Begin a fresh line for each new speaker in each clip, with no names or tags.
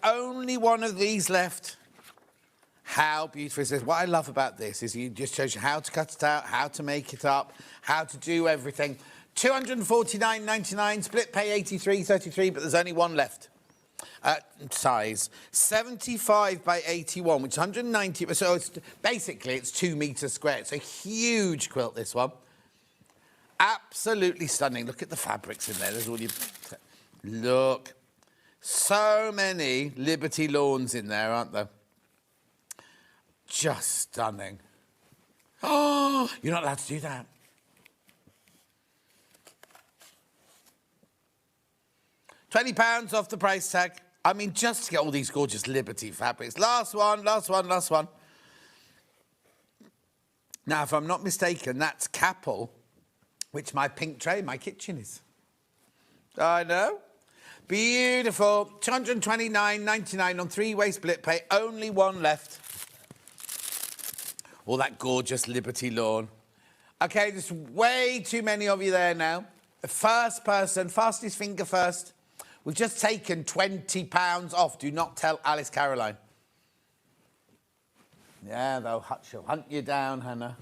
only one of these left. How beautiful is this? What I love about this is it just shows you how to cut it out, how to make it up, how to do everything. £249.99, split pay 83.33, but there's only one left. Size 75 by 81, which is 190. So it's, basically, it's 2 metres square. It's a huge quilt, this one. Absolutely stunning. Look at the fabrics in there. There's all your... Look. So many Liberty lawns in there, aren't there? Just stunning. Oh, you're not allowed to do that. £20 off the price tag. I mean, just to get all these gorgeous Liberty fabrics. Last one, last one, last one. Now, if I'm not mistaken, that's Capel, which my pink tray in my kitchen is. I know. Beautiful. £229.99 on 3-way split pay. Only one left. All that gorgeous Liberty lawn. OK, there's way too many of you there now. The first person, fastest finger first. We've just taken £20 off. Do not tell Alice Caroline. Yeah, she'll hunt you down, Hannah.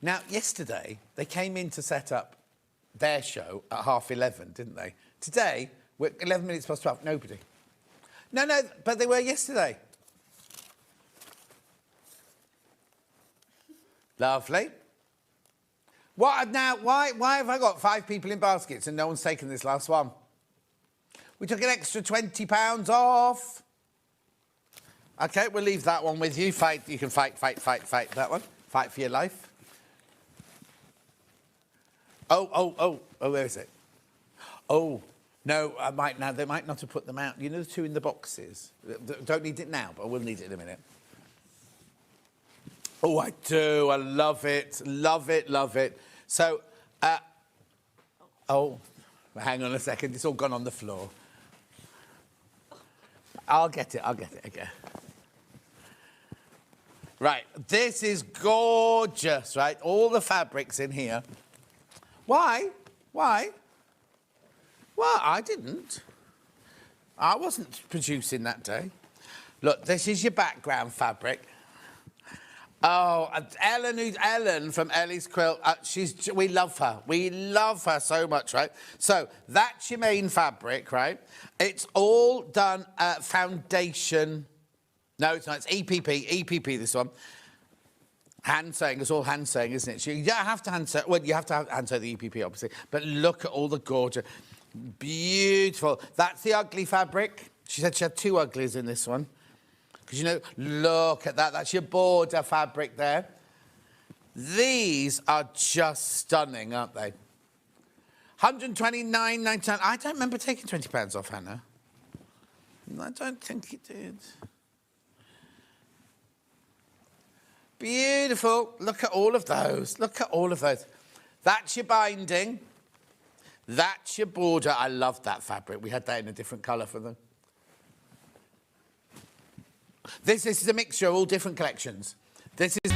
Now, yesterday, they came in to set up their show at 11:30, didn't they? Today, we're 11 minutes past 12. Nobody. No, but they were yesterday. Lovely. What now? Why have I got 5 people in baskets and no one's taken this last one? We took an extra £20 off. OK, we'll leave that one with you. Fight. You can fight that one. Fight for your life. Oh, where is it? Oh, no, they might not have put them out. You know the 2 in the boxes? Don't need it now, but we'll need it in a minute. Oh, I do. I love it. Love it, love it. So, oh, hang on a second. It's all gone on the floor. I'll get it again. Right, this is gorgeous, right? All the fabrics in here. Why? Well, I didn't. I wasn't producing that day. Look, this is your background fabric. Oh, Ellen from Ellie's Quilt. We love her. We love her so much, right? So that's your main fabric, right? It's all done foundation. No, it's not. It's EPP, this one. Hand sewing. It's all hand sewing, isn't it? So you don't have to hand sew. Well, you have to hand sew the EPP, obviously. But look at all the gorgeous. Beautiful. That's the ugly fabric. She said she had 2 uglies in this one. Because, you know, look at that. That's your border fabric there. These are just stunning, aren't they? £129.99. I don't remember taking £20 off, Hannah. I don't think you did. Beautiful. Look at all of those. Look at all of those. That's your binding. That's your border. I love that fabric. We had that in a different colour for them. This is a mixture of all different collections. This is...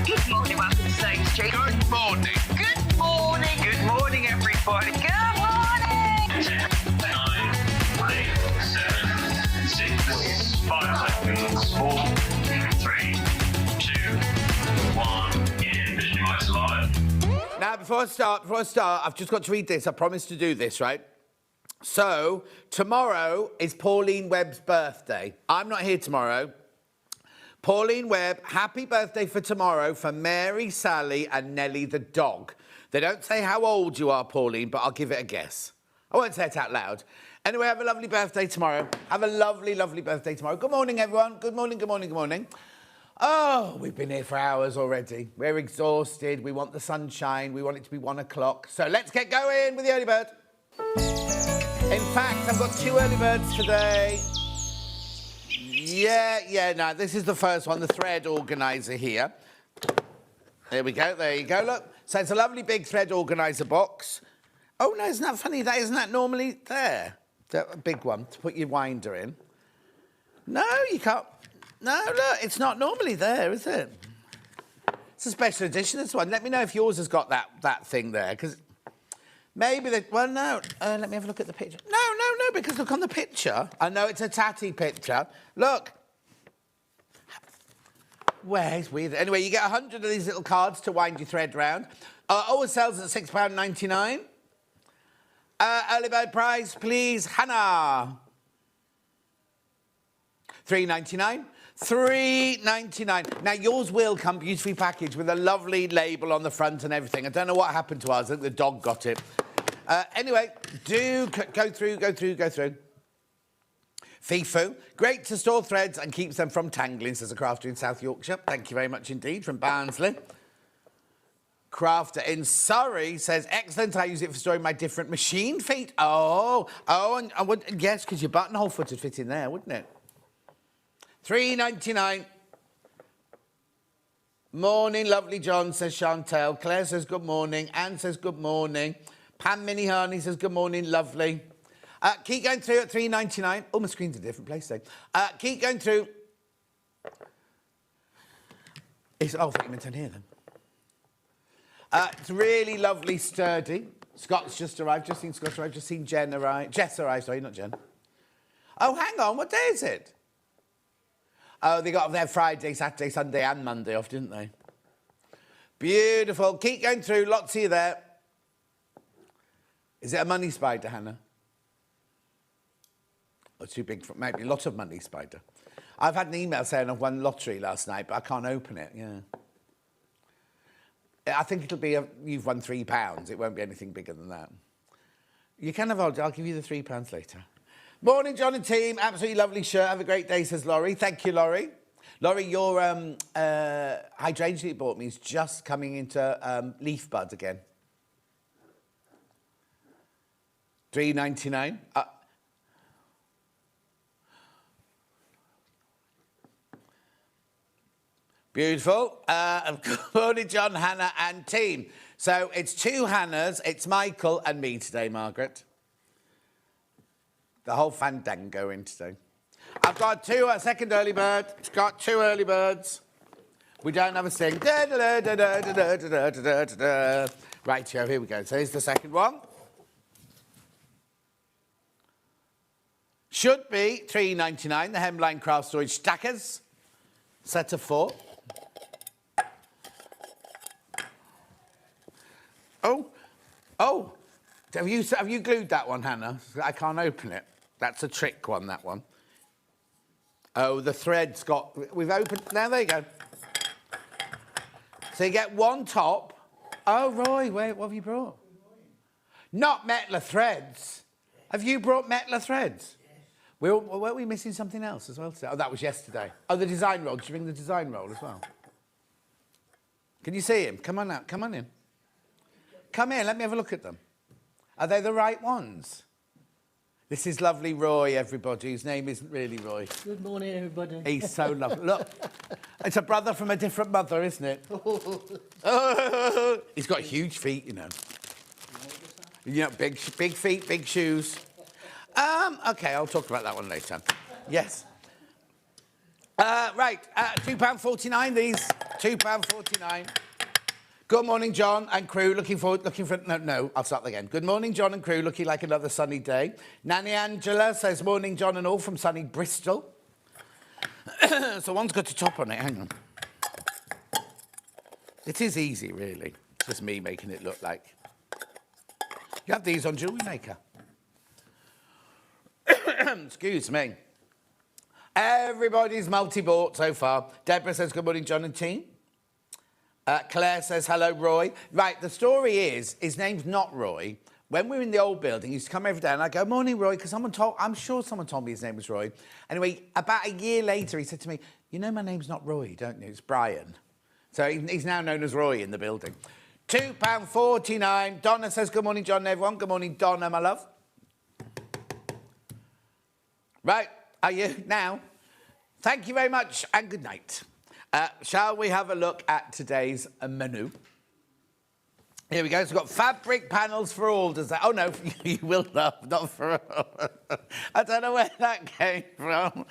Good morning, welcome to Sage Street.
Good morning.
Good morning.
Good morning, everybody.
Good morning.
10, 9, 8, 7, 6, 5 seconds, 4, 3, 2, 1, in Visualize Live.
Now, before I start, I've just got to read this. I promised to do this, right? So, tomorrow is Pauline Webb's birthday. I'm not here tomorrow. Pauline Webb, happy birthday for tomorrow for Mary, Sally and Nellie the dog. They don't say how old you are, Pauline, but I'll give it a guess. I won't say it out loud. Anyway, have a lovely birthday tomorrow. Have a lovely, lovely birthday tomorrow. Good morning, everyone. Good morning, good morning, good morning. Oh, we've been here for hours already. We're exhausted. We want the sunshine. We want it to be 1 o'clock. So let's get going with the early bird. In fact, I've got 2 early birds today. No, this is the first one, the thread organiser here. There we go, there you go, look. So it's a lovely big thread organiser box. Oh, no, isn't that funny? Isn't that normally there? A big one to put your winder in. No, you can't. No, look, it's not normally there, is it? It's a special edition, this one. Let me know if yours has got that thing there, because maybe they... Well, no. Let me have a look at the picture. No, because look on the picture. I know it's a tatty picture. Look. Where's weird? Anyway, you get 100 of these little cards to wind your thread round. Always sells at £6.99. Early bird price, please, Hannah. £3.99. £3.99. Now, yours will come beautifully packaged with a lovely label on the front and everything. I don't know what happened to ours. I think the dog got it. Anyway, do go through. FIFO. Great to store threads and keeps them from tangling, says a crafter in South Yorkshire. Thank you very much indeed, from Barnsley. Crafter in Surrey says, excellent, I use it for storing my different machine feet. And yes, because your buttonhole foot would fit in there, wouldn't it? £3.99. Morning, lovely John, says Chantel. Claire says good morning. Anne says good morning. Pam Minnie Harney says good morning, lovely. Keep going through at £3.99. Oh, my screen's a different place though. Keep going through. I thought you meant on here then. It's really lovely, sturdy. Scott's just arrived. Just seen Scott arrive. Just seen Jen arrive. Jess arrived, sorry, not Jen. Oh, hang on. What day is it? Oh, they got their Friday, Saturday, Sunday and Monday off, didn't they? Beautiful. Keep going through. Lots of you there. Is it a money spider, Hannah? Oh, too big for... Maybe a lot of money spider. I've had an email saying I've won lottery last night, but I can't open it, yeah. I think it'll be you've won £3. It won't be anything bigger than that. You can have... I'll give you the £3 later. Morning, John and team. Absolutely lovely shirt. Have a great day, says Laurie. Thank you, Laurie. Laurie, your hydrangea you bought me is just coming into leaf buds again. $3.99. Beautiful. Good morning, John, Hannah and team. So it's two Hannahs, it's Michael and me today, Margaret. The whole fandango in today. I've got a second early bird. It's got 2 early birds. We don't have a sing. Right, here we go. So here's the second one. Should be $3.99, the Hemline Craft Storage Stackers. Set of 4. Oh. Have you glued that one, Hannah? I can't open it. That's a trick one, that one. Oh, the thread's got... We've opened... Now, there you go. So you get one top. Oh, Roy, wait, what have you brought? Not Metler threads. Have you brought Metler threads? Yes. Weren't we missing something else as well today? Oh, that was yesterday. Oh, the design roll. Did you bring the design roll as well? Can you see him? Come on out. Come on in. Come here. Let me have a look at them. Are they the right ones? This is lovely Roy, everybody. His name isn't really Roy.
Good morning, everybody.
He's so lovely. Look, it's a brother from a different mother, isn't it? Oh, he's got huge feet, you know. You know, big feet, big shoes. OK, I'll talk about that one later. Yes. Right, £2.49 these. £2.49. Good morning, John and crew. Looking for... No, I'll start again. Good morning, John and crew. Looking like another sunny day. Nanny Angela says, morning, John and all from sunny Bristol. So one's got a top on it. Hang on. It is easy, really. It's just me making it look like... You have these on Jewellery Maker. Excuse me. Everybody's multi-bought so far. Deborah says, good morning, John and team. Claire says, hello, Roy. Right, the story is, his name's not Roy. When we were in the old building, he used to come every day, and I go, morning, Roy, because I'm sure someone told me his name was Roy. Anyway, about a year later, he said to me, you know my name's not Roy, don't you? It's Brian. So he's now known as Roy in the building. £2.49. Donna says, good morning, John and everyone. Good morning, Donna, my love. Right, are you now? Thank you very much, and good night. Shall we have a look at today's menu? Here we go. So we've got fabric panels for all. Does that? Oh, no, you will love, not for all. I don't know where that came from.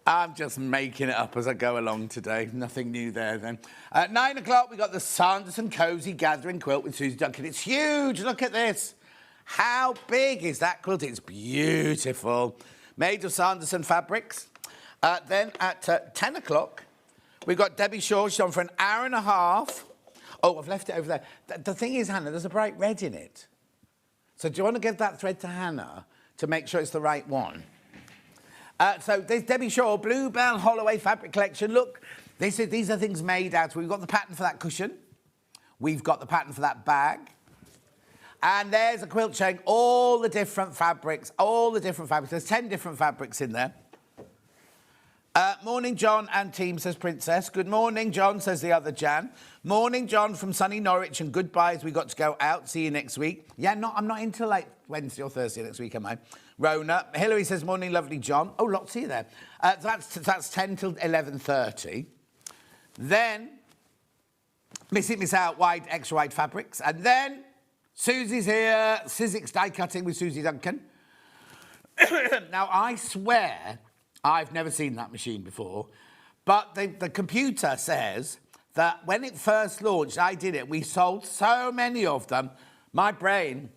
I'm just making it up as I go along today. Nothing new there then. At 9 o'clock, we got the Sanderson Cozy Gathering Quilt with Suzie Duncan. It's huge. Look at this. How big is that quilt? It's beautiful. Made of Sanderson fabrics. Then at 10 o'clock, we've got Debbie Shaw. She's on for an hour and a half. Oh, I've left it over there. The thing is, Hannah, there's a bright red in it. So do you want to give that thread to Hannah to make sure it's the right one? So there's Debbie Shaw, Bluebell Holloway Fabric Collection. Look, these are things made out. We've got the pattern for that cushion. We've got the pattern for that bag. And there's a quilt showing all the different fabrics, There's 10 different fabrics in there. Morning, John and team, says Princess. Good morning, John, says the other Jan. Morning, John, from sunny Norwich, and goodbye as we got to go out. See you next week. Yeah, I'm not until like Wednesday or Thursday next week, am I? Rona. Hilary says, morning, lovely John. Oh, lots here there. That's 10 till 11:30. Then, Miss It, Miss Out, wide, extra wide fabrics. And then, Susie's here, Sizzix die cutting with Suzie Duncan. Now, I swear I've never seen that machine before, but the computer says that when it first launched, I did it, we sold so many of them, my brain...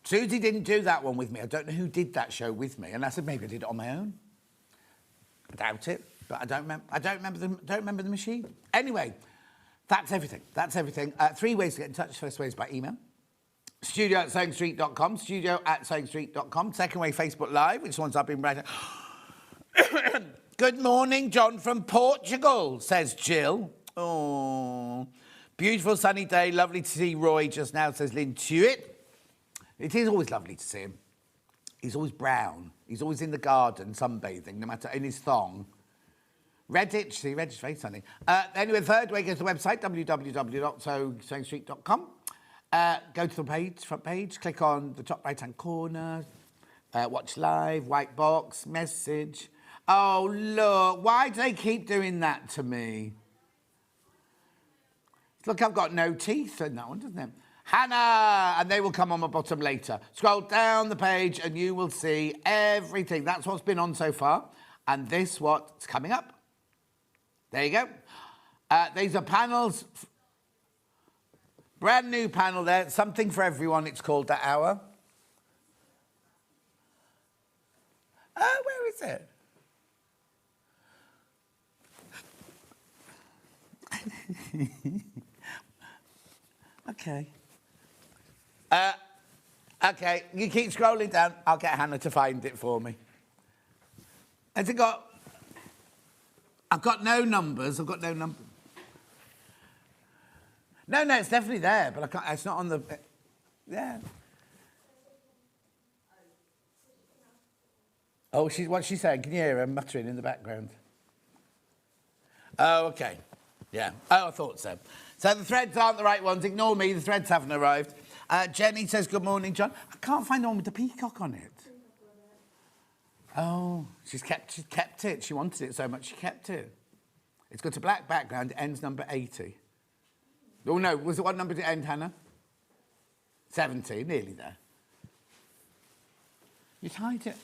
Suzie didn't do that one with me. I don't know who did that show with me. And I said, maybe I did it on my own. I doubt it, but I don't remember the machine. Anyway, that's everything. 3 ways to get in touch. First way is by email. studio@sewingstreet.com. studio@sewingstreet.com. Second way, Facebook Live, which ones I've been writing. Good morning, John from Portugal, says Jill. Oh, beautiful sunny day. Lovely to see Roy just now, says Lynn Tuitt. It is always lovely to see him. He's always brown. He's always in the garden sunbathing, no matter, in his thong. Redditch, see, Redditch, very sunny. Anyway, third way, go to the website, www.sewingstreet.com. Go to the page, front page, click on the top right-hand corner, watch live, white box, message. Oh, look, why do they keep doing that to me? Look, I've got no teeth in that one, doesn't it? Hannah, and they will come on my bottom later. Scroll down the page and you will see everything. That's what's been on so far. And this what's coming up. There you go. These are panels. Brand new panel there. Something for everyone, it's called that hour. Where is it? Okay. Okay, you keep scrolling down. I'll get Hannah to find it for me. Has it got... I've got no numbers. No, it's definitely there, but I can't... It's not on the... Yeah. Oh, what's she saying? Can you hear her muttering in the background? Oh, OK. Yeah. Oh, I thought so. So the threads aren't the right ones. Ignore me. The threads haven't arrived. Jenny says, good morning, John. I can't find the one with the peacock on it. Oh, she's kept it. She wanted it so much, she kept it. It's got a black background. It ends number 80. Oh, no. Was it what number did it end, Hannah? 70. Nearly there. You tied it.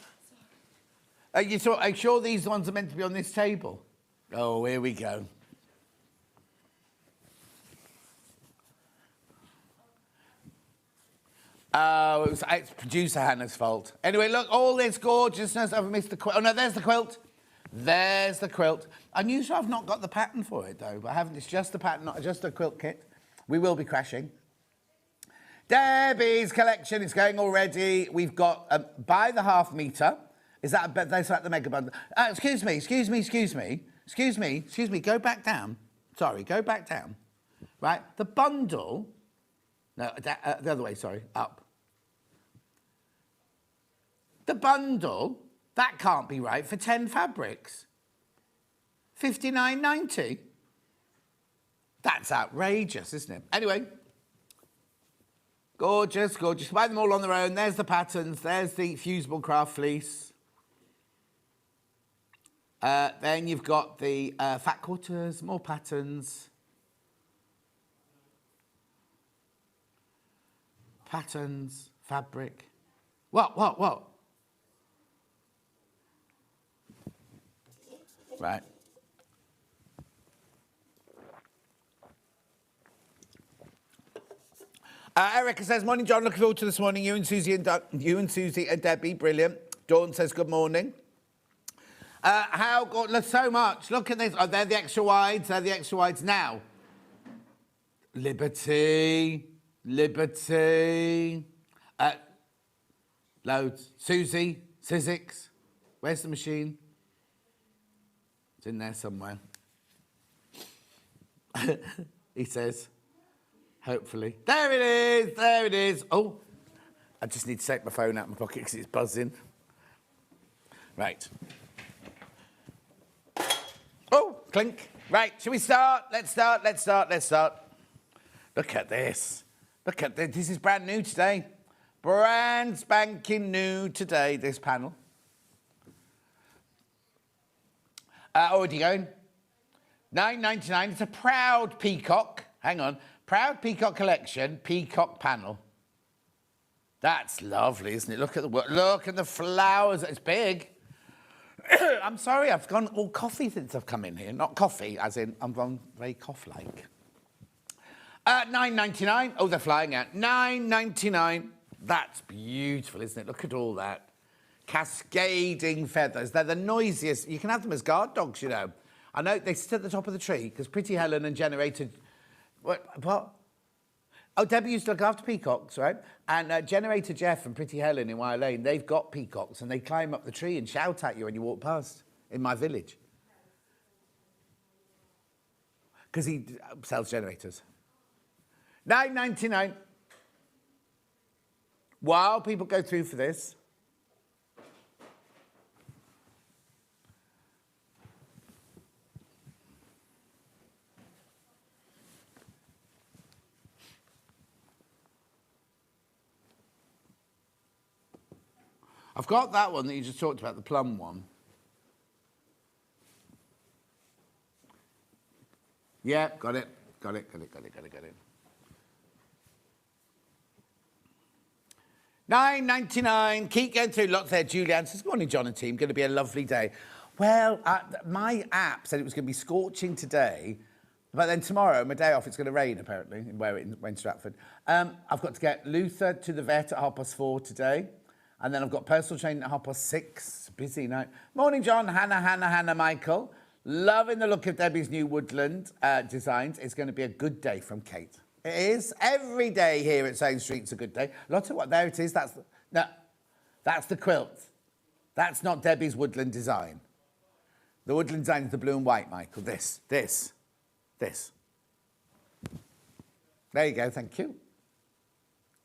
Are you sure these ones are meant to be on this table? Oh, here we go. Oh, it's producer Hannah's fault. Anyway, look, all this gorgeousness. I've missed the quilt. Oh, no, there's the quilt. There's the quilt. I'm usually I've not got the pattern for it, though, but I haven't. It's just the pattern, not just a quilt kit. We will be crashing. Debbie's collection is going already. We've got by the half metre. Is that that's like the mega bundle? Excuse me. Go back down. Sorry, go back down. Right, the bundle. No, the other way. Sorry, up. The bundle that can't be right for 10 fabrics. $59.90. That's outrageous, isn't it? Anyway. Gorgeous, gorgeous. Buy them all on their own. There's the patterns. There's the Fusible craft fleece. Then you've got the fat quarters, more patterns. Patterns, fabric. What? Right. Erica says, morning, John. Looking forward to this morning. You and Susie and Debbie, brilliant. Dawn says, good morning. How good? Look, so much. Look at this. Oh, they're the extra wides. They're the extra wides now. Liberty. Loads. Susie. Sizzix. Where's the machine? It's in there somewhere. He says. Hopefully. There it is. There it is. Oh, I just need to take my phone out of my pocket because it's buzzing. Right. Oh, clink. Right, shall we start? Let's start. Look at this. Look at this. This is brand new today. Brand spanking new today, this panel. Already going. $9.99. It's a proud peacock. Hang on. Proud Peacock collection, peacock panel. That's lovely, isn't it? Look at the work. Look at the flowers. It's big. I'm sorry, I've gone all coffee since I've come in here. Not coffee, as in I'm gone very cough-like. $9.99. Oh, they're flying out. $9.99. That's beautiful, isn't it? Look at all that. Cascading feathers. They're the noisiest. You can have them as guard dogs, you know. I know they sit at the top of the tree because Pretty Helen and Generator... What? Oh, Debbie used to look after peacocks, right? And Generator Jeff and Pretty Helen in Wire Lane, they've got peacocks and they climb up the tree and shout at you when you walk past in my village. Because he sells generators. $9.99. While people go through for this, I've got that one that you just talked about, the plum one. Yeah, got it. $9.99. Keep going through lots there. Julianne says, good morning, John and team. Going to be a lovely day. Well, my app said it was going to be scorching today, but then tomorrow, my day off, it's going to rain, apparently, in Stratford. I've got to get Luther to the vet at 4:30 today. And then I've got personal training at 6:30. Busy night. Morning, John. Hannah, Michael. Loving the look of Debbie's new woodland designs. It's going to be a good day from Kate. It is. Every day here at Saint Street's a good day. Lots of what? There it is. That's the quilt. That's not Debbie's woodland design. The woodland design is the blue and white, Michael. This. There you go. Thank you.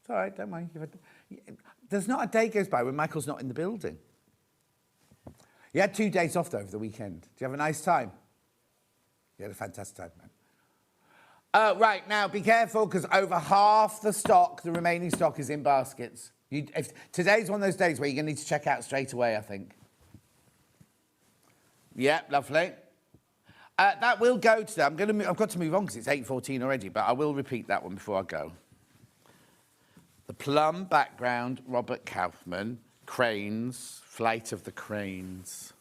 It's all right. Don't mind. There's not a day goes by when Michael's not in the building. You had 2 days off, though, over the weekend. Did you have a nice time? You had a fantastic time, man. Right, now, be careful, because over half the stock, the remaining stock, is in baskets. Today's one of those days where you're going to need to check out straight away, I think. Yeah, lovely. That will go today. I've got to move on, because it's 8:14 already, but I will repeat that one before I go. The plum background, Robert Kaufman, cranes, Flight of the Cranes.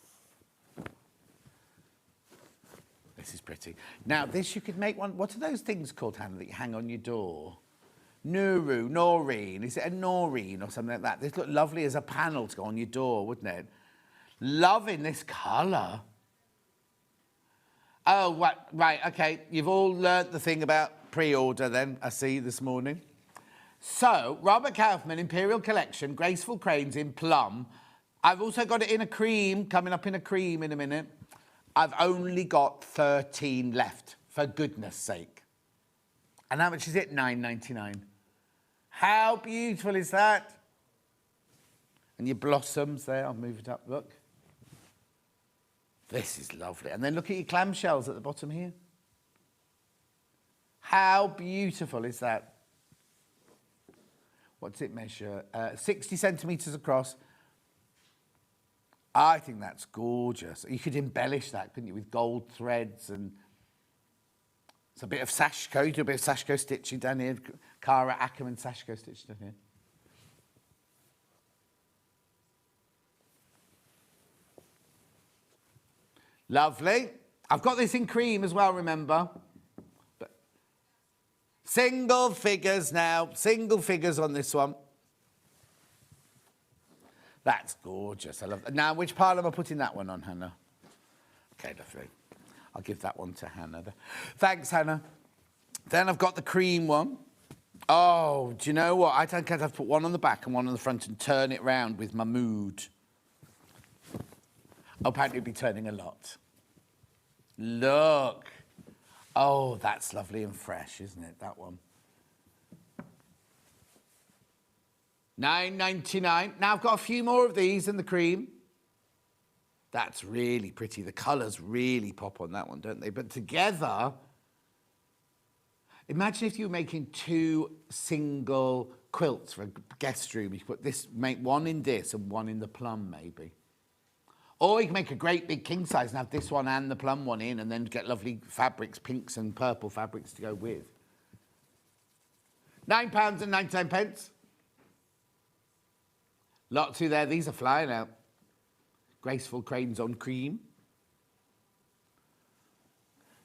This is pretty. Now, this you could make one. What are those things called, Hannah, that you hang on your door? Noreen. Is it a Noreen or something like that? This look lovely as a panel to go on your door, wouldn't it? Loving this colour. Oh, right, okay. You've all learnt the thing about pre-order then, I see, this morning. So, Robert Kaufman, Imperial Collection, Graceful Cranes in plum. I've also got it in a cream, coming up in a cream in a minute. I've only got 13 left, for goodness sake. And how much is it? $9.99. How beautiful is that? And your blossoms there, I'll move it up, look. This is lovely. And then look at your clamshells at the bottom here. How beautiful is that? What's it measure? 60 centimetres across. I think that's gorgeous. You could embellish that, couldn't you, with gold threads and it's a bit of sashiko. You do a bit of sashiko stitching down here. Cara Ackerman sashiko stitching down here. Lovely. I've got this in cream as well, remember? But single figures now. Single figures on this one. That's gorgeous. I love that. Now, which pile am I putting that one on, Hannah? Okay, lovely. I'll give that one to Hannah. Thanks, Hannah. Then I've got the cream one. Oh, do you know what? I think I'd have to put one on the back and one on the front and turn it round with my mood. Oh, apparently it'd be turning a lot. Look. Oh, that's lovely and fresh, isn't it, that one? $9.99. Now, I've got a few more of these in the cream. That's really pretty. The colours really pop on that one, don't they? But together, imagine if you were making 2 single quilts for a guest room. You could put this, make one in this and one in the plum, maybe. Or you can make a great big king size and have this one and the plum one in and then get lovely fabrics, pinks and purple fabrics to go with. £9.99. Lot through there. These are flying out. Graceful cranes on cream.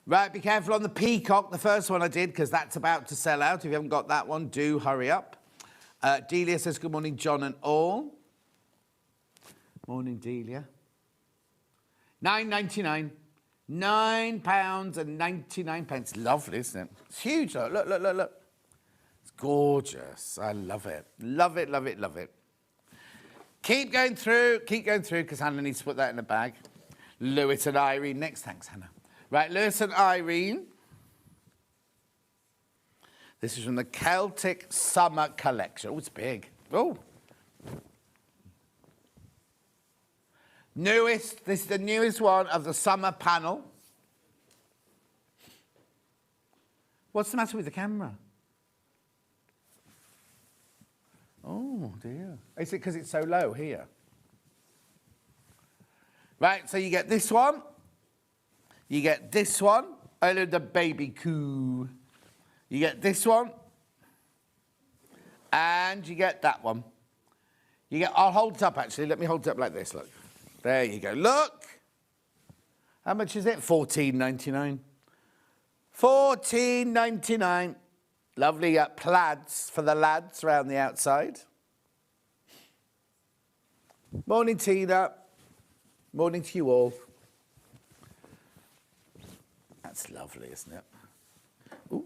Right, be careful on the peacock, the first one I did, because that's about to sell out. If you haven't got that one, do hurry up. Delia says, good morning, John and all. Morning, Delia. £9.99. £9.99. Lovely, isn't it? It's huge. Look, look, look, look, look. It's gorgeous. I love it. Love it, love it, love it. Keep going through, because Hannah needs to put that in a bag. Lewis and Irene next. Thanks, Hannah. Right, Lewis and Irene. This is from the Celtic Summer Collection. Oh, it's big. Oh. Newest, this is the newest one of the summer panel. What's the matter with the camera? Oh, dear. Is it because it's so low here? Right, so you get this one. You get this one. I love the baby coo. You get this one. And you get that one. You get, I'll hold it up, actually. Let me hold it up like this, look. There you go. Look. How much is it? $14.99. $14.99. Lovely plaids for the lads around the outside. Morning, Tina. Morning to you all. That's lovely, isn't it? Ooh.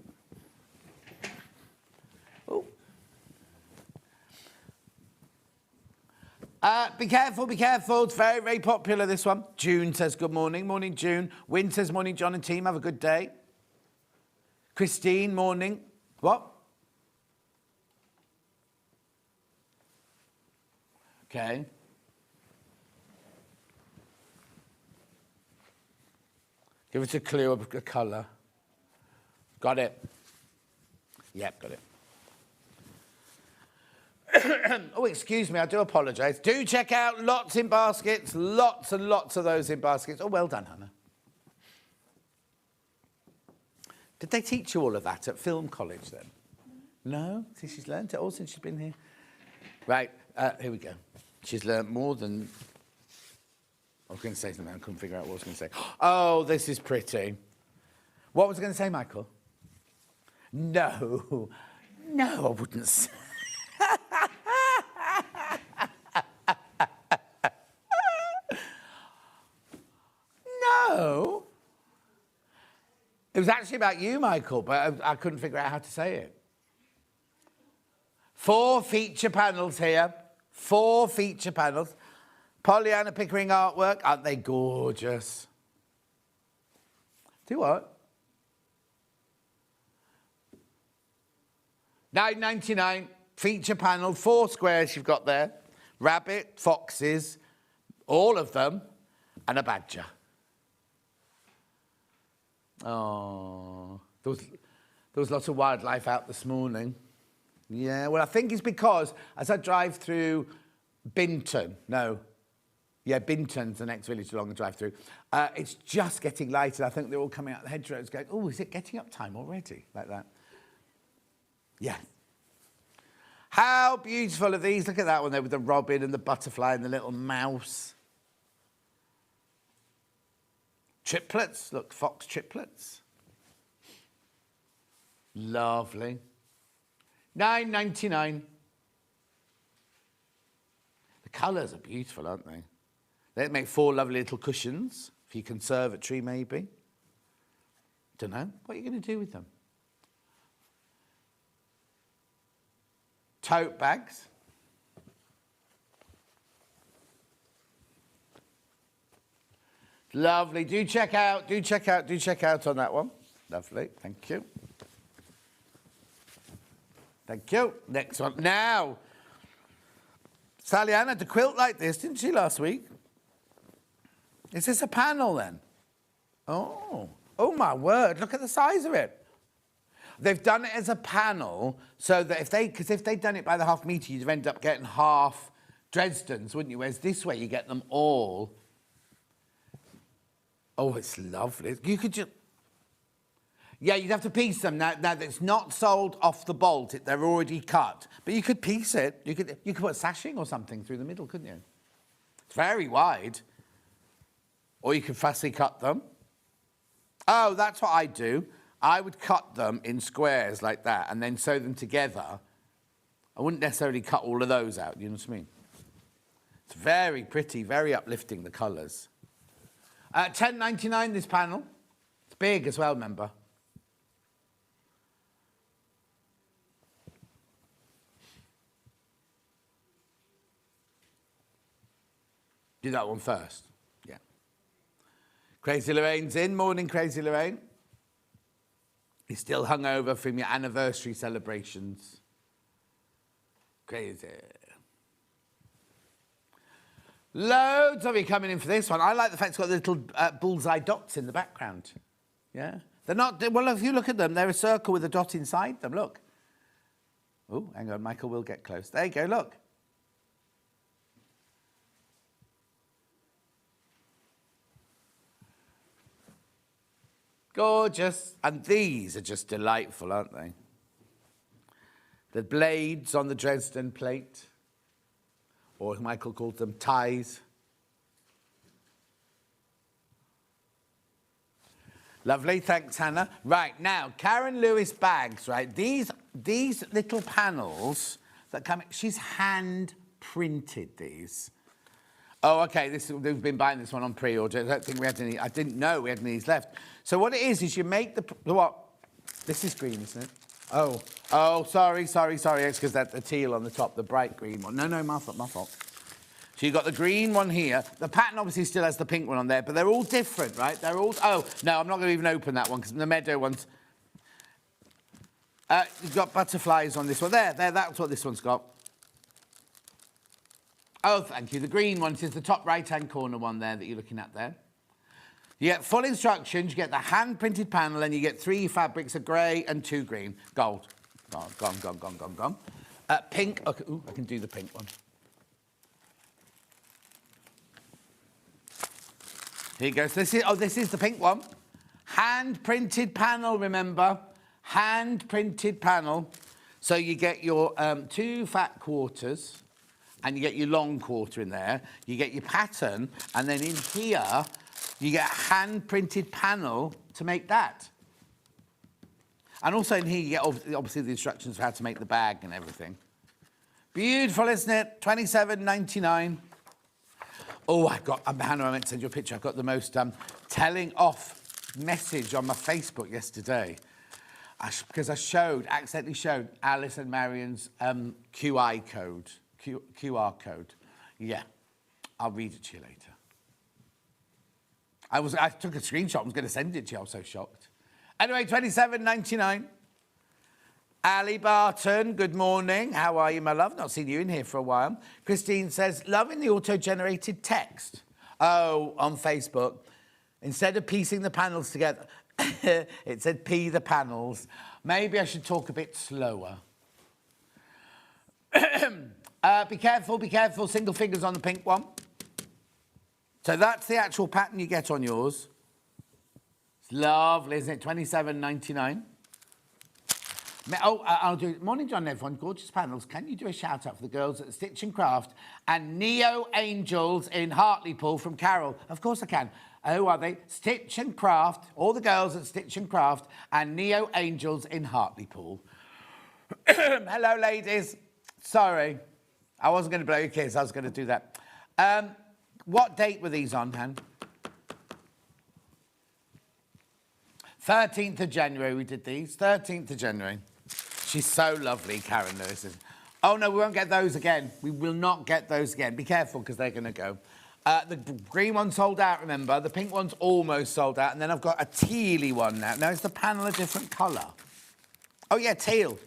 Ooh. Be careful, be careful. It's very, very popular, this one. June says good morning. Morning, June. Wynne says morning, John and team. Have a good day. Christine, morning. What? Okay. Give us a clue of the colour. Got it. Yep, got it. Oh, excuse me, I do apologise. Do check out lots in baskets. Lots and lots of those in baskets. Oh, well done, Hannah. Did they teach you all of that at film college then? No? See, she's learnt it all since she's been here. Right, here we go. She's learnt more than... I was going to say something, I couldn't figure out what I was going to say. Oh, this is pretty. What was I going to say, Michael? No. No, I wouldn't say. No. It was actually about you, Michael, but I couldn't figure out how to say it. 4 feature panels here. 4 feature panels. Pollyanna Pickering artwork. Aren't they gorgeous? Do what? $9.99. Feature panel. 4 squares you've got there. Rabbit, foxes, all of them, and a badger. Oh, there was lots of wildlife out this morning. Yeah, well, I think it's because as I drive through Binton, Binton's the next village along the drive-through, it's just getting light, and I think they're all coming out the hedgerows going, oh, is it getting up time already? Like that. Yeah. How beautiful are these? Look at that one there with the robin and the butterfly and the little mouse. Triplets, look, fox triplets. Lovely. $9.99. The colours are beautiful, aren't they? They make 4 lovely little cushions for your conservatory, maybe. Don't know. What are you going to do with them? Tote bags. Lovely. Do check out on that one. Lovely. Thank you. Thank you. Next one. Now, Sally Ann had a quilt like this, didn't she, last week? Is this a panel, then? Oh, my word. Look at the size of it. They've done it as a panel so that if they'd done it by the half metre, you'd end up getting half Dresdens, wouldn't you? Whereas this way, you get them all. Oh, it's lovely. You could just... Yeah, you'd have to piece them. Now it's not sold off the bolt. They're already cut. But you could piece it. You could put sashing or something through the middle, couldn't you? It's very wide. Or you could fussy cut them. Oh, that's what I do. I would cut them in squares like that and then sew them together. I wouldn't necessarily cut all of those out, you know what I mean? It's very pretty, very uplifting, the colours. $10.99 this panel. It's big as well, remember. Do that one first. Yeah. Crazy Lorraine's in. Morning, Crazy Lorraine. You're still hungover from your anniversary celebrations. Crazy. Loads of you coming in for this one. I like the fact it's got the little bullseye dots in the background. Yeah? They're not... Well, if you look at them, they're a circle with a dot inside them. Look. Oh, hang on. Michael will get close. There you go. Look. Gorgeous. And these are just delightful, aren't they? The blades on the Dresden plate, or as Michael called them, ties. Lovely, thanks, Hannah. Right, now, Karen Lewis bags, right? These little panels that come... She's hand-printed these. Oh, okay, we've been buying this one on pre-order. I don't think we had any... I didn't know we had any of these left. So what it is you make the... What? This is green, isn't it? Oh, sorry. It's because that's the teal on the top, the bright green one. No, my fault. So you've got the green one here. The pattern obviously still has the pink one on there, but they're all different, right? They're all... Oh, no, I'm not going to even open that one because the meadow one's... You've got butterflies on this one. There, that's what this one's got. Oh, thank you. The green one is the top right-hand corner one there that you're looking at there. You get full instructions, you get the hand-printed panel, and you get 3 fabrics, a grey and 2 green. Gold. Gone. Pink. Okay, ooh, I can do the pink one. Here you go. So this is the pink one. Hand-printed panel, remember. Hand-printed panel. So you get your 2 fat quarters, and you get your long quarter in there. You get your pattern, and then in here, you get a hand-printed panel to make that. And also in here, you get obviously the instructions for how to make the bag and everything. Beautiful, isn't it? $27.99. Oh, Hannah, I meant to send you a picture. I've got the most telling off message on my Facebook yesterday. Because I accidentally showed Alice and Marion's QR code. Yeah, I'll read it to you later. I took a screenshot. I was going to send it to you. I was so shocked. Anyway, $27.99. Ali Barton, good morning. How are you, my love? Not seen you in here for a while. Christine says, loving the auto-generated text. Oh, on Facebook. Instead of piecing the panels together, it said pee the panels. Maybe I should talk a bit slower. Be careful. Single fingers on the pink one. So that's the actual pattern you get on yours. It's lovely, isn't it? $27.99. Oh, I'll do it. Morning, John, everyone. Gorgeous panels. Can you do a shout-out for the girls at Stitch and Craft and Neo Angels in Hartlepool from Carol? Of course I can. Who are they? Stitch and Craft, all the girls at Stitch and Craft, and Neo Angels in Hartlepool. Hello, ladies. Sorry. I wasn't going to blow your kiss. I was going to do that. What date were these on, Han? 13th of January we did these. 13th of January. She's so lovely, Karen Lewis. Oh, no, we won't get those again. We will not get those again. Be careful, because they're going to go. The green one sold out, remember. The pink one's almost sold out. And then I've got a tealy one now. Now, is the panel a different colour? Oh, yeah, teal.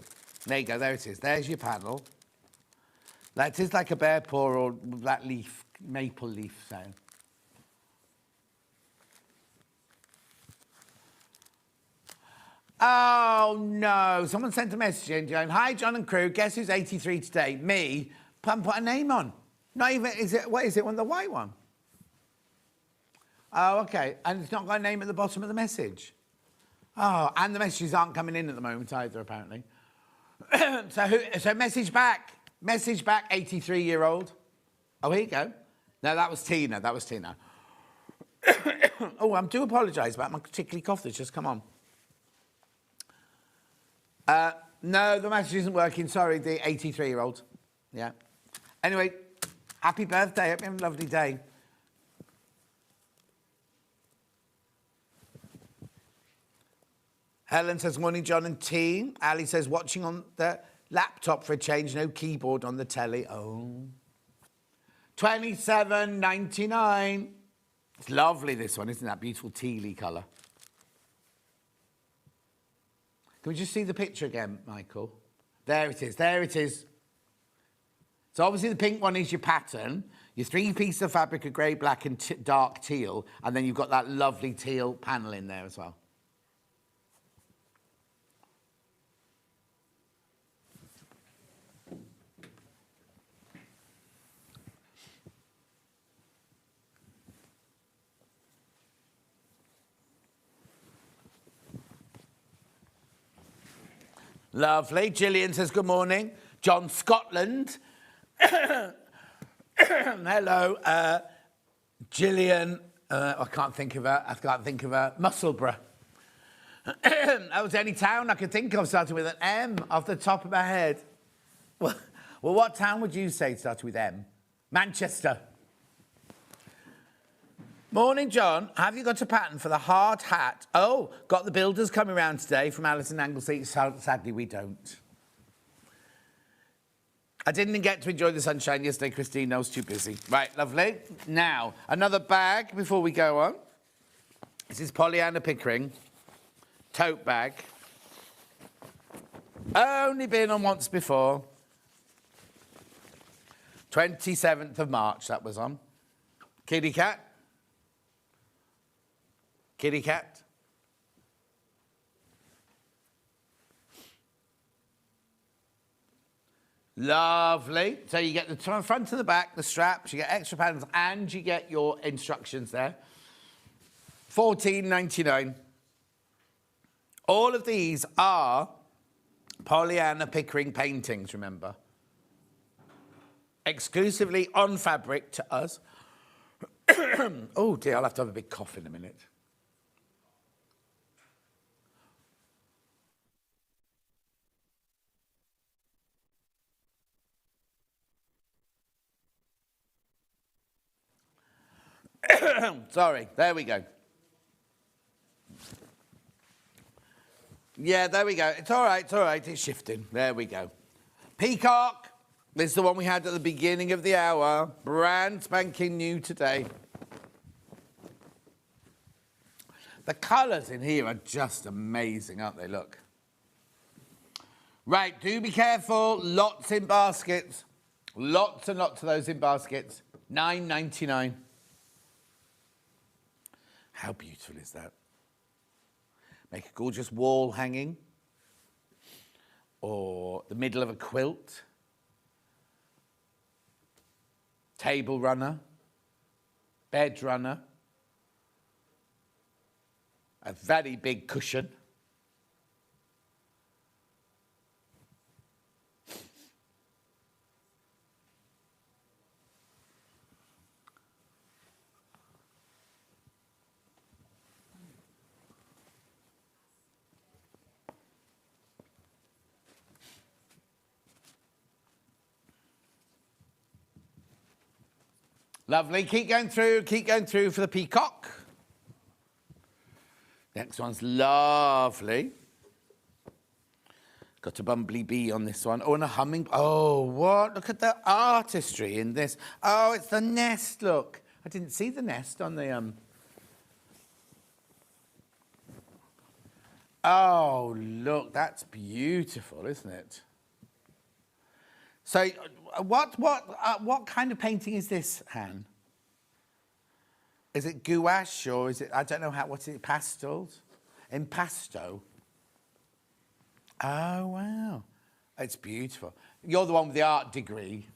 There you go. There it is. There's your panel. That is like a bear paw or that leaf, maple leaf sound. Oh, no. Someone sent a message in, Joan. Hi, John and crew. Guess who's 83 today? Me. Put a name on. Not even, what is it, one, the white one? Oh, OK. And it's not got a name at the bottom of the message. Oh, and the messages aren't coming in at the moment either, apparently. So message back. Message back, 83-year-old. Oh, here you go. No, that was Tina. That was Tina. Oh, I do apologise about my tickly cough that's just come on. No, the message isn't working. Sorry, the 83-year-old. Yeah. Anyway, happy birthday. Hope you have a lovely day. Helen says, morning, John and team. Ali says, watching on the laptop for a change, no keyboard on the telly. Oh. $27.99. It's lovely, this one, isn't that? Beautiful tealy colour. Can we just see the picture again, Michael? There it is, there it is. So obviously the pink one is your pattern. Your three pieces of fabric are grey, black and dark teal. And then you've got that lovely teal panel in there as well. Lovely. Gillian says, good morning. John, Scotland. Hello. Gillian, I can't think of her. Musselburgh. That was the only town I could think of starting with an M off the top of my head. Well, what town would you say started with M? Manchester. Morning, John. Have you got a pattern for the hard hat? Oh, got the builders coming round today from Alison Anglesey. Sadly, we don't. I didn't get to enjoy the sunshine yesterday, Christine. I was too busy. Right, lovely. Now, another bag before we go on. This is Pollyanna Pickering. Tote bag. Only been on once before. 27th of March, that was on. Kitty cat. Kitty cat. Lovely. So you get the front and the back, the straps, you get extra patterns, and you get your instructions there. $14.99. All of these are Pollyanna Pickering paintings, remember. Exclusively on fabric to us. Oh dear, I'll have to have a big cough in a minute. Sorry, there we go. Yeah, there we go. It's all right, it's shifting. There we go. Peacock. This is the one we had at the beginning of the hour. Brand spanking new today. The colours in here are just amazing, aren't they? Look. Right, do be careful. Lots in baskets. Lots and lots of those in baskets. $9.99. How beautiful is that? Make a gorgeous wall hanging. Or the middle of a quilt. Table runner. Bed runner. A very big cushion. Lovely. Keep going through for the peacock. Next one's lovely. Got a bumblebee on this one. Oh, and a humming. Oh, what? Look at the artistry in this. Oh, it's the nest, look. I didn't see the nest on the... Oh, look, that's beautiful, isn't it? So, what kind of painting is this, Han? Is it gouache or is it, I don't know what is it, pastels? Impasto? Oh, wow. It's beautiful. You're the one with the art degree.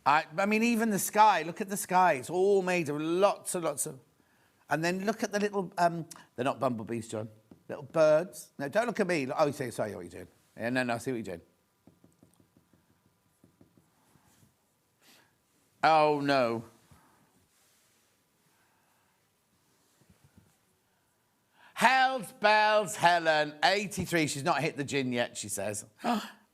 I mean, even the sky, look at the sky. It's all made of lots and lots of... And then look at the little, they're not bumblebees, John. Little birds. No, don't look at me. Oh, sorry, what you're doing. Yeah, no, I see what you're doing. Oh, no. Hells bells, Helen, 83. She's not hit the gin yet, she says.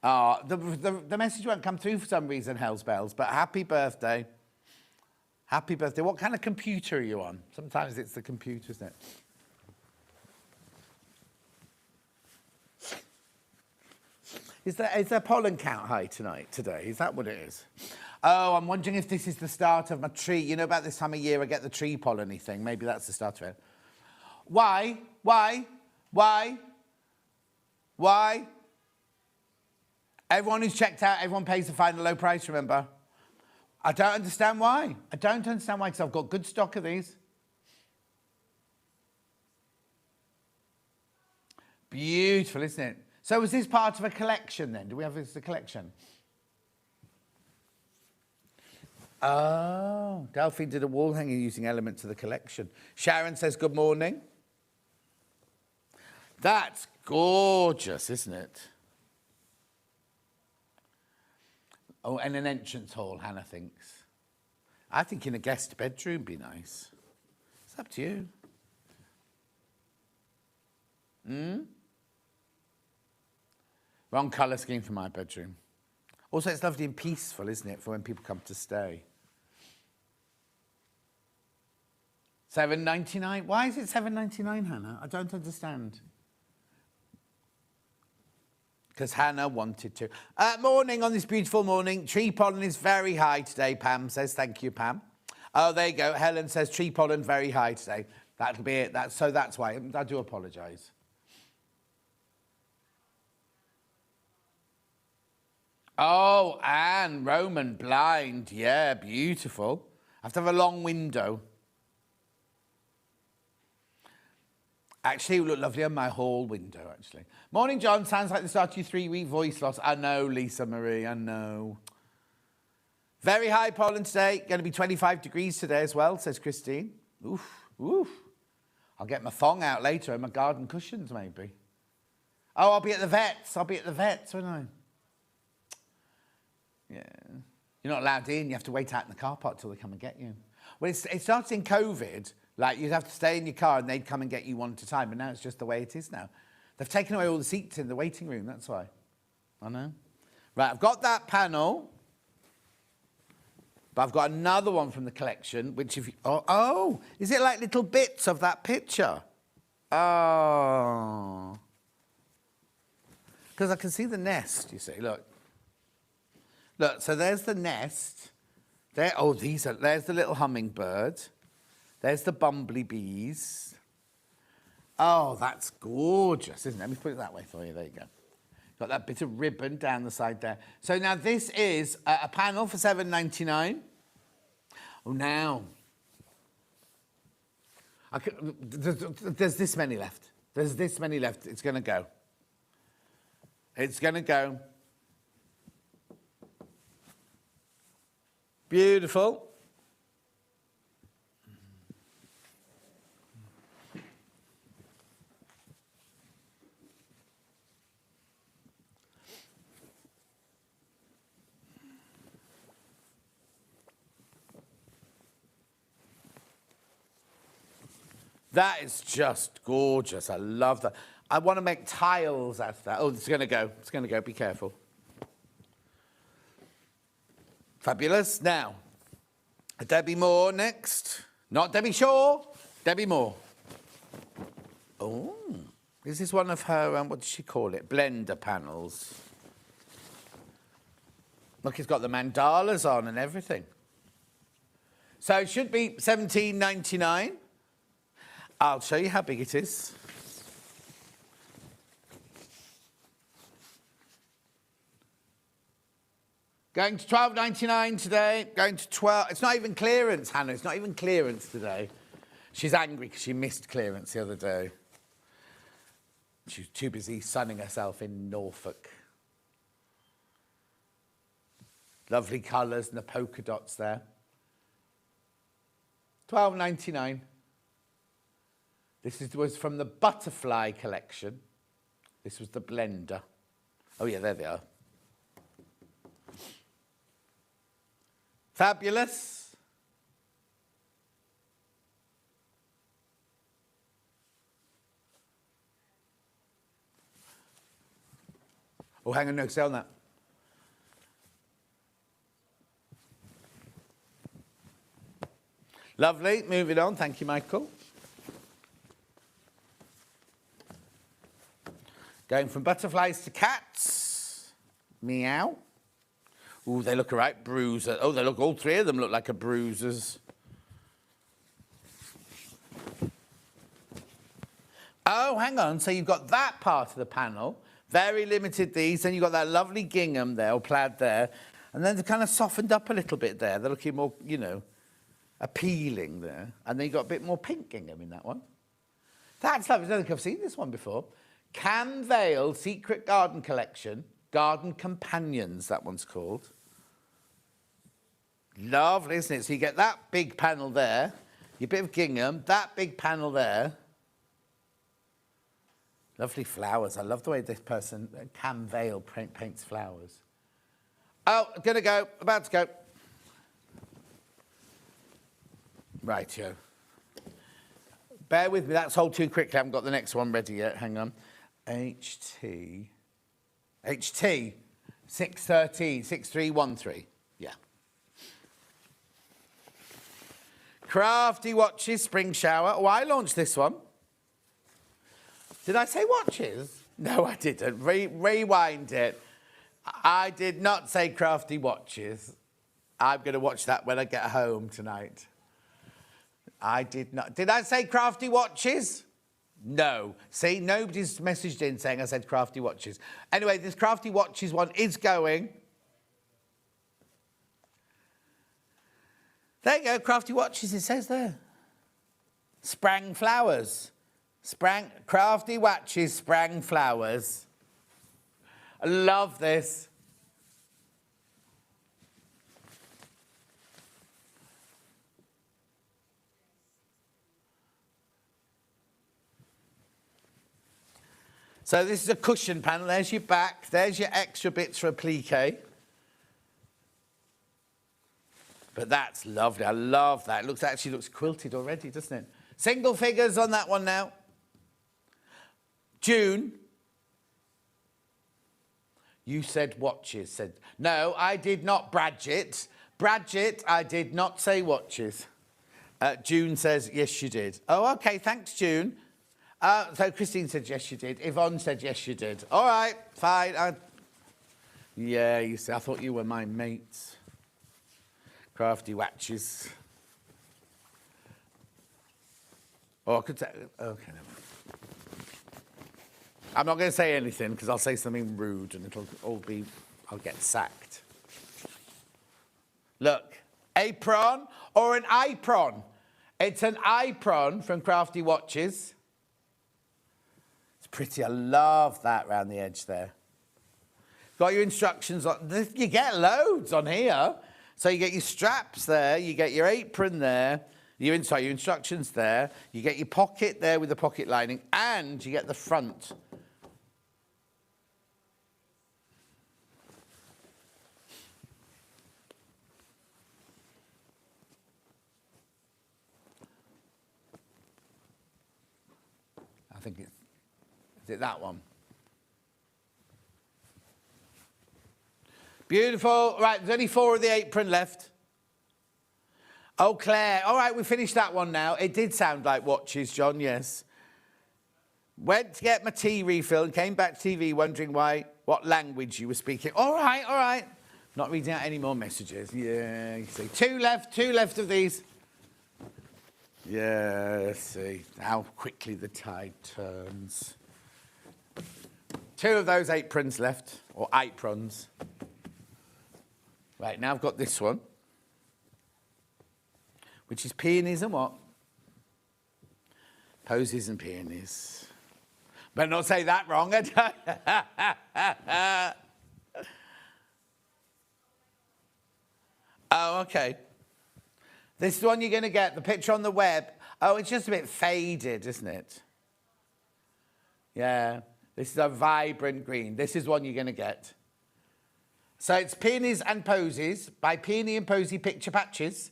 Oh, the message won't come through for some reason, Hells bells, but happy birthday. Happy birthday. What kind of computer are you on? Sometimes it's the computer, isn't it? Is there pollen count high today? Is that what it is? Oh, I'm wondering if this is the start of my tree. You know, about this time of year, I get the tree pollen-y thing. Maybe that's the start of it. Why? Everyone who's checked out, everyone pays the final low price, remember? I don't understand why. I don't understand why, because I've got good stock of these. Beautiful, isn't it? So was this part of a collection then? Do we have this as a collection? Oh, Delphine did a wall hanging using elements of the collection. Sharon says good morning. That's gorgeous, isn't it? Oh, and an entrance hall, Hannah thinks. I think in a guest bedroom would be nice. It's up to you. Wrong colour scheme for my bedroom. Also, it's lovely and peaceful, isn't it, for when people come to stay. $7.99. Why is it $7.99, Hannah? I don't understand. Because Hannah wanted to. Morning on this beautiful morning. Tree pollen is very high today, Pam says. Thank you, Pam. Oh, there you go. Helen says tree pollen very high today. That'll be it. So that's why. I do apologise. Oh, Anne, Roman blind. Yeah, beautiful. I have to have a long window. Actually, it would look lovely on my hall window, actually. Morning, John. Sounds like the start of your 3-week voice loss. I know, Lisa Marie, I know. Very high pollen today. Going to be 25 degrees today as well, says Christine. Oof, oof. I'll get my thong out later and my garden cushions, maybe. Oh, I'll be at the vets. Won't I? Yeah. You're not allowed in. You have to wait out in the car park till they come and get you. Well, it started in COVID. Like, you'd have to stay in your car and they'd come and get you one at a time. But now it's just the way it is now. They've taken away all the seats in the waiting room. That's why. I know. Right, I've got that panel. But I've got another one from the collection, which if you... Oh, is it like little bits of that picture? Oh. Because I can see the nest, you see. Look. Look, so there's the nest. There. Oh, there's the little hummingbird. There's the bumblebees. Oh, that's gorgeous, isn't it? Let me put it that way for you. There you go. Got that bit of ribbon down the side there. So now this is a panel for $7.99. Oh, now. There's this many left. There's this many left. It's going to go. It's going to go. Beautiful. That is just gorgeous. I love that. I want to make tiles out of that. Oh, it's going to go. It's going to go. Be careful. Fabulous. Now, Debbie Moore next. Not Debbie Shaw, Debbie Moore. Oh, this is one of her, what does she call it? Blender panels. Look, it's got the mandalas on and everything. So it should be $17.99. I'll show you how big it is. Going to $12.99 today. Going to 12. It's not even clearance, Hannah. It's not even clearance today. She's angry because she missed clearance the other day. She was too busy sunning herself in Norfolk. Lovely colours and the polka dots there. $12.99. This was from the Butterfly collection. This was the blender. Oh yeah, there they are. Fabulous. Oh, hang on, no, stay on that. Lovely, moving on. Thank you, Michael. Going from butterflies to cats. Meow. Ooh, they look all right. Bruiser. Oh, they look, all three of them look like a bruisers. Oh, hang on. So you've got that part of the panel. Very limited these. Then you've got that lovely gingham there, or plaid there. And then they're kind of softened up a little bit there. They're looking more, you know, appealing there. And then you've got a bit more pink gingham in that one. That's lovely. I don't think I've seen this one before. Cam Vale Secret Garden Collection. Garden Companions, that one's called. Lovely, isn't it? So you get that big panel there, your bit of gingham, that big panel there. Lovely flowers. I love the way this person, Cam Vale, paints flowers. Oh, gonna go, about to go. Rightio. Bear with me, that's all too quickly. I haven't got the next one ready yet. Hang on. HT 613, 6313. Yeah. Crafty Watches Spring Shower. Oh, I launched this one. Did I say watches? No, I didn't. Rewind it. I did not say Crafty Watches. I'm going to watch that when I get home tonight. I did not. Did I say Crafty Watches? No. See, nobody's messaged in saying I said Crafty Watches. Anyway, this Crafty Watches one is going. There you go, Crafty Watches, it says there. Sprang flowers. Crafty Watches, sprang flowers. I love this. So this is a cushion panel. There's your back. There's your extra bits for applique. But that's lovely. I love that. It actually looks quilted already, doesn't it? Single figures on that one now. June. You said watches. No, I did not, Bradget. Bradget, I did not say watches. June says, yes, you did. Oh, OK, thanks, June. So Christine said, yes, you did. Yvonne said, yes, you did. All right, fine. Yeah, you see, I thought you were my mates. Crafty Watches. Oh, I could say, OK, never mind. I'm not going to say anything because I'll say something rude and it'll all be, I'll get sacked. Look, apron or an apron. It's an apron from Crafty Watches. It's pretty. I love that round the edge there. Got your instructions on. You get loads on here. So you get your straps there. You get your apron there. Your instructions there. You get your pocket there with the pocket lining. And you get the front. I think it's, is it that one? Beautiful. Right, there's only 4 of the apron left. Oh, Claire. All right, we finished that one now. It did sound like watches, John, yes. Went to get my tea refill and came back to TV wondering what language you were speaking. All right, all right. Not reading out any more messages. Yeah, you see. Two left of these. Yeah, let's see how quickly the tide turns. Two of those aprons left, or aprons. Right, now I've got this one, which is peonies and what? Posies and peonies. Better not say that wrong. Oh, okay. This is the one you're going to get. The picture on the web. Oh, it's just a bit faded, isn't it? Yeah. This is a vibrant green. This is one you're going to get. So it's Peonies and Posies by Peony and Posy Picture Patches.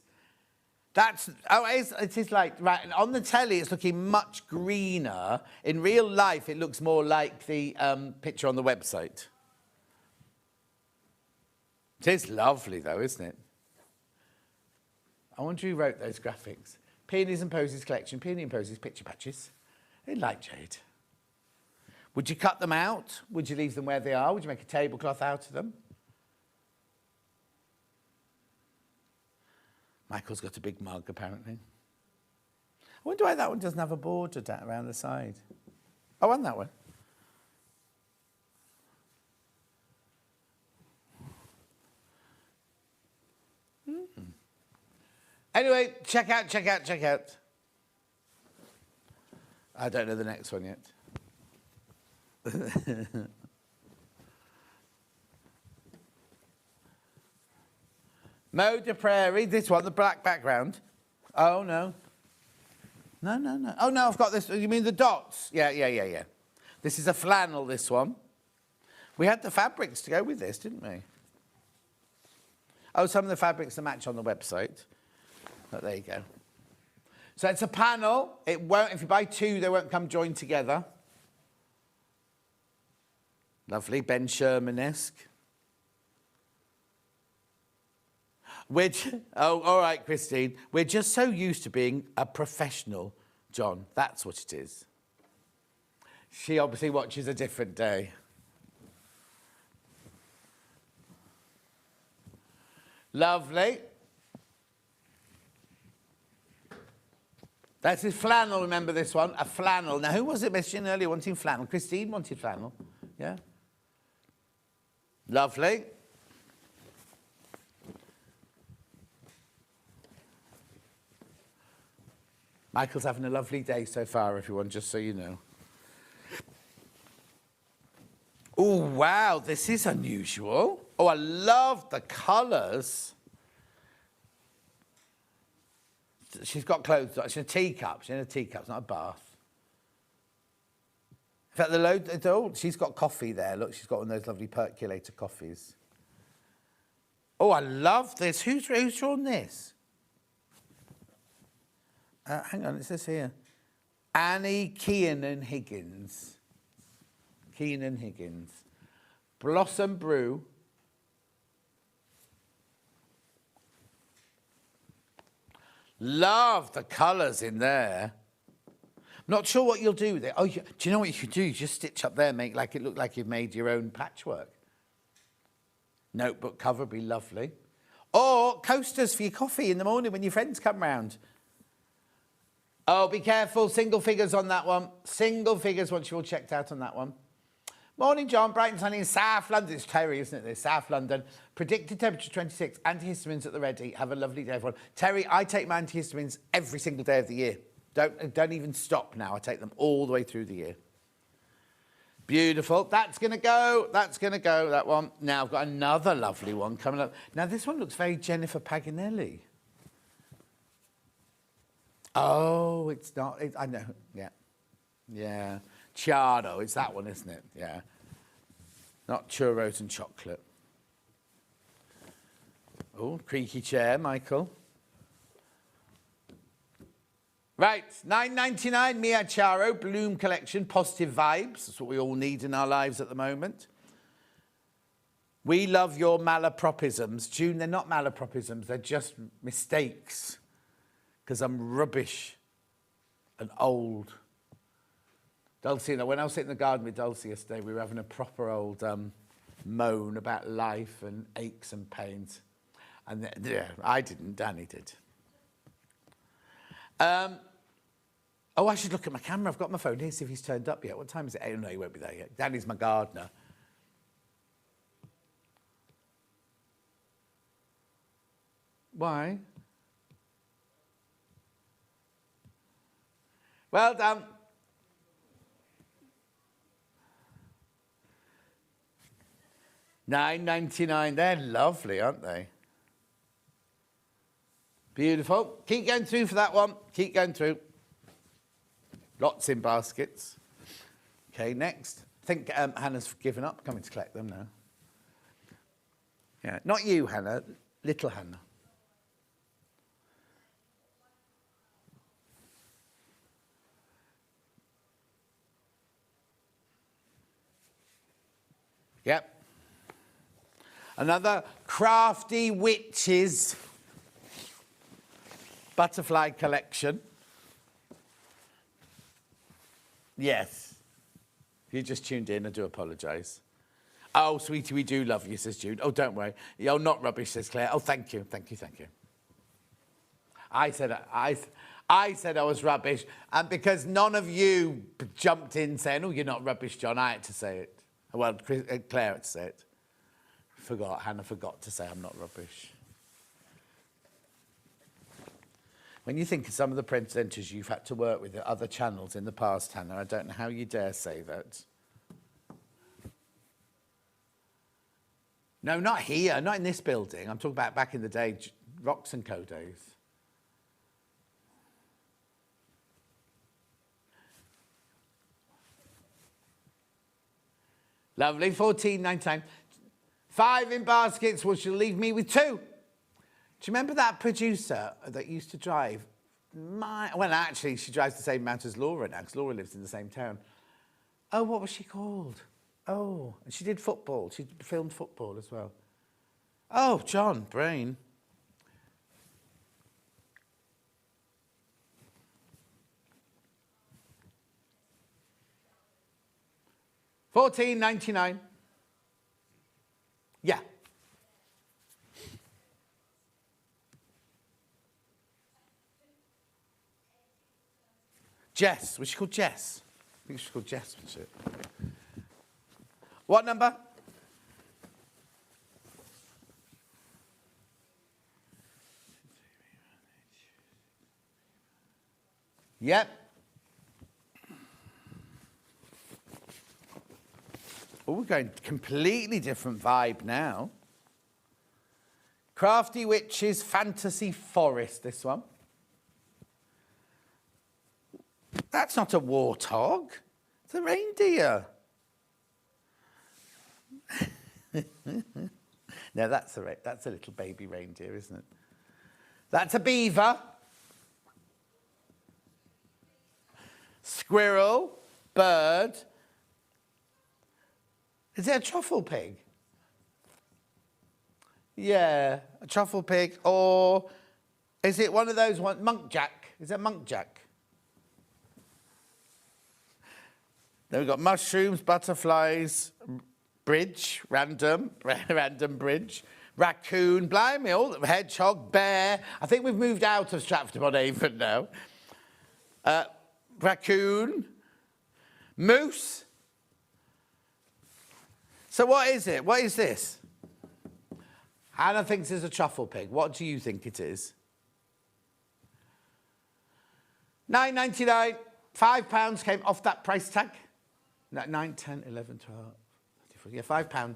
It is like, right, on the telly it's looking much greener. In real life it looks more like the picture on the website. It is lovely though, isn't it? I wonder who wrote those graphics. Peonies and Posies collection, Peony and Posies Picture Patches. They like jade. Would you cut them out? Would you leave them where they are? Would you make a tablecloth out of them? Michael's got a big mug, apparently. I wonder why that one doesn't have a border down around the side. Oh, and that one. Anyway, check out. I don't know the next one yet. Mode de Prairie, this one, the black background. Oh, no. No. Oh, no, I've got this. You mean the dots? Yeah. This is a flannel, this one. We had the fabrics to go with this, didn't we? Oh, some of the fabrics are match on the website. But there you go. So it's a panel. It won't, if you buy two, they won't come joined together. Lovely, Ben Sherman-esque. All right, Christine. We're just so used to being a professional, John. That's what it is. She obviously watches a different day. Lovely. That's his flannel, remember this one? A flannel. Now, who was it mentioned earlier wanting flannel? Christine wanted flannel. Yeah? Lovely. Michael's having a lovely day so far, everyone, just so you know. Oh, wow, this is unusual. Oh, I love the colours. She's got clothes. She's in a teacup. She's in a teacup. It's not a bath. In fact, she's got coffee there. Look, she's got one of those lovely percolator coffees. Oh, I love this. Who's drawn this? Hang on, it says here. Annie Keenan Higgins. Blossom Brew. Love the colours in there. Not sure what you'll do with it. Oh, do you know what you could do? You just stitch up there, make like it look like you've made your own patchwork. Notebook cover would be lovely. Or coasters for your coffee in the morning when your friends come round. Oh, be careful. Single figures on that one. Single figures once you're all checked out on that one. Morning, John. Bright and sunny in South London. It's Terry, isn't it? This South London. Predicted temperature 26. Antihistamines at the ready. Have a lovely day, everyone. Terry, I take my antihistamines every single day of the year. Don't even stop now. I take them all the way through the year. Beautiful. That's going to go. That one. Now, I've got another lovely one coming up. Now, this one looks very Jennifer Paganelli. Oh, it's not. I know. Yeah. Chiaro. It's that one, isn't it? Yeah. Not churros and chocolate. Oh, creaky chair, Michael. Right, $9.99, Mia Charo, Bloom Collection, positive vibes. That's what we all need in our lives at the moment. We love your malapropisms. June, they're not malapropisms, they're just mistakes. because I'm rubbish and old. Dulcie, when I was sitting in the garden with Dulcie yesterday, we were having a proper old moan about life and aches and pains. And yeah, I didn't, Danny did. Oh, I should look at my camera. I've got my phone here, see if he's turned up yet. What time is it? Oh, no, he won't be there yet. Danny's my gardener. Why? Well done. $9.99. They're lovely, aren't they? Beautiful. Keep going through for that one. Keep going through. Lots in baskets. Okay, next. I think Hannah's given up, coming to collect them now. Yeah, not you, Hannah. Little Hannah. Yep. Another Crafty Witches butterfly collection. Yes. If you just tuned in, I do apologise. Oh, sweetie, we do love you, says Jude. Oh, don't worry. You're not rubbish, says Claire. Oh, thank you, thank you, thank you. I said I was rubbish, and because none of you jumped in saying, oh, you're not rubbish, John, I had to say it. Well, Claire had to say it. Hannah forgot to say I'm not rubbish. When you think of some of the presenters you've had to work with at other channels in the past, Hannah, I don't know how you dare say that. No, not here, not in this building. I'm talking about back in the day, Rocks and Co days. Lovely, $14.99. 5 in baskets, which will leave me with 2. Do you remember that producer that used to drive? Well, actually, she drives the same amount as Laura now, because Laura lives in the same town. Oh, what was she called? Oh, and she did football. She filmed football as well. Oh, John, brain. $14.99. Yeah. Jess. Was she called Jess? I think she was called Jess, was it? What number? Yep. Oh, we're going completely different vibe now. Crafty Witches Fantasy Forest, this one. That's not a warthog. It's a reindeer. No, that's a little baby reindeer, isn't it? That's a beaver. Squirrel, bird. Is it a truffle pig? Yeah, a truffle pig. Or is it one of those monkjack? Is it monkjack? Then we've got mushrooms, butterflies, bridge, random bridge, raccoon, blimey, all hedgehog, bear. I think we've moved out of Stratford-upon-Avon now. Raccoon, moose. So what is it? What is this? Hannah thinks it's a truffle pig. What do you think it is? $9.99. £5 came off that price tag. No, 9, 10, 11, 12, 34. Yeah, £5.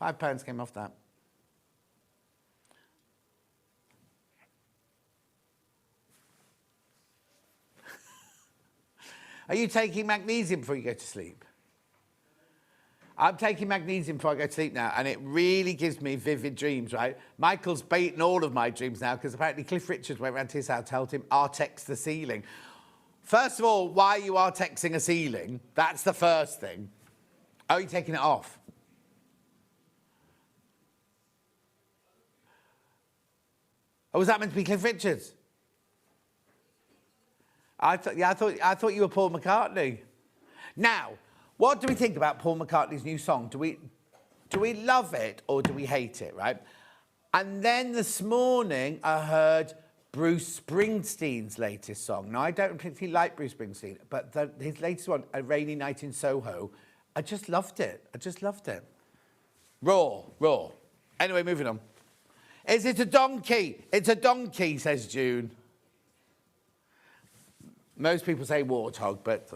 £5 came off that. Are you taking magnesium before you go to sleep? I'm taking magnesium before I go to sleep now, and it really gives me vivid dreams, right? Michael's baiting all of my dreams now, because apparently Cliff Richards went round to his house, told him, Artex the ceiling. First of all, why are you Artexing a ceiling? That's the first thing. Oh, you're taking it off. Oh, was that meant to be Cliff Richards? I thought you were Paul McCartney. Now, what do we think about Paul McCartney's new song? Do we love it or do we hate it, right? And then this morning, I heard Bruce Springsteen's latest song. Now, I don't particularly like Bruce Springsteen, but his latest one, A Rainy Night in Soho, I just loved it. Raw. Anyway, moving on. Is it a donkey? It's a donkey, says June. Most people say warthog, but...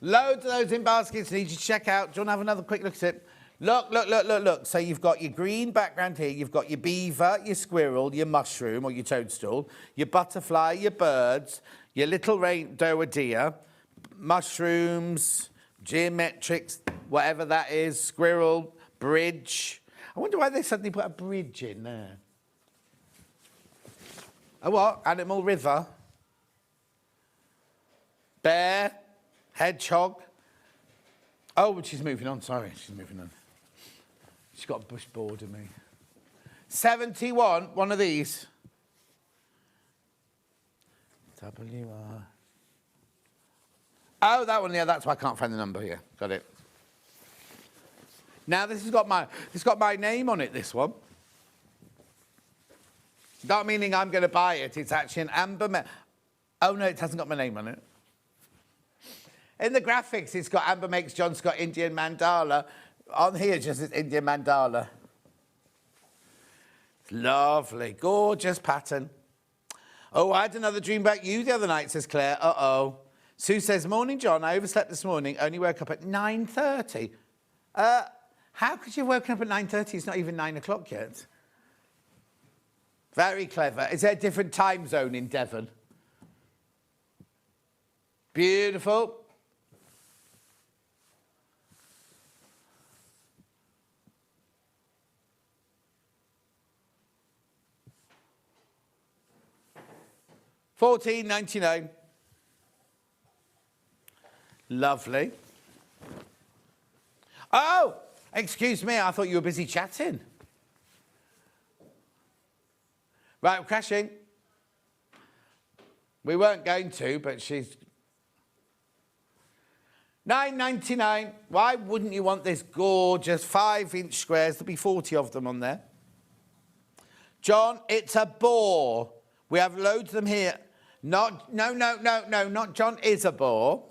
loads of those in baskets need you to check out. Do you want to have another quick look at it? Look. So you've got your green background here. You've got your beaver, your squirrel, your mushroom or your toadstool, your butterfly, your birds, your little doe deer, mushrooms, geometrics, whatever that is, squirrel, bridge. I wonder why they suddenly put a bridge in there. A what? Animal river. Bear, hedgehog. Oh, she's moving on. Sorry, she's moving on. She's got a bush border me. 71, one of these. WR. Oh, that one, yeah, that's why I can't find the number here. Got it. Now, this has got my name on it, this one. Not meaning I'm going to buy it. It's actually an amber... Oh, no, it hasn't got my name on it. In the graphics, it's got Amber Makes John Scott Indian Mandala. On here, just it's Indian Mandala. Lovely, gorgeous pattern. Oh, I had another dream about you the other night, says Claire. Uh-oh. Sue says, morning, John. I overslept this morning, only woke up at 9:30. How could you have woken up at 9:30? It's not even 9 o'clock yet. Very clever. Is there a different time zone in Devon? Beautiful. $14.99. Lovely. Oh, excuse me, I thought you were busy chatting. Right, we're crashing. We weren't going to, but she's... $9.99. Why wouldn't you want this gorgeous 5-inch squares? There'll be 40 of them on there. John, it's a boar. We have loads of them here. No, not John is a boar.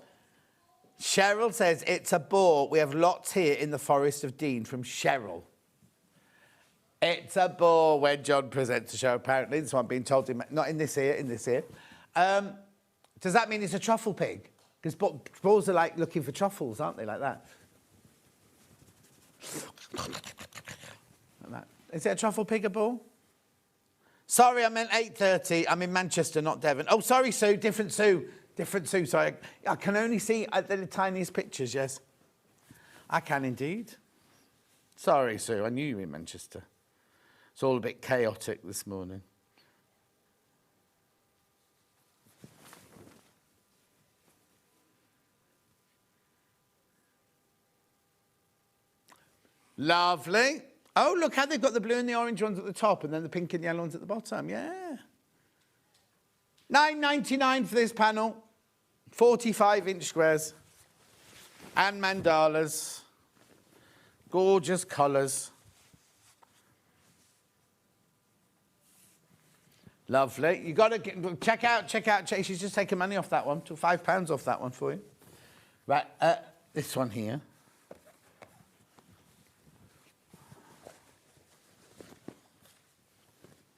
Cheryl says it's a boar. We have lots here in the Forest of Dean from Cheryl. It's a boar when John presents a show, apparently. This one being told him, not in this ear, in this ear. Does that mean it's a truffle pig? Because boars are like looking for truffles, aren't they, like that? Like that. Is it a truffle pig, a boar? Sorry, I meant 8:30. I'm in Manchester, not Devon. Oh, sorry, Sue. Different Sue. Different Sue. Sorry. I can only see the tiniest pictures, yes. I can indeed. Sorry, Sue. I knew you were in Manchester. It's all a bit chaotic this morning. Lovely. Oh, look how they've got the blue and the orange ones at the top and then the pink and yellow ones at the bottom. Yeah. $9.99 for this panel. 45-inch squares. And mandalas. Gorgeous colours. Lovely. You got to check out. She's just taken money off that one. Took £5 off that one for you. Right. This one here.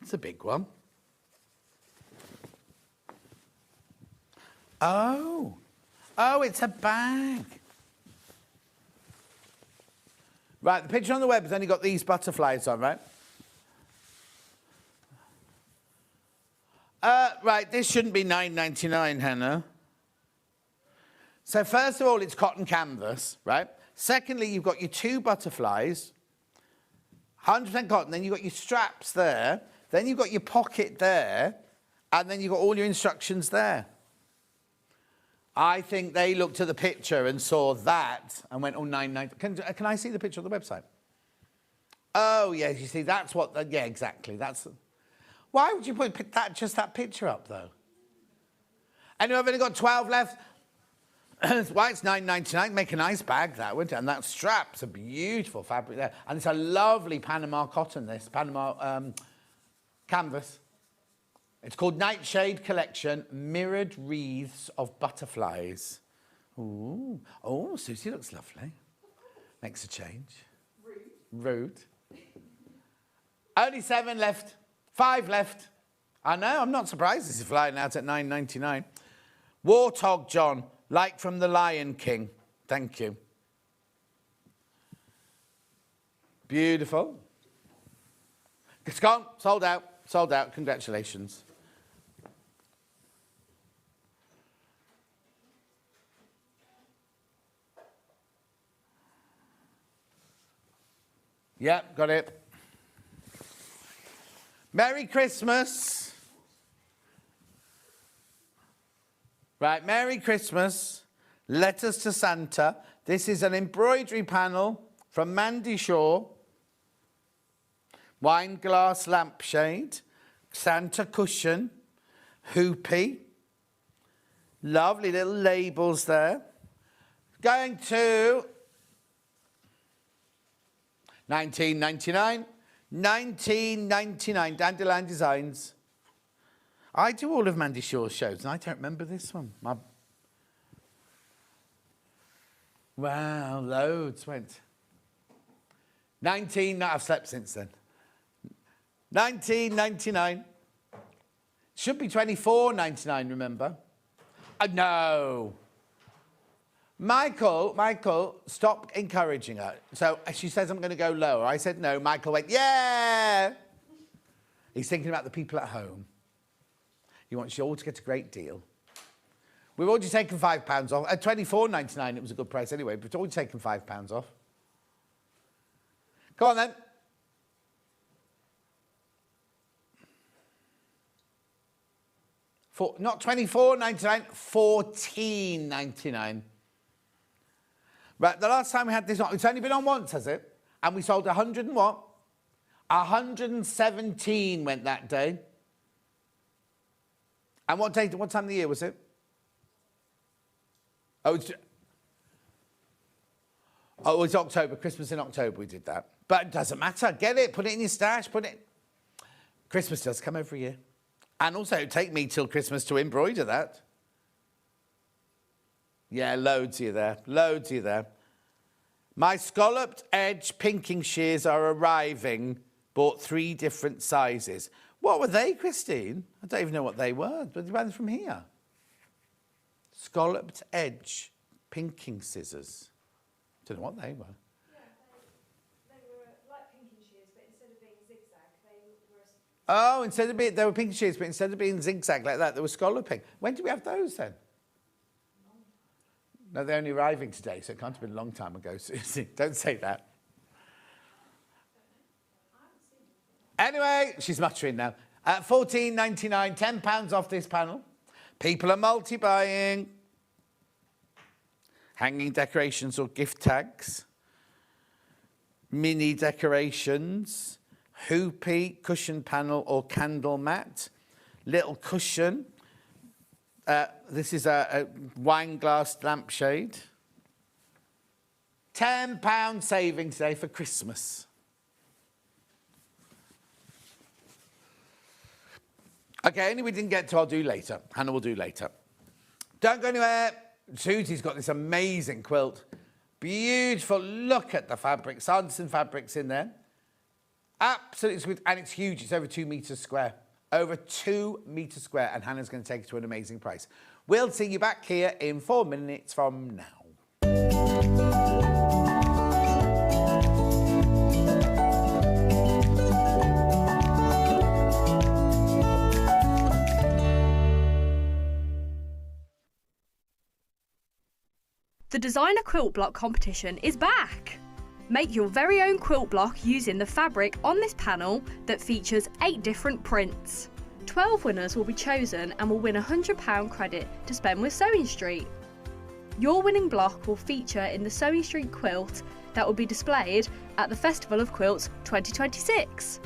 It's a big one. Oh, it's a bag. Right, the picture on the web has only got these butterflies on, right? Right, this shouldn't be $9.99, Hannah. So first of all, it's cotton canvas, right? Secondly, you've got your two butterflies, 100% cotton, then you've got your straps there, then you've got your pocket there, and then you've got all your instructions there. I think they looked at the picture and saw that and went, oh, $9.99. Can I see the picture on the website? Oh, yes, you see, that's what... yeah, exactly. Why would you put just that picture up, though? Anyway, I've only got 12 left. Why it's £9.99. Make a nice bag, that would. And that strap's a beautiful fabric there. And it's a lovely Panama cotton, this. Panama canvas. It's called Nightshade Collection, Mirrored Wreaths of Butterflies. Ooh. Oh, Susie looks lovely. Makes a change. Rude. Only 7 left. 5 left. I know, I'm not surprised this is flying out at £9.99. Warthog John, like from The Lion King. Thank you. Beautiful. It's gone. Sold out. Sold out. Congratulations. Yep, got it. Merry Christmas. Right, Merry Christmas. Letters to Santa. This is an embroidery panel from Mandy Shaw. Wine glass lampshade. Santa cushion. Hoopy. Lovely little labels there. Going to $19.99. $19.99. Dandelion Designs. I do all of Mandy Shaw's shows, and I don't remember this one. Wow, loads went. I've slept since then. $19.99. Should be $24.99, remember? No. Michael, stop encouraging her. So she says, I'm going to go lower. I said no. Michael went, yeah. He's thinking about the people at home. He wants you all to get a great deal. We've already taken £5 off. At $24.99, it was a good price anyway, but we've already taken £5 off. Go on then. Not $24.99, $14.99. Right, the last time we had this on, it's only been on once, has it? And we sold 100 and what? 117 went that day. And what time of the year was it? Oh, it was October, Christmas in October we did that. But it doesn't matter, get it, put it in your stash, put it... Christmas does come every year. And also, it'd take me till Christmas to embroider that. Yeah, loads of you there, loads of you there. My scalloped edge pinking shears are arriving. Bought 3 different sizes. What were they, Christine? I don't even know what they were. Did you buy them from here? Scalloped edge pinking scissors. Don't know what they were.
Yeah, they were like pinking shears, but instead of being zigzag, they were...
Oh, they were pinking shears, but instead of being zigzag like that, they were scalloping. When did we have those then? No, they're only arriving today, so it can't have been a long time ago, Susie. Don't say that. Anyway, she's muttering now. At $14.99, £10 off this panel. People are multi-buying. Hanging decorations or gift tags. Mini decorations. Hoopy, cushion panel or candle mat. Little cushion. This is a wine glass lampshade. £10 saving today for Christmas. Okay, any we didn't get to, I'll do later. Hannah will do later. Don't go anywhere. Susie's got this amazing quilt. Beautiful. Look at the fabric. Sanderson fabrics in there. Absolutely sweet. And it's huge. It's over 2 metres square. Over 2 metres square. And Hannah's going to take it to an amazing price. We'll see you back here in 4 minutes from now.
The Designer Quilt Block competition is back! Make your very own quilt block using the fabric on this panel that features 8 different prints. 12 winners will be chosen and will win £100 credit to spend with Sewing Street. Your winning block will feature in the Sewing Street quilt that will be displayed at the Festival of Quilts 2026.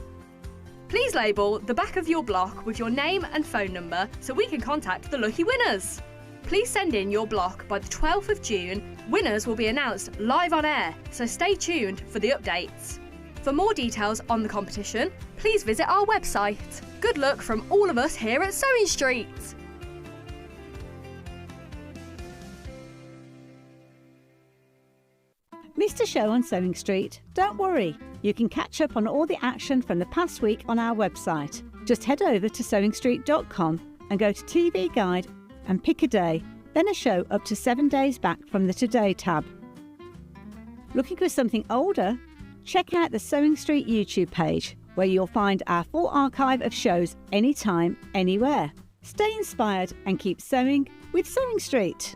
Please label the back of your block with your name and phone number so we can contact the lucky winners. Please send in your block by the 12th of June. Winners will be announced live on air, so stay tuned for the updates. For more details on the competition, please visit our website. Good luck from all of us here at Sewing Street.
Missed a show on Sewing Street? Don't worry, you can catch up on all the action from the past week on our website. Just head over to sewingstreet.com and go to TV Guide and pick a day, then a show up to 7 days back from the Today tab. Looking for something older? Check out the Sewing Street YouTube page, where you'll find our full archive of shows anytime, anywhere. Stay inspired and keep sewing with Sewing Street.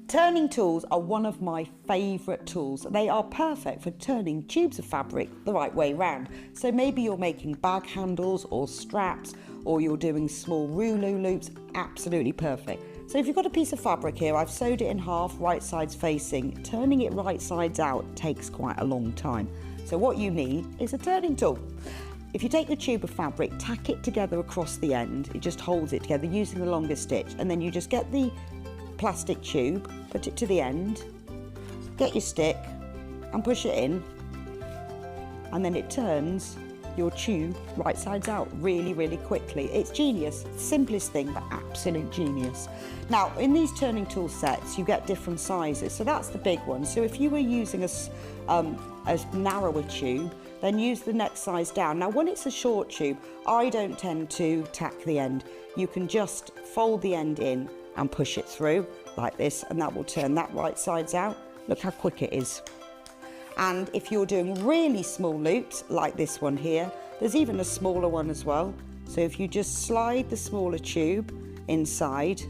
Turning tools are one of my favourite tools. They are perfect for turning tubes of fabric the right way round. So maybe you're making bag handles or straps, or you're doing small rouleau loops, absolutely perfect. So if you've got a piece of fabric here, I've sewed it in half, right sides facing. Turning it right sides out takes quite a long time. So what you need is a turning tool. If you take the tube of fabric, tack it together across the end, it just holds it together using the longest stitch, and then you just get the plastic tube, put it to the end, get your stick and push it in, and then it turns your tube right sides out really, really quickly. It's genius. Simplest thing, but absolute genius. Now, in these turning tool sets, you get different sizes. So that's the big one. So if you were using a narrower tube, then use the next size down. Now, when it's a short tube, I don't tend to tack the end. You can just fold the end in and push it through like this, and that will turn that right sides out. Look how quick it is. And if you're doing really small loops like this one here, there's even a smaller one as well. So if you just slide the smaller tube inside,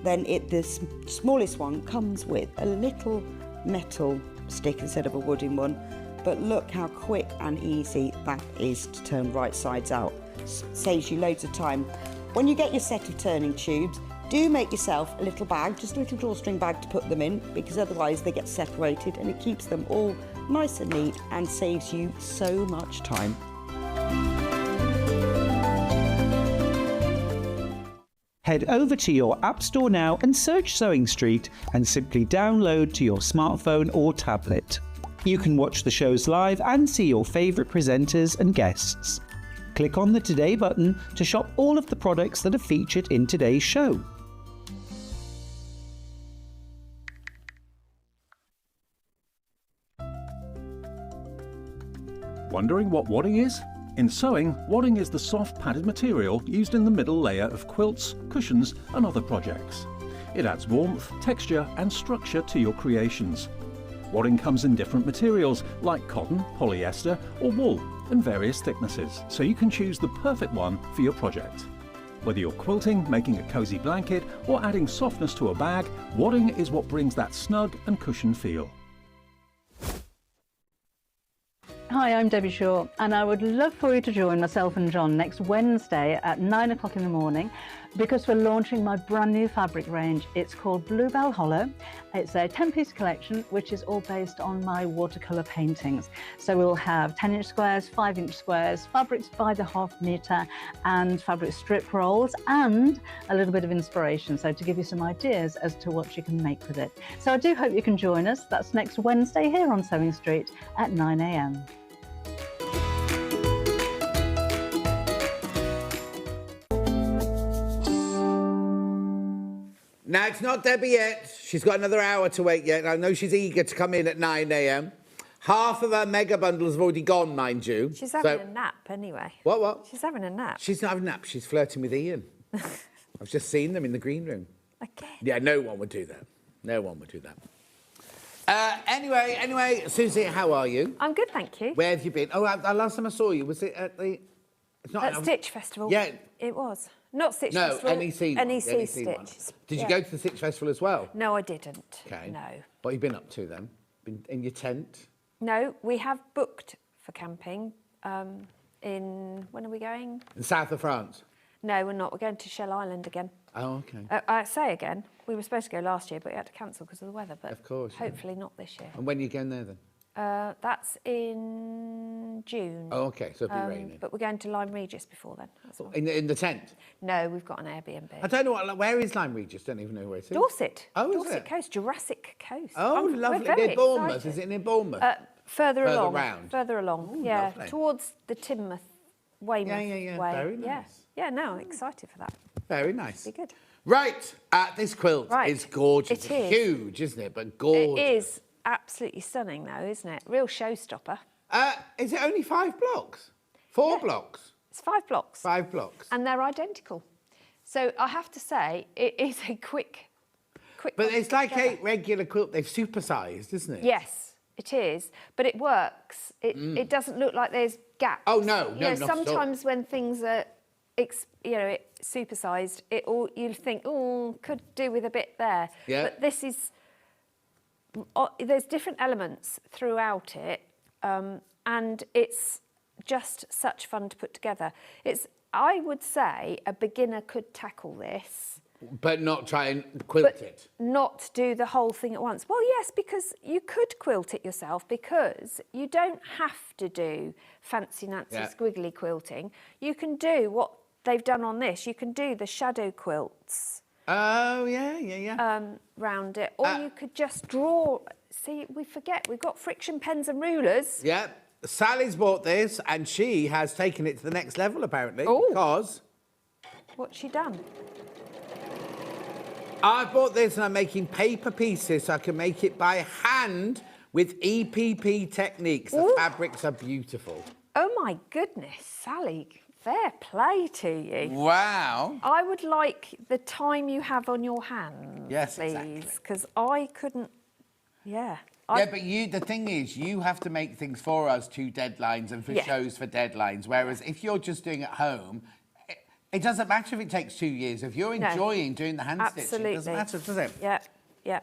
then the smallest one comes with a little metal stick instead of a wooden one. But look how quick and easy that is to turn right sides out. Saves you loads of time. When you get your set of turning tubes, do make yourself a little bag, just a little drawstring bag to put them in, because otherwise they get separated, and it keeps them all nice and neat and saves you so much time.
Head over to your App Store now and search Sewing Street and simply download to your smartphone or tablet. You can watch the shows live and see your favourite presenters and guests. Click on the Today button to shop all of the products that are featured in today's show.
Wondering what wadding is? In sewing, wadding is the soft padded material used in the middle layer of quilts, cushions and other projects. It adds warmth, texture and structure to your creations. Wadding comes in different materials like cotton, polyester or wool, and various thicknesses, so you can choose the perfect one for your project. Whether you're quilting, making a cosy blanket or adding softness to a bag, wadding is what brings that snug and cushioned feel.
Hi, I'm Debbie Shaw, and I would love for you to join myself and John next Wednesday at 9 o'clock in the morning, because we're launching my brand new fabric range. It's called Bluebell Hollow. It's a 10-piece collection which is all based on my watercolour paintings. So we'll have 10-inch squares, 5-inch squares, fabrics by the half metre and fabric strip rolls, and a little bit of inspiration, so to give you some ideas as to what you can make with it. So I do hope you can join us. That's next Wednesday here on Sewing Street at 9 a.m.
Now, it's not Debbie yet. She's got another hour to wait yet. I know she's eager to come in at 9 a.m. Half of her mega bundles have already gone, mind you.
She's having a nap anyway.
What?
She's having a nap.
She's not having a nap. She's flirting with Ian. I've just seen them in the green room.
Again?
Yeah, no one would do that. No one would do that. Anyway, Suzie, how are you?
I'm good, thank you.
Where have you been? Oh, last time I saw you, was it at the... It's not
at Stitch Festival?
Yeah.
It was. Not Stitch Festival.
NEC
Stitch.
Did you go to the Stitch Festival as well?
No, I didn't.
Okay.
No.
What have you been up to then? Been in your tent?
No, we have booked for camping in... When are we going?
In the south of France?
No, we're not. We're going to Shell Island again.
Oh, okay.
I say again. We were supposed to go last year, but we had to cancel because of the weather. But
Of course, yeah.
hopefully not this year.
And when are you going there then?
That's in June.
Oh, okay, so it'll be raining.
But we're going to Lyme Regis before then. That's all.
In the tent?
No, we've got an Airbnb.
I don't know, where is Lyme Regis? Don't even know where it is.
Dorset.
Oh, is
Dorset
it?
Coast, Jurassic Coast.
Oh,
We're
lovely.
very
Near Bournemouth.
excited.
Is it near Bournemouth?
Further along.
round?
Further along,
Ooh,
yeah.
lovely.
Towards the Teignmouth, Weymouth
yeah.
way.
Very nice.
Yeah, yeah, no, excited for that.
Very nice.
Be good.
Right, this quilt is gorgeous.
It is.
Huge, isn't it? But gorgeous.
It is absolutely stunning though, isn't it? Real showstopper.
Is it only 5 blocks? 4 blocks?
It's 5 blocks.
5 blocks.
And they're identical. So I have to say, it is a quick
But
one
it's
to
like
put together.
a regular quilt. They've supersised, isn't it?
Yes, it is. But it works. It doesn't look like there's gaps.
Oh, no,
You
no,
know,
not at all.
sometimes when things are, supersized, you'll think, oh, could do with a bit there.
Yeah.
But this is, there's different elements throughout it, and it's just such fun to put together. I would say a beginner could tackle this.
But not try and quilt it.
Not do the whole thing at once. Well, yes, because you could quilt it yourself, because you don't have to do fancy Nancy squiggly quilting. You can do what they've done on this. You can do the shadow quilts.
Oh, yeah.
Round it. Or you could just draw. See, we forget, we've got friction pens and rulers.
Yeah. Sally's bought this and she has taken it to the next level, apparently.
Oh.
Because
What's she done?
I bought this and I'm making paper pieces so I can make it by hand with EPP techniques. The fabrics are beautiful.
Oh, my goodness, Sally. Fair play to you.
Wow.
I would like the time you have on your hands,
Yes,
please,
exactly.
because I couldn't. Yeah.
Yeah, but the thing is, you have to make things for us to deadlines and for shows for deadlines. Whereas if you're just doing it at home, it doesn't matter if it takes 2 years. If you're enjoying doing the hand stitching, it doesn't matter, does it?
Yeah, yeah.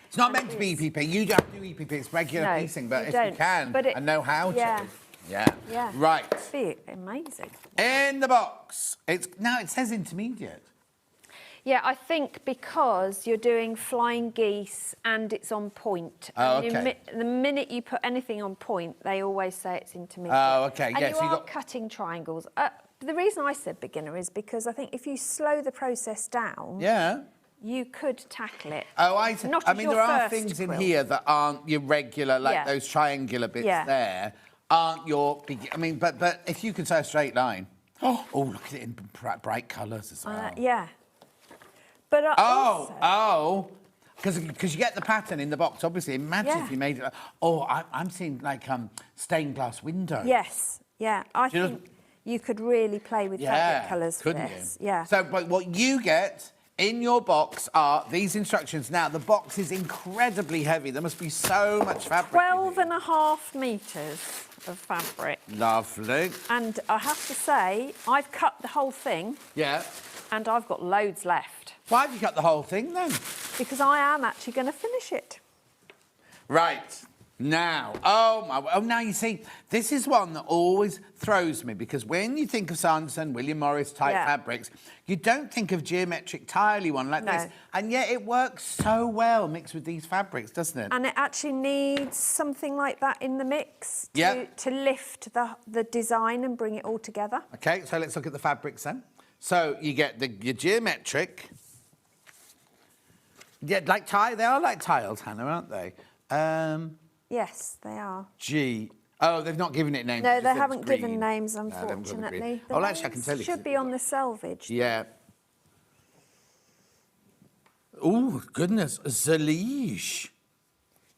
It's not meant to be EPP. You don't have to do EPP. It's regular piecing. But if you can and know how to. Yeah. Right.
It'd be amazing.
In the box. It says intermediate.
Yeah, I think because you're doing flying geese and it's on point.
Oh,
and
okay.
The minute you put anything on point, they always say it's intermediate.
Oh, okay.
And
Yeah,
you
so you
are
got
cutting triangles. The reason I said beginner is because I think if you slow the process down, you could tackle it.
Oh, I
Not as
mean,
your
there are
first
things in
quilt.
here that aren't your regular, like those triangular bits there, aren't your... I mean, but if you could say a straight line... Oh, look at it in bright colours as well.
Yeah. But also...
Because you get the pattern in the box, obviously. Imagine if you made it... I'm seeing, like, stained glass windows.
Yes, yeah. I think you could really play with fabric colours for this.
You?
Yeah.
So, but what you get in your box are these instructions. Now, the box is incredibly heavy. There must be so much fabric.
12.5 metres of fabric.
Lovely.
And I have to say, I've cut the whole thing.
Yeah.
And I've got loads left.
Why have you cut the whole thing then?
Because I am actually going to finish it.
Right. Now, now you see, this is one that always throws me because when you think of Sanderson, William Morris type fabrics, you don't think of geometric tiley one like this. And yet it works so well mixed with these fabrics, doesn't it?
And it actually needs something like that in the mix to lift the design and bring it all together.
OK, so let's look at the fabrics then. So you get your geometric. Yeah, like they are like tiles, Hannah, aren't they?
Yes, they are.
Oh, they've not given it names.
No, they haven't given names, unfortunately.
No, actually, I can tell you.
Should be on the selvage.
Yeah. Oh, goodness. Zalige.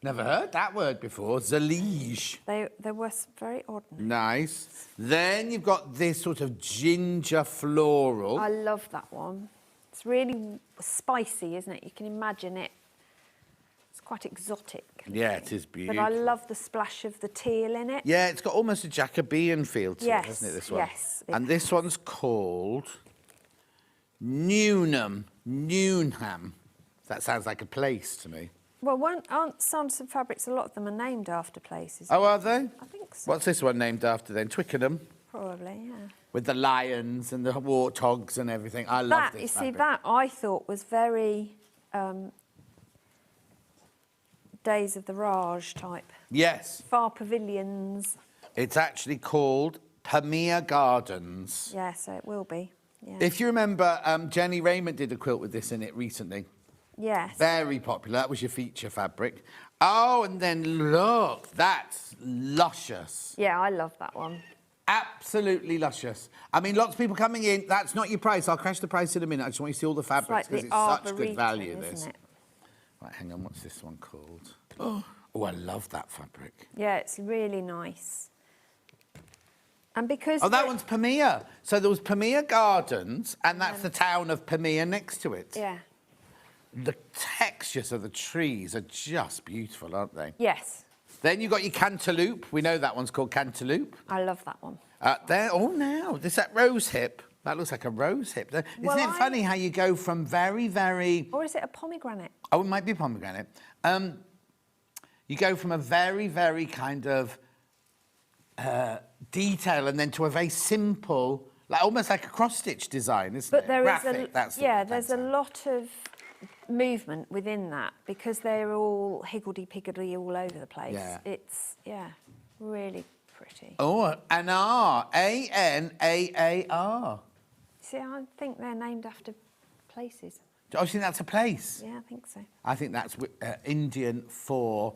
Never heard that word before. Zalige.
They were very ordinary.
Nice. Then you've got this sort of ginger floral.
I love that one. It's really spicy, isn't it? You can imagine it. It's quite exotic.
Yeah, it is beautiful.
But I love the splash of the teal in it.
Yeah, it's got almost a Jacobean feel to it, hasn't it, this one?
Yes.
And this one's called Newnham. That sounds like a place to me.
Well, aren't Sanderson fabrics, a lot of them are named after places?
Oh, are they?
I think so.
What's this one named after then? Twickenham?
Probably, yeah.
With the lions and the warthogs and everything. I love this
You
fabric.
see, that I thought was very Days of the Raj type.
Yes.
Far pavilions.
It's actually called Pamir Gardens.
Yeah, so it will be. Yeah.
If you remember, Jenny Raymond did a quilt with this in it recently.
Yes.
Very popular. That was your feature fabric. Oh, and then look, that's luscious.
Yeah, I love that one.
Absolutely luscious. I mean, lots of people coming in. That's not your price. I'll crash the price in a minute. I just want you to see all the fabrics because it's such good value, this.
It?
Right, hang on. What's this one called? Oh, I love that fabric.
Yeah, it's really nice. And because...
Oh, that one's Pamir. So there was Pamir Gardens, and that's the town of Pamir next to it.
Yeah.
The textures of the trees are just beautiful, aren't they?
Yes.
Then you've got your cantaloupe. We know that one's called cantaloupe.
I love that one.
There's that rose hip. That looks like a rose hip. Isn't it funny how you go from very, very...
Or is it a pomegranate?
Oh, it might be pomegranate. You go from a very, very kind of detail and then to a very simple, like almost like a cross-stitch design, isn't it?
There
Graphic,
is there's a lot of movement within that because they're all higgledy-piggledy all over the place.
Yeah.
It's, really pretty.
Oh, an R. A-N-A-A-R.
See, I think they're named after places.
Do you think that's a place?
Yeah, I think so.
I think that's Indian for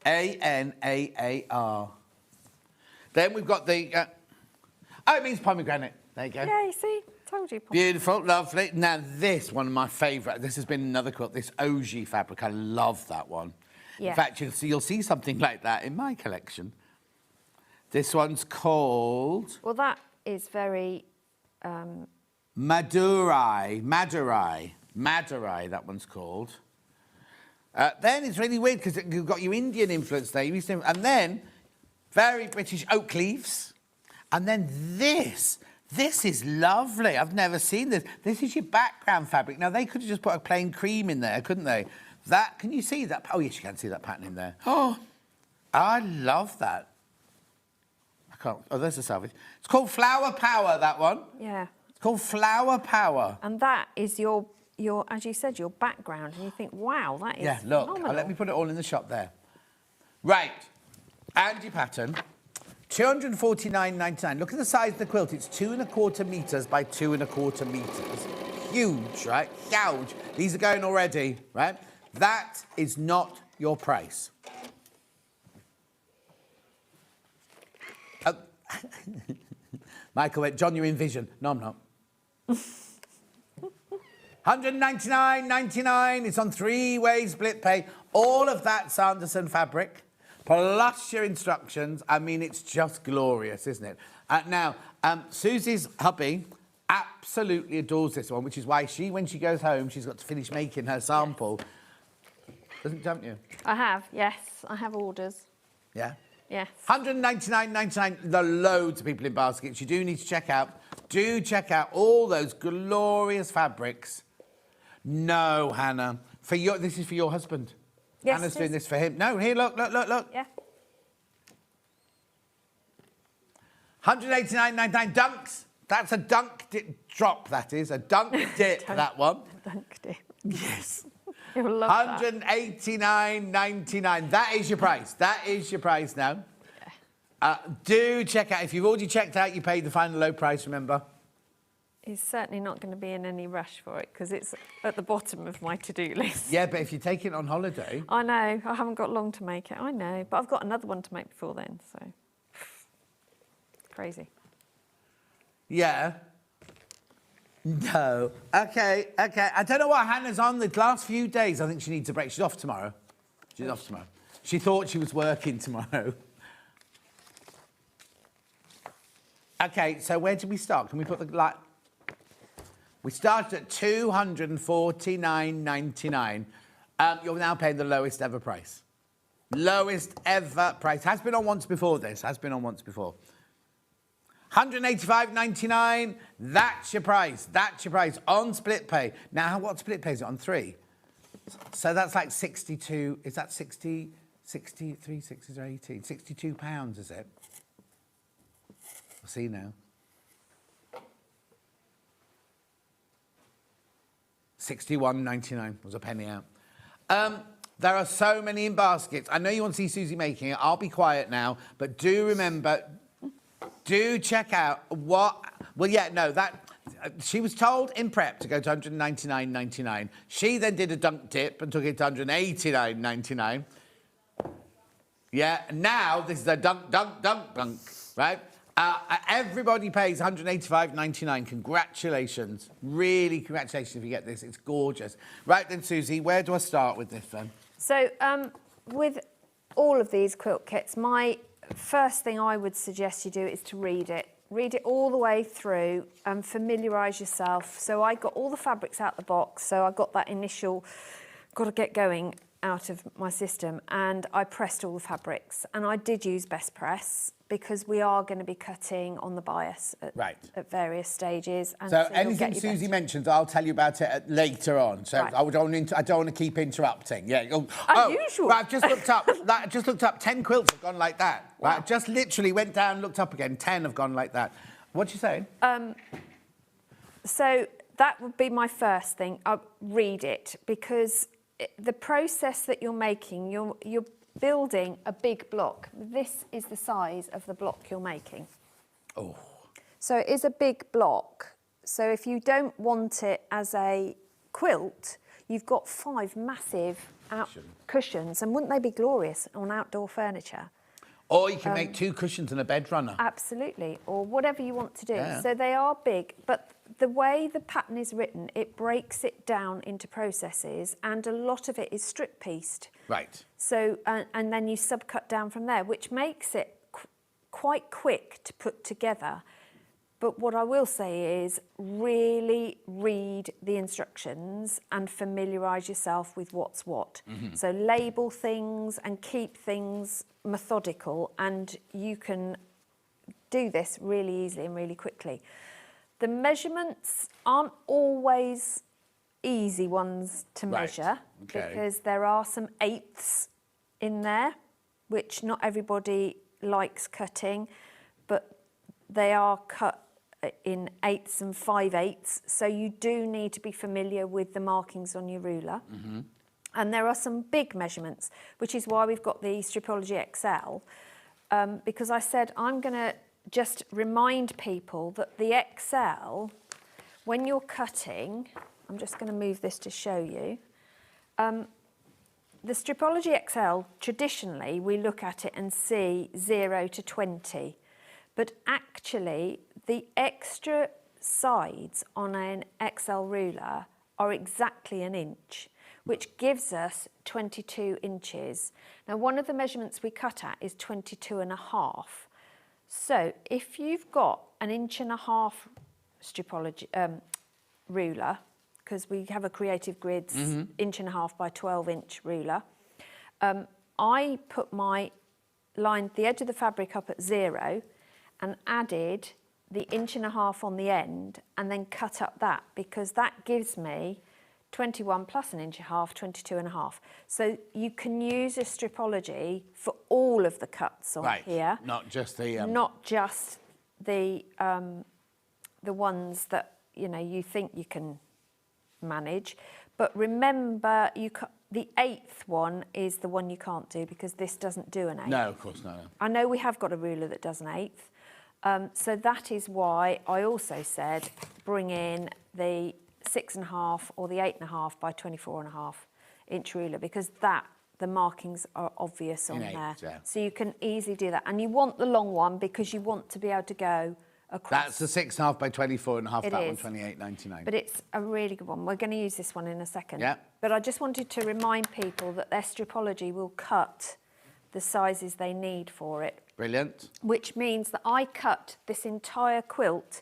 A-N-A-A-R. Then we've got the... it means pomegranate. There you go.
Yeah, you see? Told you.
Beautiful, lovely. Now this, one of my favourite. This has been another quilt, this Oji fabric. I love that one.
Yeah.
In fact, you'll see something like that in my collection. This one's called...
Well, that is very...
Madurai, that one's called. Then it's really weird because you've got your Indian influence there. And then very British oak leaves. And then this is lovely. I've never seen this. This is your background fabric. Now, they could have just put a plain cream in there, couldn't they? Can you see that? Oh, yes, you can see that pattern in there. Oh, I love that. I can't. Oh, there's the salvage. It's called Flower Power, that one.
Yeah.
It's called Flower Power.
And that is your, as you said, your background. And you think, wow, that is phenomenal.
Let me put it all in the shop there. Right. And your pattern. £249.99. Look at the size of the quilt. It's 2¼ metres by 2¼ metres. Huge, right? Huge. These are going already, right? That is not your price. Michael went, John, you're in vision. No, I'm not. £199.99. It's on 3-way split pay. All of that Sanderson fabric, plus your instructions. I mean, it's just glorious, isn't it? Now, Susie's hubby absolutely adores this one, which is why when she goes home, she's got to finish making her sample. Haven't you?
I have, yes. I have orders.
Yeah?
Yes.
£199.99. There are loads of people in baskets. You do need to check out. Do check out all those glorious fabrics. No, Hannah. This is for your husband.
Yes,
Hannah's doing this for him. No, here, look.
Yeah.
£189.99 dunks. That's a dunk drop, that is. A dunk dip, that one.
Dunk dip.
Yes.
You'll love that.
£189.99. That is your price. That is your price now. Yeah. Do check out. If you've already checked out, you paid the final low price, remember?
He's certainly not going to be in any rush for it because it's at the bottom of my to-do list.
Yeah, but if you take it on holiday...
I know. I haven't got long to make it. I know. But I've got another one to make before then, so... Crazy.
Yeah. No. Okay. I don't know what Hannah's on the last few days. I think she needs a break. She's off tomorrow. She thought she was working tomorrow. Okay, so where did we start? Can we put the... We started at £249.99. You're now paying the lowest ever price. Lowest ever price. Has been on once before, this. Has been on once before. £185.99. That's your price. That's your price on split pay. Now, what split pay is it on 3? So that's like 62. Is that 60, 63, 60, 18? £62, is it? We'll see now. 61.99 was a penny out. There are so many in baskets. I know you want to see Suzie making it. I'll be quiet now, but do remember, do check out what. Well, yeah, no, that. She was told in prep to go to 199.99. She then did a dunk dip and took it to 189.99. Yeah, now this is a dunk, right? Everybody pays 185.99. Congratulations. Really, congratulations if you get this. It's gorgeous. Right then, Suzie, where do I start with this then?
So, with all of these quilt kits, my first thing I would suggest you do is to read it. Read it all the way through and familiarise yourself. So I got all the fabrics out the box, so I got that initial, got to get going out of my system, and I pressed all the fabrics. And I did use Best Press because we are going to be cutting on the bias at various stages. And
so anything Suzie mentions, I'll tell you about it later on. So I don't want to keep interrupting. Yeah.
Unusual.
Right, I've just looked up. 10 quilts have gone like that. Wow. Right, just literally went down, looked up again. 10 have gone like that. What you saying?
So that would be my first thing. Read it, because the process that you're making, you're building a big block. This is the size of the block you're making.
Oh.
So it is a big block. So if you don't want it as a quilt, you've got 5 massive cushions, and wouldn't they be glorious on outdoor furniture?
Or you can make 2 cushions and a bed runner.
Absolutely, or whatever you want to do.
Yeah.
So they are big, but the way the pattern is written, it breaks it down into processes, and a lot of it is strip-pieced.
Right.
So, and then you subcut down from there, which makes it quite quick to put together. But what I will say is really read the instructions and familiarise yourself with what's what. Mm-hmm. So label things and keep things methodical, and you can do this really easily and really quickly. The measurements aren't always easy ones to measure, because there are some eighths in there, which not everybody likes cutting, but they are cut in 1/8 and 5/8, so you do need to be familiar with the markings on your ruler. Mm-hmm. And there are some big measurements, which is why we've got the Stripology XL, because I said I'm going to just remind people that the XL, when you're cutting, I'm just going to move this to show you, the Stripology XL, traditionally, we look at it and see 0 to 20, but actually the extra sides on an XL ruler are exactly 1 inch, which gives us 22 inches. Now, one of the measurements we cut at is 22.5. So if you've got 1.5 inch Stripology ruler, because we have a Creative Grids 1.5 inch by 12 inch ruler, I put lined the edge of the fabric up at 0 and added the 1.5 inch on the end, and then cut up that, because that gives me 21 plus 1.5 inch, 22.5. So you can use a Stripology for all of the cuts on here.
Not just the...
Not just the ones that, you think you can manage. But remember, the 8th one is the one you can't do, because this doesn't do an 8th.
No, of course not. No.
I know we have got a ruler that does an 8th. So that is why I also said bring in the 6.5 or the 8.5 by 24.5 inch ruler, because the markings are obvious on there. Yeah. So you can easily do that. And you want the long one because you want to be able to go across.
That's the 6.5 by 24.5, that one, 28.99.
But it's a really good one. We're going to use this one in a second.
Yeah.
But I just wanted to remind people that their Stripology will cut the sizes they need for it.
Brilliant.
Which means that I cut this entire quilt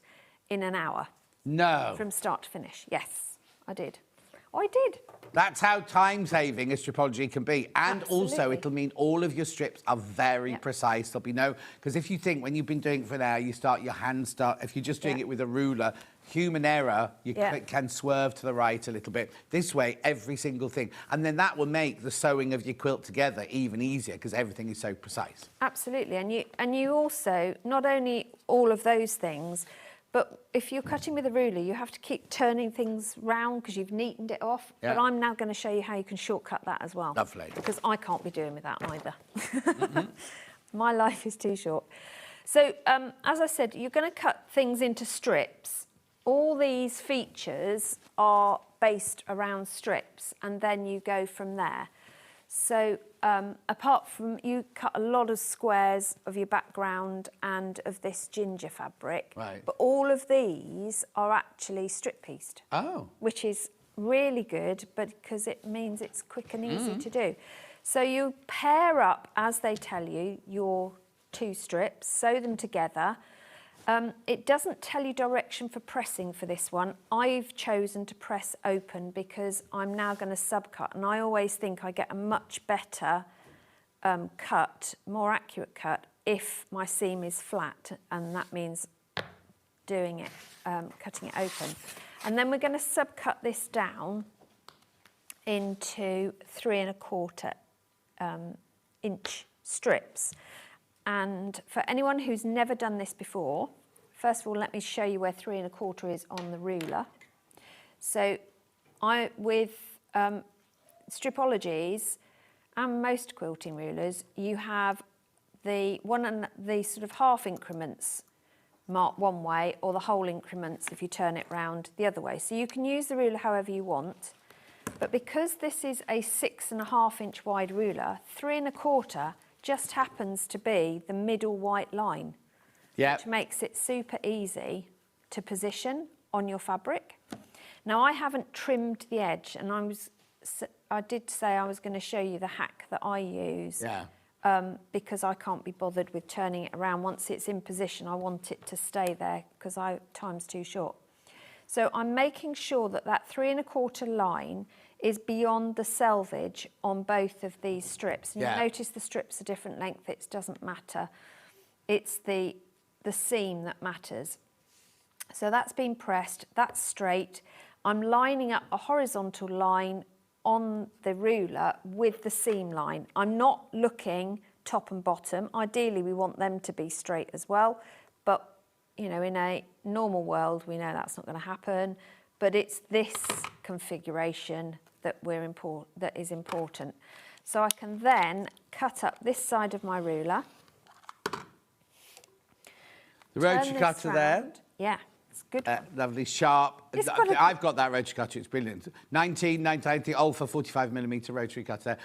in an hour.
No.
From start to finish. Yes, I did. I did.
That's how time-saving a Stripology can be. And
Absolutely.
Also, it'll mean all of your strips are very precise. There'll be no... Because if you think, when you've been doing it for an hour, your hands start... If you're just doing it with a ruler, human error, you can swerve to the right a little bit. This way, every single thing. And then that will make the sewing of your quilt together even easier, because everything is so precise.
Absolutely. And you also, not only all of those things, But if you're cutting with a ruler, you have to keep turning things round because you've neatened it off.
Yeah.
But I'm now going to show you how you can shortcut that as well.
Lovely.
Because I can't be doing with that either. My life is too short. So, as I said, you're going to cut things into strips. All these features are based around strips, and then you go from there. So, apart from, you cut a lot of squares of your background and of this ginger fabric,
right.
but all of these are actually strip pieced.
Oh.
Which is really good, but because it means it's quick and easy to do. So you pair up, as they tell you, your 2 strips, sew them together. It doesn't tell you direction for pressing for this one. I've chosen to press open because I'm now going to subcut, and I always think I get a much better cut, more accurate cut, if my seam is flat, and that means doing it, cutting it open. And then we're going to subcut this down into 3 1/4 inch strips. And for anyone who's never done this before, first of all, let me show you where 3 1/4 is on the ruler. So with Stripologies and most quilting rulers, you have the sort of half increments marked one way, or the whole increments if you turn it round the other way. So you can use the ruler however you want, but because this is a 6 1/2 inch wide ruler, 3 1/4 just happens to be the middle white line, which makes it super easy to position on your fabric. Now, I haven't trimmed the edge, and I did say I was going to show you the hack that I use. Because I can't be bothered with turning it around. Once it's in position, I want it to stay there because time's too short. So I'm making sure that that 3 1/4 line is beyond the selvage on both of these strips. And you notice the strips are different length, it doesn't matter. It's the seam that matters. So that's been pressed, that's straight. I'm lining up a horizontal line on the ruler with the seam line. I'm not looking top and bottom. Ideally, we want them to be straight as well, but you know, in a normal world, we know that's not going to happen. But it's this configuration that that is important. So I can then cut up this side of my ruler.
The rotary cutter there.
Yeah. It's good.
Lovely, sharp. I've got that rotary cutter. It's brilliant. 1990 Alpha 45mm rotary cutter.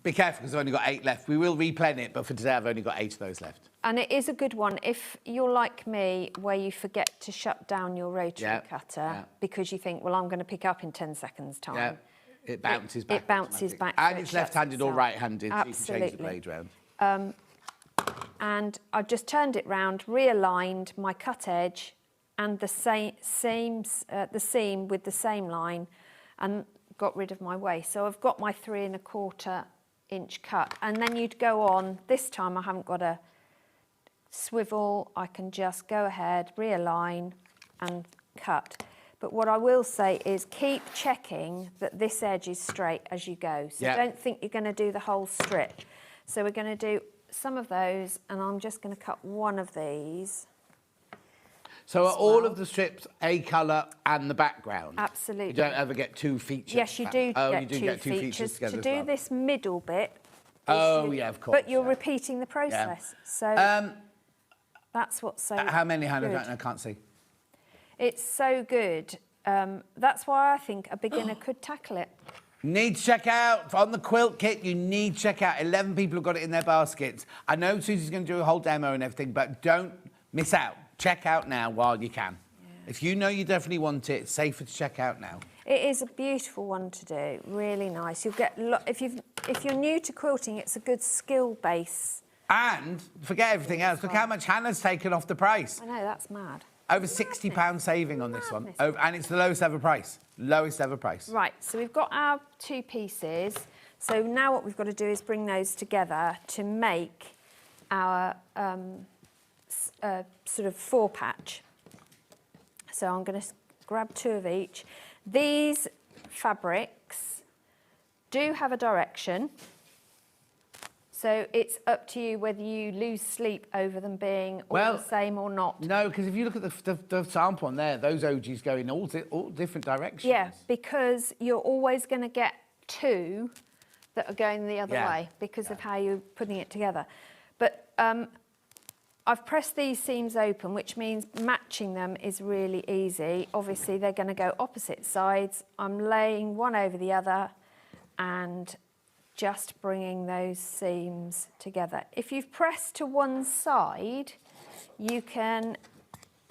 Be careful because I've only got 8 left. We will replenish it, but for today I've only got 8 of those left.
And it is a good one if you're like me, where you forget to shut down your rotary cutter because you think, well, I'm going to pick up in 10 seconds time.
Yeah. It bounces back.
It bounces back.
And it's left-handed or right-handed, so you can change the blade round.
And I've just turned it round, realigned my cut edge and the seam with the same line, and got rid of my waste. So I've got my 3 1/4 inch cut. And then you'd go on, this time I haven't got a swivel, I can just go ahead, realign and cut. But what I will say is keep checking that this edge is straight as you go. So don't think you're going to do the whole strip. So we're going to do some of those, and I'm just going to cut one of these.
So are all of the strips a colour and the background?
Absolutely.
You don't ever get 2 features?
Yes, you do
you do get 2 features together
to do this middle bit.
Yeah, of course.
But you're repeating the process. So that's what's so
How many, Hannah?
good.
I can't see.
It's so good. That's why I think a beginner could tackle it.
Need to check out, on the quilt kit, you need to check out. 11 people have got it in their baskets. I know Susie's going to do a whole demo and everything, but don't miss out. Check out now while you can. Yeah. If you know you definitely want it, it's safer to check out now.
It is a beautiful one to do, really nice. You'll get if you're new to quilting, it's a good skill base.
And forget everything else. Look how much Hannah's taken off the price.
I know, that's mad.
Over £60 saving on this one. And it's the lowest ever price. Lowest ever price.
Right, so we've got our 2 pieces. So now what we've got to do is bring those together to make our sort of 4-patch. So I'm going to grab 2 of each. These fabrics do have a direction. So it's up to you whether you lose sleep over them being all the same or not.
No, because if you look at the sample on there, those OGs go in all different directions.
Yeah, because you're always going to get two that are going the other way because of how you're putting it together. But I've pressed these seams open, which means matching them is really easy. Obviously, they're going to go opposite sides. I'm laying one over the other and just bringing those seams together. If you've pressed to one side, you can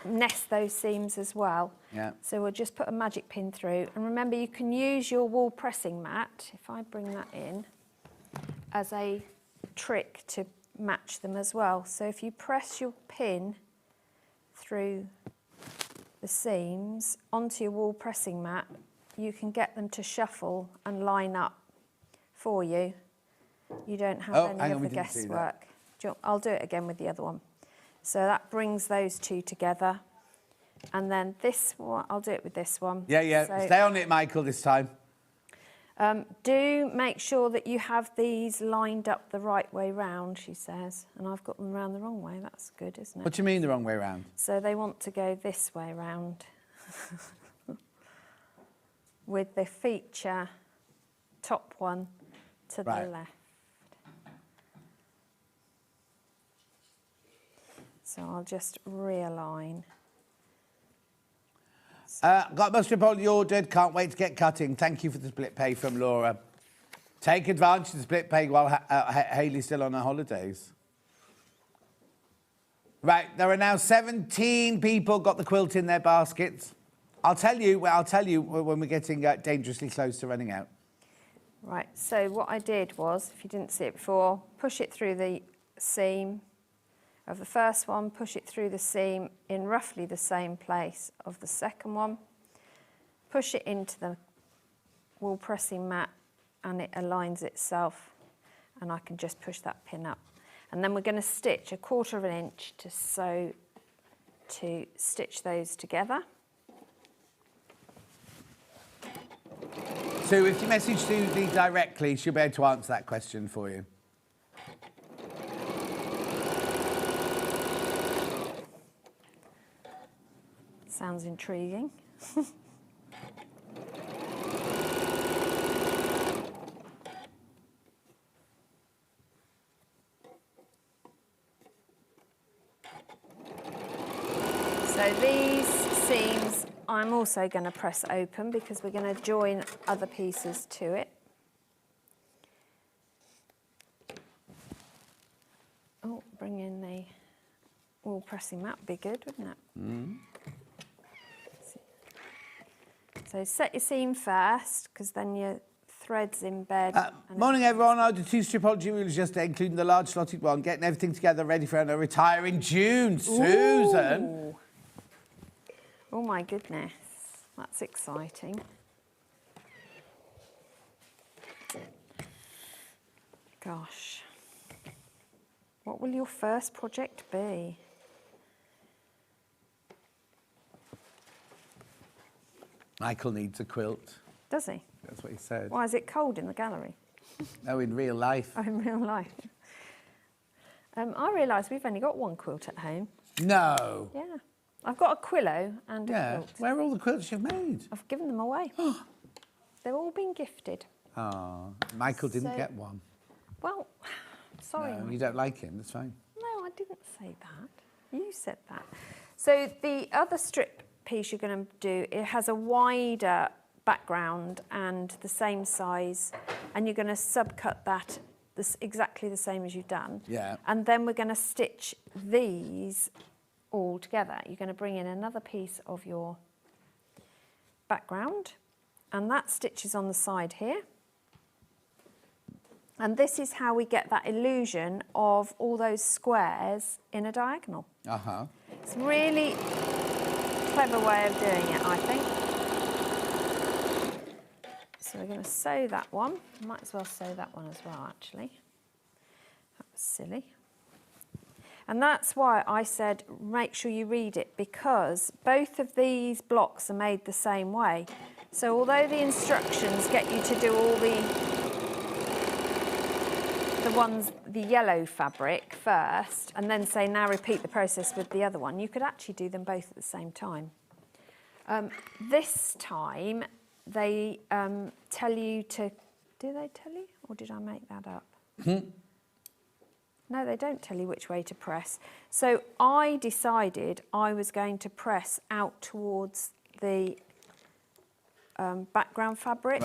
nest those seams as well.
Yeah.
So we'll just put a magic pin through. And remember, you can use your wool pressing mat, if I bring that in, as a trick to match them as well. So if you press your pin through the seams onto your wool pressing mat, you can get them to shuffle and line up for you. You don't have any of the guesswork. I'll do it again with the other one. So that brings those two together. And then this one, I'll do it with this one.
Yeah.
So,
stay on it, Michael, this time.
do make sure that you have these lined up the right way round, she says. And I've got them round the wrong way. That's good, isn't it?
What do you mean the wrong way round?
So they want to go this way round. With the feature top one to the left. So I'll just realign.
Got my strip already ordered. Can't wait to get cutting. Thank you for the split pay from Laura. Take advantage of the split pay while Hayley's still on her holidays. Right, there are now 17 people got the quilt in their baskets. I'll tell you when we're getting dangerously close to running out.
Right, so what I did was, if you didn't see it before, push it through the seam of the first one, push it through the seam in roughly the same place of the second one, push it into the wool pressing mat and it aligns itself, and I can just push that pin up. And then we're going to stitch 1/4 of an inch to stitch those together.
So if you message Suzie directly, she'll be able to answer that question for you.
Sounds intriguing. So these seams I'm also going to press open because we're going to join other pieces to it. Oh, bring in the wool pressing mat, be good, wouldn't it?
Mm.
So set your seam first, because then your thread's in bed.
Morning, everyone. I did 2 stripology rules yesterday, including the large slotted one, getting everything together ready for her to retire in June. Susan.
Ooh. Oh, my goodness. That's exciting. Gosh. What will your first project be?
Michael needs a quilt.
Does he?
That's what he said.
Why, is it cold in the gallery?
No, in real life.
Oh, in real life. I realise we've only got one quilt at home.
No.
Yeah. I've got a quillo and a quilt.
Where are all the quilts you've made?
I've given them away. They've all been gifted.
Oh, Michael didn't get one.
Well, sorry.
No, you don't like him, that's fine.
No, I didn't say that. You said that. So the other strip piece you're going to do, it has a wider background and the same size, and you're going to subcut that exactly the same as you've done.
Yeah.
And then we're going to stitch these all together. You're going to bring in another piece of your background, and that stitches on the side here. And this is how we get that illusion of all those squares in a diagonal.
Uh-huh.
It's a really clever way of doing it, I think. So we're going to sew that one. Might as well sew that one as well, actually. That was silly. And that's why I said make sure you read it, because both of these blocks are made the same way. So although the instructions get you to do all the the yellow fabric first, and then say, now repeat the process with the other one, you could actually do them both at the same time. This time, they tell you to, do they tell you, or did I make that up? No, they don't tell you which way to press. So I decided I was going to press out towards the background fabric,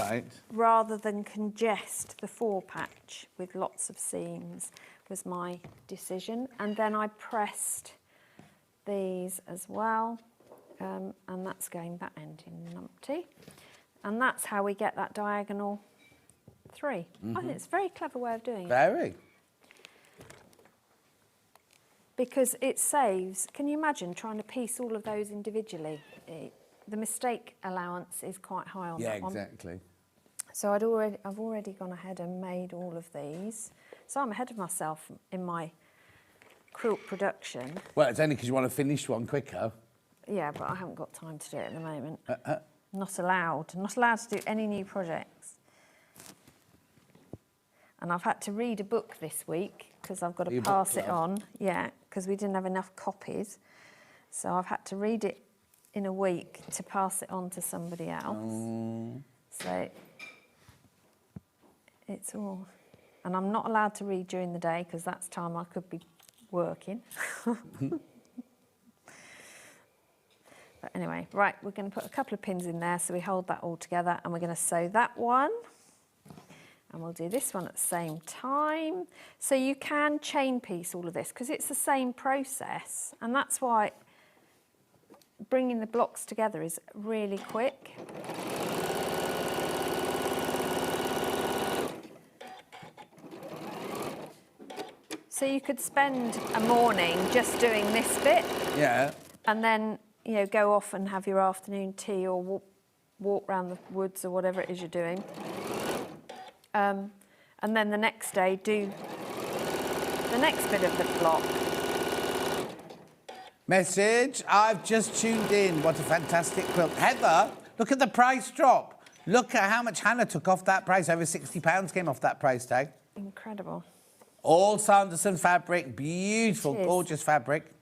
rather than congest the fore patch with lots of seams, was my decision. And then I pressed these as well, and that's going that end in numpty. And that's how we get that diagonal 3. I think it's a very clever way of doing it.
Very.
Because it saves, can you imagine trying to piece all of those individually? The mistake allowance is quite high on that one.
Yeah, exactly.
So I've already gone ahead and made all of these. So I'm ahead of myself in my quilt production.
Well, it's only because you want to finish one quicker.
Yeah, but I haven't got time to do it at the moment. Not allowed to do any new projects. And I've had to read a book this week because I've got to pass it on. Yeah, because we didn't have enough copies. So I've had to read it in a week to pass it on to somebody else. So it's all... And I'm not allowed to read during the day because that's time I could be working. But anyway, right, we're going to put a couple of pins in there so we hold that all together, and we're going to sew that one. And we'll do this one at the same time. So you can chain piece all of this because it's the same process, and that's why bringing the blocks together is really quick. So you could spend a morning just doing this bit.
Yeah.
And then, you know, go off and have your afternoon tea or walk around the woods or whatever it is you're doing. And then the next day do the next bit of the block.
Message, I've just tuned in. What a fantastic quilt. Heather, look at the price drop. Look at how much Hannah took off that price. Over £60 came off that price tag.
Incredible.
All Sanderson fabric, beautiful, gorgeous fabric.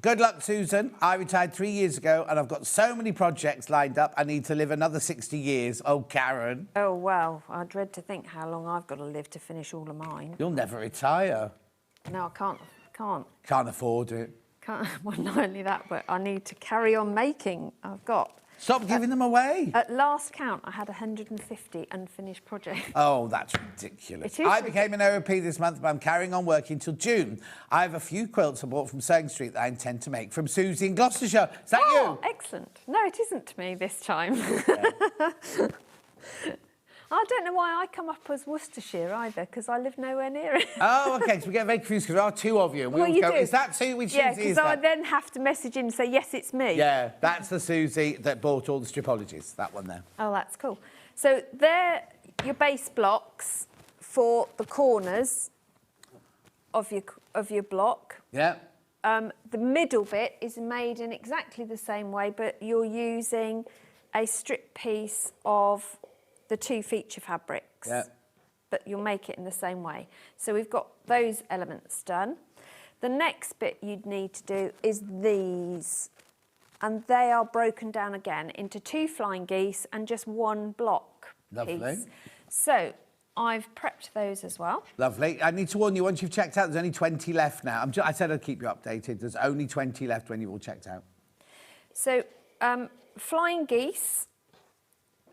Good luck, Susan. I retired 3 years ago and I've got so many projects lined up. I need to live another 60 years. Oh, Karen.
Oh, well, I dread to think how long I've got to live to finish all of mine.
You'll never retire.
No, I can't.
Can't afford it.
Well, not only that, but I need to carry on making. I've got...
Stop giving them away.
At last count, I had 150 unfinished projects.
Oh, that's ridiculous.
It is.
I became an OOP this month, but I'm carrying on working till June. I have a few quilts I bought from Sewing Street that I intend to make from Suzie in Gloucestershire. Is that you?
Excellent. No, it isn't me this time. Yeah. I don't know why I come up as Worcestershire either, because I live nowhere near it.
Oh, OK, so we get very confused because there are two of you. And we
well,
all
you
go,
do.
Is that Sue with Suzie?
Yeah, because I then have to message in and say, yes, it's me.
Yeah, that's the Suzie that bought all the stripologies, that one there.
Oh, that's cool. So they're your base blocks for the corners of your block.
Yeah.
The middle bit is made in exactly the same way, but you're using a strip piece of the two feature fabrics, but you'll make it in the same way. So we've got those elements done. The next bit you'd need to do is these, and they are broken down again into 2 flying geese and just 1 block piece. So I've prepped those as well.
Lovely. I need to warn you, once you've checked out, there's only 20 left now. I said I'd keep you updated. There's only 20 left when you've all checked out.
So flying geese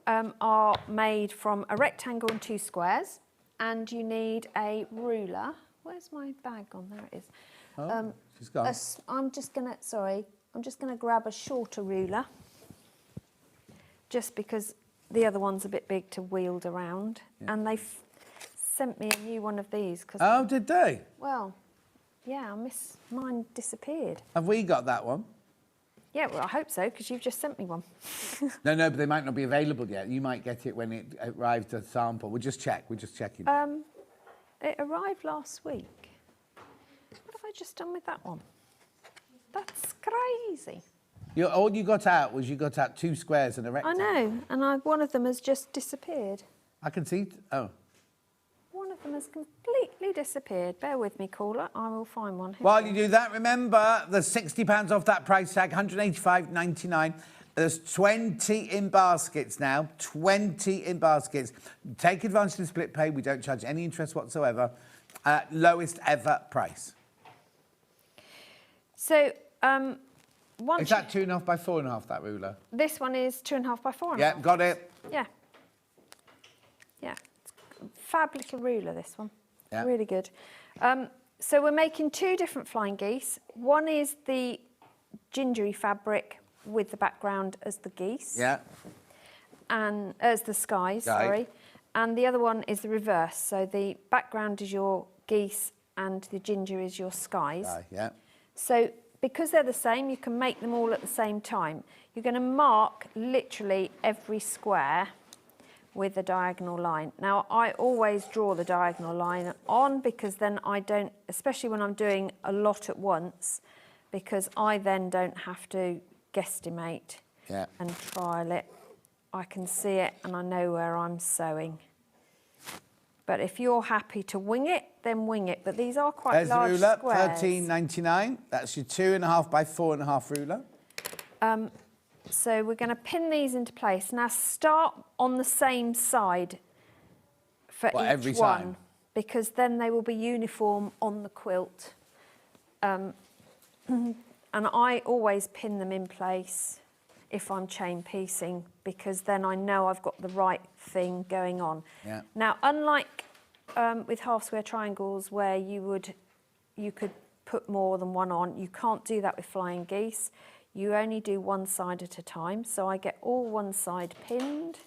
are made from a rectangle and 2 squares, and you need a ruler. Where's my bag gone? There it is.
Oh, she's gone.
I'm just gonna grab a shorter ruler, just because the other one's a bit big to wield around. Yeah. And they've sent me a new one of these.
Oh, did they?
Well, yeah, mine disappeared.
Have we got that one?
Yeah, well, I hope so, because you've just sent me one.
No, but they might not be available yet. You might get it when it arrives to sample. We'll just check. We're just checking.
It arrived last week. What have I just done with that one? That's crazy.
All you got out was 2 squares and a rectangle.
I know, and one of them has just disappeared.
I can see. Oh.
One of them has completely disappeared. Bear with me, caller. I will find one. Here
While
we
you
go.
do that, remember there's £60 off that price tag, £185.99. There's 20 in baskets now, 20 in baskets. Take advantage of split pay. We don't charge any interest whatsoever. Lowest ever price.
So,
Is that 2.5 by 4.5, that ruler?
This one is 2.5 by 4.5.
Yeah, got it.
Yeah. Yeah. Fab little ruler, this one.
Yeah.
Really good. So we're making 2 different flying geese. One is the gingery fabric with the background as the geese.
Yeah.
And as the skies, sorry. And the other one is the reverse. So the background is your geese and the ginger is your skies.
Yeah.
So because they're the same, you can make them all at the same time. You're going to mark literally every square with a diagonal line. Now, I always draw the diagonal line on because then I don't, especially when I'm doing a lot at once, because I then don't have to guesstimate and trial it. I can see it and I know where I'm sewing. But if you're happy to wing it, then wing it. But these are quite large
There's the ruler,
squares.
£13.99. That's your 2.5 by 4.5 ruler.
So we're going to pin these into place. Now start on the same side for each
every
one,
time?
because then they will be uniform on the quilt. And I always pin them in place if I'm chain piecing, because then I know I've got the right thing going on.
Yeah.
Now, unlike with half square triangles where you could put more than one on, you can't do that with flying geese. You only do one side at a time, so I get all one side pinned.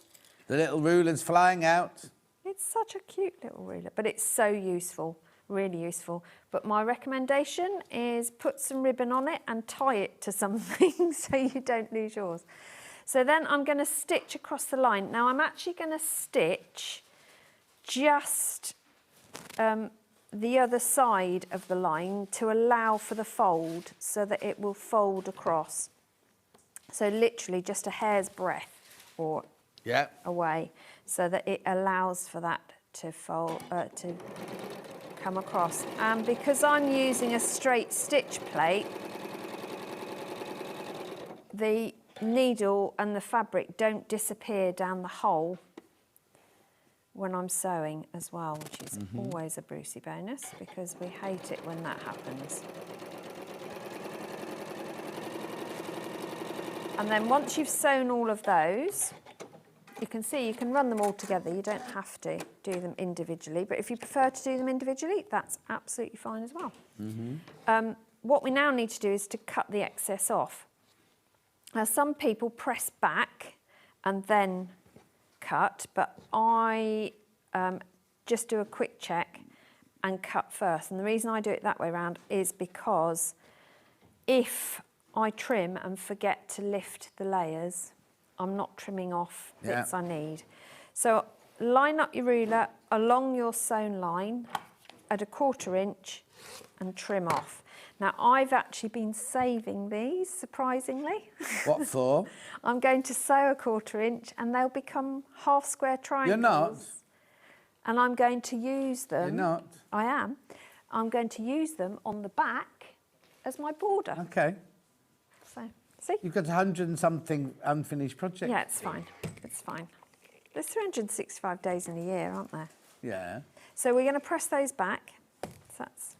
The little ruler's flying out.
It's such a cute little ruler, but it's so useful, really useful. But my recommendation is put some ribbon on it and tie it to something so you don't lose yours. So then I'm going to stitch across the line. Now I'm actually going to stitch just the other side of the line to allow for the fold so that it will fold across. So literally just a hair's breadth or away so that it allows for that to fold, to come across. And because I'm using a straight stitch plate, the needle and the fabric don't disappear down the hole when I'm sewing as well, which is always a Brucey bonus because we hate it when that happens. And then once you've sewn all of those, you can see you can run them all together. You don't have to do them individually, but if you prefer to do them individually, that's absolutely fine as well. What we now need to do is to cut the excess off. Now, some people press back and then cut, but I just do a quick check and cut first. And the reason I do it that way around is because if I trim and forget to lift the layers, I'm not trimming off bits I need. So line up your ruler along your sewn line at 1/4 inch and trim off. Now, I've actually been saving these, surprisingly.
What for?
I'm going to sew 1/4 inch and they'll become half square triangles.
You're not.
And I'm going to use them.
You're not.
I am. I'm going to use them on the back as my border.
Okay.
So, see?
You've got 100 and something unfinished projects.
Yeah, it's fine. It's fine. There's 365 days in a year, aren't there?
Yeah.
So we're going to press those back. So that's,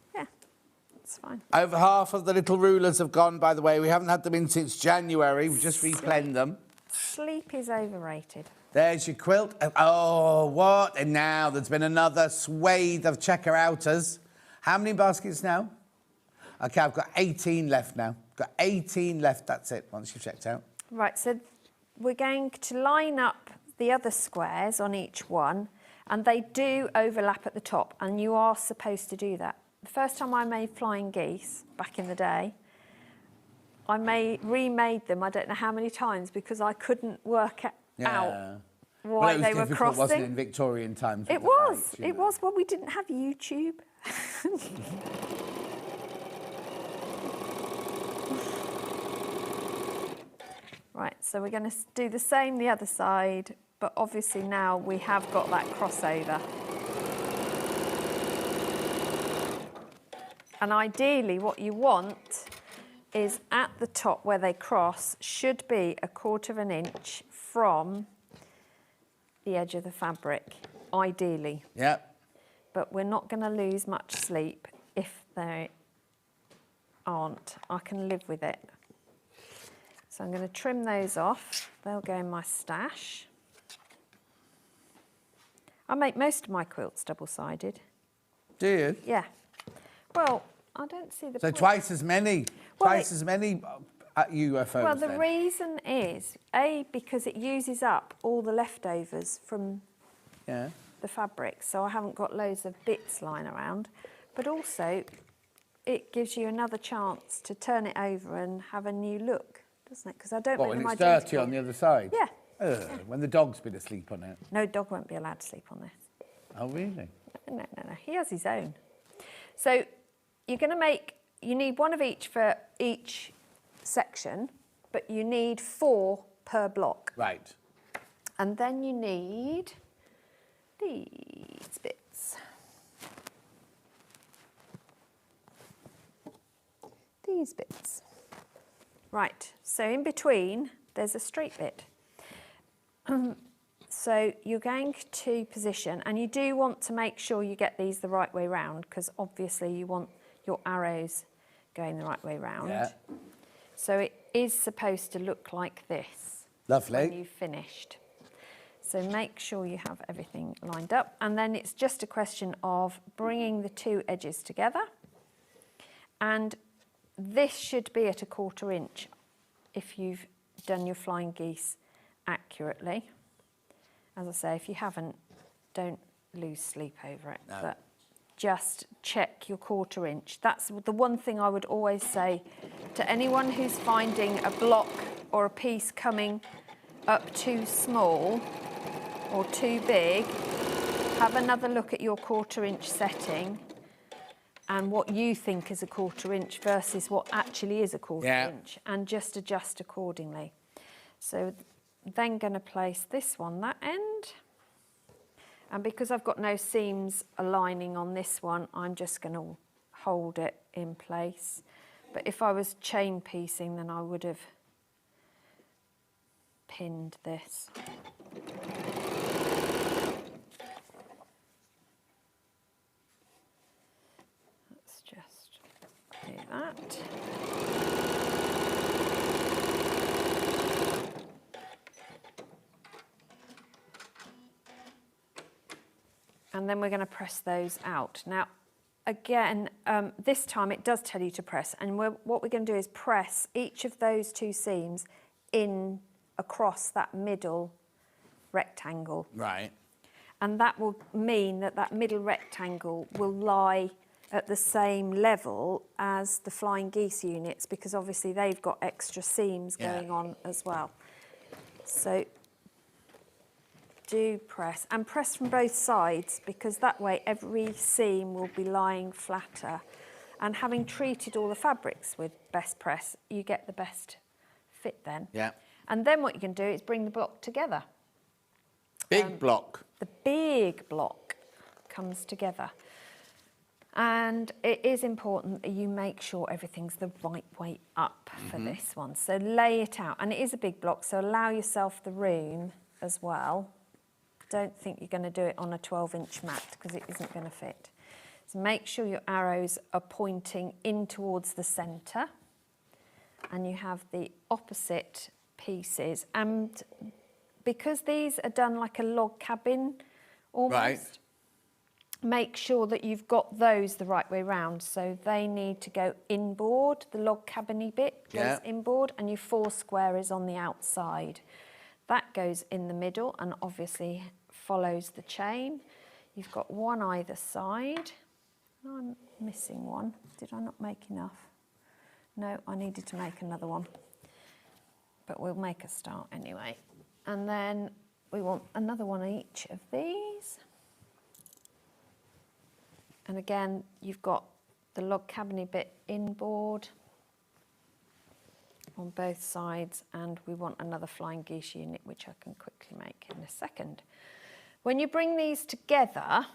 it's fine.
Over half of the little rulers have gone, by the way. We haven't had them in since January. We've just replanned them.
Sleep is overrated.
There's your quilt. Oh, what? And now there's been another swathe of checker outers. How many baskets now? Okay, I've got 18 left now. Got 18 left, that's it, once you've checked out.
Right, so we're going to line up the other squares on each one, and they do overlap at the top, and you are supposed to do that. The first time I made flying geese, back in the day, I remade them, I don't know how many times, because I couldn't work out why they were crossing.
Wasn't it, in Victorian times?
It was. It was. Well, we didn't have YouTube. Right, so we're going to do the same the other side, but obviously now we have got that crossover. And ideally what you want is at the top where they cross should be 1/4 of an inch from the edge of the fabric, ideally.
Yep.
But we're not going to lose much sleep if they aren't. I can live with it. So I'm going to trim those off. They'll go in my stash. I make most of my quilts double-sided.
Do you?
Yeah. Well, I don't see the
So
point.
twice as many UFOs.
Well, the
then.
reason is, A, because it uses up all the leftovers from the fabric, so I haven't got loads of bits lying around, but also it gives you another chance to turn it over and have a new look, doesn't it? Because I don't make them
when it's
identical.
dirty on the other side?
Yeah.
When the dog's been asleep on it?
No, dog won't be allowed to sleep on this.
Oh, really?
No. He has his own. So you're going to make, you need one of each for each section, but you need 4 per block.
Right.
And then you need these bits. These bits. Right, so in between, there's a straight bit. So you're going to position, and you do want to make sure you get these the right way round, because obviously you want your arrows going the right way round.
Yeah.
So it is supposed to look like this.
Lovely.
When you've finished. So make sure you have everything lined up, and then it's just a question of bringing the 2 edges together. And this should be at 1/4 inch if you've done your flying geese accurately. As I say, if you haven't, don't lose sleep over it.
No.
But just check your 1/4 inch. That's the one thing I would always say to anyone who's finding a block or a piece coming up too small or too big. Have another look at your 1/4 inch setting and what you think is 1/4 inch versus what actually is 1/4 inch, and just adjust accordingly. So then going to place this one that end, and because I've got no seams aligning on this one, I'm just going to hold it in place. But if I was chain piecing, then I would have pinned this. Let's just do that. And then we're going to press those out. Now, again, this time it does tell you to press, and what we're going to do is press each of those 2 seams in across that middle rectangle.
Right.
And that will mean that that middle rectangle will lie at the same level as the flying geese units, because obviously they've got extra seams going on as well. So do press, and press from both sides, because that way every seam will be lying flatter. And having treated all the fabrics with best press, you get the best fit then.
Yeah.
And then what you can do is bring the block together.
Big block.
The big block comes together. And it is important that you make sure everything's the right way up for this one. So lay it out. And it is a big block, so allow yourself the room as well. Don't think you're going to do it on a 12-inch mat, because it isn't going to fit. So make sure your arrows are pointing in towards the centre, and you have the opposite pieces. And because these are done like a log cabin almost, make sure that you've got those the right way round. So they need to go inboard, the log cabin-y bit goes inboard, and your 4 square is on the outside. That goes in the middle and obviously follows the chain. You've got one either side. I'm missing one. Did I not make enough? No, I needed to make another one. But we'll make a start anyway. And then we want another one each of these. And again, you've got the log cabin bit inboard on both sides, and we want another flying geese unit, which I can quickly make in a second. When you bring these together,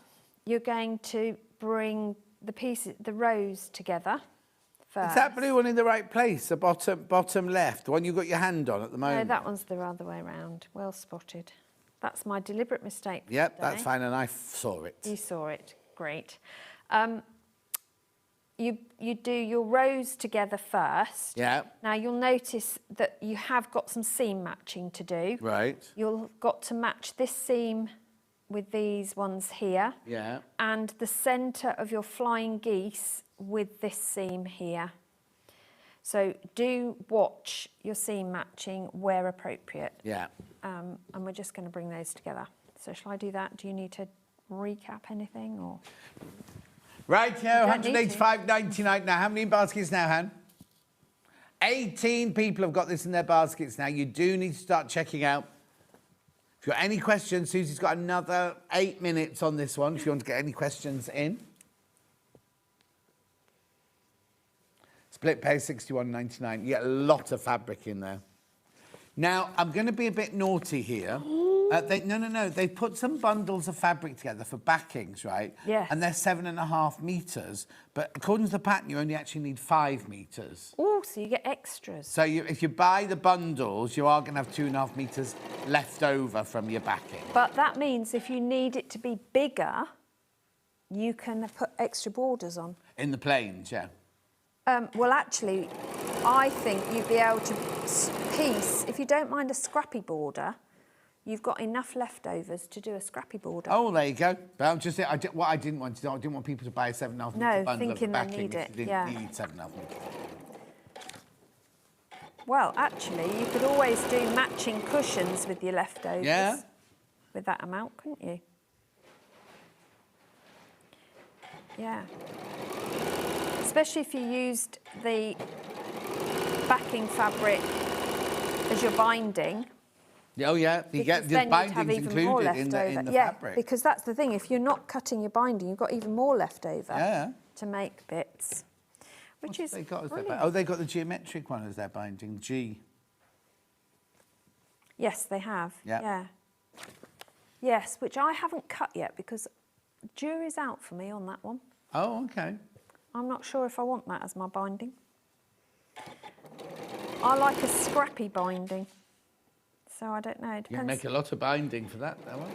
you're going to bring the pieces, the rows together first.
Is that blue one in the right place? The bottom left, the one you've got your hand on at the
No,
moment?
that one's the other way around. Well spotted. That's my deliberate mistake.
Yep, that's fine, and I saw it.
You saw it. Great. You do your rows together first.
Yeah.
Now you'll notice that you have got some seam matching to do.
Right.
You'll got to match this seam with these ones here.
Yeah.
And the centre of your flying geese with this seam here. So do watch your seam matching where appropriate.
Yeah.
And we're just going to bring those together. So shall I do that? Do you need to recap anything or?
Right here,
You don't need to.
$185.99 now. How many baskets now, Han? 18 people have got this in their baskets now. You do need to start checking out. If you've got any questions, Susie's got another 8 minutes on this one if you want to get any questions in. Split pay $61.99. You get a lot of fabric in there. Now, I'm going to be a bit naughty here. No. They put some bundles of fabric together for backings, right?
Yes.
And they're 7.5 metres. But according to the pattern, you only actually need 5 metres.
Oh, so you get extras.
So if you buy the bundles, you are going to have 2.5 metres left over from your backing.
But that means if you need it to be bigger, you can put extra borders on.
In the plains, yeah.
Well, actually, I think you'd be able to piece, if you don't mind a scrappy border, you've got enough leftovers to do a scrappy border.
Oh, there you go. But I'm just what I didn't want to do, I didn't want people to buy a 7.5 metre bundle
thinking
of
they
backing
need
if
it,
you didn't
yeah.
need 7.5 metres.
Well, actually, you could always do matching cushions with your leftovers.
Yeah.
With that amount, couldn't you? Yeah. Especially if you used the backing fabric as your binding.
Oh, yeah. You get
Because
the
then you'd have
bindings
even more
included
left
in
over.
the
Yeah,
fabric.
because that's the thing. If you're not cutting your binding, you've got even more left over
Yeah.
to make bits. Which is
They got as their
brilliant.
oh, they got the geometric one as their binding, G.
Yes, they have.
Yeah.
Yeah. Yes, which I haven't cut yet because jury's out for me on that one.
Oh, okay.
I'm not sure if I want that as my binding. I like a scrappy binding. So I don't know. It
You can
depends.
make a lot of binding for that one.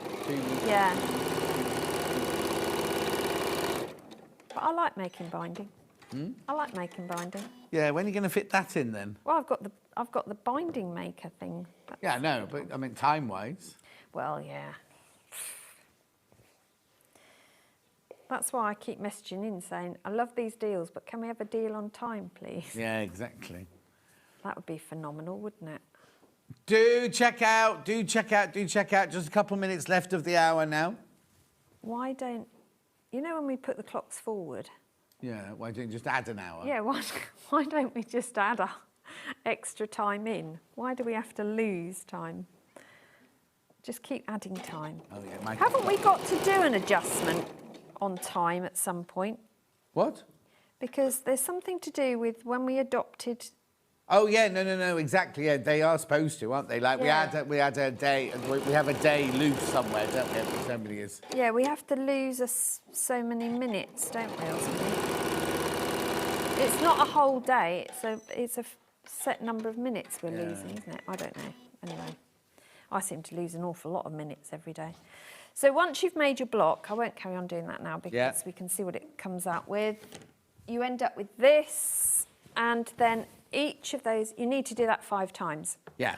Yeah. But I like making binding. I like making binding.
Yeah, when are you going to fit that in then?
Well, I've got the binding maker thing.
Yeah, no, but I mean time-wise.
Well, yeah. That's why I keep messaging in saying, I love these deals, but can we have a deal on time, please?
Yeah, exactly.
That would be phenomenal, wouldn't it?
Do check out. Just a couple of minutes left of the hour now.
Why don't... You know when we put the clocks forward?
Yeah, why don't you just add an hour?
Yeah, why don't we just add our extra time in? Why do we have to lose time? Just keep adding time.
Oh, yeah.
Haven't we got to do an adjustment on time at some point?
What?
Because there's something to do with when we adopted...
Oh, yeah, no, exactly. Yeah, they are supposed to, aren't they? Like,
Yeah.
we had a day, we have a day loose somewhere, don't we? Somebody is.
Yeah, we have to lose so many minutes, don't we, or something? It's not a whole day, it's a set number of minutes we're losing, isn't it? I don't know. Anyway, I seem to lose an awful lot of minutes every day. So once you've made your block, I won't carry on doing that now because we can see what it comes out with. You end up with this, and then each of those, you need to do that 5 times.
Yeah.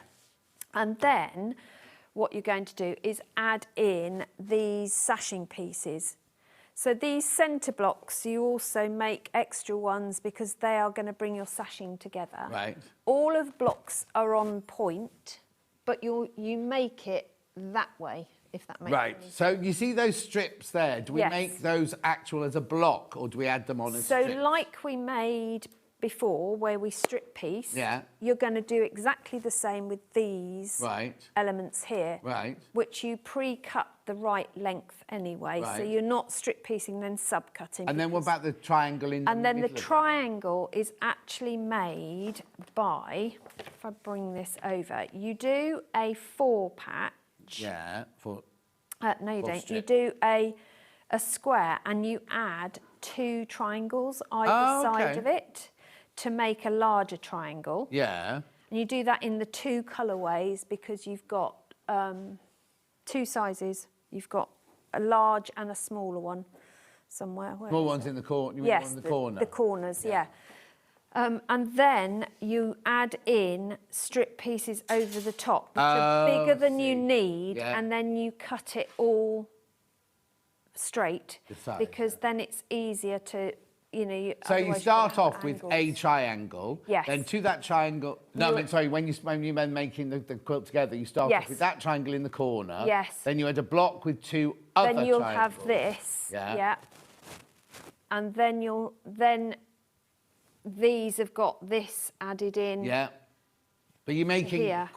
And then what you're going to do is add in these sashing pieces. So these centre blocks, you also make extra ones because they are going to bring your sashing together.
Right.
All of the blocks are on point, but you make it that way, if that makes
Right.
sense.
So you see those strips there? Do we
Yes.
make those actual as a block, or do we add them on as
So
strips?
like we made before, where we strip piece, you're going to do exactly the same with these elements here, which you pre-cut the right length anyway, so you're not strip piecing then sub-cutting.
And then what about the triangle in the
And then the
middle of it?
triangle is actually made by, if I bring this over, you do a 4 patch.
Yeah,
No, you
Four
don't.
strip.
You do a a square and you add 2 triangles either side of it to make a larger triangle.
Yeah.
And you do that in the 2 colourways because you've got 2 sizes. You've got a large and a smaller one somewhere.
Small ones in the corner.
Yes,
in the corner.
The corners, yeah. And then you add in strip pieces over the top, which are bigger than you need, and then you cut it all straight because then it's easier to, you know.
So you start off with a triangle.
Yes.
Then to that triangle. No, I mean, sorry. When you're making the quilt together, you start off with that triangle in the corner.
Yes.
Then you add a block with 2 other triangles.
Then you'll have this. Yeah. And then these have got this added in.
Yeah. But you're making
here.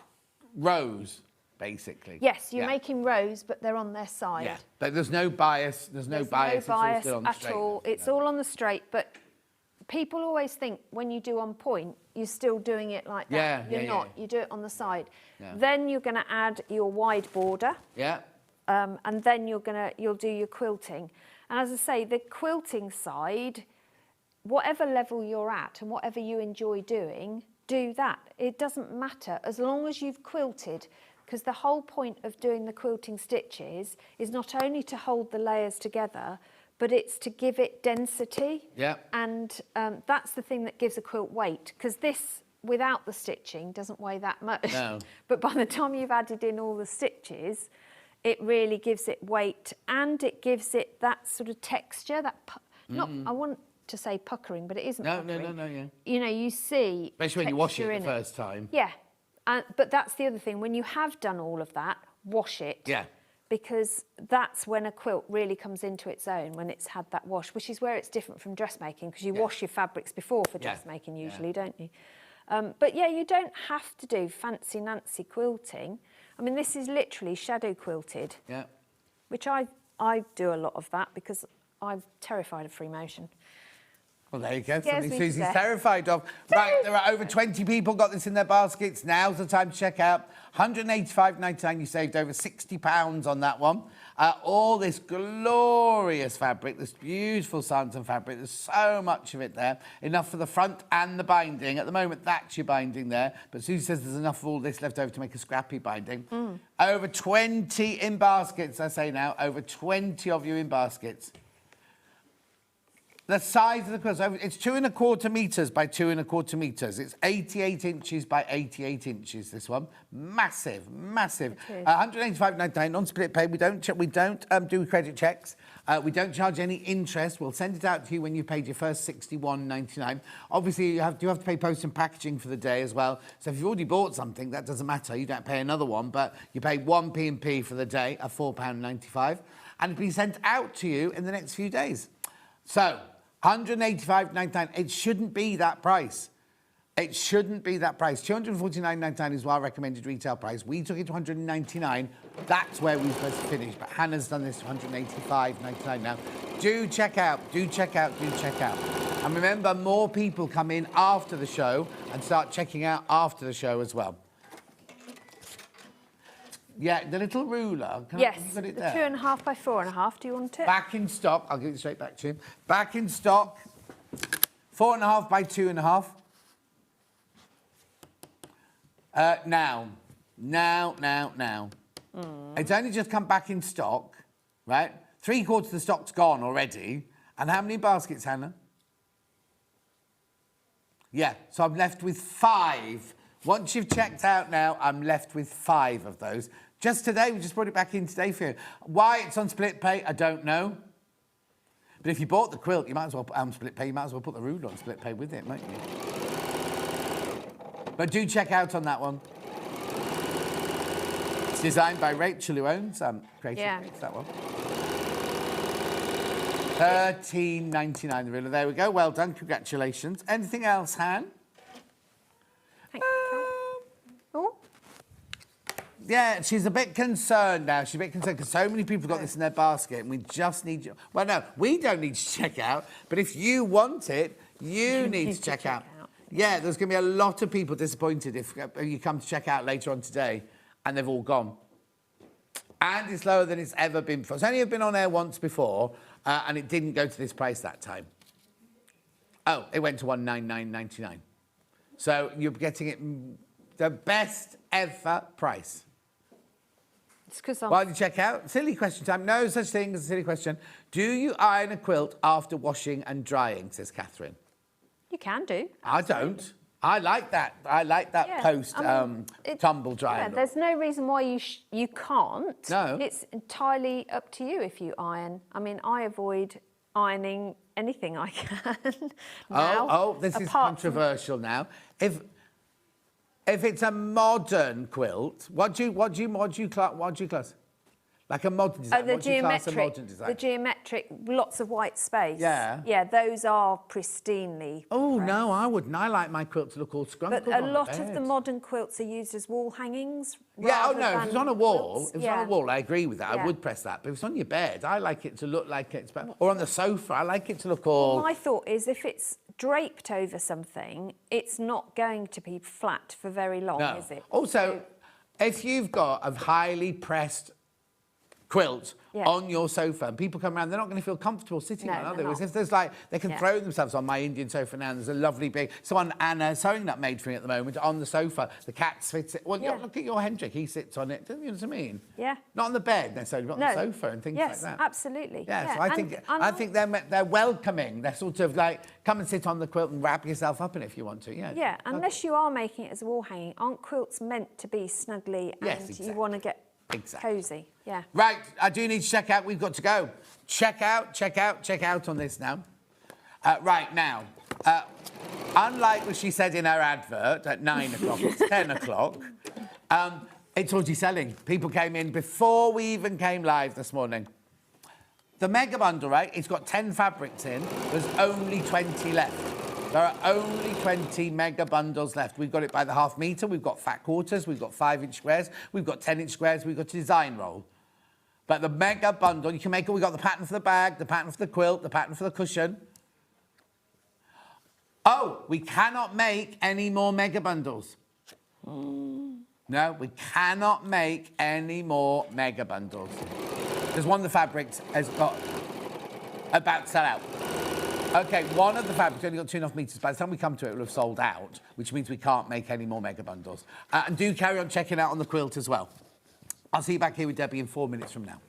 Rows, basically.
Yes, you're making rows, but they're on their side.
Yeah. But there's no bias. There's no bias.
It's no bias
it's all still on the
at
straight.
all. It's all on the straight, but people always think when you do on point, you're still doing it like that. You're not. You do it on the side.
Yeah.
Then you're going to add your wide border.
Yeah.
And then you'll do your quilting. And as I say, the quilting side, whatever level you're at and whatever you enjoy doing, do that. It doesn't matter as long as you've quilted, because the whole point of doing the quilting stitches is not only to hold the layers together, but it's to give it density.
Yeah.
And that's the thing that gives a quilt weight, because this, without the stitching, doesn't weigh that much.
No.
But by the time you've added in all the stitches, it really gives it weight and it gives it that sort of texture, that I want to say puckering, but it isn't puckering.
No, yeah.
You know, you see
especially when you wash it
texture
the first time.
Yeah. But that's the other thing. When you have done all of that, wash it.
Yeah.
Because that's when a quilt really comes into its own, when it's had that wash, which is where it's different from dressmaking, because you wash your fabrics before for dressmaking usually, don't you? But yeah, you don't have to do fancy Nancy quilting. I mean, this is literally shadow quilted.
Yeah.
Which I do a lot of that because I'm terrified of free motion.
Well, there you go.
Scares
Something
me to
Susie's
death.
terrified of. Right, there are over 20 people got this in their baskets. Now's the time to check out. £185.99. You saved over £60 on that one. All this glorious fabric, this beautiful Sanderson fabric. There's so much of it there. Enough for the front and the binding. At the moment, that's your binding there. But Susie says there's enough of all this left over to make a scrappy binding. Over 20 in baskets, I say now. Over 20 of you in baskets. The size of the quilt, it's 2¼ metres by 2¼ metres. It's 88 inches by 88 inches, this one. Massive, massive. £185.99 on split pay. We don't do credit checks. We don't charge any interest. We'll send it out to you when you've paid your first £61.99. Obviously, you have to pay post and packaging for the day as well. So if you've already bought something, that doesn't matter. You don't pay another one, but you pay 1 P&P for the day at £4.95. And it'll be sent out to you in the next few days. So, £185.99. It shouldn't be that price. It shouldn't be that price. £249.99 is our recommended retail price. We took it to £199. That's where we were supposed to finish. But Hannah's done this to £185.99 now. Do check out. Do check out. Do check out. And remember, more people come in after the show and start checking out after the show as well. Yeah, the little ruler.
Yes,
you got it
the
there?
2½ by 4½. Do you want it?
Back in stock. I'll give it straight back to him. Back in stock. 4½ by 2½. Now. It's only just come back in stock, right? 3/4 of the stock's gone already. And how many baskets, Hannah? Yeah, so I'm left with 5. Once you've checked out now, I'm left with 5 of those. Just today, we just brought it back in today for you. Why it's on split pay, I don't know. But if you bought the quilt, you might as well split pay. You might as well put the ruler on split pay with it, mightn't you? But do check out on that one. It's designed by Rachel, who owns Creative Mix, that one. £13.99 the ruler. There we go. Well done. Congratulations. Anything else, Han? Yeah, she's a bit concerned now. She's a bit concerned because so many people got this in their basket and we just need you. Well, no, we don't need to check out, but if you want it, you need to check out. Yeah, there's going to be a lot of people disappointed if you come to check out later on today and they've all gone. And it's lower than it's ever been before. It's only been on air once before, and it didn't go to this price that time. Oh, it went to $199.99. So you're getting it the best ever price.
It's because
Why did you check out? Silly question time. No such thing as a silly question. Do you iron a quilt after washing and drying, says Catherine.
You can do.
I don't. I like that. I like that post tumble drying.
Yeah, there's no reason why you can't.
No.
It's entirely up to you if you iron. I mean, I avoid ironing anything I can now.
This is controversial now. If it's a modern quilt, what do you class? Like a modern design.
The geometric, lots of white space.
Yeah.
Yeah, those are pristinely.
Oh no, I wouldn't. I like my quilt to look all scrunchie.
But a lot of the modern quilts are used as wall hangings.
Yeah. Oh no, if it's on a wall,
quilts.
if it's on a wall, I agree with that.
Yeah.
I would press that. But if it's on your bed, I like it to look like it's. Or on the sofa, I like it to look all.
My thought is, if it's draped over something, it's not going to be flat for very long, is it?
Also, if you've got a highly pressed quilt on your sofa and people come around, they're not going to feel comfortable sitting on it, are they? Whereas if there's they can throw themselves on my Indian sofa now, and there's a lovely big, someone, Anna, sewing that made for me at the moment, on the sofa, the cat fits it. Well, look at your Hendrik, he sits on it, don't you know what I mean?
Yeah.
Not on the bed necessarily, but on the sofa and things like that.
Yes, absolutely.
Yeah, so I think they're welcoming. They're sort of like, come and sit on the quilt and wrap yourself up in it if you want to,
Yeah, unless you are making it as a wall hanging, aren't quilts meant to be snugly and you want to get cosy? Yeah.
Right, I do need to check out. We've got to go. Check out on this now. Right now, unlike what she said in her advert at 9 o'clock, it's 10 o'clock, it's already selling. People came in before we even came live this morning. The mega bundle, right, it's got 10 fabrics in. There's only 20 left. There are only 20 mega bundles left. We've got it by the half metre, we've got fat quarters, we've got 5-inch squares, we've got 10-inch squares, we've got a design roll. But the mega bundle, you can make it, we've got the pattern for the bag, the pattern for the quilt, the pattern for the cushion. Oh, we cannot make any more mega bundles. No, we cannot make any more mega bundles. Because one of the fabrics has got about to sell out. Okay, one of the fabrics only got 2.5 metres. By the time we come to it, it will have sold out, which means we can't make any more mega bundles. And do carry on checking out on the quilt as well. I'll see you back here with Debbie in 4 minutes from now.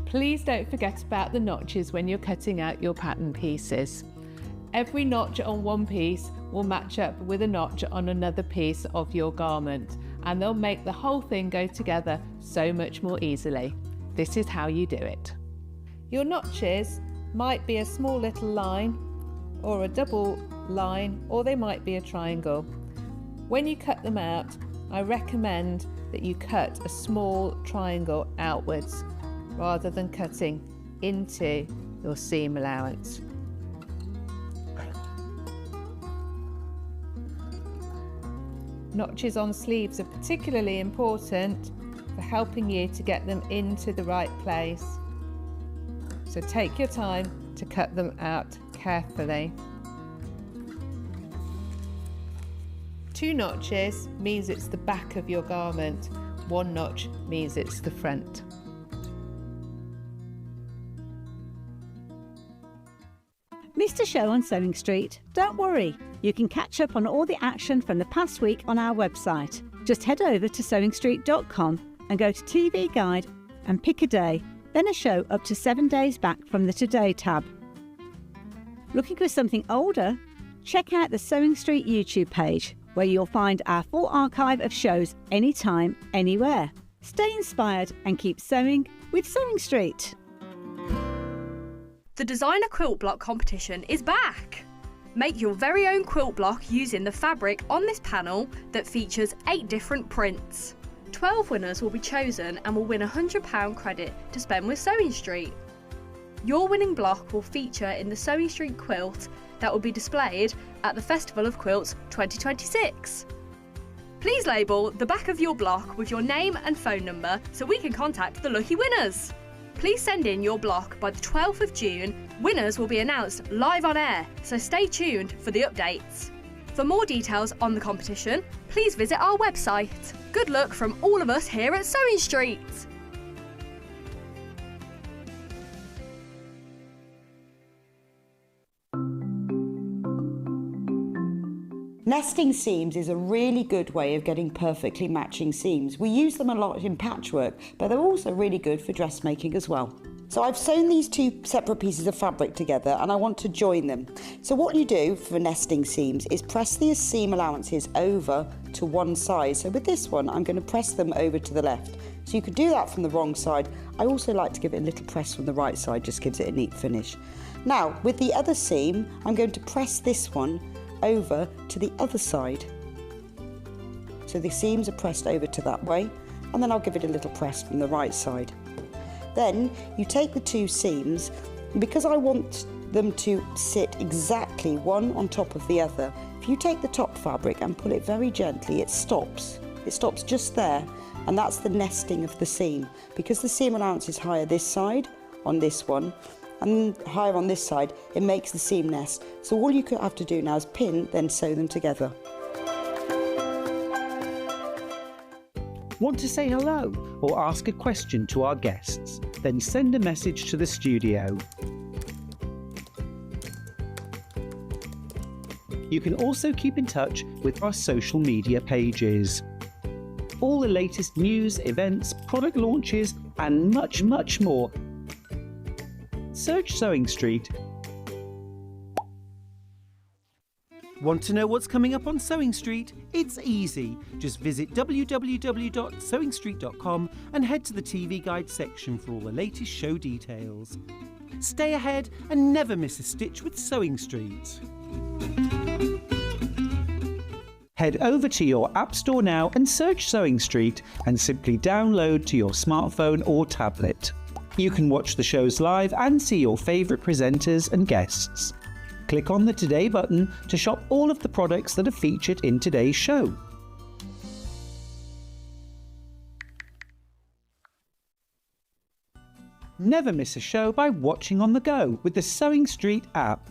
Please don't forget about the notches when you're cutting out your pattern pieces. Every notch on one piece will match up with a notch on another piece of your garment, and they'll make the whole thing go together so much more easily. This is how you do it. Your notches might be a small little line or a double line, or they might be a triangle. When you cut them out, I recommend that you cut a small triangle outwards rather than cutting into your seam allowance. Notches on sleeves are particularly important for helping you to get them into the right place. So take your time to cut them out carefully. 2 notches means it's the back of your garment. 1 notch means it's the front.
Missed a show on Sewing Street? Don't worry, you can catch up on all the action from the past week on our website. Just head over to sewingstreet.com and go to TV Guide and pick a day, then a show up to 7 days back from the Today tab. Looking for something older? Check out the Sewing Street YouTube page, where you'll find our full archive of shows anytime, anywhere. Stay inspired and keep sewing with Sewing Street.
The Designer Quilt Block competition is back! Make your very own quilt block using the fabric on this panel that features 8 different prints. 12 winners will be chosen and will win £100 credit to spend with Sewing Street. Your winning block will feature in the Sewing Street quilt that will be displayed at the Festival of Quilts 2026. Please label the back of your block with your name and phone number so we can contact the lucky winners. Please send in your block by the 12th of June. Winners will be announced live on air, so stay tuned for the updates. For more details on the competition, please visit our website. Good luck from all of us here at Sewing Street.
Nesting seams is a really good way of getting perfectly matching seams. We use them a lot in patchwork, but they're also really good for dressmaking as well. So I've sewn these two separate pieces of fabric together and I want to join them. So what you do for nesting seams is press the seam allowances over to one side. So with this one, I'm going to press them over to the left. So you could do that from the wrong side. I also like to give it a little press from the right side, just gives it a neat finish. Now, with the other seam, I'm going to press this one over to the other side. So the seams are pressed over to that way, and then I'll give it a little press from the right side. Then you take the two seams, and because I want them to sit exactly one on top of the other, if you take the top fabric and pull it very gently, it stops. It stops just there, and that's the nesting of the seam. Because the seam allowance is higher this side on this one, and higher on this side, it makes the seam nest. So all you have to do now is pin, then sew them together.
Want to say hello or ask a question to our guests? Then send a message to the studio. You can also keep in touch with our social media pages. All the latest news, events, product launches, and much, much more. Search Sewing Street. Want to know what's coming up on Sewing Street? It's easy. Just visit www.sewingstreet.com and head to the TV Guide section for all the latest show details. Stay ahead and never miss a stitch with Sewing Street. Head over to your App Store now and search Sewing Street and simply download to your smartphone or tablet. You can watch the shows live and see your favourite presenters and guests. Click on the Today button to shop all of the products that are featured in today's show. Never miss a show by watching on the go with the Sewing Street app.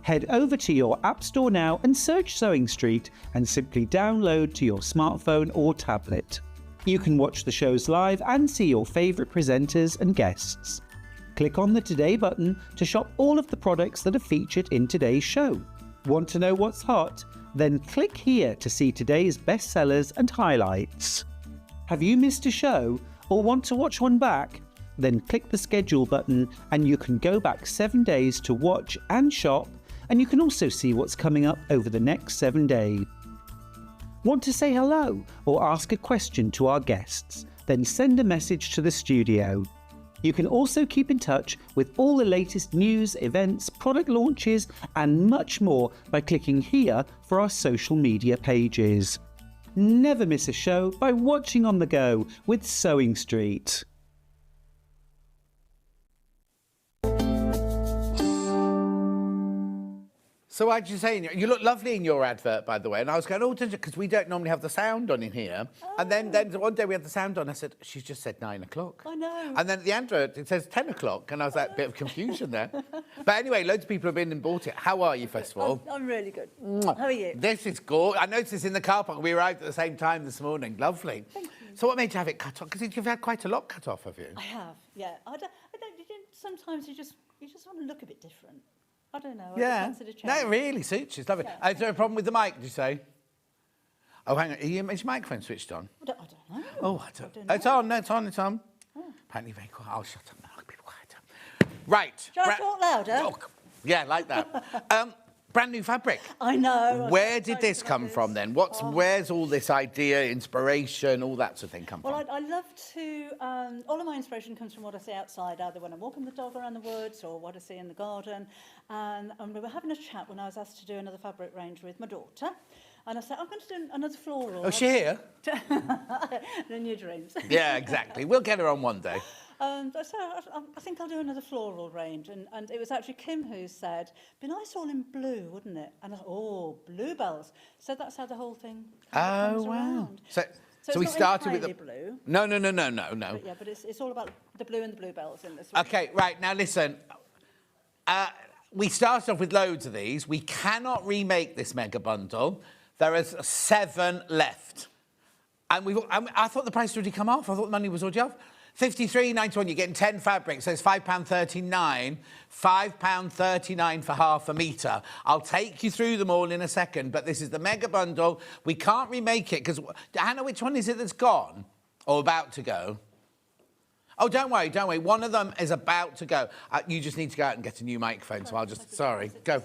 Head over to your App Store now and search Sewing Street and simply download to your smartphone or tablet. You can watch the shows live and see your favourite presenters and guests. Click on the Today button to shop all of the products that are featured in today's show. Want to know what's hot? Then click here to see today's bestsellers and highlights. Have you missed a show or want to watch one back? Then click the schedule button and you can go back 7 days to watch and shop, and you can also see what's coming up over the next 7 days. Want to say hello or ask a question to our guests? Then send a message to the studio. You can also keep in touch with all the latest news, events, product launches, and much more by clicking here for our social media pages. Never miss a show by watching on the go with Sewing Street.
So why'd you say, you look lovely in your advert, by the way, and I was going, oh, because we don't normally have the sound on in here. Oh. And then one day we had the sound on, I said, she's just said 9 o'clock.
I know.
And then at the advert, it says 10 o'clock, and I was like, a bit of confusion there. But anyway, loads of people have been and bought it. How are you, first of all?
I'm really good. How are you?
This is gorgeous. I noticed this in the car park. We arrived at the same time this morning. Lovely.
Thank you.
So what made you have it cut off? Because you've had quite a lot cut off, have you?
I have, yeah. Sometimes you just want to look a bit different. I don't know.
Yeah.
I just wanted to change.
No, it really suits you. It's lovely.
Yeah.
Is there a problem with the mic, did you say? Oh, hang on. Is your microphone switched on?
I don't know.
Oh, I don't know. It's on. No, it's on. It's on. Oh. Apparently very quiet. I'll shut up now. I'll be quieter. Right.
Shall I talk louder?
Oh, yeah, like that. Brand new fabric.
I know.
Where did this come from then? Where's all this idea, inspiration, all that sort of thing come from?
Well, I love to, all of my inspiration comes from what I see outside, either when I'm walking the dog around the woods or what I see in the garden. And we were having a chat when I was asked to do another fabric range with my daughter. And I said, I'm going to do another floral.
Oh, is she here?
In your dreams.
Yeah, exactly. We'll get her on one day.
So I think I'll do another floral range. And it was actually Kim who said, be nice all in blue, wouldn't it? And I thought, oh, bluebells. So that's how the whole thing comes around.
So
it's
we
not
started with
entirely blue.
No.
But yeah, but it's all about the blue and the bluebells in this one.
Okay, right, now listen. We started off with loads of these. We cannot remake this mega bundle. There is 7 left. And I thought the price had already come off. I thought the money was already off. £53.91, you're getting 10 fabrics, so it's £5.39. £5.39 for half a metre. I'll take you through them all in a second, but this is the mega bundle. We can't remake it, because, Hannah, which one is it that's gone? Or about to go? Oh, don't worry. One of them is about to go. You just need to go out and get a new microphone, so I'll just... Sorry. Go.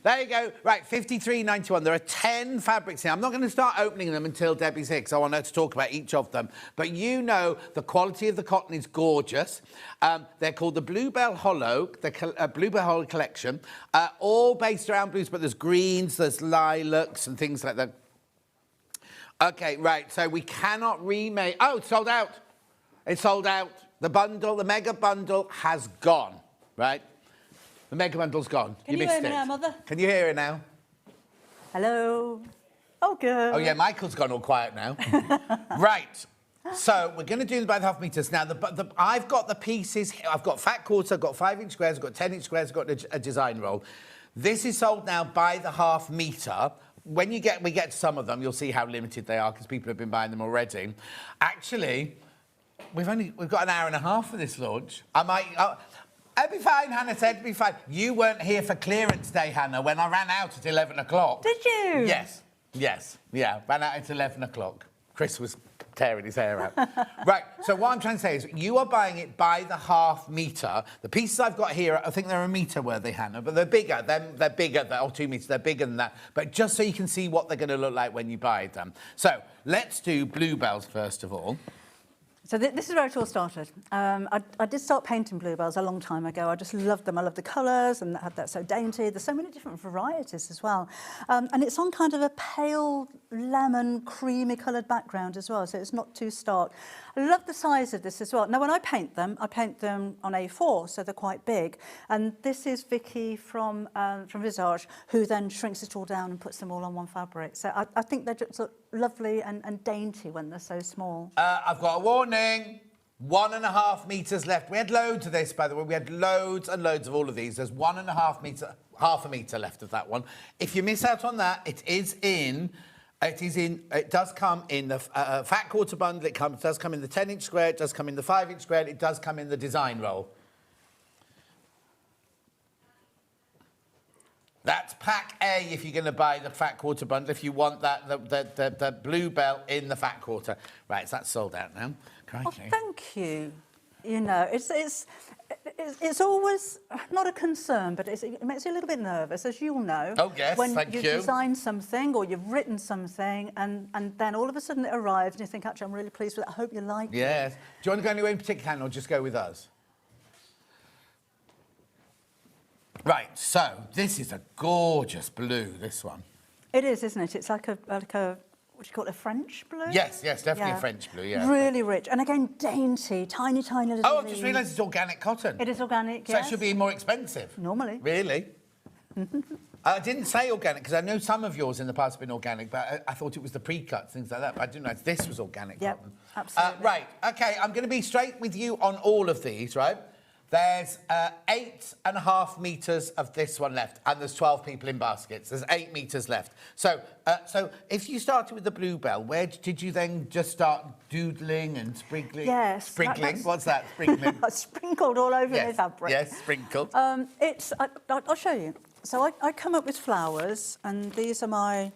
There you go. Right, £53.91. There are 10 fabrics here. I'm not going to start opening them until Debbie's here, because I want her to talk about each of them. But you know the quality of the cotton is gorgeous. They're called the Bluebell Hollow, the Bluebell Hollow collection, all based around blues, but there's greens, there's lilacs and things like that. OK, right, so we cannot remake... Oh, it's sold out. It's sold out. The bundle, the mega bundle has gone, right? The mega bundle's gone.
Can you hear me now, Mother?
Can you hear it now?
Hello. Oh, good.
Oh, yeah, Michael's gone all quiet now. Right. So we're going to do the by the half metres. Now, I've got the pieces here. I've got fat quarter, I've got 5-inch squares, I've got 10-inch squares, I've got a design roll. This is sold now by the half metre. When we get to some of them, you'll see how limited they are, because people have been buying them already. Actually, we've got an hour and a half for this launch. It'll be fine, Hannah said, it'll be fine. You weren't here for clearance day, Hannah, when I ran out at 11 o'clock.
Did you?
Yes, ran out at 11 o'clock. Chris was tearing his hair out. Right, so what I'm trying to say is you are buying it by the half metre. The pieces I've got here, I think they're a metre worthy, Hannah, but they're bigger. They're bigger, or 2 metres, they're bigger than that. But just so you can see what they're going to look like when you buy them. So let's do bluebells first of all.
So this is where it all started. I did start painting bluebells a long time ago. I just loved them. I love the colours, and they're so dainty. There's so many different varieties as well. And it's on kind of a pale lemon, creamy coloured background as well, so it's not too stark. I love the size of this as well. Now, when I paint them on A4, so they're quite big. And this is Vicky from Visage, who then shrinks it all down and puts them all on one fabric. So I think they're just lovely and dainty when they're so small.
I've got a warning. 1.5 metres left. We had loads of this, by the way. We had loads and loads of all of these. There's 1.5 metre, half a metre left of that one. If you miss out on that, it does come in the fat quarter bundle. It does come in the 10-inch square. It does come in the 5-inch square. It does come in the design roll. That's pack A if you're going to buy the fat quarter bundle. If you want that, the bluebell in the fat quarter. Right, so that's sold out now. Crikey.
Oh, thank you. You know, it's always not a concern, but it makes you a little bit nervous, as you'll know.
Oh, yes,
when
thank you.
When you design something or you've written something and then all of a sudden it arrives and you think, actually, I'm really pleased with it. I hope you like it.
Yes. Do you want to go anywhere in particular, Hannah, or just go with us? Right, so this is a gorgeous blue, this one.
It is, isn't it? It's like a what do you call it, a French blue?
Yes, definitely a French blue, yeah.
Really rich. And again, dainty, tiny little
Oh, I've just realised it's organic cotton.
It is organic,
so
yes.
it should be more expensive.
Normally.
Really? I didn't say organic, because I know some of yours in the past have been organic, but I thought it was the pre-cuts, things like that, but I didn't know this was organic cotton.
Absolutely.
Right, OK, I'm going to be straight with you on all of these, right? There's 8.5 metres of this one left, and there's 12 people in baskets. There's 8 metres left. So if you started with the bluebell, where did you then just start doodling and sprinkling?
Yes.
Sprinkling? What's that, sprinkling?
Sprinkled all over the fabric.
Yes, sprinkled.
I'll show you. So I come up with flowers, and these are my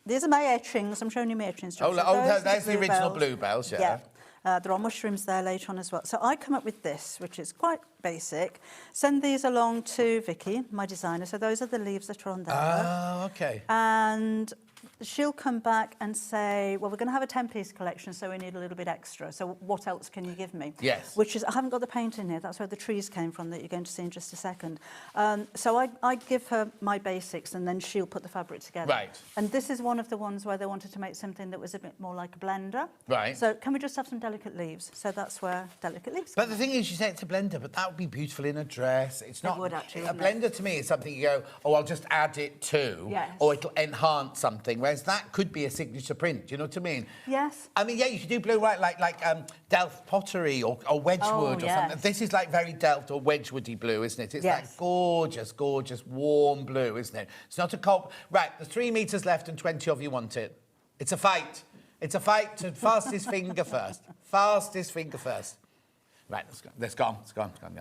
etchings. I'm showing you my etchings.
So there's the original bluebells, yeah.
There are mushrooms there later on as well. So I come up with this, which is quite basic. Send these along to Vicky, my designer. So those are the leaves that are on there.
Oh, OK.
And she'll come back and say, well, we're going to have a 10-piece collection, so we need a little bit extra. So what else can you give me?
Yes.
Which is, I haven't got the paint in here. That's where the trees came from that you're going to see in just a second. So I give her my basics, and then she'll put the fabric together.
Right.
And this is one of the ones where they wanted to make something that was a bit more like a blender.
Right.
So can we just have some delicate leaves? So that's where delicate leaves
But the thing is, you say it's a blender, but that would be beautiful in a dress. It's not.
It would actually,
a
wouldn't
blender to me is something you go, oh, I'll just add it to,
Yes.
or it'll enhance something. Whereas that could be a signature print. Do you know what I mean?
Yes.
I mean, yeah, you could do blue, right? Like Delft pottery or Wedgwood or something. This is like very Delft or Wedgwoody blue, isn't it? It's like gorgeous, gorgeous, warm blue, isn't it? It's not a cold. Right, there's 3 metres left and 20 of you want it. It's a fight. It's a fight to fastest finger first. Fastest finger first. Right, it's gone.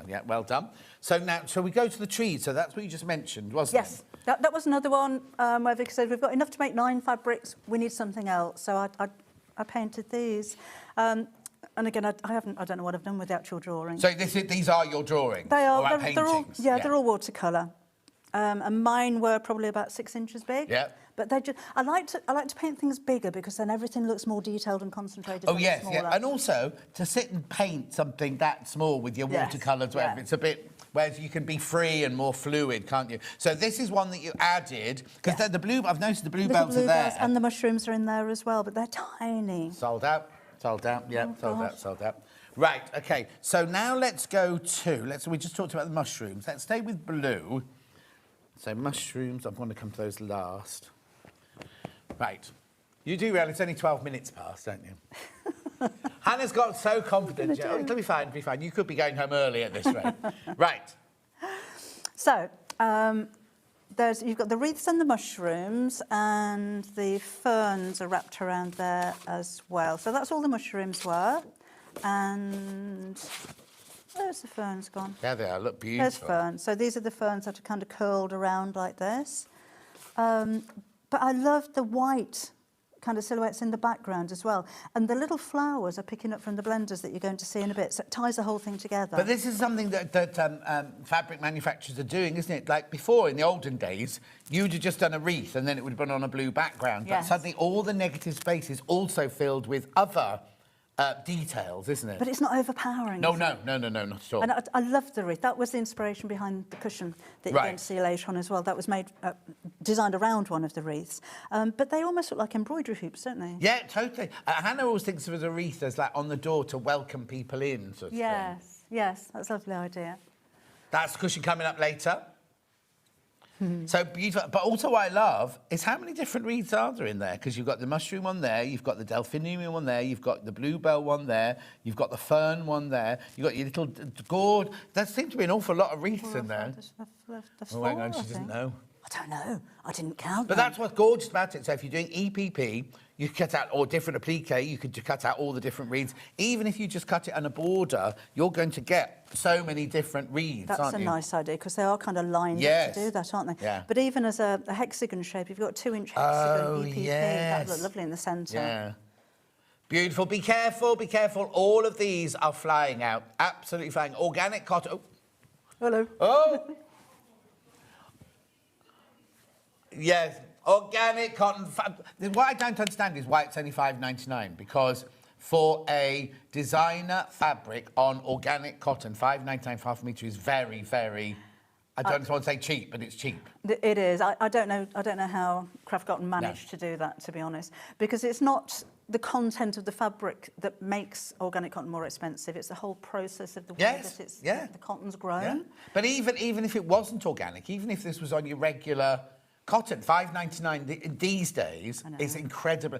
Yeah, well done. So now, shall we go to the trees? So that's what you just mentioned, wasn't it?
Yes, that was another one where Vicky said, we've got enough to make 9 fabrics, we need something else. So I painted these. And again, I don't know what I've done with the actual drawing.
So these are your drawings?
They are.
Or
They're all,
paintings?
they're all watercolour. And mine were probably about 6 inches big.
Yeah.
But they just, I like to paint things bigger because then everything looks more detailed and concentrated.
Oh, yes,
smaller.
yeah. And also, to sit and paint something that small with your watercolours, whatever, it's a bit... Whereas you can be free and more fluid, can't you? So this is one that you added, because the blue... I've noticed the bluebells are there.
And the mushrooms are in there as well, but they're tiny.
Sold out, yeah, sold out. Right, OK, so now let's go to... We just talked about the mushrooms. Let's stay with blue. So mushrooms, I'm going to come to those last. Right. You do realise it's only 12 minutes past, don't you? Hannah's got so confident. It'll be fine, You could be going home early at this rate. Right.
So, you've got the wreaths and the mushrooms, and the ferns are wrapped around there as well. So that's all the mushrooms were. And where's the ferns gone?
There they are, look beautiful.
There's ferns. So these are the ferns that are kind of curled around like this. But I love the white kind of silhouettes in the background as well. And the little flowers are picking up from the blenders that you're going to see in a bit. So it ties the whole thing together.
But this is something that fabric manufacturers are doing, isn't it? Like before, in the olden days, you'd have just done a wreath and then it would have been on a blue background. But suddenly all the negative space is also filled with other details, isn't it?
But it's not overpowering.
No, not at all.
And I love the wreath. That was the inspiration behind the cushion that you're going to see later on as well. That was designed around one of the wreaths. But they almost look like embroidery hoops, don't they?
Yeah, totally. Hannah always thinks of it as a wreath as like on the door to welcome people in, sort of thing.
Yes, that's a lovely idea.
That's the cushion coming up later. So beautiful. But also what I love is how many different wreaths are there in there? Because you've got the mushroom one there, you've got the delphinium one there, you've got the bluebell one there, you've got the fern one there, you've got your little gourd. There seems to be an awful lot of wreaths in there. Oh, hang on, she doesn't know.
I don't know. I didn't count
But
them.
that's what's gorgeous about it. So if you're doing EPP, you cut out, or different applique, you could cut out all the different reeds. Even if you just cut it on a border, you're going to get so many different reeds, aren't you?
That's a nice idea, because they are kind of lined up to do that, aren't they?
Yeah.
But even as a hexagon shape, you've got a 2-inch hexagon EPP.
Yes.
That look lovely in the centre.
Yeah. Beautiful. Be careful, be careful. All of these are flying out. Absolutely flying. Organic cotton. Oh.
Hello.
Oh. Yes, organic cotton. What I don't understand is why it's only $5.99, because for a designer fabric on organic cotton, $5.99 for half a metre is very, very... I don't want to say cheap, but it's cheap.
It is. I don't know how Craft Cotton managed to do that, to be honest, because it's not the content of the fabric that makes organic cotton more expensive. It's the whole process of the way that it's the cotton's grown.
Yeah. But even if it wasn't organic, even if this was on your regular cotton, $5.99 these days is incredible,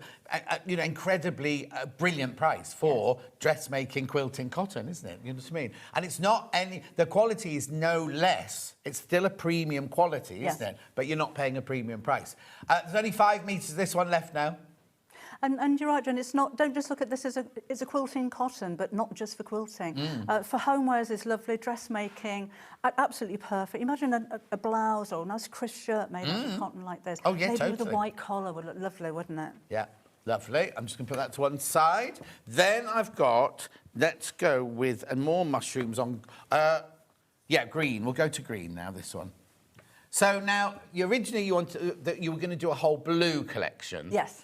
incredibly brilliant price for dressmaking, quilting cotton, isn't it? You know what I mean? And it's not the quality is no less. It's still a premium quality, isn't it? But you're not paying a premium price. There's only 5 metres of this one left now.
And you're right, John, it's not, don't just look at this as it's a quilting cotton, but not just for quilting. For homewares, it's lovely, dressmaking, absolutely perfect. Imagine a blouse or a nice crisp shirt made out of cotton like this.
Oh, yeah,
Maybe
totally.
with a white collar would look lovely, wouldn't it?
Yeah, lovely. I'm just going to put that to one side. Then I've got, let's go with more mushrooms on, green. We'll go to green now, this one. So now, originally you wanted that you were going to do a whole blue collection.
Yes.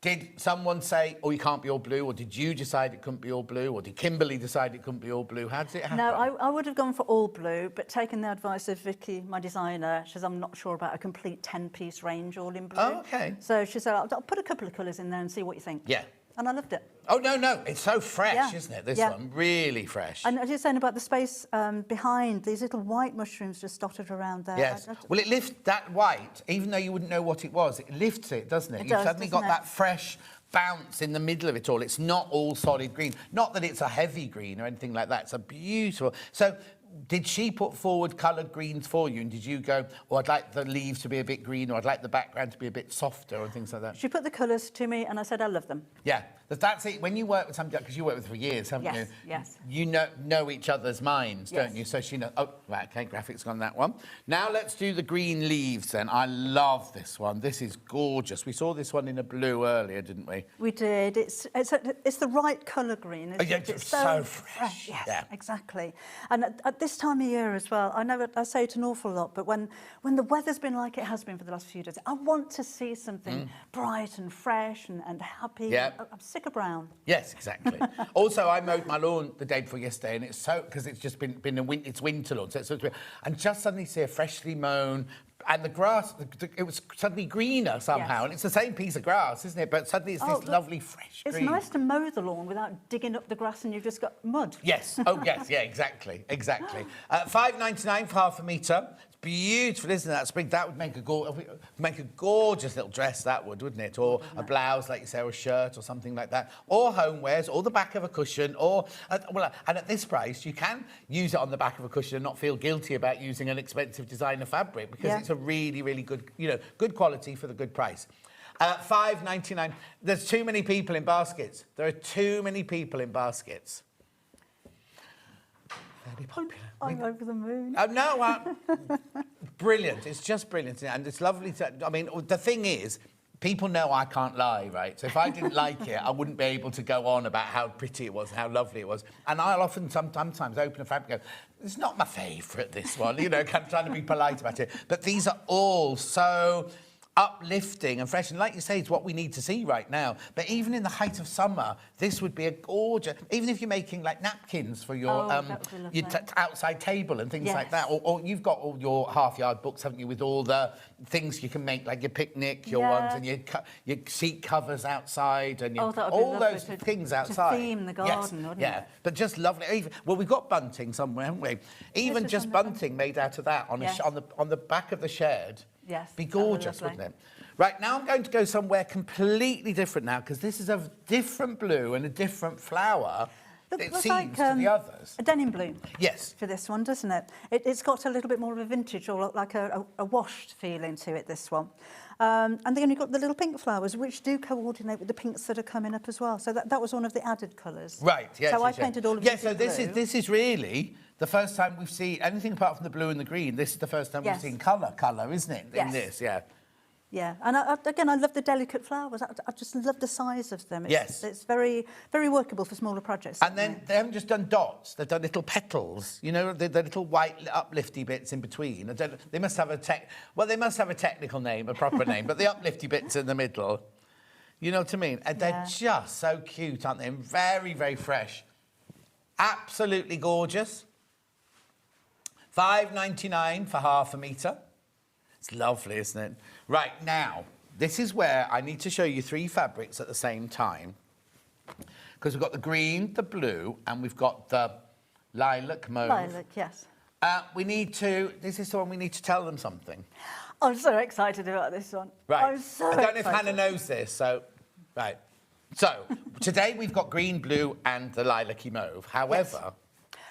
Did someone say, oh, you can't be all blue, or did you decide it couldn't be all blue, or did Kimberly decide it couldn't be all blue? How did it happen?
No, I would have gone for all blue, but taking the advice of Vicky, my designer, she says, I'm not sure about a complete 10-piece range all in blue.
Oh, okay.
So she said, I'll put a couple of colours in there and see what you think.
Yeah.
And I loved it.
Oh, no, it's so fresh,
Yeah.
isn't it, this
Yeah.
one? Really fresh.
And as you're saying about the space behind, these little white mushrooms just dotted around there.
Yes. Well, it lifts that white, even though you wouldn't know what it was, it lifts it, doesn't it?
It
You've
does,
suddenly got
doesn't it?
that fresh bounce in the middle of it all. It's not all solid green. Not that it's a heavy green or anything like that. It's a beautiful... So, did she put forward coloured greens for you, and did you go, oh, I'd like the leaves to be a bit green, or I'd like the background to be a bit softer, or things like that?
She put the colours to me, and I said, I love them.
Yeah, that's it. When you work with somebody, because you work with for years, haven't
Yes,
you?
yes.
You know each other's minds,
Yes.
don't you? So she knows. Oh, right, okay, graphics on that one. Now let's do the green leaves then. I love this one. This is gorgeous. We saw this one in a blue earlier, didn't we?
We did. It's the right colour green, isn't
yeah,
it?
it's so fresh.
Yes,
Yeah.
exactly. And at this time of year as well, I know I say it an awful lot, but when the weather's been like it has been for the last few days, I want to see something bright and fresh and happy.
Yeah.
I'm sick of brown.
Yes, exactly. Also, I mowed my lawn the day before yesterday, and it's so because it's just been it's winter lawn, so it's and just suddenly see a freshly mown. And the grass, it was suddenly greener somehow.
Yes.
And it's the same piece of grass, isn't it? But suddenly it's this lovely fresh
It's
green.
nice to mow the lawn without digging up the grass and you've just got mud.
Yes. Oh, yes. Yeah, exactly. $5.99 for half a metre. It's beautiful, isn't it? That spring. That would make a gorgeous little dress, that would, wouldn't it? Or a blouse, like you say, or a shirt or something like that. Or homewares, or the back of a cushion, or... and at this price, you can use it on the back of a cushion and not feel guilty about using an expensive designer fabric because it's a really, really good, good quality for the good price. $5.99. There's too many people in baskets. There are too many people in baskets. Very popular.
I'm over the moon.
Oh, no, brilliant. It's just brilliant. And it's lovely to... I mean, the thing is, people know I can't lie, right? So if I didn't like it, I wouldn't be able to go on about how pretty it was and how lovely it was. And I'll often sometimes open a fabric and go, it's not my favourite, this one, kind of trying to be polite about it. But these are all so uplifting and fresh. And like you say, it's what we need to see right now. But even in the height of summer, this would be a gorgeous... Even if you're making, like, napkins for your, your outside table and things like that. Or you've got all your half-yard books, haven't you, with all the things you can make, like your picnic, your ones, and your seat covers outside, and your, all those things outside.
To theme the garden, wouldn't it?
Yeah, but just lovely. Even, well, we've got bunting somewhere, haven't we? Even just bunting made out of that on the back of the shed.
Yes.
Be gorgeous, wouldn't it? Right, now I'm going to go somewhere completely different now, because this is a different blue and a different flower. It seems
like,
to the others.
A denim blue.
Yes.
For this one, doesn't it? It's got a little bit more of a vintage or like a washed feeling to it, this one. And then you've got the little pink flowers, which do coordinate with the pinks that are coming up as well. So that was one of the added colours.
Right, yes.
So I painted all of
these so this is really the first time we've seen anything apart from the blue and the green. This is the first time we've seen colour, isn't it?
Yes.
In this, yeah.
Yeah, and again, I love the delicate flowers. I just love the size of them. It's very, very workable for smaller projects.
And then they haven't just done dots; they've done little petals. You know, the little white uplifty bits in between. They must have a technical name, a proper name, but the uplifty bits in the middle. You know what I mean? And they're just so cute, aren't they? And very, very fresh. Absolutely gorgeous. $5.99 for half a metre. It's lovely, isn't it? Right, now, this is where I need to show you three fabrics at the same time. Because we've got the green, the blue, and we've got the lilac mauve.
Lilac, yes.
This is the one we need to tell them something.
I'm so excited about this one.
Right.
I'm so
I don't know
excited.
if Hannah knows this, so... Right. So, today we've got green, blue, and the lilac-y mauve. However...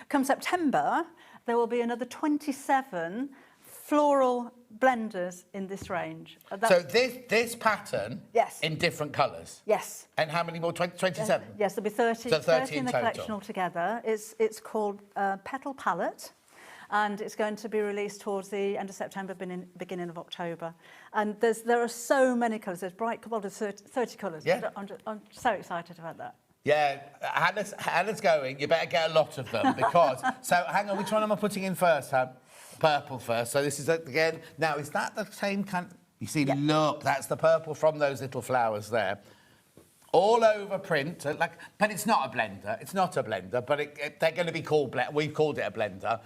Come September, there will be another 27 floral blenders in this range.
So this pattern
yes.
in different colours?
Yes.
And how many more? 27?
Yes, there'll be 30,
so 30
in the
total.
collection altogether. It's called Petal Palette, and it's going to be released towards the end of September, beginning of October. And there are so many colours. There's bright, well, there's 30 colours.
Yeah.
I'm so excited about that.
Yeah, Hannah's going. You better get a lot of them because... So, hang on, which one am I putting in first, Han? Purple first. So this is, again... Now, is that the same kind... You see, look, that's the purple from those little flowers there. All over print, but it's not a blender. It's not a blender, but they're going to be called... We've called it a blender.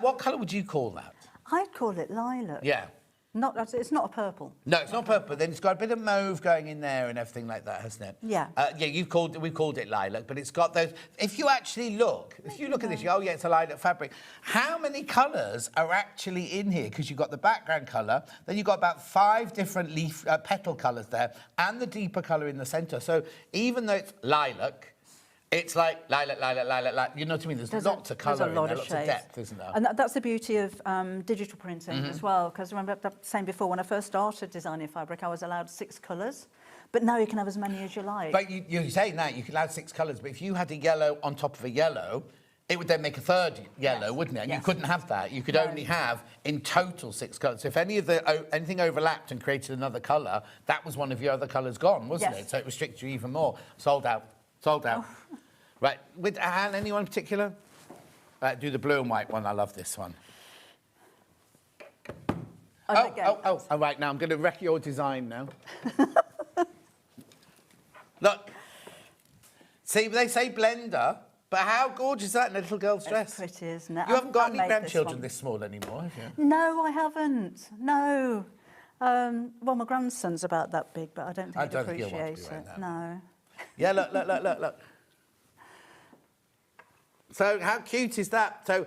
What colour would you call that?
I'd call it lilac.
Yeah.
It's not a purple.
No, it's not purple. Then it's got a bit of mauve going in there and everything like that, hasn't it?
Yeah.
Yeah, we've called it lilac, but it's got those... If you actually look, at this, you go, oh, yeah, it's a lilac fabric. How many colours are actually in here? Because you've got the background colour, then you've got about 5 different leaf petal colours there, and the deeper colour in the centre. So even though it's lilac, it's like lilac. You know what I mean? There's lots of colour in there, lots of depth, isn't there?
And that's the beauty of digital printing as well, because remember I was saying before, when I first started designing fabric, I was allowed 6 colours, but now you can have as many as you like.
But you say now you can allow 6 colours, but if you had a yellow on top of a yellow, it would then make a third yellow, wouldn't it? And you couldn't have that. You could only have, in total, 6 colours. So if anything overlapped and created another colour, that was one of your other colours gone, wasn't it? So it restricts you even more. Sold out. Right, with Anne, anyone in particular? Right, do the blue and white one. I love this one. Oh, right, now I'm going to wreck your design now. Look. See, they say blender, but how gorgeous is that in a little girl's dress?
It's pretty, isn't it?
You haven't got any grandchildren this small anymore, have you?
No, I haven't. No. Well, my grandson's about that big, but I don't think he'd appreciate it. No.
Yeah, look. So how cute is that? So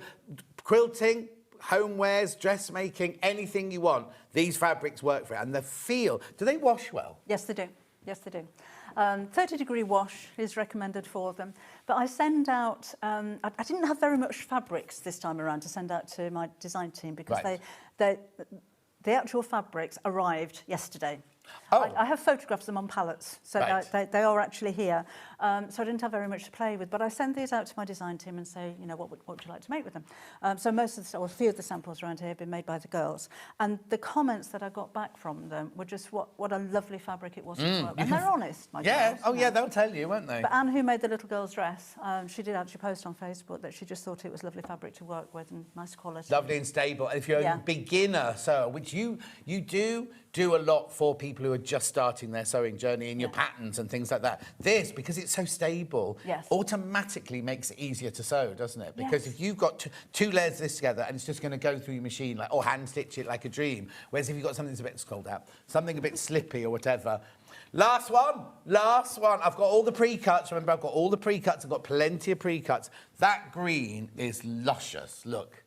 quilting, homewares, dressmaking, anything you want, these fabrics work for it. And the feel, do they wash well?
Yes, they do. 30-degree wash is recommended for them. But I send out, I didn't have very much fabrics this time around to send out to my design team because the actual fabrics arrived yesterday.
Oh.
I have photographed them on pallets, so they are actually here. So I didn't have very much to play with, but I send these out to my design team and say, you know, what would you like to make with them? So a few of the samples around here have been made by the girls. And the comments that I got back from them were just what a lovely fabric it was to work. And they're honest, my girls.
Oh, yeah, they'll tell you, won't they?
But Anne, who made the little girl's dress, she did actually post on Facebook that she just thought it was lovely fabric to work with and nice quality.
Lovely and stable. If you're a beginner sewer, which you do a lot for people who are just starting their sewing journey in your patterns and things like that. This, because it's so stable, automatically makes it easier to sew, doesn't it? Because if you've got 2 layers of this together and it's just going to go through your machine or hand stitch it like a dream, whereas if you've got something that's a bit scrolled out, something a bit slippy or whatever. Last one. I've got all the pre-cuts. Remember, I've got all the pre-cuts. I've got plenty of pre-cuts. That green is luscious. Look.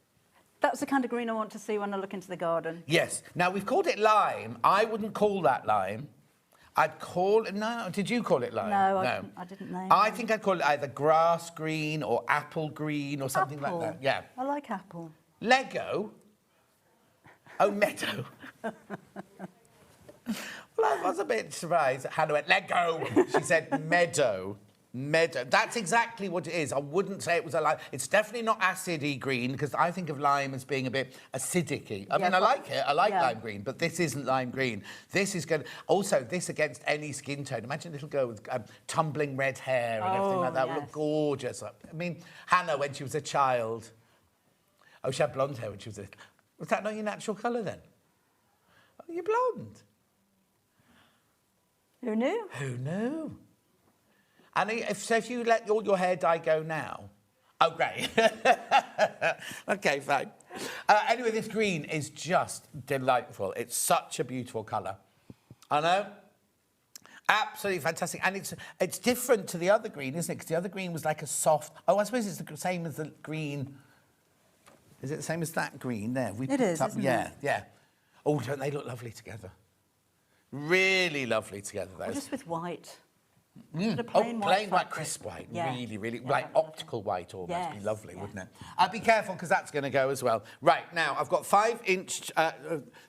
That's the kind of green I want to see when I look into the garden.
Yes. Now, we've called it lime. I wouldn't call that lime. I'd call it... No, did you call it lime?
No, I didn't name it.
I think I'd call it either grass green or apple green or something like that. Yeah.
I like apple.
Lego? Oh, meadow. Well, I was a bit surprised. Hannah went, Lego. She said meadow. Meadow. That's exactly what it is. I wouldn't say it was a lime. It's definitely not acidy green because I think of lime as being a bit acidic-y. I mean, I like it. I like lime green, but this isn't lime green. This is going to... Also, this against any skin tone. Imagine a little girl with tumbling red hair and everything like that. Would look gorgeous. I mean, Hannah, when she was a child... Oh, she had blonde hair when she was a... Was that not your natural colour then? Oh, you're blonde.
Who knew?
Who knew? And if you let all your hair dye go now... Oh, great. OK, fine. Anyway, this green is just delightful. It's such a beautiful colour. I know. Absolutely fantastic. And it's different to the other green, isn't it? Because the other green was like a soft... Oh, I suppose it's the same as the green... Is it the same as that green there?
It is, isn't it?
Yeah. Oh, don't they look lovely together? Really lovely together, those.
Or just with white.
Plain white, crisp white. Yeah. Really, like optical white almost. Yes. Be lovely, wouldn't it? Be careful, because that's going to go as well. Right, now, I've got 5-inch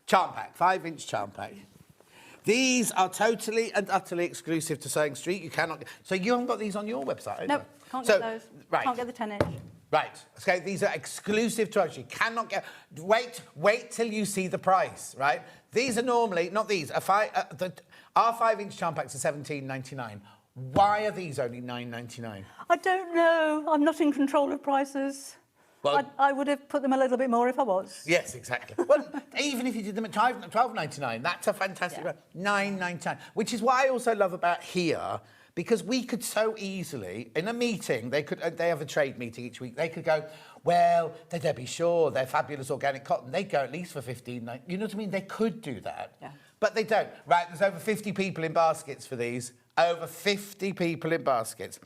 charm pack. 5-inch charm pack. These are totally and utterly exclusive to Sewing Street. You cannot... So you haven't got these on your website,
No, can't get those. Right. Can't get the 10-inch.
Right, okay, these are exclusive to us. You cannot get... Wait till you see the price, right? These are normally... Not these. Our 5-inch charm packs are £17.99. Why are these only £9.99?
I don't know. I'm not in control of prices.
Well,
I would have put them a little bit more if I was.
yes, exactly. Well, even if you did them at £12.99, that's a fantastic £9.99, which is what I also love about here, because we could so easily, in a meeting, they have a trade meeting each week, they could go, well, they're Debbie Shaw, they're fabulous organic cotton, they'd go at least for $15.99. You know what I mean? They could do that, but they don't. Right, there's over 50 people in baskets for these, over 50 people in baskets.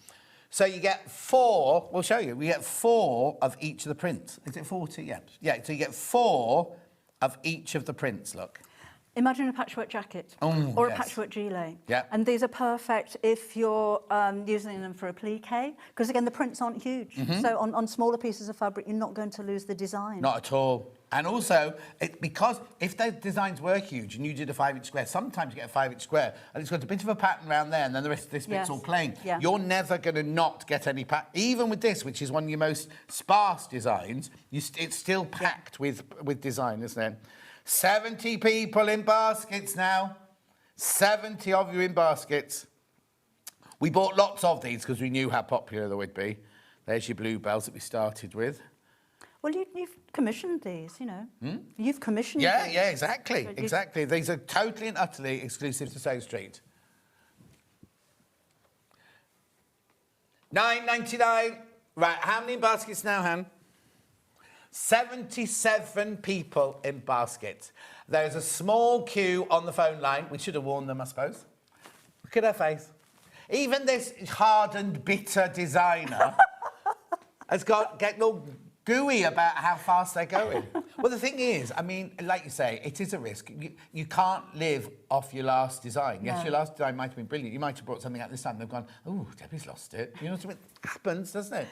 So you get 4, we'll show you, we get 4 of each of the prints. Is it 40? Yeah. Yeah, so you get 4 of each of the prints, look.
Imagine a patchwork jacket or a patchwork gilet.
Yeah.
And these are perfect if you're using them for a plique, because again, the prints aren't huge. So on smaller pieces of fabric, you're not going to lose the design.
Not at all. And also, because if the designs were huge and you did a 5-inch square, sometimes you get a 5-inch square and it's got a bit of a pattern around there and then the rest of this bit's all plain.
Yeah.
You're never going to not get any pattern. Even with this, which is one of your most sparse designs, it's still packed with design, isn't it? 70 people in baskets now. 70 of you in baskets. We bought lots of these because we knew how popular they would be. There's your Bluebells that we started with.
Well, you've commissioned these, you know. You've commissioned these.
Yeah, exactly, exactly. These are totally and utterly exclusive to Sewing Street. $9.99. Right, how many in baskets now, Han? 77 people in baskets. There's a small queue on the phone line. We should have warned them, I suppose. Look at her face. Even this hardened, bitter designer has get all gooey about how fast they're going. Well, the thing is, I mean, like you say, it is a risk. You can't live off your last design. Yes, your last design might have been brilliant. You might have brought something out this time. They've gone, oh, Debbie's lost it. You know what I mean? It happens, doesn't it?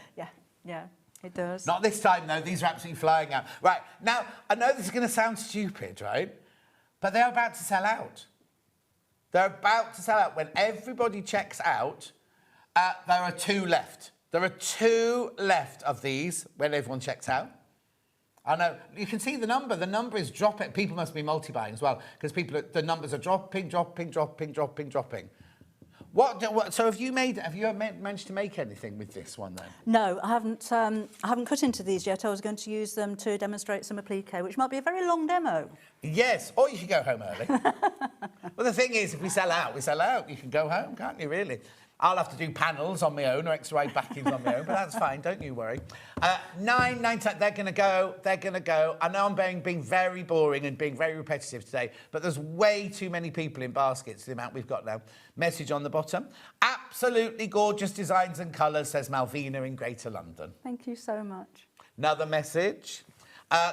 Yeah, it does.
Not this time, though. These are absolutely flying out. Right, now, I know this is going to sound stupid, right? But they're about to sell out. They're about to sell out. When everybody checks out, there are 2 left. There are 2 left of these when everyone checks out. I know, you can see the number. The number is dropping. People must be multi-buying as well, because the numbers are dropping. So have you managed to make anything with this one then?
No, I haven't cut into these yet. I was going to use them to demonstrate some applique, which might be a very long demo.
Yes, or you should go home early. Well, the thing is, if we sell out, we sell out. You can go home, can't you, really? I'll have to do panels on my own or X-ray backings on my own, but that's fine, don't you worry. 9.99, they're going to go. I know I'm being very boring and being very repetitive today, but there's way too many people in baskets, the amount we've got now. Message on the bottom. Absolutely gorgeous designs and colours, says Malvina in Greater London.
Thank you so much.
Another message.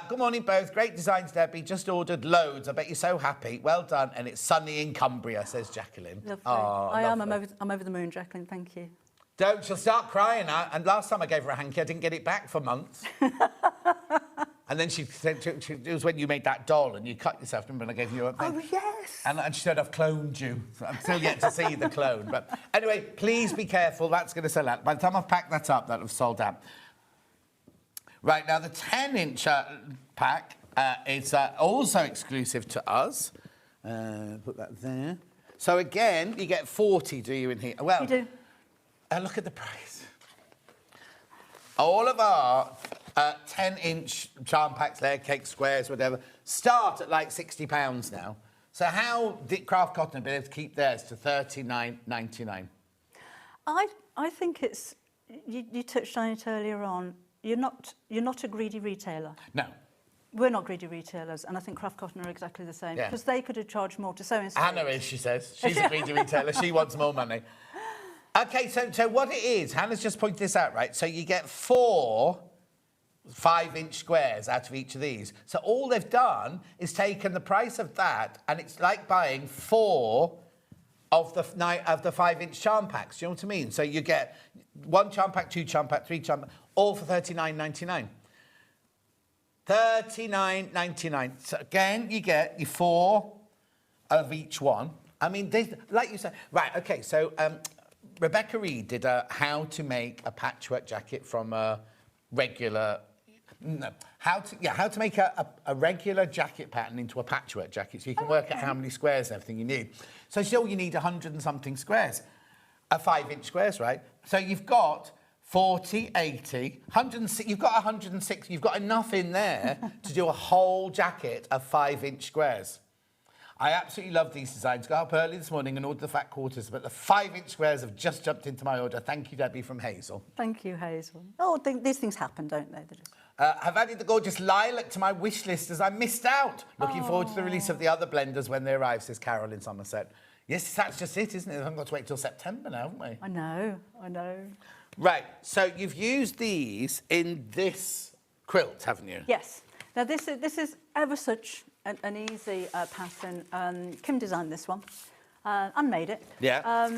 Good morning, both. Great designs, Debbie. Just ordered loads. I bet you're so happy. Well done. And it's sunny in Cumbria, says Jacqueline.
Lovely.
Oh,
I'm over the moon, Jacqueline. Thank you.
Don't. She'll start crying now. And last time I gave her a hanky, I didn't get it back for months. And then she said, it was when you made that doll and you cut yourself. Remember when I gave you a thing?
Oh, yes.
And she said, I've cloned you. So I'm still yet to see the clone. But anyway, please be careful. That's going to sell out. By the time I've packed that up, that'll have sold out. Right, now the 10-inch pack is also exclusive to us. Put that there. So again, you get 40, do you, in here? Well,
you do.
Look at the price. All of our 10-inch charm packs, layer cake, squares, whatever, start at like £60 now. So how did Craft Cotton be able to keep theirs to $39.99?
I think it's... You touched on it earlier on. You're not a greedy retailer.
No.
We're not greedy retailers, and I think Craft Cotton are exactly the same, because they could have charged more to Sewing Street.
Hannah is, she says. She's a greedy retailer. She wants more money. OK, so what it is, Hannah's just pointed this out, right? So you get 4 5-inch squares out of each of these. So all they've done is taken the price of that, and it's like buying 4 of the 5-inch charm packs. Do you know what I mean? So you get 1 charm pack, 2 charm pack, 3 charm pack, all for $39.99. $39.99. So again, you get your 4 of each one. I mean, like you said, right? Okay, so Rebecca Reed did a how to make a patchwork jacket from a regular. No, how to make a regular jacket pattern into a patchwork jacket, so you can work out how many squares and everything you need. So still, you need 100 and something squares. are 5-inch squares, right? So you've got 40, 80, 106, you've got 106, you've got enough in there to do a whole jacket of 5-inch squares. I absolutely love these designs. Got up early this morning and ordered the fat quarters, but the 5-inch squares have just jumped into my order. Thank you, Debbie, from Hazel.
Thank you, Hazel. Oh, these things happen, don't they? They do.
Have added the gorgeous lilac to my wish list as I missed out. Looking forward to the release of the other blenders when they arrive, says Carol in Somerset. Yes, that's just it, isn't it? We haven't got to wait till September now, haven't we?
I know.
Right, so you've used these in this quilt, haven't you?
Yes. Now, this is ever such an easy pattern. Kim designed this one and made it.
Yeah.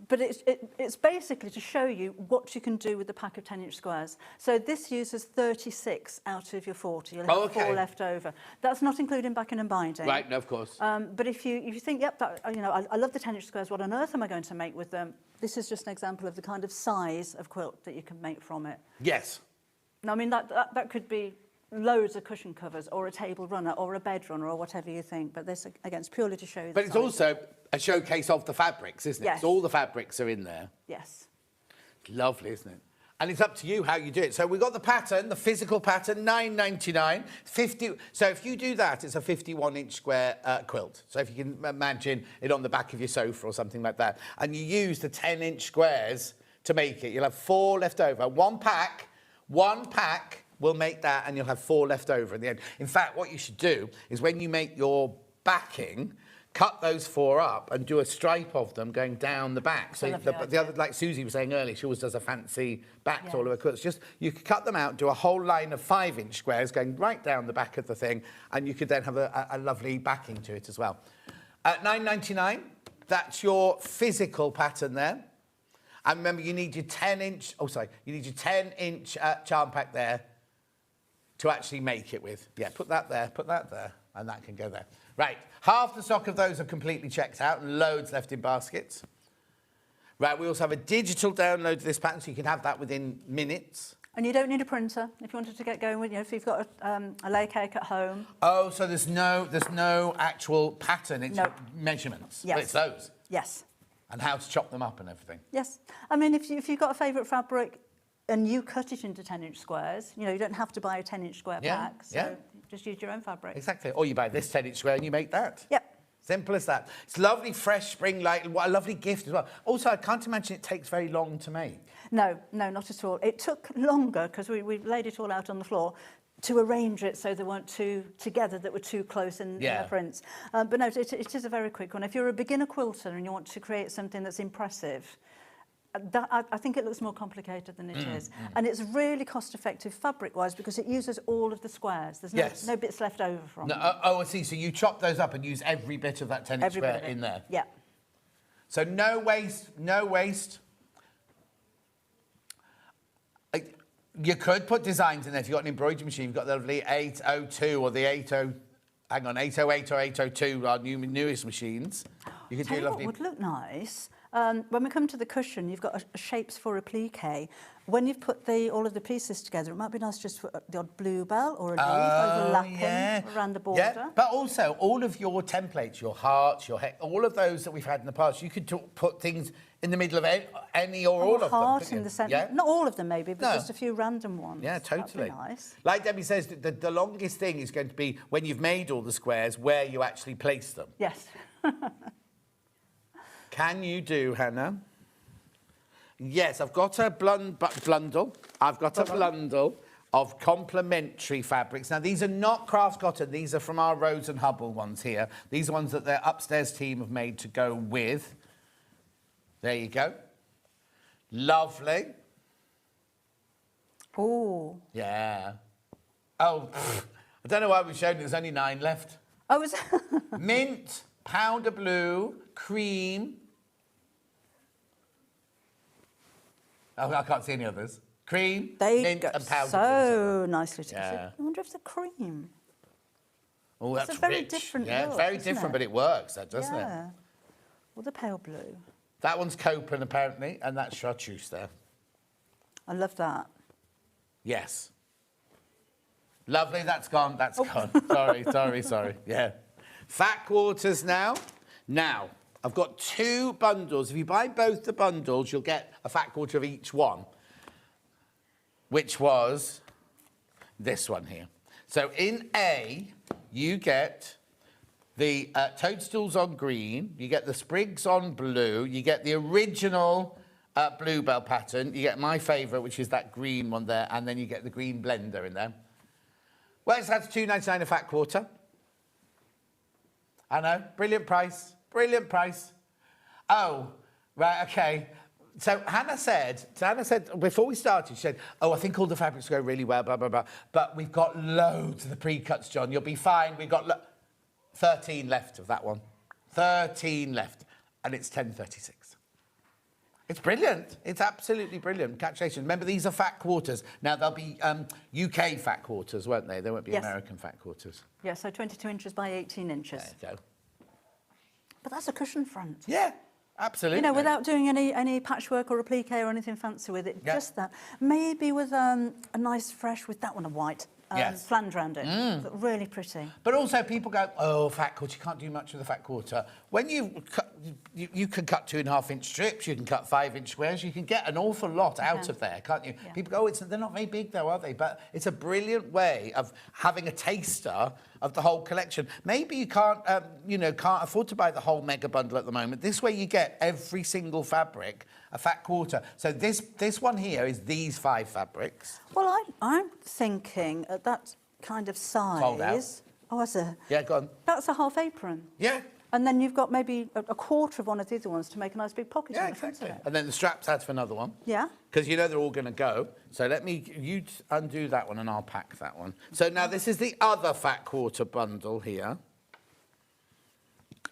But it's basically to show you what you can do with the pack of 10-inch squares. So this uses 36 out of your 40. You'll have 4 left over. That's not including backing and binding.
Right, no, of course.
But if you think, yep, I love the 10-inch squares, what on earth am I going to make with them? This is just an example of the kind of size of quilt that you can make from it.
Yes.
Now, I mean, that could be loads of cushion covers or a table runner or a bed runner or whatever you think. But this, again, is purely to show you.
But it's also a showcase of the fabrics, isn't it?
Yes.
So all the fabrics are in there.
Yes.
Lovely, isn't it? And it's up to you how you do it. So we've got the pattern, the physical pattern, $9.99, 50. So if you do that, it's a 51-inch square quilt. So if you can imagine it on the back of your sofa or something like that, and you use the 10-inch squares to make it, you'll have 4 left over. One pack will make that, and you'll have 4 left over in the end. In fact, what you should do is when you make your backing, cut those 4 up and do a stripe of them going down the back. So the other, like Susie was saying earlier, she always does a fancy back to all of her quilts. Just, you could cut them out, do a whole line of 5-inch squares going right down the back of the thing, and you could then have a lovely backing to it as well. At $9.99, that's your physical pattern there. And remember, you need your 10-inch, you need your 10-inch charm pack there to actually make it with. Yeah, put that there, and that can go there. Right, half the stock of those are completely checked out and loads left in baskets. Right, we also have a digital download of this pattern, so you can have that within minutes.
And you don't need a printer if you wanted to get going with, if you've got a lay cake at home.
Oh, so there's no actual pattern, it's measurements.
Yes.
But it's those.
Yes.
And how to chop them up and everything.
Yes. I mean, if you've got a favourite fabric and you cut it into 10-inch squares, you don't have to buy a 10-inch square pack. So just use your own fabric.
Exactly. Or you buy this 10-inch square and you make that.
Yep.
Simple as that. It's lovely, fresh spring light. What a lovely gift as well. Also, I can't imagine it takes very long to make.
No, not at all. It took longer because we laid it all out on the floor to arrange it so they weren't too together, that were too close in the prints. But no, it is a very quick one. If you're a beginner quilter and you want to create something that's impressive, I think it looks more complicated than it is. And it's really cost-effective fabric-wise because it uses all of the squares. There's no bits left over from them.
I see. So you chop those up and use every bit of that 10-inch square in there.
Yeah.
So no waste, no waste. You could put designs in there. If you've got an embroidery machine, you've got the lovely 802 or the 808 or 802, our newest machines. You could do lovely.
What would look nice. When we come to the cushion, you've got shapes for applique. When you've put all of the pieces together, it might be nice just for the odd bluebell or a leaf overlapping around the border.
Yeah, but also all of your templates, your hearts, your all of those that we've had in the past, you could put things in the middle of any or all of them.
Heart in the centre. Yeah? Not all of them, maybe, but just a few random ones.
Yeah, totally.
That'd be nice.
Like Debbie says, the longest thing is going to be when you've made all the squares, where you actually place them.
Yes.
Can you do, Hannah? Yes, I've got a blundle. I've got a blundle of complementary fabrics. Now, these are not Crafts Cotton. These are from our Rose and Hubble ones here. These are ones that their upstairs team have made to go with. There you go. Lovely.
Oh.
Yeah. Oh, I don't know why we've shown there's only 9 left.
Oh, is
Mint, powder blue, cream. Oh, I can't see any others. Cream, mint, and powder blue.
So nicely together.
Yeah.
I wonder if the cream.
Oh, that's
it's a very
rich.
different
Yeah,
look,
very
isn't
different,
it?
but it works, doesn't it?
Yeah. Or the pale blue.
That one's Copen, apparently, and that's chartreuse there.
I love that.
Yes. Lovely, that's gone, that's gone. Sorry. Yeah. Fat quarters now. Now, I've got 2 bundles. If you buy both the bundles, you'll get a fat quarter of each one, which was this one here. So in A, you get the toadstools on green, you get the sprigs on blue, you get the original Bluebell pattern, you get my favourite, which is that green one there, and then you get the green blender in there. Well, that's £2.99 a fat quarter. I know, brilliant price, brilliant price. Oh, right, okay. So Hannah said, before we started, she said, oh, I think all the fabrics go really well, blah, blah, blah. But we've got loads of the pre-cuts, John. You'll be fine. We've got 13 left of that one. 13 left. And it's 10.36. It's brilliant. It's absolutely brilliant. Congratulations. Remember, these are fat quarters. Now, they'll be UK fat quarters, won't they? They won't be American fat quarters.
Yeah, so 22 inches by 18 inches.
There you go.
But that's a cushion front.
Yeah. Absolutely.
You know, without doing any patchwork or applique or anything fancy with it, just that. Maybe with a nice fresh, with that one a white, flannel around it. But really pretty.
But also people go, oh, fat quarter, you can't do much with a fat quarter. When you can cut 2.5-inch strips, you can cut 5-inch squares, you can get an awful lot out of there, can't you? Yeah. People go, they're not very big though, are they? But it's a brilliant way of having a taster of the whole collection. Maybe you can't afford to buy the whole mega bundle at the moment. This way you get every single fabric a fat quarter. So this one here is these 5 fabrics.
Well, I'm thinking at that kind of size.
Fold out.
Oh, is it?
Yeah, go on.
That's a half apron.
Yeah.
And then you've got maybe a quarter of one of the other ones to make a nice big pocket in the front of it.
And then the straps add for another one.
Yeah.
Because you know they're all going to go. So you undo that one and I'll pack that one. So now this is the other fat quarter bundle here.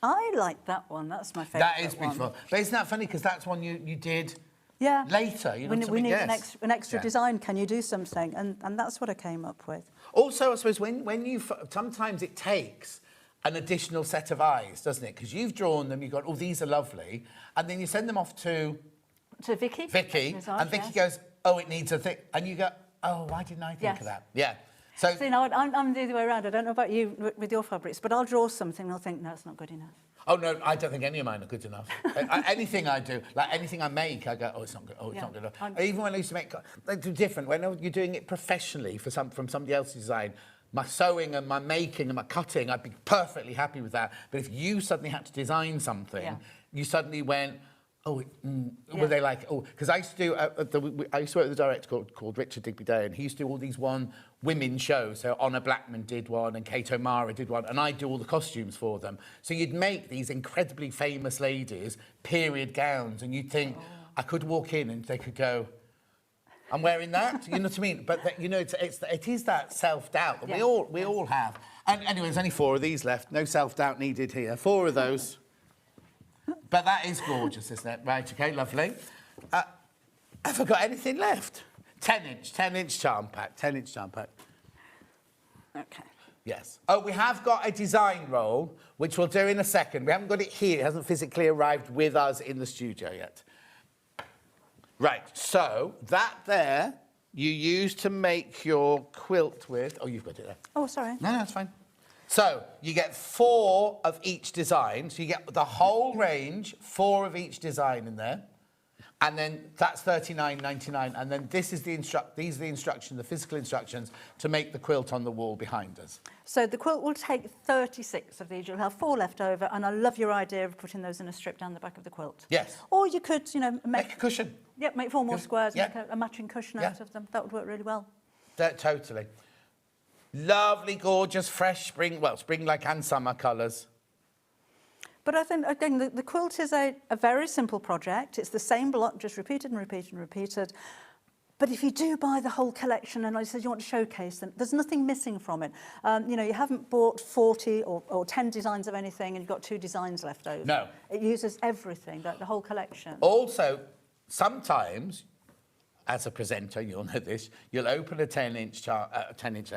I like that one. That's my favourite.
That is beautiful. But isn't that funny? Because that's one you did later. You know,
we need an extra design. Can you do something? And that's what I came up with.
Also, I suppose when you sometimes it takes an additional set of eyes, doesn't it? Because you've drawn them, you've got, oh, these are lovely, and then you send them off to
Vicky,
and Vicky goes, oh, it needs a thing, and you go, oh, why didn't I think of that? Yeah. So
you know, I'm the other way around. I don't know about you with your fabrics, but I'll draw something and I'll think, no, it's not good enough.
Oh, no, I don't think any of mine are good enough. Anything I do, like anything I make, I go, oh, it's not good. Oh, it's not good enough. Even when I used to make, they're different. When you're doing it professionally from somebody else's design, my sewing and my making and my cutting, I'd be perfectly happy with that. But if you suddenly had to design something, you suddenly went, were they like, because I used to do, I used to work with a director called Richard Digby-Day, and he used to do all these women shows. So Honor Blackman did one, and Kate O'Mara did one, and I'd do all the costumes for them. So you'd make these incredibly famous ladies period gowns, and you'd think, I could walk in and they could go, I'm wearing that, you know what I mean? But you know, it is that self-doubt that we all have. And anyway, there's only 4 of these left. No self-doubt needed here. 4 of those. But that is gorgeous, isn't it? Right, okay, lovely. Have I got anything left? 10-inch charm pack, 10-inch charm pack.
Okay.
Yes. Oh, we have got a design roll, which we'll do in a second. We haven't got it here. It hasn't physically arrived with us in the studio yet. Right, so that there you use to make your quilt with. Oh, you've got it there.
Oh, sorry.
No, that's fine. So you get 4 of each design. So you get the whole range, 4 of each design in there. And then that's $39.99. And then this is these are the instructions, the physical instructions to make the quilt on the wall behind us.
So the quilt will take 36 of these. You'll have 4 left over. And I love your idea of putting those in a strip down the back of the quilt.
Yes.
Or you could,
make a cushion.
Yep, make 4 more squares, make a matching cushion out of them. That would work really well.
Totally. Lovely, gorgeous, fresh spring-like and summer colours.
But I think, again, the quilt is a very simple project. It's the same block, just repeated and repeated and repeated. But if you do buy the whole collection and like you said, you want to showcase them, there's nothing missing from it. You haven't bought 40 or 10 designs of anything and you've got 2 designs left over.
No.
It uses everything, the whole collection.
Also, sometimes, as a presenter, you'll know this, you'll open a 10-inch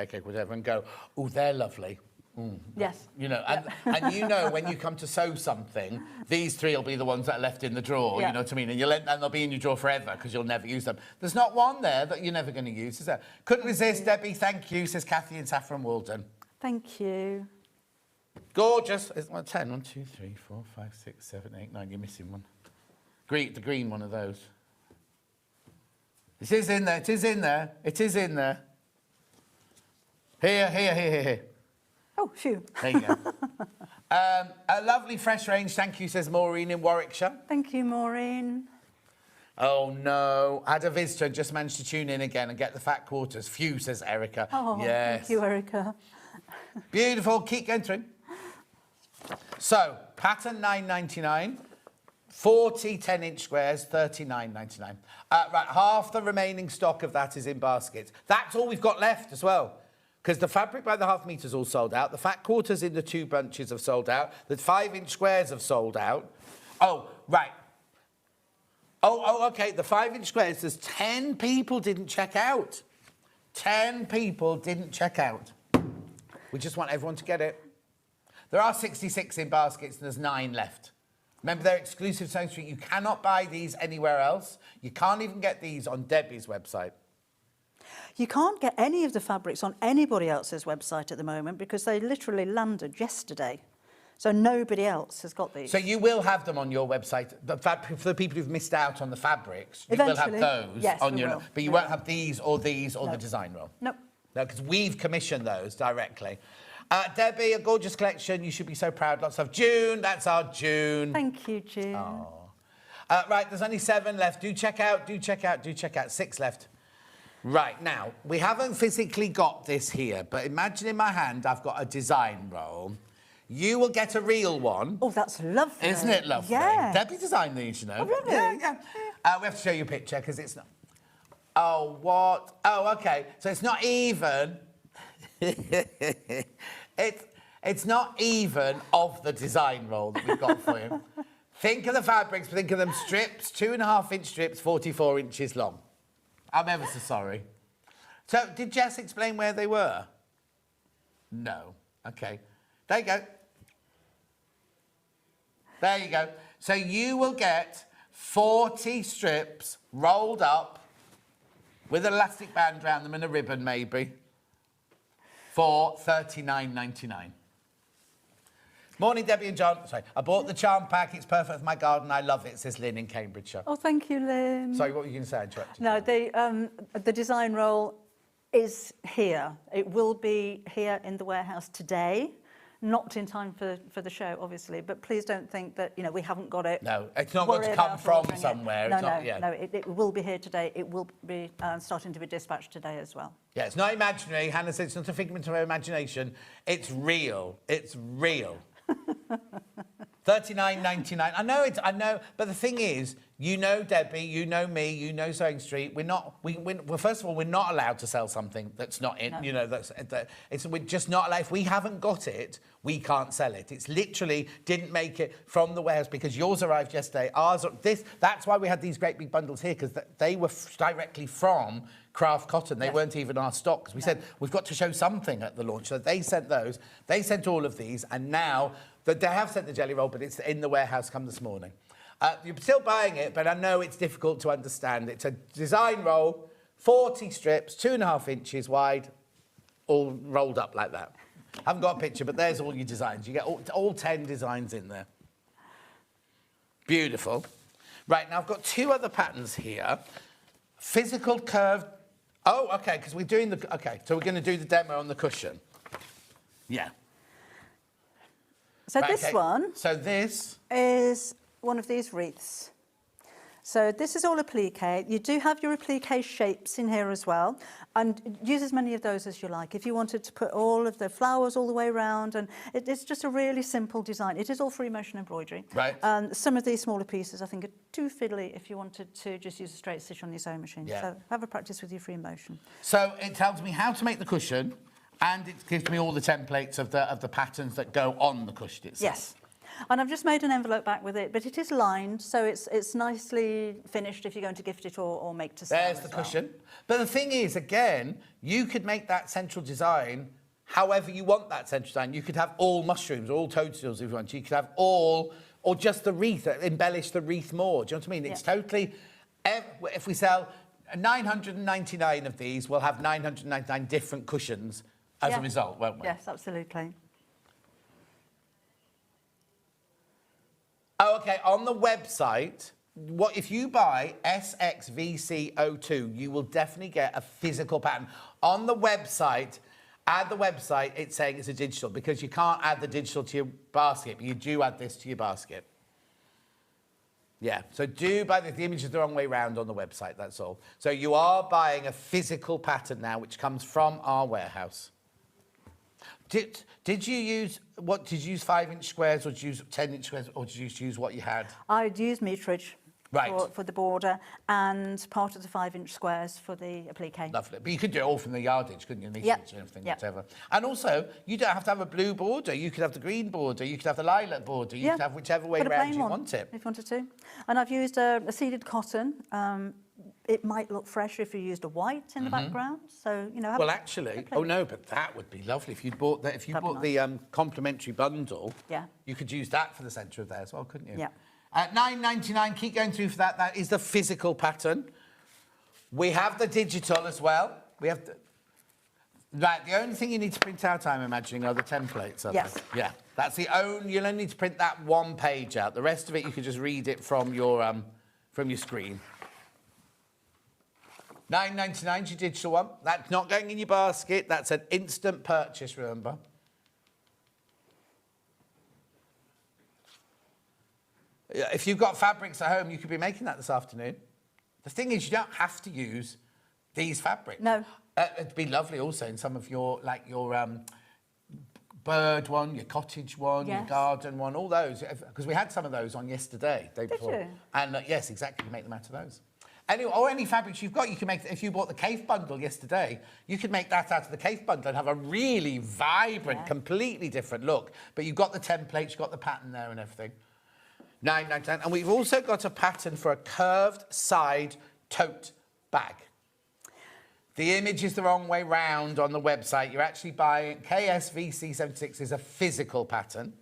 cake, whatever, and go, oh, they're lovely.
Yes.
And you know when you come to sew something, these 3 will be the ones that are left in the drawer, you know what I mean? And they'll be in your drawer forever because you'll never use them. There's not one there that you're never going to use, is there? Couldn't resist, Debbie, thank you, says Kathy in Saffron Walden.
Thank you.
Gorgeous. It's 10. 1, 2, 3, 4, 5, 6, 7, 8, 9. You're missing one. The green one of those. It is in there. It is in there. It is in there. Here.
Oh, phew.
There you go. A lovely fresh range. Thank you, says Maureen in Warwickshire.
Thank you, Maureen.
Oh, no. Had a visitor and just managed to tune in again and get the fat quarters. Phew, says Erica.
Oh,
yes.
thank you, Erica.
Beautiful. Keep going through. So, pattern $9.99. 40 10-inch squares, $39.99. Right, half the remaining stock of that is in baskets. That's all we've got left as well. Because the fabric by the half metres all sold out. The fat quarters in the 2 bunches have sold out. The 5-inch squares have sold out. Oh, right. Oh, okay. The 5-inch squares, there's 10 people didn't check out. 10 people didn't check out. We just want everyone to get it. There are 66 in baskets and there's 9 left. Remember, they're exclusive to Sewing Street. You cannot buy these anywhere else. You can't even get these on Debbie's website.
You can't get any of the fabrics on anybody else's website at the moment because they literally landed yesterday. So nobody else has got these.
So you will have them on your website. For the people who've missed out on the fabrics, you will have those on your... But you won't have these or the design roll.
Nope.
No, because we've commissioned those directly. Debbie, a gorgeous collection. You should be so proud. Lots of June. That's our June.
Thank you, June.
Oh. Right, there's only 7 left. Do check out. 6 left. Right, now, we haven't physically got this here, but imagine in my hand I've got a design roll. You will get a real one.
Oh, that's lovely.
Isn't it lovely?
Yeah.
Debbie designed these, you know.
Oh, really?
Yeah. We have to show you a picture because it's not... Oh, what? Oh, OK. So it's not even... It's not even of the design roll that we've got for you. Think of the fabrics, think of them strips, 2.5-inch strips, 44 inches long. I'm ever so sorry. So, did Jess explain where they were? No. OK. There you go. There you go. So you will get 40 strips rolled up with an elastic band around them and a ribbon, maybe, for $39.99. Morning, Debbie and John. Sorry, I bought the charm pack. It's perfect for my garden. I love it, says Lynn in Cambridgeshire.
Oh, thank you, Lynn.
Sorry, what were you going to say? I interrupted.
No, the design roll is here. It will be here in the warehouse today. Not in time for the show, obviously, but please don't think that, you know, we haven't got it.
No, it's not going to come from somewhere.
No, it will be here today. It will be starting to be dispatched today as well.
Yeah, it's not imaginary. Hannah said it's not a figment of her imagination. It's real. It's real. $39.99. I know, but the thing is, you know Debbie, you know me, you know Sewing Street. Well, first of all, we're not allowed to sell something that's not in. No. You know, we're just not allowed. If we haven't got it, we can't sell it. It's literally didn't make it from the warehouse because yours arrived yesterday. Ours, that's why we had these great big bundles here because they were directly from Craft Cotton. They weren't even our stock because we said we've got to show something at the launch. So they sent those. They sent all of these, and now they have sent the jelly roll, but it's in the warehouse come this morning. You're still buying it, but I know it's difficult to understand. It's a design roll, 40 strips, 2.5 inches wide, all rolled up like that. I haven't got a picture, but there's all your designs. You get all 10 designs in there. Beautiful. Right, now I've got 2 other patterns here. Physical curved... Oh, OK, because we're doing the... OK, so we're going to do the demo on the cushion. Yeah.
So this one...
So this...
is one of these wreaths. So this is all applique. You do have your applique shapes in here as well, and use as many of those as you like. If you wanted to put all of the flowers all the way around, and it's just a really simple design. It is all free motion embroidery.
Right.
Some of these smaller pieces I think are too fiddly if you wanted to just use a straight stitch on your sewing machine.
Yeah.
So have a practice with your free motion.
So it tells me how to make the cushion, and it gives me all the templates of the patterns that go on the cushion itself.
Yes. And I've just made an envelope back with it, but it is lined, so it's nicely finished if you're going to gift it or make to sell.
There's the cushion. But the thing is, again, you could make that central design however you want that central design. You could have all mushrooms, all toadstools if you want. You could have all, or just the wreath, embellish the wreath more. Do you know what I mean? It's totally, if we sell 999 of these, we'll have 999 different cushions as a result, won't we?
Yes, absolutely.
Oh, okay, on the website, if you buy SXVC02, you will definitely get a physical pattern. On the website, add the website, it's saying it's a digital, because you can't add the digital to your basket, but you do add this to your basket. Yeah, so do buy the image is the wrong way round on the website, that's all. So you are buying a physical pattern now, which comes from our warehouse. Did you use 5-inch squares, or did you use 10-inch squares, or did you use what you had?
I'd use meterage
Right.
for the border and part of the 5-inch squares for the applique.
Lovely. But you could do it all from the yardage, couldn't you?
Yep.
And everything,
Yep.
whatever. And also, you don't have to have a blue border. You could have the green border. You could have the lilac border. You could have whichever way
Put a
round
plain
you
one,
want it.
if you wanted to. And I've used a seeded cotton. It might look fresher if you used a white in the background. So, you know.
Well, actually, oh no, but that would be lovely if you bought that. If you bought the complimentary bundle, you could use that for the centre of there as well, couldn't you?
Yeah.
At £9.99, keep going through for that. That is the physical pattern. We have the digital as well. We have the... Right, the only thing you need to print out, I'm imagining, are the templates.
Yes.
Yeah, that's the only... You'll only need to print that one page out. The rest of it, you can just read it from your screen. £9.99 is your digital one. That's not going in your basket. That's an instant purchase, remember. If you've got fabrics at home, you could be making that this afternoon. The thing is, you don't have to use these fabrics.
No.
It'd be lovely also in some of your, like your bird one, your cottage one, your garden one, all those. Because we had some of those on yesterday, day before.
Did you?
And yes, exactly, you make them out of those. Or any fabrics you've got, you can make. If you bought the cave bundle yesterday, you could make that out of the cave bundle and have a really vibrant, completely different look. But you've got the templates, you've got the pattern there and everything. £9.99. And we've also got a pattern for a curved side tote bag. The image is the wrong way round on the website. You're actually buying KSVC76 is a physical pattern.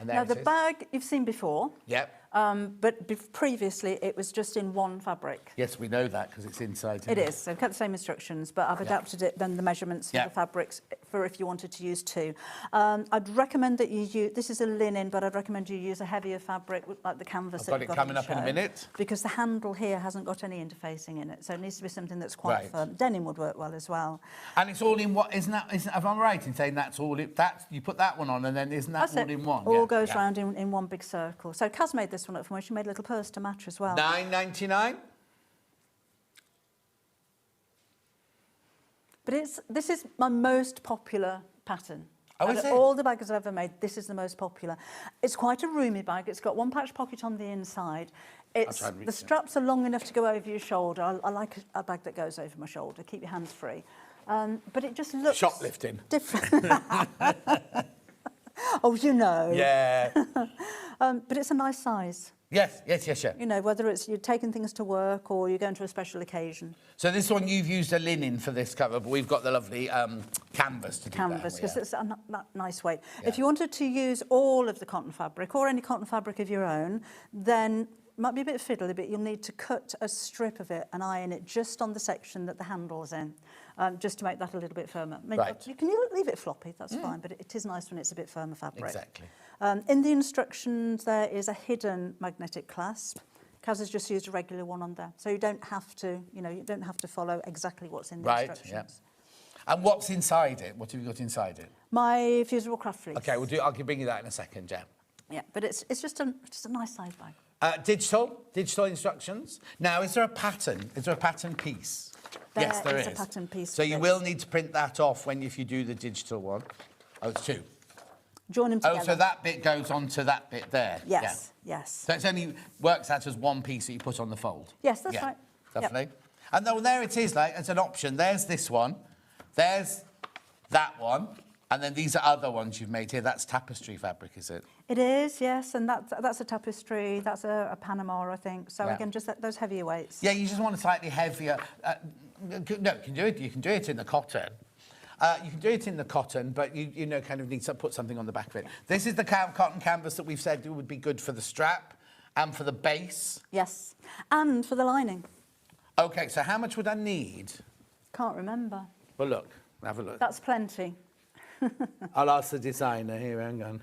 And there
now,
it
the
is.
bag you've seen before.
Yep.
But previously, it was just in one fabric.
Yes, we know that because it's inside.
It is. So I've kept the same instructions, but I've adapted it, then the measurements for the fabrics for if you wanted to use two. I'd recommend that you use, this is a linen, but I'd recommend you use a heavier fabric like the canvas.
I've
that
got
you've
it coming up in a minute.
Because the handle here hasn't got any interfacing in it, so it needs to be something that's quite firm. Denim would work well as well.
And it's all in what? Isn't am I right in saying that's all? You put that one on, and then isn't that all in one?
All goes round in one big circle. So Kaz made this one up for me. She made a little purse to match as well.
£9.99.
But this is my most popular pattern.
Oh, is it?
All the bags I've ever made, this is the most popular. It's quite a roomy bag. It's got one patch pocket on the inside. The straps are long enough to go over your shoulder. I like a bag that goes over my shoulder. Keep your hands free. But it just looks...
Shoplifting.
Different. Oh, you know.
Yeah.
But it's a nice size.
Yes.
You know, whether it's you're taking things to work or you're going to a special occasion.
So this one, you've used a linen for this cover, but we've got the lovely canvas to do that.
Canvas, because it's a nice weight. Yeah. If you wanted to use all of the cotton fabric or any cotton fabric of your own, then it might be a bit fiddly, but you'll need to cut a strip of it and iron it just on the section that the handle's in, just to make that a little bit firmer.
Right.
You can leave it floppy, that's fine, but it is nice when it's a bit firmer fabric.
Exactly.
In the instructions, there is a hidden magnetic clasp. Kaz has just used a regular one on there, so you don't have to, you don't have to follow exactly what's in the instructions.
Right. Yeah. And what's inside it? What have you got inside it?
My Fusible craft fleece.
Okay, I'll bring you that in a second, yeah.
Yeah, but it's just a nice size bag.
Digital instructions. Now, is there a pattern? Is there a pattern piece? Yes, there is.
There is a pattern piece.
So you will need to print that off if you do the digital one. Oh, it's two.
Join them together.
Oh, so that bit goes onto that bit there.
Yes, yes.
So it only works out as one piece that you put on the fold.
Yes, that's right.
Lovely. Yep. And there it is, as an option. There's this one. There's that one. And then these are other ones you've made here. That's tapestry fabric, is it?
It is, yes. And that's a tapestry. That's a Panama, I think. So again, just those heavier weights. Yeah,
you just want a slightly heavier. No, you can do it. You can do it in the cotton. You can do it in the cotton, but you kind of need to put something on the back of it. This is the cotton canvas that we've said would be good for the strap and for the base.
Yes, and for the lining.
Okay, so how much would I need?
Can't remember.
Well, look, have a look.
That's plenty.
I'll ask the designer here, hang on.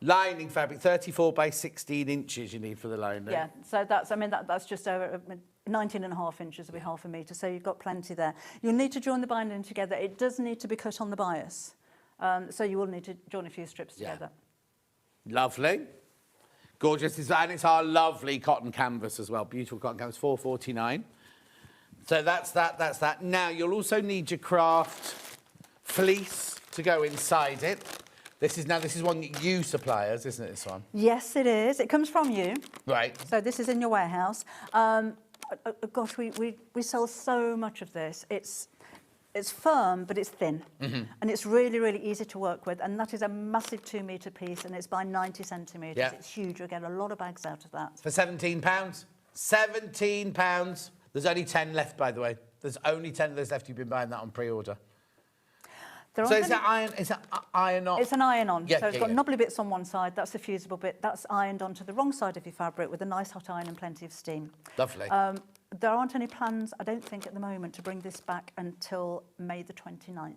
Lining fabric, 34 by 16 inches you need for the lining.
Yeah, so that's just over 19.5 inches, will be half a metre, so you've got plenty there. You'll need to join the binding together. It does need to be cut on the bias, so you will need to join a few strips together.
Lovely. Gorgeous. And it's our lovely cotton canvas as well. Beautiful cotton canvas, £4.49. So that's that. Now, you'll also need your craft fleece to go inside it. This is one that you supply us, isn't it, this one?
Yes, it is. It comes from you.
Right.
So this is in your warehouse. Gosh, we sell so much of this. It's firm, but it's thin.
Mm-hmm.
And it's really, really easy to work with. And that is a massive 2-metre piece, and it's by 90 centimetres.
Yeah.
It's huge. You'll get a lot of bags out of that.
For £17. £17. There's only 10 left, by the way. There's only 10 of those left. You've been buying that on pre-order. So is that iron on?
It's an iron-on.
Yeah,
so it's got knobbly bits on one side. That's the fusible bit. That's ironed onto the wrong side of your fabric with a nice hot iron and plenty of steam.
Lovely.
There aren't any plans, I don't think, at the moment, to bring this back until May the 29th.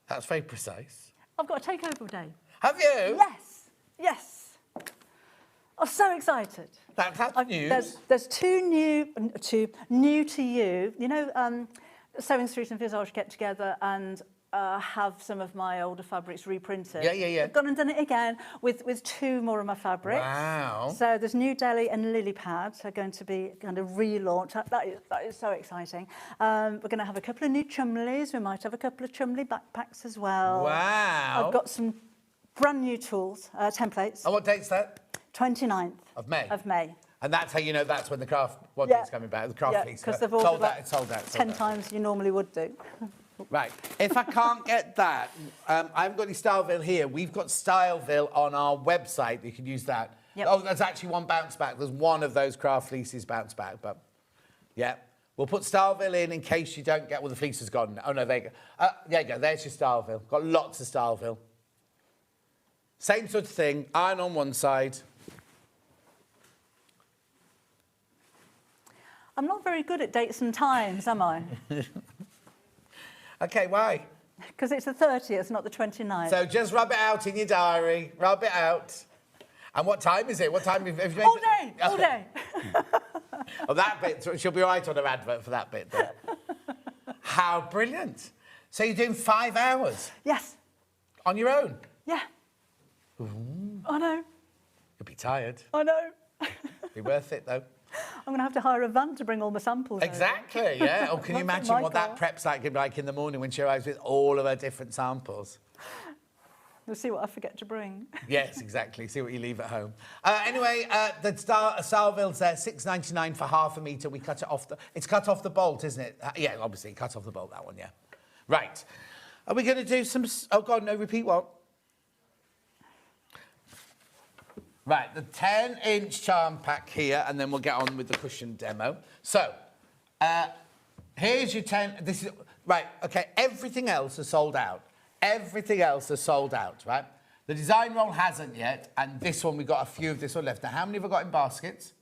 That's very precise.
I've got a takeover day.
Have you?
Yes. Yes. I'm so excited.
That's news.
There's two new to you. You know, Sewing Street and Visage get together and have some of my older fabrics reprinted.
Yeah.
I've gone and done it again with 2 more of my fabrics.
Wow.
So there's New Delhi and Lily Pad are going to be kind of relaunched. That is so exciting. We're going to have a couple of new chumleys. We might have a couple of chumley backpacks as well.
Wow.
I've got some brand new tools, templates.
And what date's that?
29th.
Of May?
Of May.
And that's how you know that's when the craft is coming back, the craft piece.
Because they've all
sold out, it's sold out.
10 times you normally would do.
Right. If I can't get that, I haven't got any Styleville here. We've got Styleville on our website. You can use that.
Yep.
Oh, there's actually one bounce back. There's one of those craft fleeces bounce back. But, yeah. We'll put Styleville in case you don't get... Well, the fleece has gone. Oh, no, there you go. There you go. There's your Styleville. Got lots of Styleville. Same sort of thing. Iron on one side.
I'm not very good at dates and times, am I?
OK, why?
Because it's the 30th, not the 29th.
So just rub it out in your diary. Rub it out. And what time is it? What time have you made
all day, all day.
Oh, that bit. She'll be all right on her advert for that bit. Then. How brilliant. So you're doing 5 hours?
Yes.
On your own?
Yeah.
Ooh.
I know.
You'll be tired.
I know.
Be worth it, though.
I'm going to have to hire a van to bring all my samples
Exactly,
over.
yeah. Oh, can you imagine what that prep's like in the morning when she arrives with all of her different samples?
We'll see what I forget to bring.
Yes, exactly. See what you leave at home. Anyway, the Styleville's there, £6.99 for half a metre. We cut it off it's cut off the bolt, isn't it? Yeah, obviously, cut off the bolt, that one, yeah. Right. Are we going to do some... Oh, God, no, repeat what? Right, the 10-inch charm pack here, and then we'll get on with the cushion demo. So, here's your 10... This is... Right, OK, everything else is sold out. Everything else is sold out, right? The design roll hasn't yet, and this one, we've got a few of this one left. Now, how many have I got in baskets?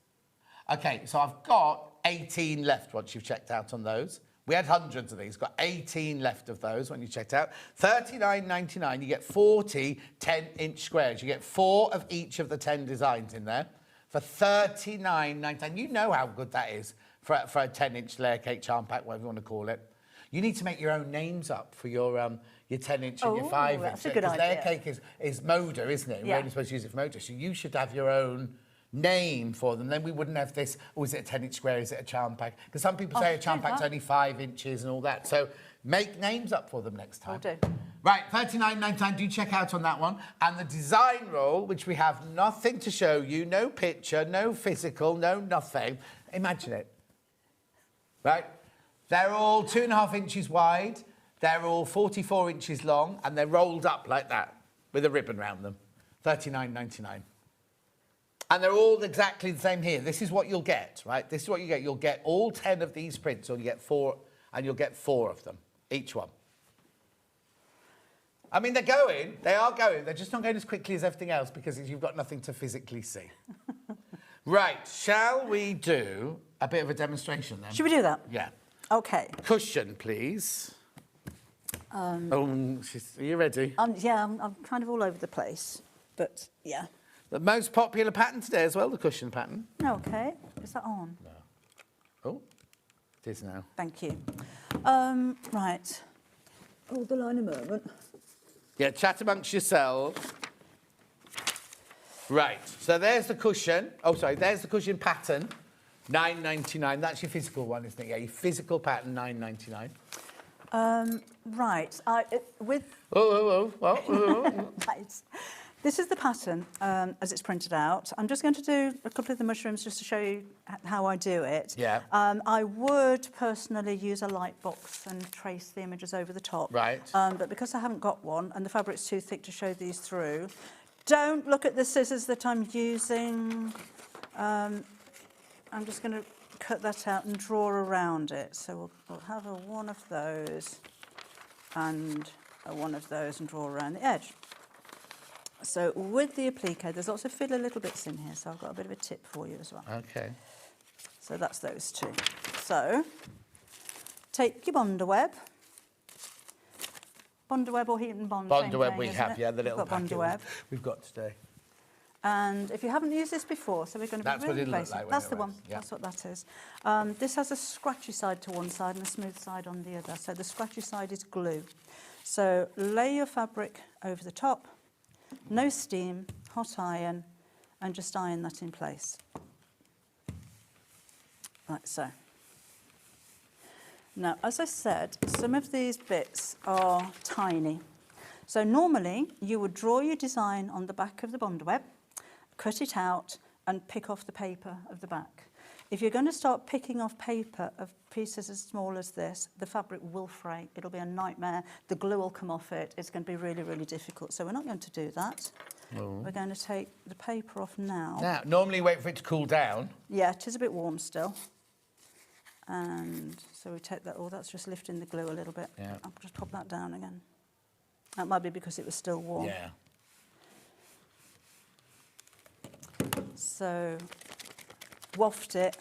OK, so I've got 18 left once you've checked out on those. We had hundreds of these, got 18 left of those when you checked out. $39.99, you get 40 10-inch squares. You get 4 of each of the 10 designs in there for $39.99. You know how good that is for a 10-inch layer cake charm pack, whatever you want to call it. You need to make your own names up for your 10-inch and your 5-inch.
That's a good idea.
Because layer cake is Moda, isn't it?
Yeah.
We're only supposed to use it for Moda. So you should have your own name for them, then we wouldn't have this, or is it a 10-inch square, is it a charm pack? Because some people say a charm pack's only 5 inches and all that. So make names up for them next time.
I'll do.
Right, $39.99, do check out on that one. And the design roll, which we have nothing to show you, no picture, no physical, no nothing. Imagine it. Right? They're all 2.5 inches wide, they're all 44 inches long, and they're rolled up like that with a ribbon around them. $39.99. And they're all exactly the same here. This is what you'll get, right? This is what you get. You'll get all 10 of these prints, or you get 4, and you'll get 4 of them, each one. I mean, they're going. They are going. They're just not going as quickly as everything else because you've got nothing to physically see. Right, shall we do a bit of a demonstration then?
Should we do that?
Yeah.
OK.
Cushion, please. Are you ready?
Yeah, I'm kind of all over the place. but yeah.
The most popular pattern today as well, the cushion pattern.
Okay, is that on?
Oh, it is now.
Thank you. Right. Hold the line a moment.
Yeah, chat amongst yourselves. Right, so there's the cushion. Oh, sorry, there's the cushion pattern. £9.99. That's your physical one, isn't it? Yeah, your physical pattern, £9.99.
Right. With. Right. This is the pattern as it's printed out. I'm just going to do a couple of the mushrooms just to show you how I do it.
Yeah.
I would personally use a light box and trace the images over the top.
Right.
But because I haven't got one and the fabric's too thick to show these through, don't look at the scissors that I'm using. I'm just going to cut that out and draw around it. So we'll have one of those and one of those and draw around the edge. So with the applique, there's also fiddler little bits in here, so I've got a bit of a tip for you as well.
Okay.
So that's those two. So take your Bonderweb. Bonderweb or Heat and Bond.
Bonderweb we have, yeah, the little
we've got
packet
Bonderweb.
we've got today.
And if you haven't used this before, so we're going to
That's
be
what
really
it looked
basic.
like when
That's
it
the one.
was, yeah.
That's what that is. This has a scratchy side to one side and a smooth side on the other. So the scratchy side is glue. So lay your fabric over the top, no steam, hot iron, and just iron that in place. Like so. Now, as I said, some of these bits are tiny. So normally you would draw your design on the back of the Bonderweb, cut it out and pick off the paper of the back. If you're going to start picking off paper of pieces as small as this, the fabric will fray. It'll be a nightmare. The glue will come off it. It's going to be really, really difficult. So we're not going to do that.
Oh.
We're going to take the paper off now.
Now, normally wait for it to cool down.
Yeah, it is a bit warm still. And so we take that, oh, that's just lifting the glue a little bit.
Yeah.
I'll just pop that down again. That might be because it was still warm.
Yeah.
So, waft it.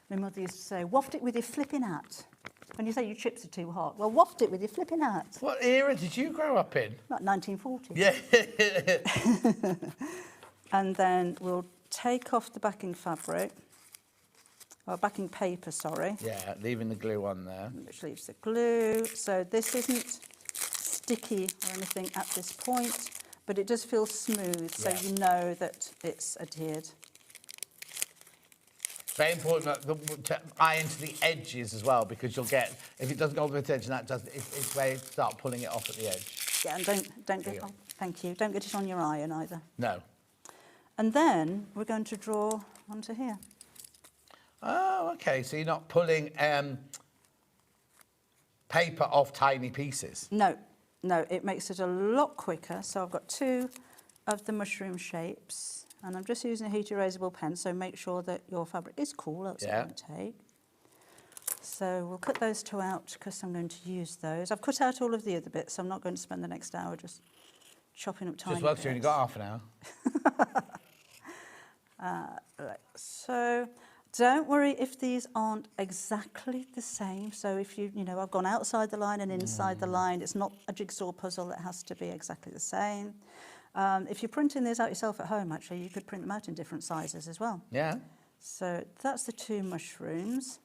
My mother used to say, waft it with your flipping hat. When you say your chips are too hot, well, waft it with your flipping hat.
What era did you grow up in?
About 1940.
Yeah.
And then we'll take off the backing fabric, or backing paper, sorry.
Yeah, leaving the glue on there.
Which leaves the glue. So this isn't sticky or anything at this point, but it does feel smooth, so you know that it's adhered.
Very important to iron to the edges as well, because you'll get, if it doesn't go over the edge, and that does, it's where you start pulling it off at the edge.
Yeah, and don't get, oh, thank you, don't get it on your iron either.
No.
And then we're going to draw onto here.
Oh, okay, so you're not pulling paper off tiny pieces?
No, no, it makes it a lot quicker. So I've got two of the mushroom shapes, and I'm just using a heat erasable pen, so make sure that your fabric is cool, that's what I'm going to take. So we'll cut those two out because I'm going to use those. I've cut out all of the other bits, so I'm not going to spend the next hour just chopping up tiny bits.
Just well, you only got half an hour.
Right, so don't worry if these aren't exactly the same. So if you know, I've gone outside the line and inside the line. It's not a jigsaw puzzle. It has to be exactly the same. If you're printing these out yourself at home, actually, you could print them out in different sizes as well.
Yeah.
So that's the two mushrooms.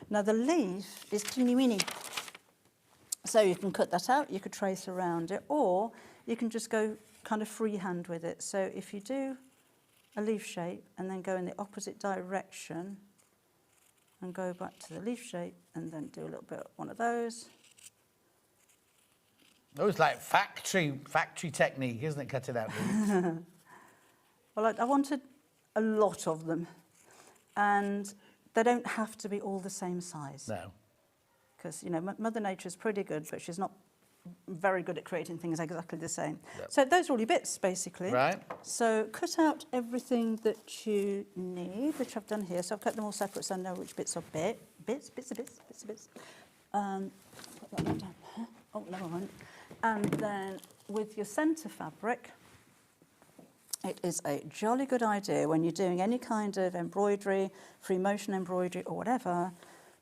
Now the leaf is teeny weeny. So you can cut that out, you could trace around it, or you can just go kind of freehand with it. So if you do a leaf shape and then go in the opposite direction and go back to the leaf shape and then do a little bit of one of those.
It was like factory technique, isn't it, cutting out leaves?
Well, I wanted a lot of them, and they don't have to be all the same size.
No.
Because, you know, Mother Nature is pretty good, but she's not very good at creating things exactly the same.
Yep.
So those are all your bits, basically.
Right.
So cut out everything that you need, which I've done here. So I've cut them all separate so I know which bits are bits. Put that down there. Oh, never mind. And then with your centre fabric, it is a jolly good idea when you're doing any kind of embroidery, free motion embroidery or whatever,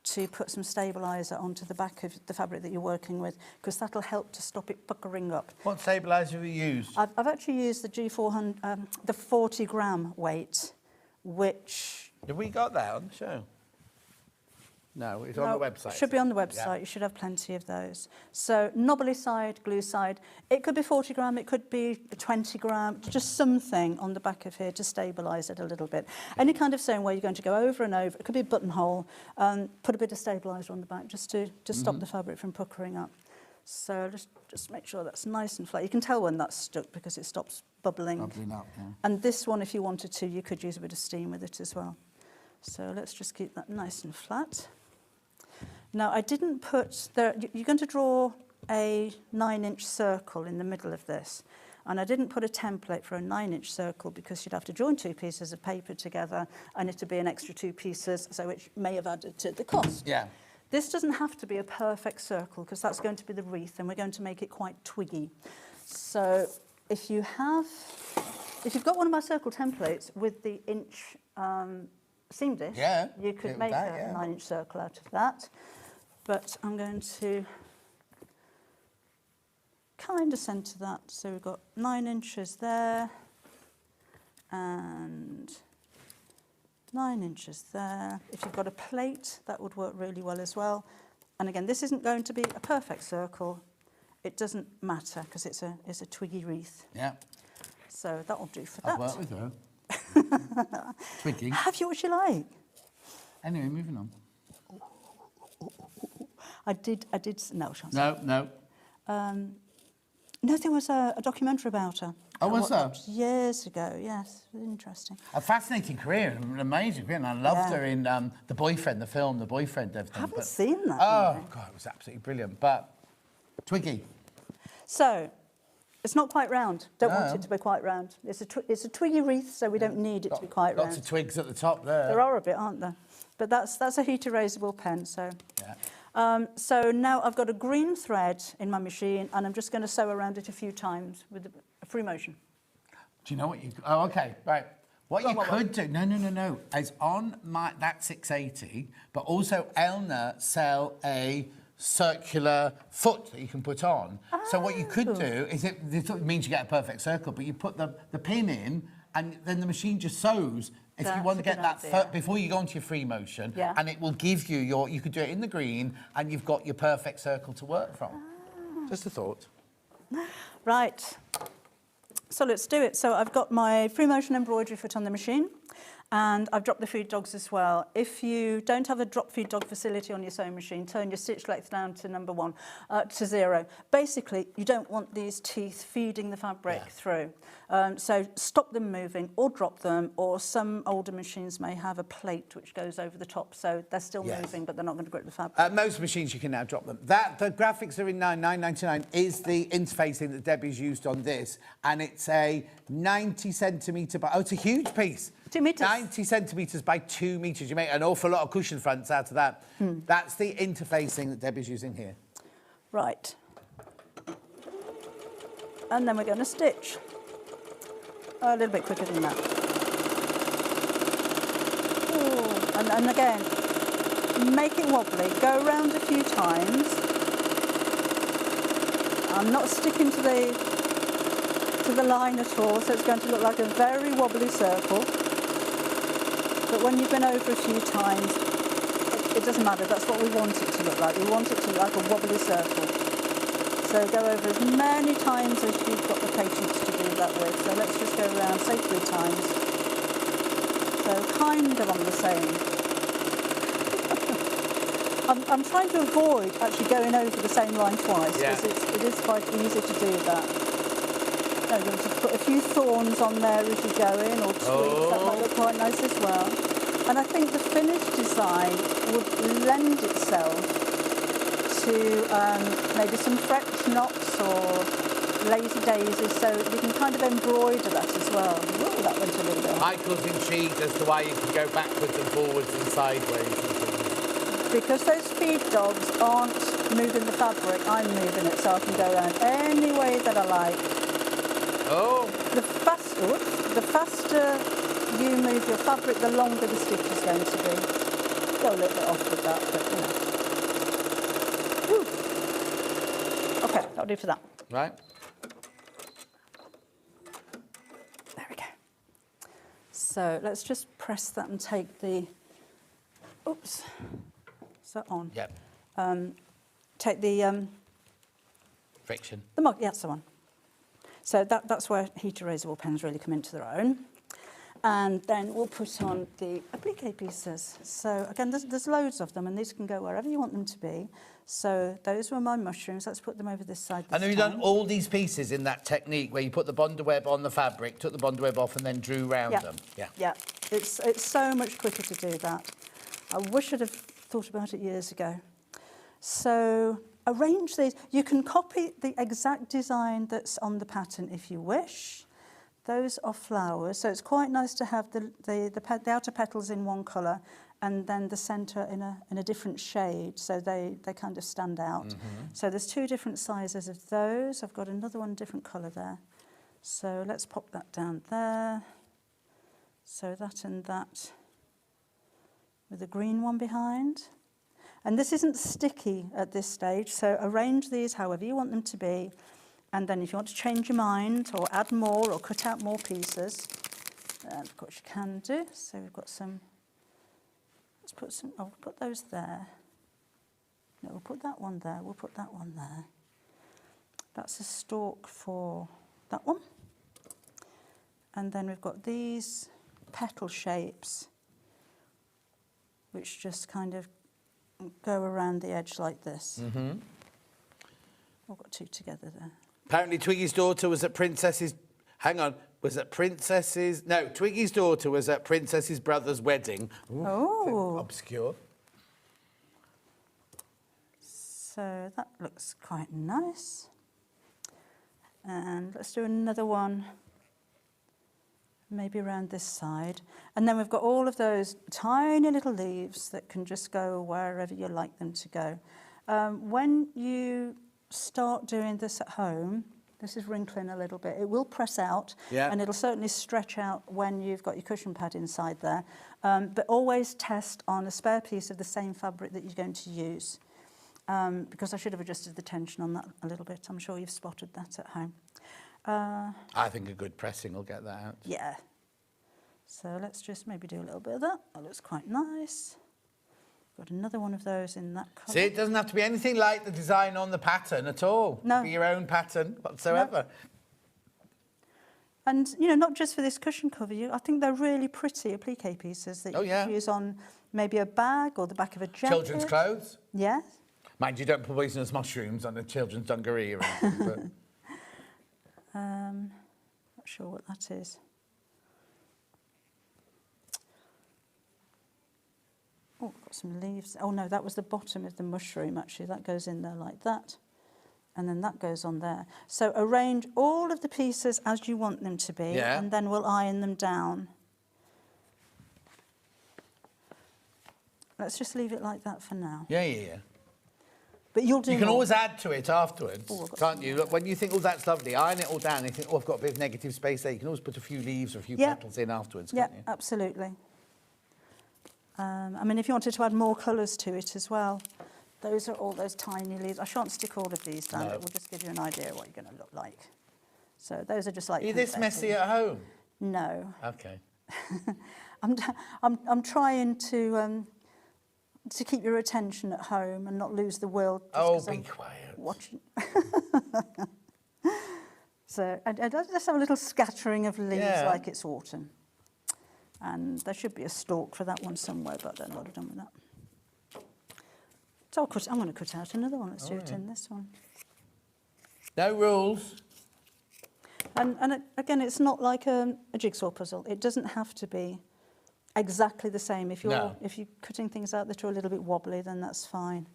to put some stabiliser onto the back of the fabric that you're working with, because that'll help to stop it puckering up.
What stabiliser have you used?
I've actually used the G400, the 40 gram weight, which...
Have we got that on the show? No, it's on the website.
Should be on the website.
Yeah.
You should have plenty of those. So knobbly side, glue side. It could be 40 gram, it could be 20 gram, just something on the back of here to stabilise it a little bit. Any kind of sewing where you're going to go over and over, it could be a buttonhole, put a bit of stabiliser on the back just to stop the fabric from puckering up. So just make sure that's nice and flat. You can tell when that's stuck because it stops bubbling.
Bubbling up, yeah.
And this one, if you wanted to, you could use a bit of steam with it as well. So let's just keep that nice and flat. Now, I didn't put, you're going to draw a 9-inch circle in the middle of this. And I didn't put a template for a 9-inch circle because you'd have to join 2 pieces of paper together and it'd be an extra 2 pieces, so which may have added to the cost.
Yeah.
This doesn't have to be a perfect circle because that's going to be the wreath and we're going to make it quite twiggy. So if you've got one of my circle templates with the inch seam disc, you could make a 9-inch circle out of that. But I'm going to kind of centre that. So we've got 9 inches there and 9 inches there. If you've got a plate, that would work really well as well. And again, this isn't going to be a perfect circle. It doesn't matter because it's a twiggy wreath.
Yeah.
So that'll do for that.
I've worked with her. Twiggy.
Have you what you like?
Anyway, moving on.
I did, no,
No.
No, there was a documentary about her.
Oh, was there?
Years ago, yes. Interesting.
A fascinating career, an amazing career, and I loved her in The Boyfriend, the film, The Boyfriend. Everything.
I haven't seen that.
Oh, God, it was absolutely brilliant. But, Twiggy.
So, it's not quite round. Don't want it to be quite round. It's a twiggy wreath, so we don't need it to be quite round.
Lots of twigs at the top there.
There are a bit, aren't there? But that's a heat erasable pen, so...
Yeah.
So now I've got a green thread in my machine and I'm just going to sew around it a few times with a free motion.
Do you know what you... Oh, OK, right. What you could do... No. Is on that 680, but also Elna sell a circular foot that you can put on. Oh. So what you could do is this means you get a perfect circle, but you put the pin in and then the machine just sews. If you want to get that before you go into your free motion, and it will give you you could do it in the green, and you've got your perfect circle to work from. Just a thought.
Right. So let's do it. So I've got my free motion embroidery foot on the machine, and I've dropped the feed dogs as well. If you don't have a drop feed dog facility on your sewing machine, turn your stitch length down to to 0. Basically, you don't want these teeth feeding the fabric through. So stop them moving or drop them, or some older machines may have a plate which goes over the top, so they're still moving, but they're not going to grip the fabric.
Most machines you can now drop them. The graphics are in $9.99 is the interfacing that Debbie's used on this, and it's a 90 centimetre by... Oh, it's a huge piece.
2 metres.
90 centimetres by 2 metres. You make an awful lot of cushion fronts out of that. That's the interfacing that Debbie's using here.
Right. And then we're going to stitch. A little bit quicker than that. Ooh. And again, make it wobbly. Go around a few times. I'm not sticking to the line at all, so it's going to look like a very wobbly circle. But when you've been over a few times, it doesn't matter. That's what we want it to look like. We want it to look like a wobbly circle. So go over as many times as you've got the patience to do that with. So let's just go around, say 3 times. So kind of on the same. I'm trying to avoid actually going over the same line twice, because it is quite easy to do that. No, you're going to put a few thorns on there as you go in, or twigs. That might look quite nice as well. And I think the finished design would lend itself to maybe some French knots or lazy daisies, so you can kind of embroider that as well. Ooh, that went a little bit.
Michael's intrigued as to why you can go backwards and forwards and sideways and things.
Because those feed dogs aren't moving the fabric, I'm moving it, so I can go around any way that I like.
Oh!
The faster you move your fabric, the longer the stitch is going to be. go a little bit off with that, but you know. Whew. Okay, that'll do for that.
Right.
There we go. So let's just press that and take the, oops, is that on?
Yep.
Take the
Friction.
the mug, yeah, that's the one. So that's where heat erasable pens really come into their own. And then we'll put on the applique pieces. So again, there's loads of them, and these can go wherever you want them to be. So those were my mushrooms. Let's put them over this side.
And have you done all these pieces in that technique where you put the bondweb on the fabric, took the bondweb off, and then drew round them? Yeah.
Yeah. It's so much quicker to do that. I wish I'd have thought about it years ago. So arrange these. You can copy the exact design that's on the pattern if you wish. Those are flowers, so it's quite nice to have the outer petals in one colour and then the centre in a different shade, so they kind of stand out.
Mm-hmm.
So there's two different sizes of those. I've got another one different colour there. So let's pop that down there. So that and that with a green one behind. And this isn't sticky at this stage, so arrange these however you want them to be. And then if you want to change your mind or add more or cut out more pieces, then of course you can do. So we've got some, let's put some, oh, we'll put those there. No, we'll put that one there, we'll put that one there. That's a stalk for that one. And then we've got these petal shapes, which just kind of go around the edge like this.
Mm-hmm.
I've got two together there.
Apparently Twiggy's daughter was at Princess's... Hang on. Was at Princess's... No, Twiggy's daughter was at Princess's brother's wedding. Ooh,
Oh.
obscure.
So that looks quite nice. And let's do another one, maybe around this side. And then we've got all of those tiny little leaves that can just go wherever you like them to go. When you start doing this at home, this is wrinkling a little bit. It will press out, and it'll certainly stretch out when you've got your cushion pad inside there. But always test on a spare piece of the same fabric that you're going to use. Because I should have adjusted the tension on that a little bit. I'm sure you've spotted that at home.
I think a good pressing will get that out.
Yeah. So let's just maybe do a little bit of that. That looks quite nice. Got another one of those in that colour.
See, it doesn't have to be anything like the design on the pattern at all.
No.
It can be your own pattern whatsoever.
No. And, you know, not just for this cushion cover, I think they're really pretty applique pieces that you can use on maybe a bag or the back of a jacket.
Children's clothes?
Yes.
Mind you, don't put poisonous mushrooms on a children's dungaree or anything. But...
not sure what that is. Oh, got some leaves. Oh no, that was the bottom of the mushroom actually. That goes in there like that. And then that goes on there. So arrange all of the pieces as you want them to be, and then we'll iron them down. Let's just leave it like that for now.
Yeah.
But you'll do
You can
more.
always add to it afterwards,
Oh,
can't you? Look, when you think, oh, that's lovely, iron it all down, and you think, oh, I've got a bit of negative space there. You can always put a few leaves or a few petals in afterwards, can't you?
Yeah, absolutely. I mean, if you wanted to add more colours to it as well, those are all those tiny leaves. I shan't stick all of these down, but we'll just give you an idea of what you're going to look like. So those are just like...
Are you this messy at home?
No.
Okay.
I'm trying to keep your attention at home and not lose the will.
Oh, be quiet.
Watching. So I just have a little scattering of leaves like it's autumn. And there should be a stalk for that one somewhere, but I don't know what I've done with that. So I'm going to cut out another one. Let's do it in this one.
No rules.
And again, it's not like a jigsaw puzzle. It doesn't have to be exactly the same. If you're cutting things out that are a little bit wobbly, then that's fine.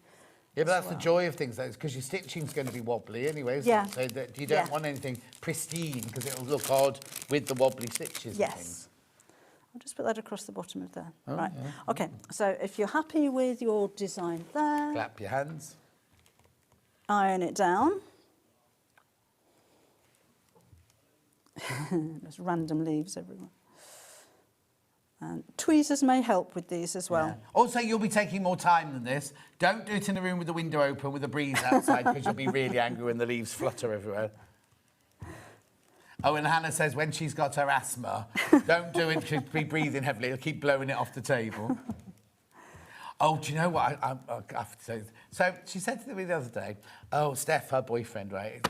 Yeah, but that's the joy of things, because your stitching's going to be wobbly anyway, isn't it? So that you don't want anything pristine, because it'll look odd with the wobbly stitches and things.
I'll just put that across the bottom of there.
Oh,
right.
yeah.
Okay, so if you're happy with your design there...
Clap your hands.
Iron it down. There's random leaves everywhere. And tweezers may help with these as well.
Yeah. Also, you'll be taking more time than this. Don't do it in a room with the window open with a breeze outside because you'll be really angry when the leaves flutter everywhere. Oh, and Hannah says when she's got her asthma, don't do it, she'll be breathing heavily, it'll keep blowing it off the table. Oh, do you know what? I have to say this. So she said to me the other day, oh, Steph, her boyfriend, right?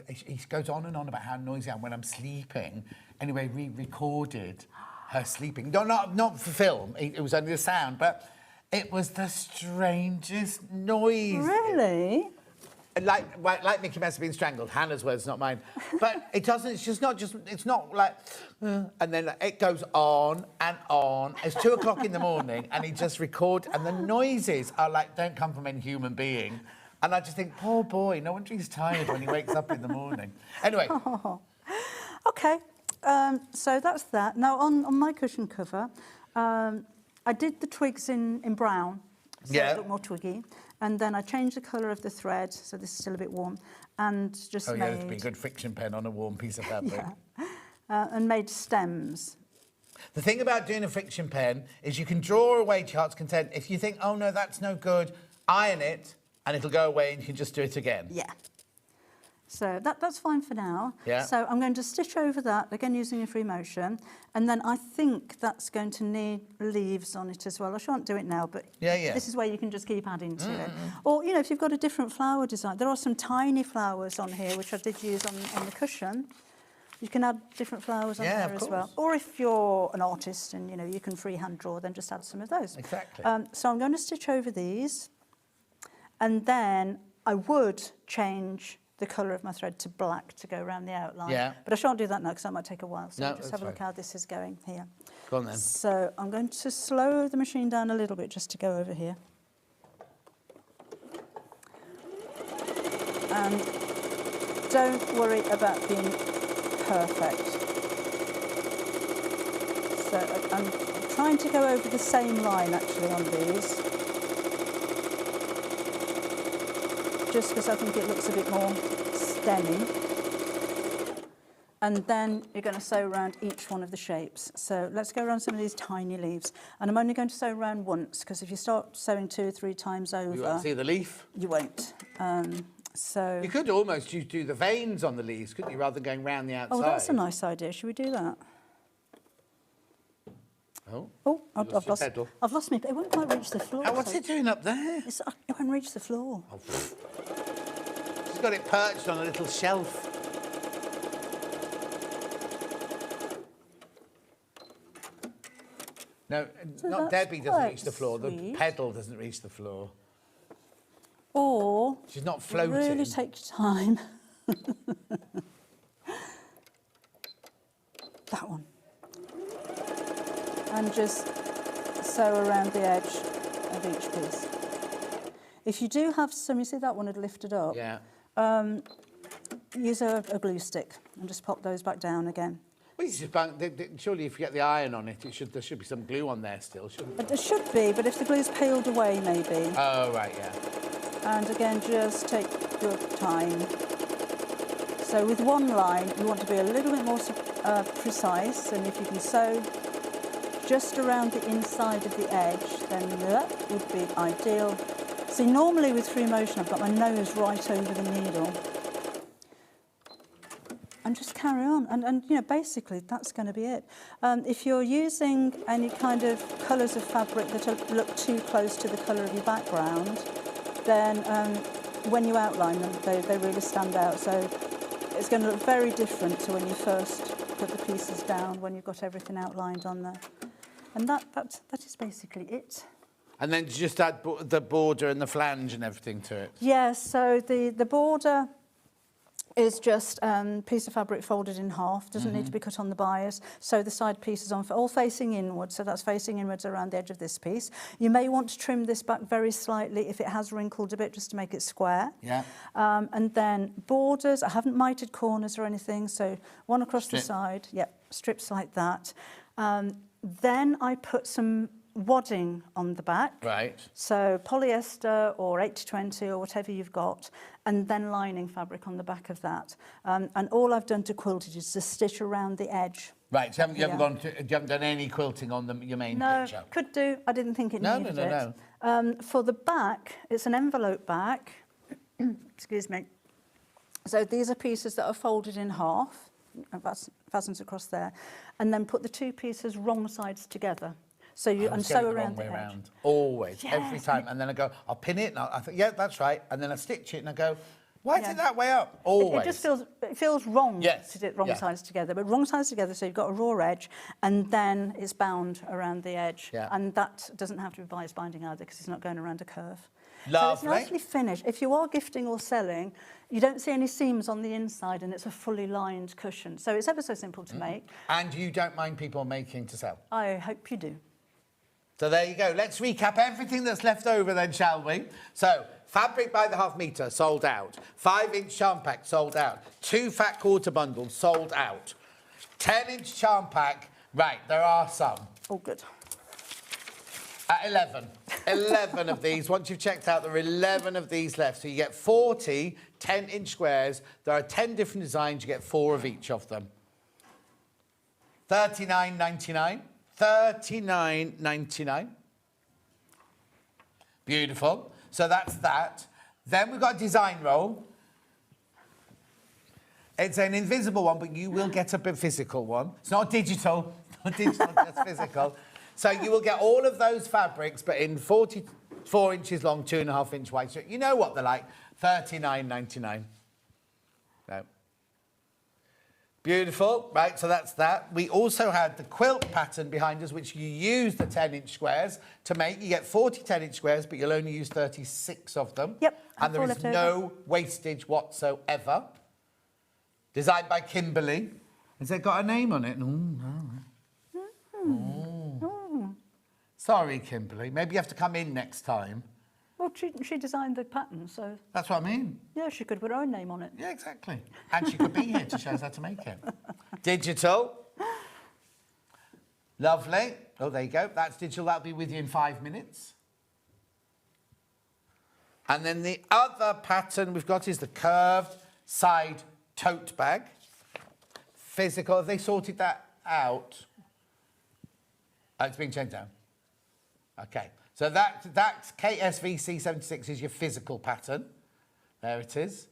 He goes on and on about how noisy I am when I'm sleeping. Anyway, we recorded her sleeping. No, not for film. It was only the sound, but it was the strangest noise.
Really?
Like Mickey Mouse being strangled. Hannah's words, not mine. But it doesn't. It's just not. It's not like. And then it goes on and on. It's 2 o'clock in the morning, and he just records, and the noises are like don't come from any human being. And I just think, poor boy. No wonder he's tired when he wakes up in the morning. Anyway.
Oh. Okay. So that's that. Now on my cushion cover, I did the twigs in brown, so it looked more twiggy, and then I changed the colour of the thread, so this is still a bit warm, and just made...
that'd be a good friction pen on a warm piece of fabric.
And made stems.
The thing about doing a friction pen is you can draw away to your heart's content. If you think, oh no, that's no good, iron it, and it'll go away, and you can just do it again.
Yeah. So that's fine for now.
Yeah.
So I'm going to stitch over that, again using a free motion, and then I think that's going to need leaves on it as well. I shan't do it now, but this is where you can just keep adding to it. Or, you know, if you've got a different flower design, there are some tiny flowers on here, which I did use on the cushion. You can add different flowers on there as well. Or if you're an artist and, you know, you can freehand draw, then just add some of those.
Exactly.
So I'm going to stitch over these, and then I would change the colour of my thread to black to go around the outline. Yeah. But I shan't do that now because that might take a while. So just have a look how this is going here.
Go on then.
So I'm going to slow the machine down a little bit just to go over here. And don't worry about being perfect. So I'm trying to go over the same line actually on these. Just because I think it looks a bit more stemmy. And then you're going to sew around each one of the shapes. So let's go around some of these tiny leaves. And I'm only going to sew around once, because if you start sewing 2 or 3 times over...
You won't see the leaf?
You won't. So...
You could almost do the veins on the leaves, couldn't you, rather than going round the outside?
Oh, that's a nice idea. Should we do that?
Oh,
I've lost me. It won't quite reach the floor.
Oh, what's it doing up there?
It won't reach the floor.
Oh. She's got it perched on a little shelf. No,
So
not
that's
Debbie doesn't
quite
reach the floor. The
sweet.
pedal doesn't reach the floor.
Or...
She's not floating.
Really take your time. That one. And just sew around the edge of each piece. If you do have some, you see that one had lifted up?
Yeah.
Use a glue stick and just pop those back down again.
Well, it's just surely if you get the iron on it, there should be some glue on there still, shouldn't there?
There should be, but if the glue's peeled away, maybe.
Oh, right, yeah.
And again, just take your time. So with one line, you want to be a little bit more precise, and if you can sew just around the inside of the edge, then that would be ideal. See, normally with free motion, I've got my nose right over the needle. And just carry on. And you know, basically, that's going to be it. If you're using any kind of colours of fabric that look too close to the colour of your background, then when you outline them, they really stand out. So it's going to look very different to when you first put the pieces down, when you've got everything outlined on there. And that is basically it.
And then just add the border and the flange and everything to it?
Yeah, so the border is just a piece of fabric folded in half, doesn't need to be cut on the bias. Sew the side pieces on, all facing inwards, so that's facing inwards around the edge of this piece. You may want to trim this back very slightly if it has wrinkled a bit, just to make it square.
Yeah.
And then borders, I haven't mited corners or anything, so one across the side, strips like that. Then I put some wadding on the back.
Right.
So polyester or 80-20 or whatever you've got, and then lining fabric on the back of that. And all I've done to quilt it is to stitch around the edge.
Right, so you haven't done any quilting on your main picture?
No, could do. I didn't think it needed it.
No.
For the back, it's an envelope back. Excuse me. So these are pieces that are folded in half, fastened across there, and then put the two pieces wrong sides together. So you and sew around the edge.
Always,
yes.
Every time. And then I go, I'll pin it, and I think, yeah, that's right. And then I stitch it, and I go, why is it that way up? Always.
It just feels wrong to do it wrong
Yeah.
sides together, but wrong sides together, so you've got a raw edge, and then it's bound around the edge.
Yeah.
And that doesn't have to be bias binding either, because it's not going around a curve.
Lovely.
So it's nicely finished. If you are gifting or selling, you don't see any seams on the inside, and it's a fully lined cushion. So it's ever so simple to make.
And you don't mind people making to sell?
I hope you do.
So there you go. Let's recap everything that's left over then, shall we? So, fabric by the half metre, sold out. 5-inch charm pack, sold out. 2 fat quarter bundles, sold out. 10-inch charm pack, right, there are some.
Oh, good.
At 11. 11 of these. Once you've checked out, there are 11 of these left. So you get 40 10-inch squares. There are 10 different designs. You get 4 of each of them. $39.99. $39.99. Beautiful. So that's that. Then we've got a design roll. It's an invisible one, but you will get a bit physical one. It's not digital. Not digital, just physical. So you will get all of those fabrics, but in 44 inches long, 2.5-inch wide. So you know what they're like. $39.99. No. Beautiful. Right, so that's that. We also had the quilt pattern behind us, which you use the 10-inch squares to make. You get 40 10-inch squares, but you'll only use 36 of them.
Yep.
And there is no wastage whatsoever. Designed by Kimberly. Has it got a name on it? No. Sorry, Kimberly. Maybe you have to come in next time.
Well, she designed the pattern, so...
That's what I mean.
Yeah, she could put her own name on it.
Yeah, exactly. And she could be here to show us how to make it. Digital. Lovely. Oh, there you go. That's digital. That'll be with you in 5 minutes. And then the other pattern we've got is the curved side tote bag. Physical. Have they sorted that out? Oh, it's been changed down. Okay. So that's KSVC76 is your physical pattern. There it is.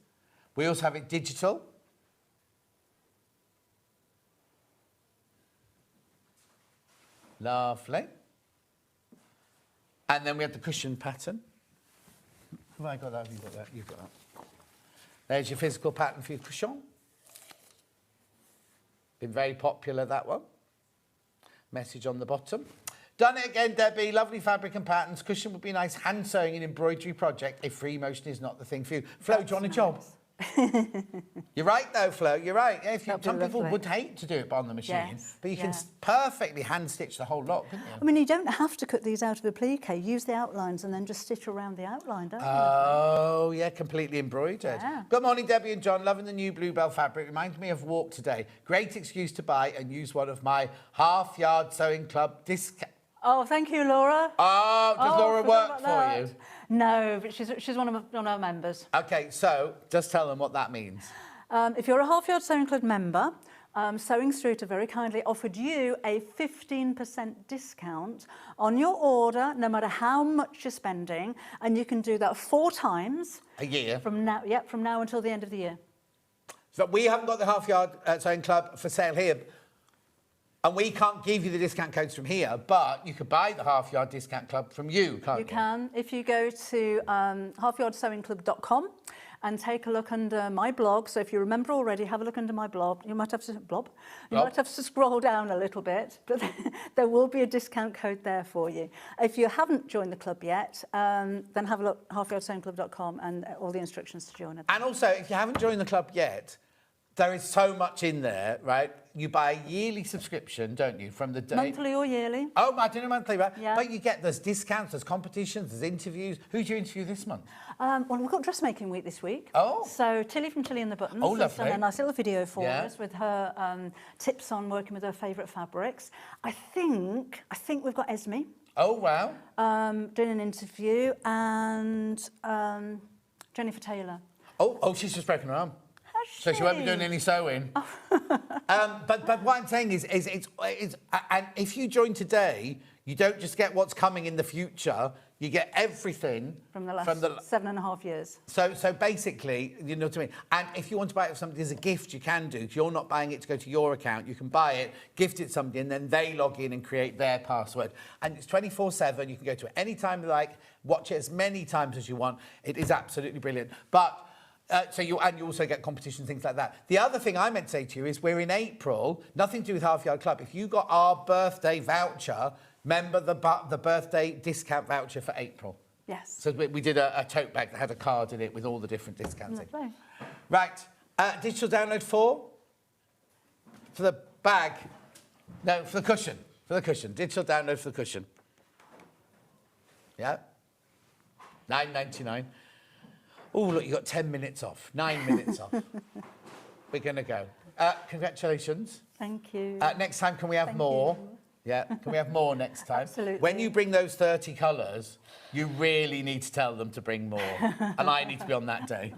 We also have it digital. Lovely. And then we have the cushion pattern. Have I got that? Have you got that? You've got that. There's your physical pattern for your cushion. Been very popular, that one. Message on the bottom. Done it again, Debbie. Lovely fabric and patterns. Cushion would be nice. Hand sewing and embroidery project if free motion is not the thing for you. Flo, do you want a job? You're right, though, Flo. You're right. Yeah, some people would hate to do it on the machine, but you can perfectly hand-stitch the whole lot, couldn't you?
I mean, you don't have to cut these out of a plique. Use the outlines and then just stitch around the outline, don't you?
Oh, yeah, completely embroidered.
Yeah.
Good morning, Debbie and John. Loving the new Bluebell fabric. Reminds me of walk today. Great excuse to buy and use one of my half-yard sewing club discount.
Oh, thank you, Laura.
Oh, does Laura work for you?
No, but she's one of our members.
OK, so just tell them what that means.
If you're a half-yard sewing club member, Sewing Street have very kindly offered you a 15% discount on your order, no matter how much you're spending, and you can do that 4 times.
A year?
From now until the end of the year.
So we haven't got the half-yard sewing club for sale here. And we can't give you the discount codes from here, but you could buy the half-yard discount club from you, can't you?
You can. If you go to halfyardsewingclub.com and take a look under my blog. So if you remember already, have a look under my blog. You might have to might have to scroll down a little bit, but there will be a discount code there for you. If you haven't joined the club yet, then have a look halfyardsewingclub.com and all the instructions to join it.
And also, if you haven't joined the club yet, there is so much in there, right? You buy a yearly subscription, don't you, from the day...
Monthly or yearly.
Oh, I do monthly, right?
Yeah.
But you get, there's discounts, there's competitions, there's interviews. Who do you interview this month?
Well, we've got dressmaking week this week.
Oh.
So Tilly from Tilly and the Buttons has done a nice little video for us with her tips on working with her favourite fabrics. I think we've got Esme.
Oh, wow.
Doing an interview, and Jennifer Taylor.
Oh, she's just broken her arm.
Has
So she won't be doing any sewing. But what I'm saying is and if you join today, you don't just get what's coming in the future, you get everything
From the last 7.5 years.
So basically, you know what I mean? And if you want to buy it for somebody as a gift, you can do. If you're not buying it to go to your account, you can buy it, gift it to somebody, and then they log in and create their password. And it's 24/7. You can go to it any time you like, watch it as many times as you want. It is absolutely brilliant. But you also get competition, things like that. The other thing I meant to say to you is we're in April, nothing to do with Half Yard Club. If you got our birthday voucher, remember the birthday discount voucher for April?
Yes.
So we did a tote bag that had a card in it with all the different discounts in.
Lovely.
Right, digital download for the bag. No, for the cushion. For the cushion. Digital download for the cushion. Yeah. $9.99. Oh, look, you got 10 minutes off. 9 minutes off. We're going to go. Congratulations.
Thank you.
Next time, can we have more?
You.
Yeah, can we have more next time?
Absolutely.
When you bring those 30 colours, you really need to tell them to bring more. And I need to be on that day.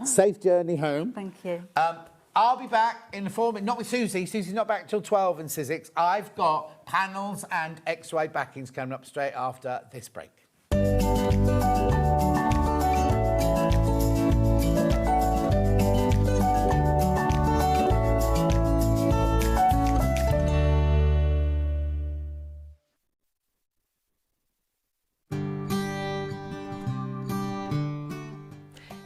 Safe journey home.
Thank you.
I'll be back in the 4 minutes, not with Suzie. Susie's not back till 12 in Sizzix. I've got panels and X-ray backings coming up straight after this break.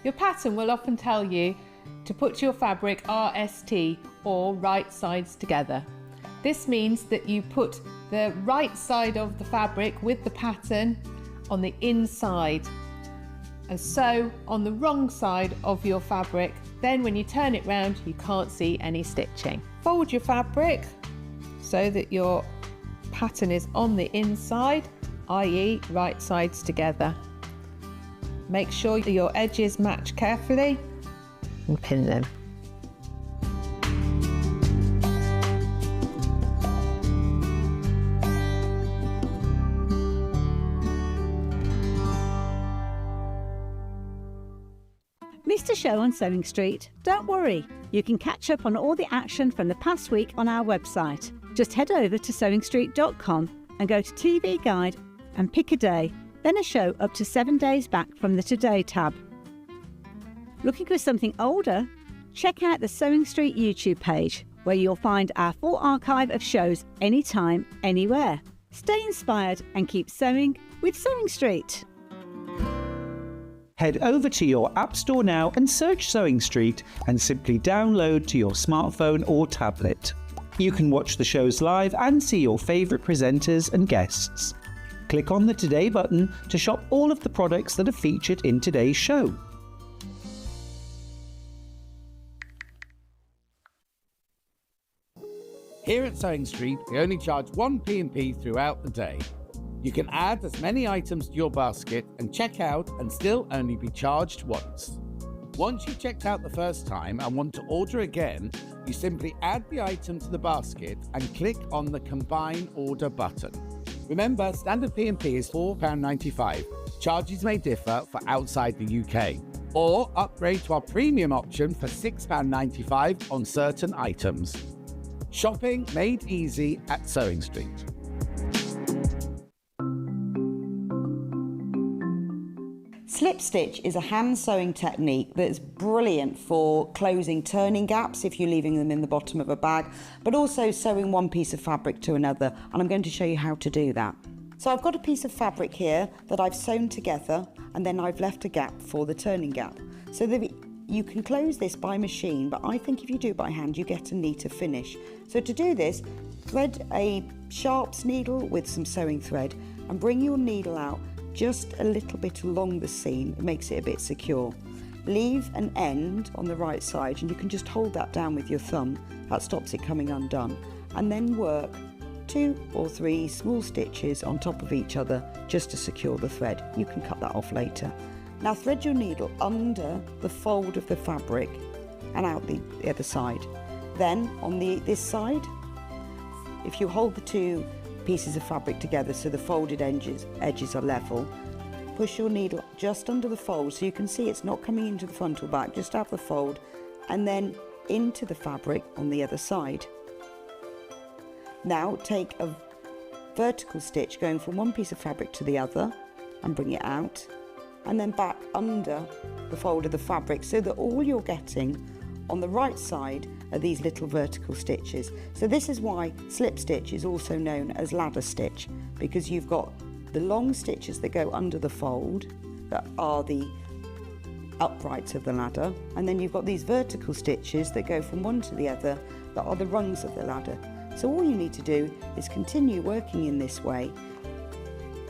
Your pattern will often tell you to put your fabric RST or right sides together. This means that you put the right side of the fabric with the pattern on the inside and sew on the wrong side of your fabric. Then when you turn it round, you can't see any stitching. Fold your fabric so that your pattern is on the inside, i.e. right sides together. Make sure your edges match carefully and pin them.
Missed a show on Sewing Street? Don't worry, you can catch up on all the action from the past week on our website. Just head over to sewingstreet.com and go to TV Guide and pick a day, then a show up to 7 days back from the Today tab. Looking for something older? Check out the Sewing Street YouTube page, where you'll find our full archive of shows anytime, anywhere. Stay inspired and keep sewing with Sewing Street.
Head over to your App Store now and search Sewing Street and simply download to your smartphone or tablet. You can watch the shows live and see your favourite presenters and guests. Click on the Today button to shop all of the products that are featured in today's show.
Here at Sewing Street, we only charge 1 P&P throughout the day. You can add as many items to your basket and check out and still only be charged once. Once you've checked out the first time and want to order again, you simply add the item to the basket and click on the Combine Order button. Remember, standard P&P is £4.95. Charges may differ for outside the UK. Or upgrade to our premium option for £6.95 on certain items. Shopping made easy at Sewing Street.
Slip stitch is a hand sewing technique that's brilliant for closing turning gaps if you're leaving them in the bottom of a bag, but also sewing one piece of fabric to another, and I'm going to show you how to do that. So I've got a piece of fabric here that I've sewn together, and then I've left a gap for the turning gap. So that you can close this by machine, but I think if you do it by hand, you get a neater finish. So to do this, thread a sharps needle with some sewing thread and bring your needle out just a little bit along the seam. It makes it a bit secure. Leave an end on the right side, and you can just hold that down with your thumb. That stops it coming undone. And then work 2 or 3 small stitches on top of each other just to secure the thread. You can cut that off later. Now thread your needle under the fold of the fabric and out the other side. Then on this side, if you hold the two pieces of fabric together so the folded edges are level. Push your needle just under the fold so you can see it's not coming into the front or back, just have the fold, and then into the fabric on the other side. Now take a vertical stitch going from one piece of fabric to the other and bring it out, and then back under the fold of the fabric so that all you're getting on the right side are these little vertical stitches. So this is why slip stitch is also known as ladder stitch, because you've got the long stitches that go under the fold that are the uprights of the ladder, and then you've got these vertical stitches that go from one to the other that are the rungs of the ladder. So all you need to do is continue working in this way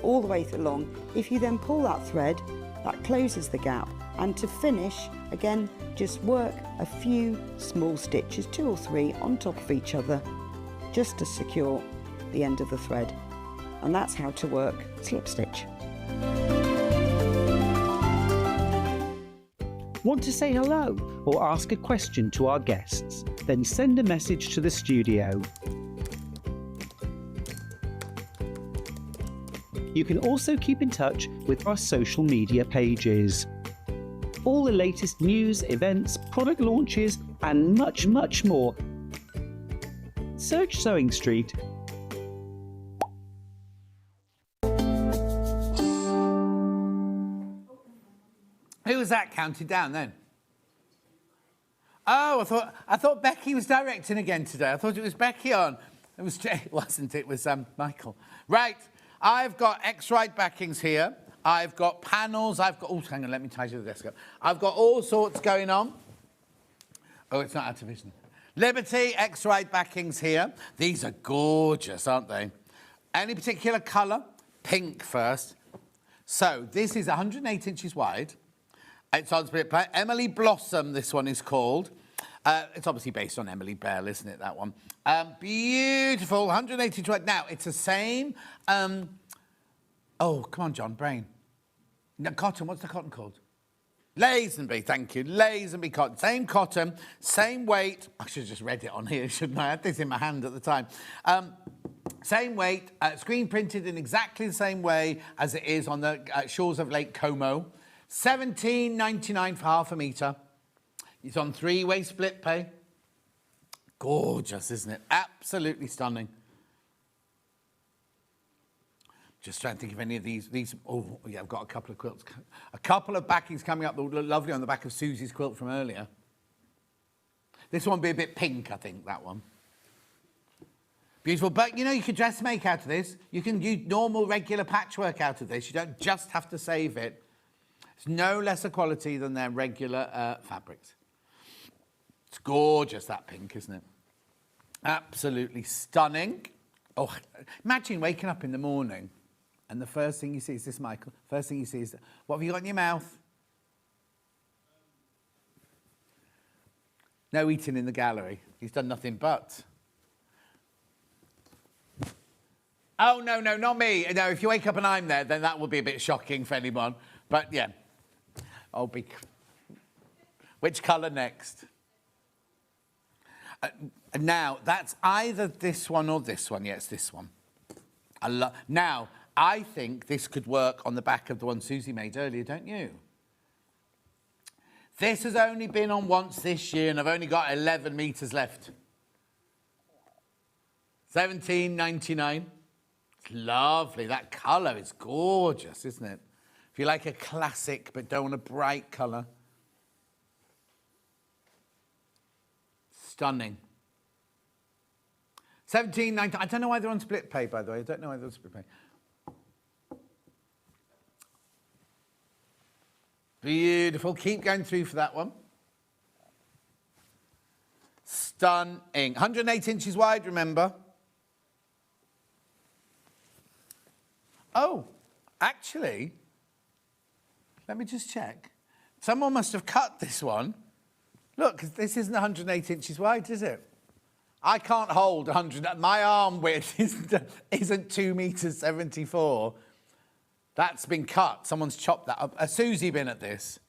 all the way along. If you then pull that thread, that closes the gap, and to finish, again, just work a few small stitches, 2 or 3 on top of each other, just to secure the end of the thread. And that's how to work slip stitch.
Want to say hello or ask a question to our guests? Then send a message to the studio. You can also keep in touch with our social media pages. All the latest news, events, product launches, and much, much more. Search Sewing Street.
Who was that counted down then? Oh, I thought Becky was directing again today. I thought it was Becky on. It wasn't. It was Michael. Right. I've got X-rite backings here. I've got panels. I've got... Oh, hang on. Let me tidy the desk up. I've got all sorts going on. Oh, it's not out of vision. Liberty X-rite backings here. These are gorgeous, aren't they? Any particular colour? Pink first. So this is 108 inches wide. It's on split plate. Emily Blossom, this one is called. It's obviously based on Emily Bell, isn't it, that one? Beautiful, 180 inches wide. Now, it's the same... oh, come on, John, brain. No, cotton, what's the cotton called? Lazenby, thank you. Lazenby cotton. Same cotton, same weight. I should have just read it on here, shouldn't I? I had this in my hand at the time. Same weight, screen printed in exactly the same way as it is on the shores of Lake Como. $17.99 for half a metre. It's on 3-way split pay. Gorgeous, isn't it? Absolutely stunning. Just trying to think of any of these. Oh, yeah, I've got a couple of quilts. A couple of backings coming up that look lovely on the back of Susie's quilt from earlier. This one will be a bit pink, I think, that one. Beautiful. But, you know, you could dress make out of this. You can use normal, regular patchwork out of this. You don't just have to save it. It's no lesser quality than their regular fabrics. It's gorgeous, that pink, isn't it? Absolutely stunning. Oh, imagine waking up in the morning and the first thing you see is this, Michael. First thing you see is, what have you got in your mouth? No eating in the gallery. He's done nothing but. Oh, no, not me. No, if you wake up and I'm there, then that will be a bit shocking for anyone. But, yeah. Oh, which colour next? Now, that's either this one or this one. Yeah, it's this one. Now, I think this could work on the back of the one Susie made earlier, don't you? This has only been on once this year, and I've only got 11 metres left. $17.99. It's lovely. That colour is gorgeous, isn't it? If you like a classic but don't want a bright colour. Stunning. $17.99. I don't know why they're on split pay, by the way. I don't know why they're on split pay. Beautiful. Keep going through for that one. Stunning. 108 inches wide, remember. Oh, actually, let me just check. Someone must have cut this one. Look, this isn't 108 inches wide, is it? I can't hold 100. My arm width isn't 2 metres 74. That's been cut. Someone's chopped that up. Susie been at this?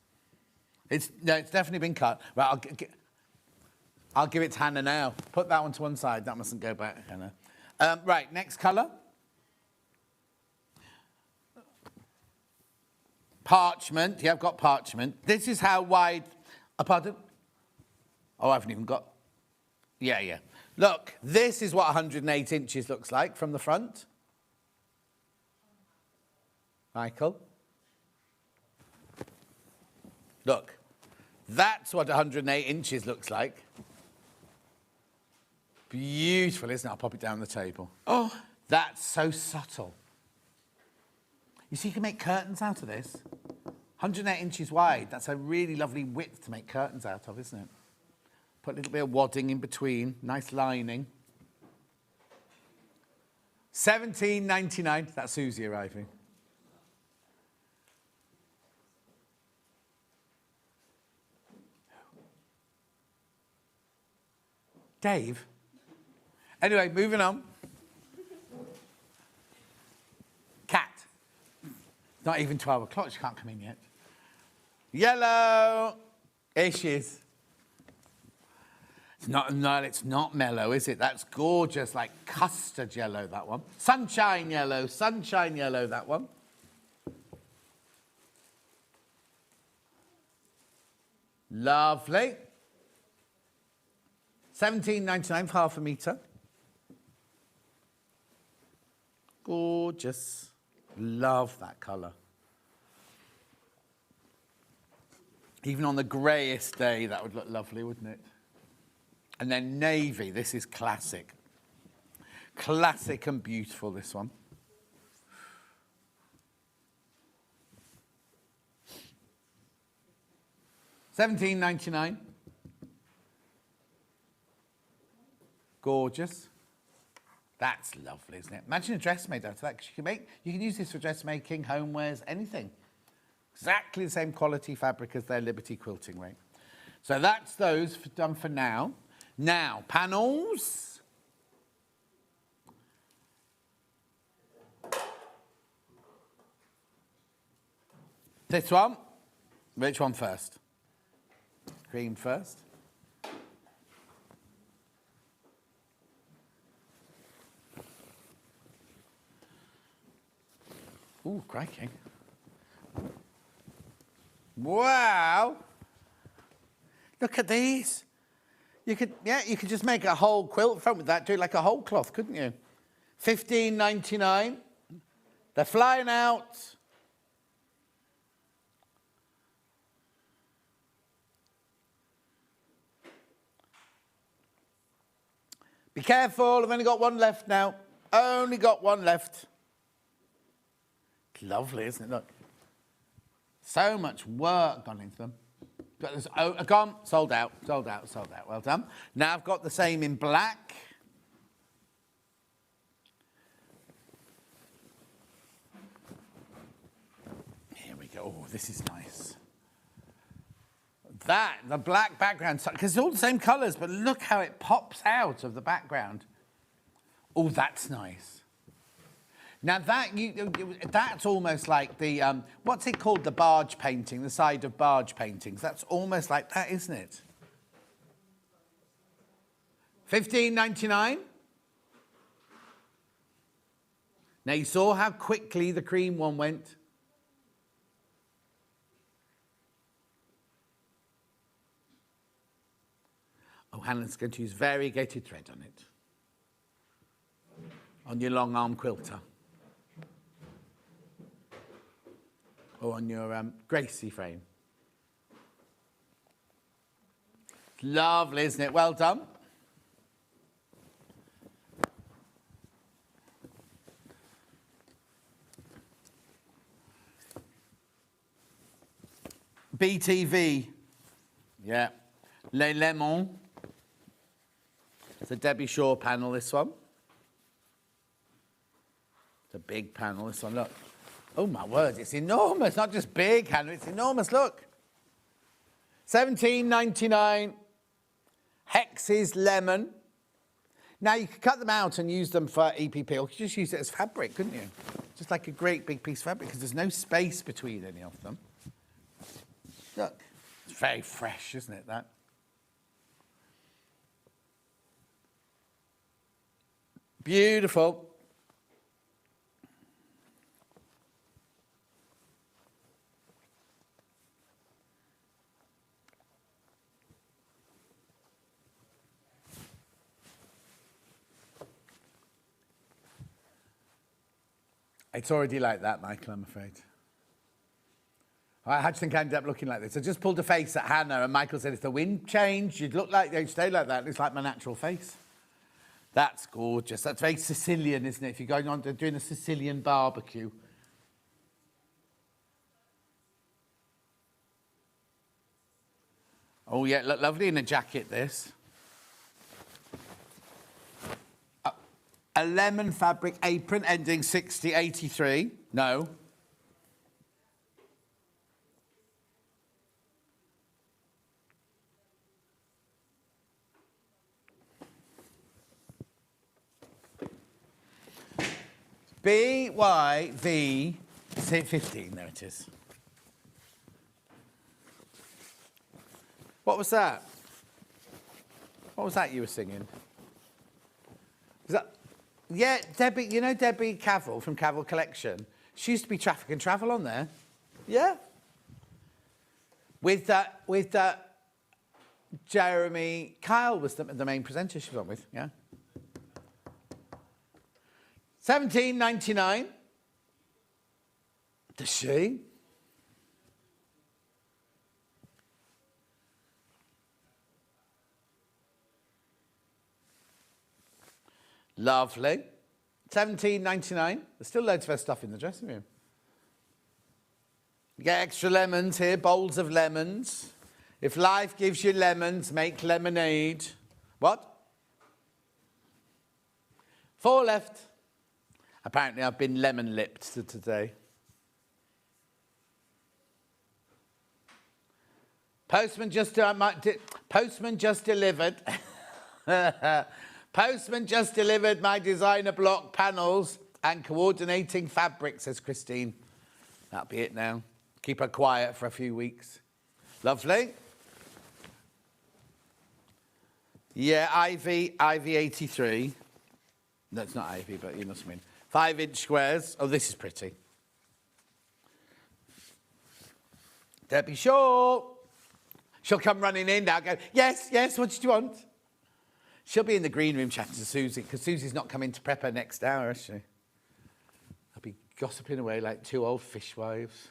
It's definitely been cut. Right, I'll give it to Hannah now. Put that one to one side. That mustn't go back, Hannah. Right, next colour. Parchment. Yeah, I've got parchment. This is how wide... pardon? Oh, I haven't even got... Yeah. Look, this is what 108 inches looks like from the front. Michael? Look, that's what 108 inches looks like. Beautiful, isn't it? I'll pop it down the table. Oh, that's so subtle. You see, you can make curtains out of this. 108 inches wide. That's a really lovely width to make curtains out of, isn't it? Put a little bit of wadding in between. Nice lining. $17.99. That's Suzie arriving. Dave? Anyway, moving on. Cat. Not even 12 o'clock. She can't come in yet. Yellow. Here she is. It's not mellow, is it? That's gorgeous, like custard yellow, that one. Sunshine yellow, that one. Lovely. $17.99 for half a metre. Gorgeous. Love that colour. Even on the greyest day, that would look lovely, wouldn't it? And then navy. This is classic. Classic and beautiful, this one. $17.99. Gorgeous. That's lovely, isn't it? Imagine a dress made out of that. 'Cause you can use this for dressmaking, homewares, anything. Exactly the same quality fabric as their Liberty quilting range. So that's those done for now. Now, panels. This one. Which one first? Cream first. Ooh, crikey. Wow. Look at these. You could just make a whole quilt front with that, do like a whole cloth, couldn't you? $15.99. They're flying out. Be careful, I've only got one left now. Only got one left. It's lovely, isn't it? Look. So much work gone into them. Got this, gone, sold out. Well done. Now I've got the same in black. Here we go. Oh, this is nice. The black background, because it's all the same colours, but look how it pops out of the background. Oh, that's nice. Now that's almost like the, what's it called, the barge painting, the side of barge paintings. That's almost like that, isn't it? $15.99. Now you saw how quickly the cream one went. Oh, Hannah's going to use variegated thread on it. On your long arm quilter. Or on your Gracie frame. Lovely, isn't it? Well done. BTV. Yeah. Les Lemons. It's a Debbie Shaw panel, this one. It's a big panel, this one, look. Oh, my word, it's enormous. Not just big, Hannah, it's enormous, look. $17.99. Hex's Lemon. Now, you could cut them out and use them for EPP, or you could just use it as fabric, couldn't you? Just like a great big piece of fabric, because there's no space between any of them. Look, it's very fresh, isn't it, that? Beautiful. It's already like that, Michael, I'm afraid. How do you think I ended up looking like this? I just pulled a face at Hannah, and Michael said, if the wind changed, you'd look like, you'd stay like that. It looks like my natural face. That's gorgeous. That's very Sicilian, isn't it? If you're going on to doing a Sicilian barbecue. Oh, yeah, look lovely in a jacket, this. A lemon fabric apron ending 6083. No. BYV15, there it is. What was that? What was that you were singing? Was that? Yeah, Debbie, you know Debbie Cavell from Cavell Collection? She used to be Traffic and Travel on there. Yeah. With Jeremy Kyle was the main presenter she was on with, yeah. $17.99. Does she? Lovely. $17.99. There's still loads of her stuff in the dressing room. You get extra lemons here, bowls of lemons. If life gives you lemons, make lemonade. What? 4 left. Apparently, I've been lemon-lipped today. Postman just delivered. Postman just delivered my designer block panels and coordinating fabric, says Christine. That'll be it now. Keep her quiet for a few weeks. Lovely. Yeah, Ivy 83. No, it's not Ivy, but you know what I mean. 5-inch squares. Oh, this is pretty. Debbie Shaw. She'll come running in now, go, yes, yes, what did you want? She'll be in the green room chatting to Susie, because Susie's not coming to prep her next hour, is she? I'll be gossiping away like 2 old fishwives.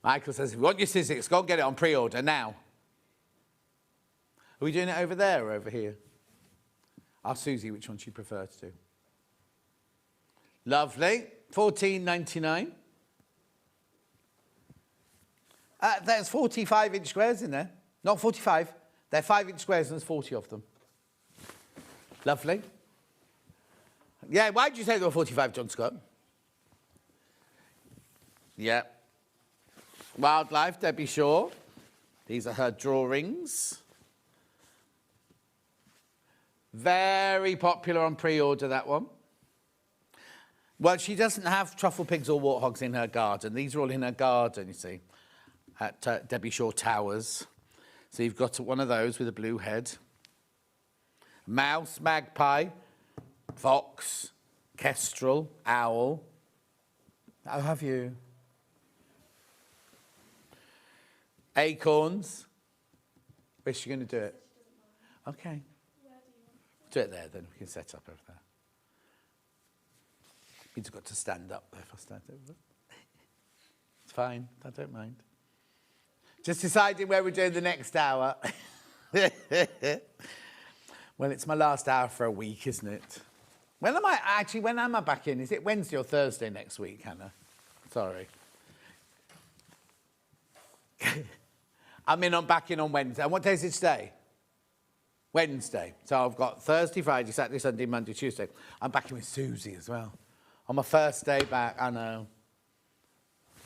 Michael says, if you want your Sizzix, go and get it on pre-order now. Are we doing it over there or over here? Ask Susie which one she prefers to. Lovely. $14.99. There's 45-inch squares in there. Not 45. They're 5-inch squares and there's 40 of them. Lovely. Yeah, why did you say there were 45, John Scott? Yeah. Wildlife, Debbie Shaw. These are her drawings. Very popular on pre-order, that one. Well, she doesn't have truffle pigs or warthogs in her garden. These are all in her garden, you see, at Debbie Shaw Towers. So you've got one of those with a blue head. Mouse, magpie, fox, kestrel, owl. Oh, have you? Acorns. Where's she going to do it? Okay. Do it there, then we can set up over there. Means I've got to stand up if I stand over. It's fine, I don't mind. Just deciding where we're doing the next hour. Well, it's my last hour for a week, isn't it? When am I back in? Is it Wednesday or Thursday next week, Hannah? Sorry. I'm back in on Wednesday. And what day is it today? Wednesday. So I've got Thursday, Friday, Saturday, Sunday, Monday, Tuesday. I'm back in with Susie as well. On my first day back, I know.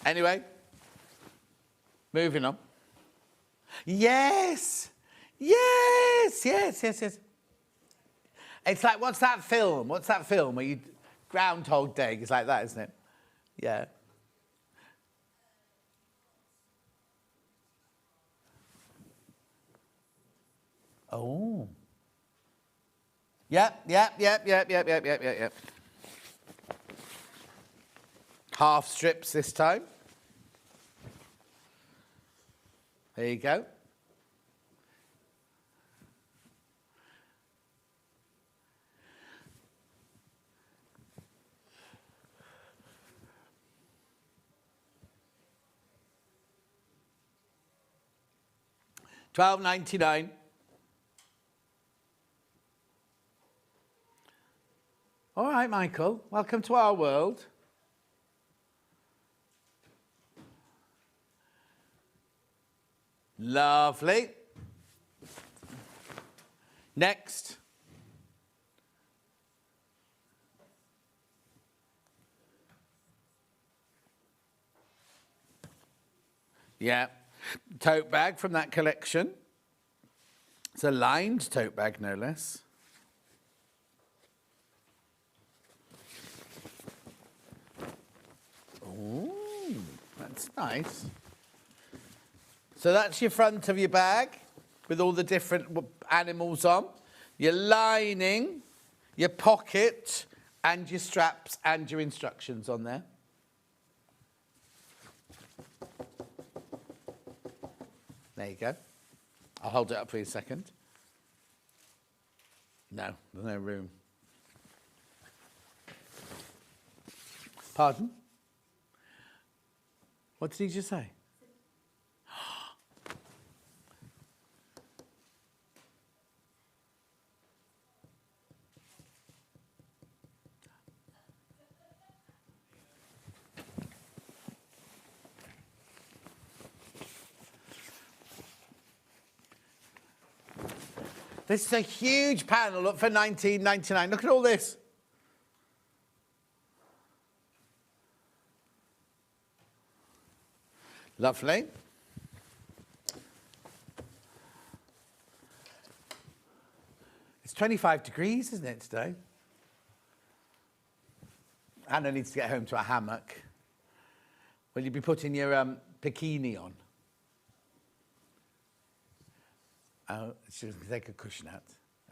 Anyway, moving on. Yes! Yes, yes, yes, yes. It's like, what's that film? What's that film where you... Groundhog Day, it's like that, isn't it? Yeah. Oh. Yep. Half strips this time. There you go. $12.99. All right, Michael, welcome to our world. Lovely. Next. Yeah, tote bag from that collection. It's a lined tote bag, no less. Ooh, that's nice. So that's your front of your bag with all the different animals on. Your lining, your pocket, and your straps and your instructions on there. There you go. I'll hold it up for you a second. No, there's no room. Pardon? What did he just say? This is a huge panel up for $19.99. Look at all this. Lovely. It's 25 degrees, isn't it, today? Anna needs to get home to a hammock. Will you be putting your bikini on? Oh, she was going to take a cushion out,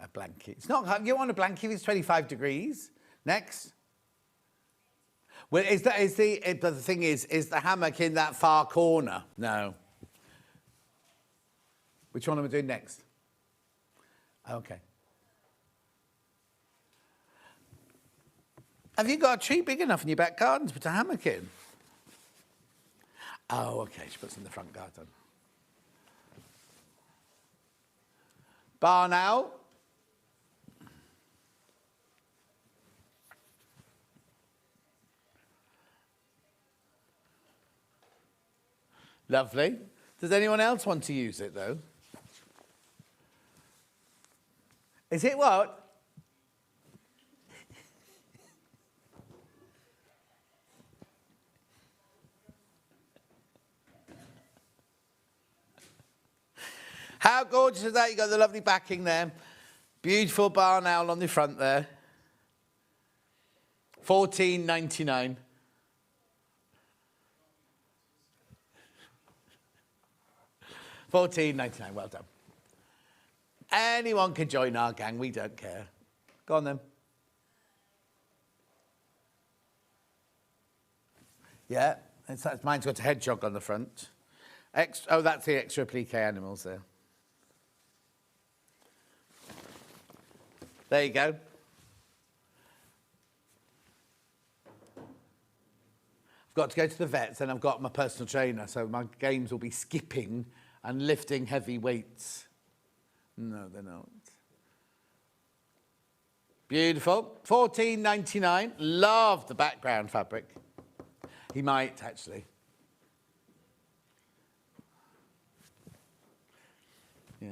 a blanket. It's not, you don't want a blanket if it's 25 degrees. Next. Well, the thing is the hammock in that far corner? No. Which one am I doing next? Okay. Have you got a tree big enough in your back garden to put a hammock in? Oh, okay, she puts it in the front garden. Barn owl. Lovely. Does anyone else want to use it, though? Is it what? How gorgeous is that? You've got the lovely backing there. Beautiful barn owl on the front there. $14.99. $14.99, well done. Anyone can join our gang, we don't care. Go on then. Yeah, mine's got a hedgehog on the front. Oh, that's the extra applique animals there. There you go. I've got to go to the vets and I've got my personal trainer, so my games will be skipping and lifting heavy weights. No, they're not. Beautiful. $14.99. Love the background fabric. He might, actually. Yeah.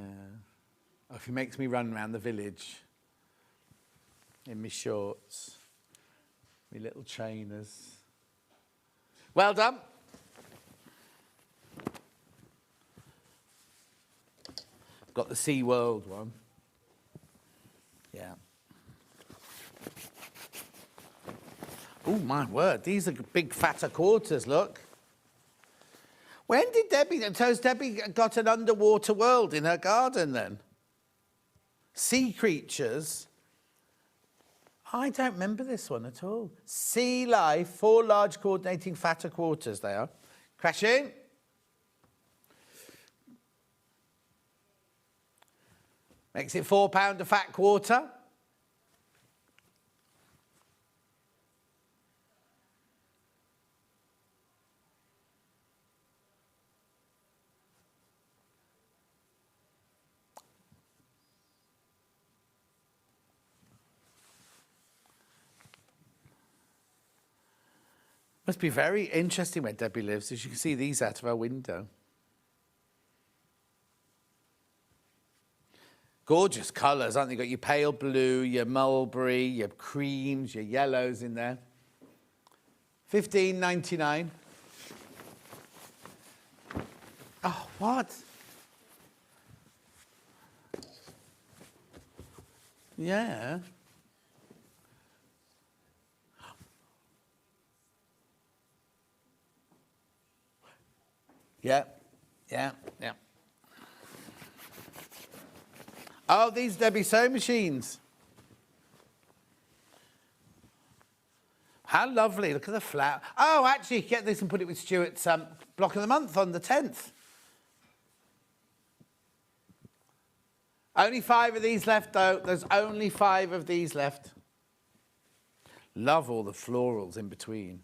Oh, if he makes me run around the village in my shorts, my little trainers. Well done. Got the Sea World one. Yeah. Oh, my word. These are big, fatter quarters, look. When did Debbie... So has Debbie got an underwater world in her garden, then? Sea creatures. I don't remember this one at all. Sea life, 4 large coordinating fatter quarters they are. Crash in. Makes it £4 a fat quarter. Must be very interesting where Debbie lives, as you can see these out of her window. Gorgeous colours, aren't they? You've got your pale blue, your mulberry, your creams, your yellows in there. $15.99. Oh, what? Yeah. Yeah, yeah, yeah. Oh, these Debbie sewing machines. How lovely. Look at the flower. Oh, actually, you can get this and put it with Stuart's block of the month on the 10th. Only 5 of these left, though. There's only 5 of these left. Love all the florals in between.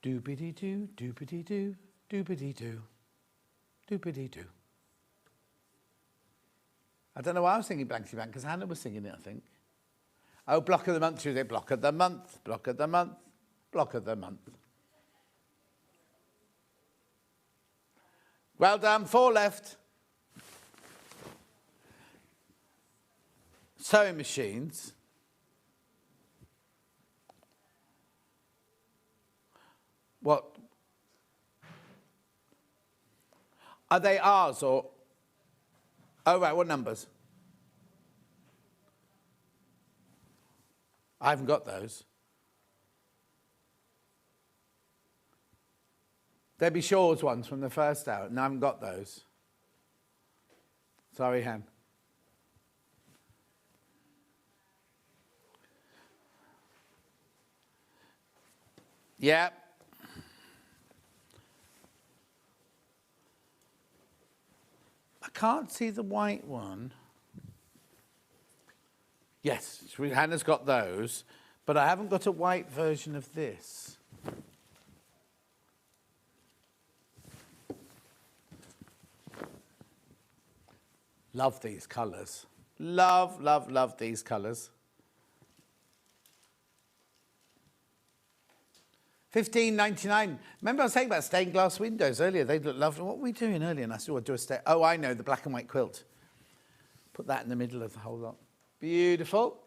Doobity-doo, doobity-doo, doobity-doo, doobity-doo. I don't know why I was singing Blanky Blank, because Hannah was singing it, I think. Oh, block of the month, Tuesday, block of the month, block of the month, block of the month. Well done, 4 left. Sewing machines. What? Are they ours or? Oh, right, what numbers? I haven't got those. Debbie Shaw's ones from the first hour, and I haven't got those. Sorry, Han. Yeah. I can't see the white one. Yes, Hannah's got those, but I haven't got a white version of this. Love these colours. Love, love, love these colours. $15.99. Remember I was saying about stained glass windows earlier? They look lovely. What were we doing earlier? And I said, well, do a oh, I know, the black and white quilt. Put that in the middle of the whole lot. Beautiful.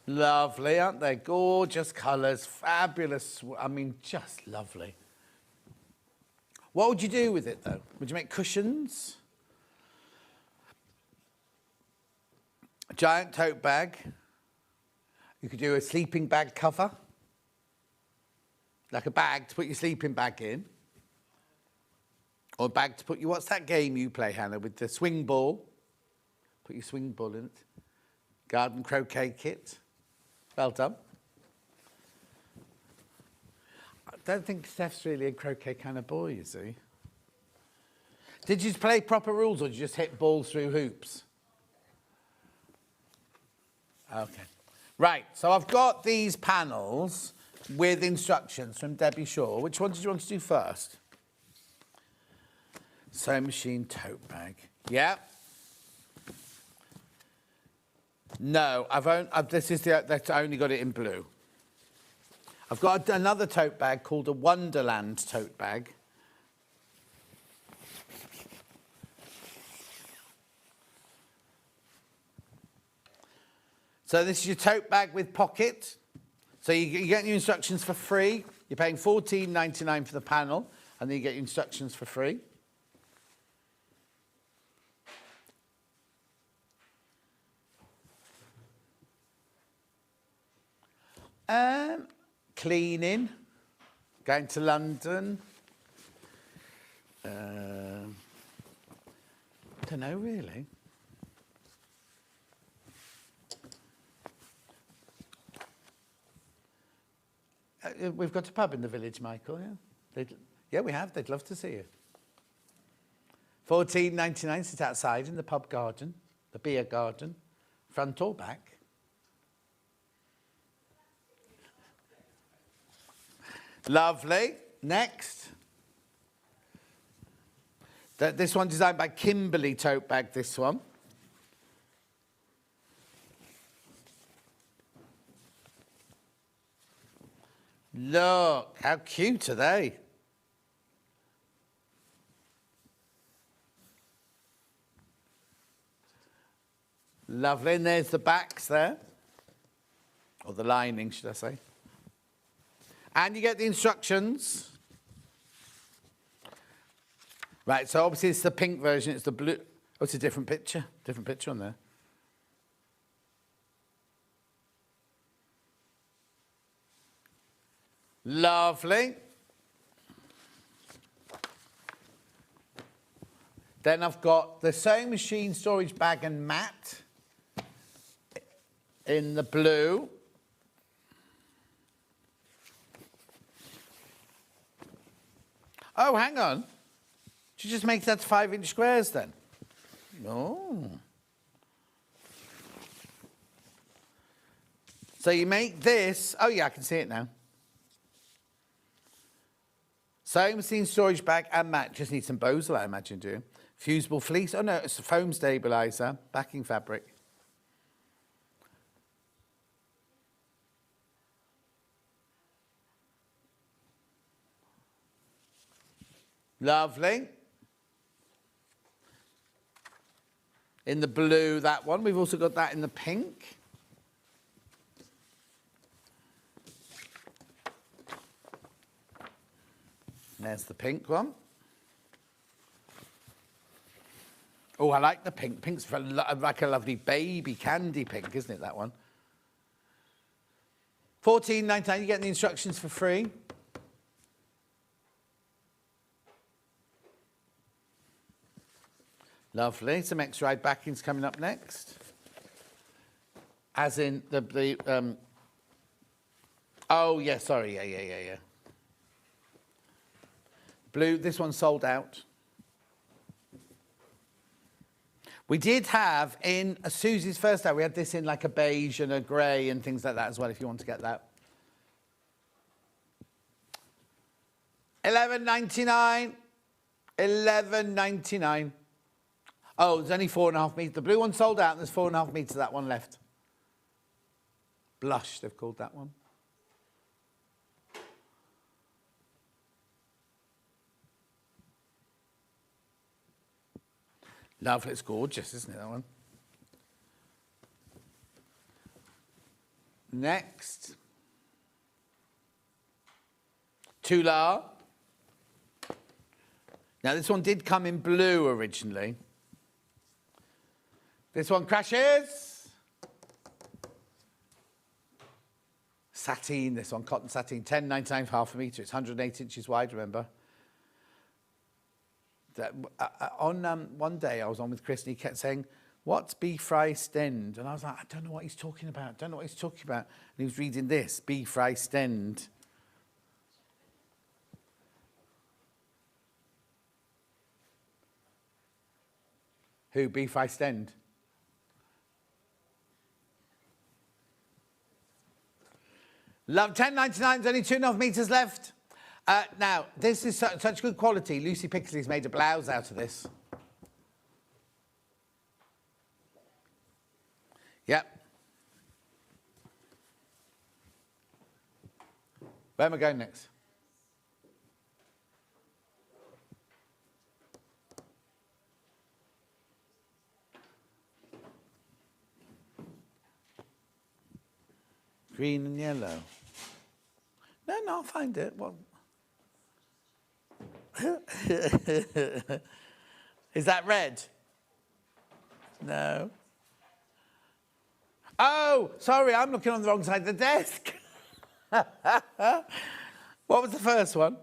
Lovely, aren't they? Gorgeous colours, fabulous. I mean, just lovely. What would you do with it, though? Would you make cushions? A giant tote bag. You could do a sleeping bag cover. Like a bag to put your sleeping bag in. Or a bag to put your... What's that game you play, Hannah, with the swing ball? Put your swing ball in it. Garden croquet kit. Well done. I don't think Steph's really a croquet kind of boy, you see. Did you play proper rules or did you just hit balls through hoops? Okay. Right, so I've got these panels with instructions from Debbie Shaw. Which one did you want to do first? Sewing machine tote bag. Yeah. No, I've only got it in blue. I've got another tote bag called a Wonderland tote bag. So this is your tote bag with pocket. So you get your instructions for free. You're paying $14.99 for the panel, and then you get your instructions for free. Cleaning, going to London. Don't know really. We've got a pub in the village, Michael. Yeah, yeah, we have. They'd love to see you. $14.99. Sit outside in the pub garden, the beer garden, front or back. Lovely. Next. This one designed by Kimberly Tote Bag, this one. Look, how cute are they? Lovely, and there's the backs there. Or the lining, should I say. And you get the instructions. Right, so obviously it's the pink version, it's the blue. Oh, it's a different picture on there. Lovely. Then I've got the sewing machine, storage bag and mat in the blue. Oh, hang on. Did you just make that 5-inch squares then? Oh. So you make this. Oh, yeah, I can see it now. Sewing machine, storage bag and mat. Just need some bows, I imagine, do. Fusible fleece. Oh, no, it's a foam stabilizer. Backing fabric. Lovely. In the blue, that one. We've also got that in the pink. There's the pink one. Oh, I like the pink. Pink's like a lovely baby candy pink, isn't it, that one? $14.99. You get the instructions for free. Lovely. Some X-ride backings coming up next. As in the oh, yeah, sorry. Yeah. Blue, this one's sold out. We did have in Susie's first hour, we had this in like a beige and a grey and things like that as well, if you want to get that. $11.99. $11.99. Oh, there's only 4.5 meters. The blue one sold out, and there's 4.5 meters of that one left. Blush, they've called that one. Lovely, it's gorgeous, isn't it, that one? Next. Tulle. Now, this one did come in blue originally. This one crashes. Sateen, this one, cotton sateen, $10.99 for half a metre. It's 108 inches wide, remember? One day I was on with Chris and he kept saying, what's beef-fry stend? And I was like, I don't know what he's talking about. And he was reading this, beef-fry stend. Who, beef-fry stend? Love, $10.99, there's only 2.5 metres left. Now, this is such good quality. Lucy Pickley's made a blouse out of this. Yep. Where am I going next? Green and yellow. No, I'll find it. Well, is that red? No. Oh, sorry, I'm looking on the wrong side of the desk. What was the first one?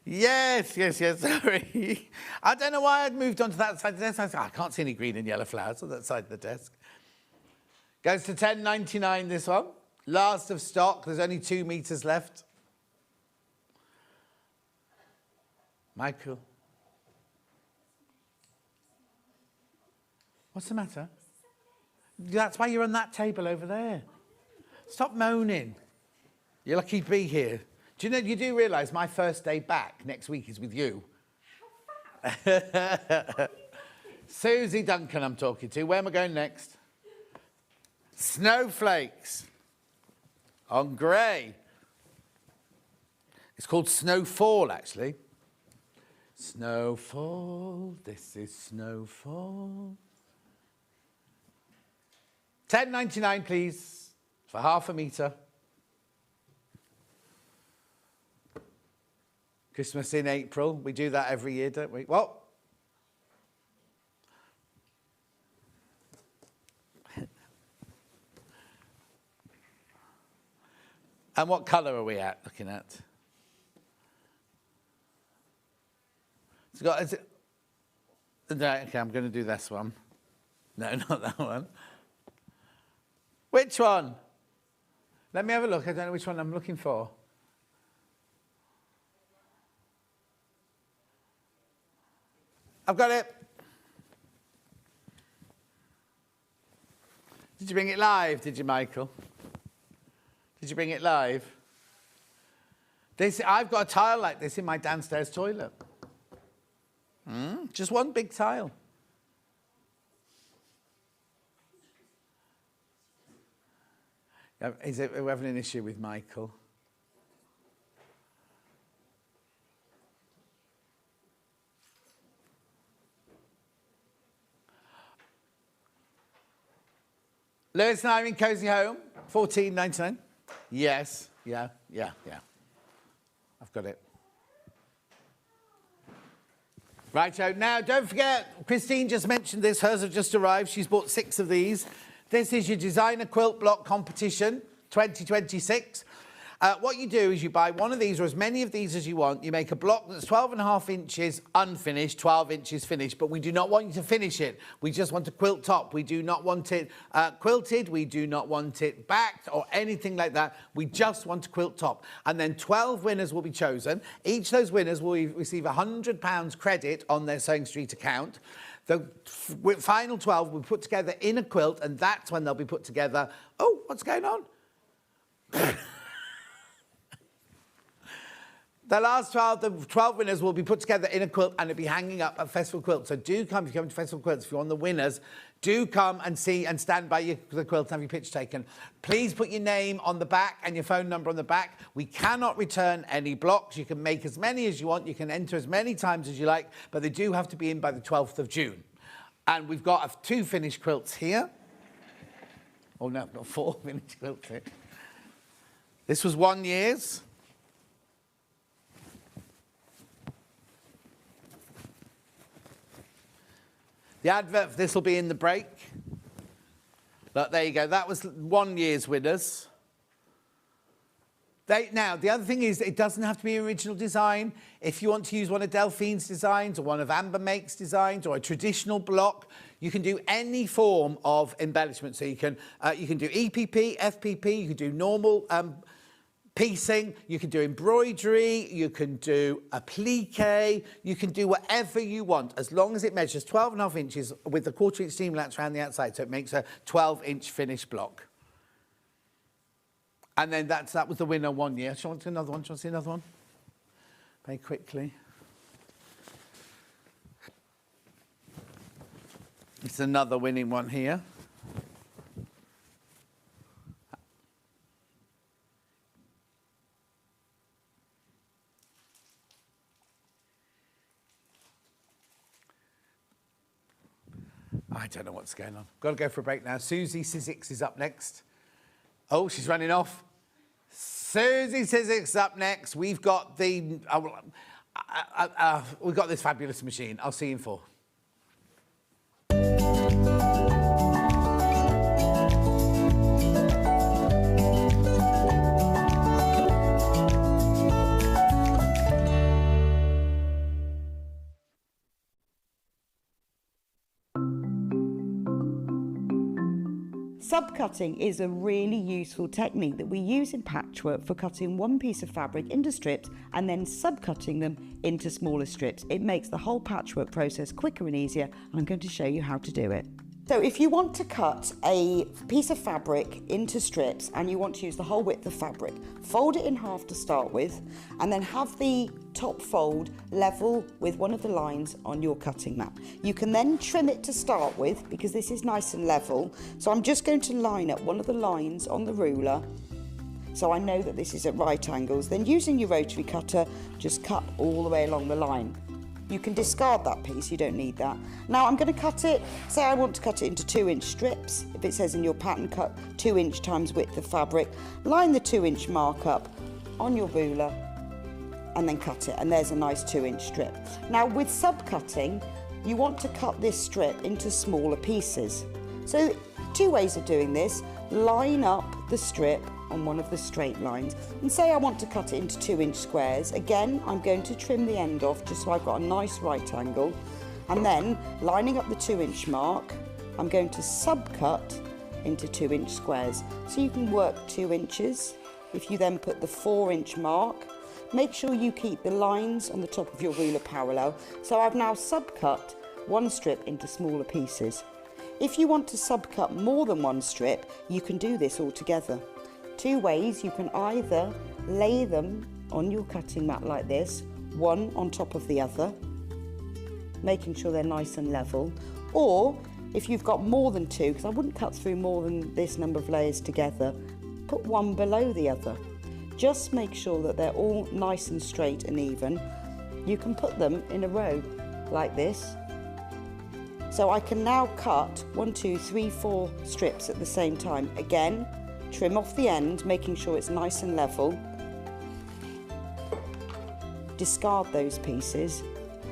Yes, sorry. I don't know why I'd moved on to that side of the desk. I said, I can't see any green and yellow flowers on that side of the desk. Goes to $10.99, this one. Last of stock. There's only 2 meters left. Michael. What's the matter? That's why you're on that table over there. Stop moaning. You're lucky to be here. Do you know, you do realise my first day back next week is with you? Suzie Duncan I'm talking to. Where am I going next? Snowflakes on grey. It's called Snowfall, actually. Snowfall, this is Snowfall. £10.99, please, for half a metre. Christmas in April. We do that every year, don't we? What? And what colour are we looking at? It's got, is it? No, okay, I'm going to do this one. No, not that one. Which one? Let me have a look. I don't know which one I'm looking for. I've got it. Did you bring it live, did you, Michael? Did you bring it live? I've got a tile like this in my downstairs toilet. Just one big tile. We're having an issue with Michael. Lewis and Irene Cozy Home, $14.99. Yes, yeah. I've got it. Right, so now don't forget, Christine just mentioned this, hers have just arrived. She's bought 6 of these. This is your designer quilt block competition 2026. What you do is you buy one of these or as many of these as you want. You make a block that's 12.5 inches unfinished, 12 inches finished, but we do not want you to finish it. We just want a quilt top. We do not want it quilted. We do not want it backed or anything like that. We just want a quilt top. And then 12 winners will be chosen. Each of those winners will receive £100 credit on their Sewing Street account. The final 12 will be put together in a quilt, and that's when they'll be put together. Oh, what's going on? The last 12 winners will be put together in a quilt and it'll be hanging up at Festival Quilt. So do come, if you come to Festival Quilts, if you're one of the winners, do come and see and stand by the quilt and have your picture taken. Please put your name on the back and your phone number on the back. We cannot return any blocks. You can make as many as you want. You can enter as many times as you like, but they do have to be in by the 12th of June. And we've got 2 finished quilts here. Oh no, not 4 finished quilts here. This was 1 year's. The advert for this will be in the break. Look, there you go. That was 1 year's winners. Now, the other thing is it doesn't have to be an original design. If you want to use one of Delphine's designs or one of Amber Make's designs or a traditional block, you can do any form of embellishment. So you can do EPP, FPP, you can do normal piecing, you can do embroidery, you can do applique, you can do whatever you want, as long as it measures 12.5 inches with the 1/4 inch seam allowance around the outside, so it makes a 12-inch finished block. And then that was the winner 1 year. Do you want another one? Do you want to see another one? Very quickly. It's another winning one here. I don't know what's going on. Got to go for a break now. Suzie Sizzix is up next. Oh, she's running off. Suzie Sizzix is up next. We've got we've got this fabulous machine. I'll see you in 4.
Subcutting is a really useful technique that we use in patchwork for cutting one piece of fabric into strips and then subcutting them into smaller strips. It makes the whole patchwork process quicker and easier, and I'm going to show you how to do it. So if you want to cut a piece of fabric into strips and you want to use the whole width of fabric, fold it in half to start with and then have the top fold level with one of the lines on your cutting mat. You can then trim it to start with because this is nice and level. So I'm just going to line up one of the lines on the ruler so I know that this is at right angles. Then using your rotary cutter, just cut all the way along the line. You can discard that piece, you don't need that. Now I'm going to cut it, say I want to cut it into 2-inch strips. If it says in your pattern cut 2-inch times width of fabric, line the 2-inch mark up on your ruler and then cut it, and there's a nice 2-inch strip. Now with sub-cutting, you want to cut this strip into smaller pieces. So 2 ways of doing this: line up the strip on one of the straight lines and say I want to cut it into 2-inch squares. Again, I'm going to trim the end off just so I've got a nice right angle, and then lining up the 2-inch mark, I'm going to sub-cut into 2-inch squares. So you can work 2 inches. If you then put the 4-inch mark, make sure you keep the lines on the top of your ruler parallel. So I've now sub-cut one strip into smaller pieces. If you want to sub-cut more than one strip, you can do this all together. 2 ways: you can either lay them on your cutting mat like this, one on top of the other, making sure they're nice and level, or if you've got more than 2, because I wouldn't cut through more than this number of layers together, put one below the other. Just make sure that they're all nice and straight and even. You can put them in a row like this. So I can now cut 1, 2, 3, 4 strips at the same time. Again, trim off the end, making sure it's nice and level. Discard those pieces.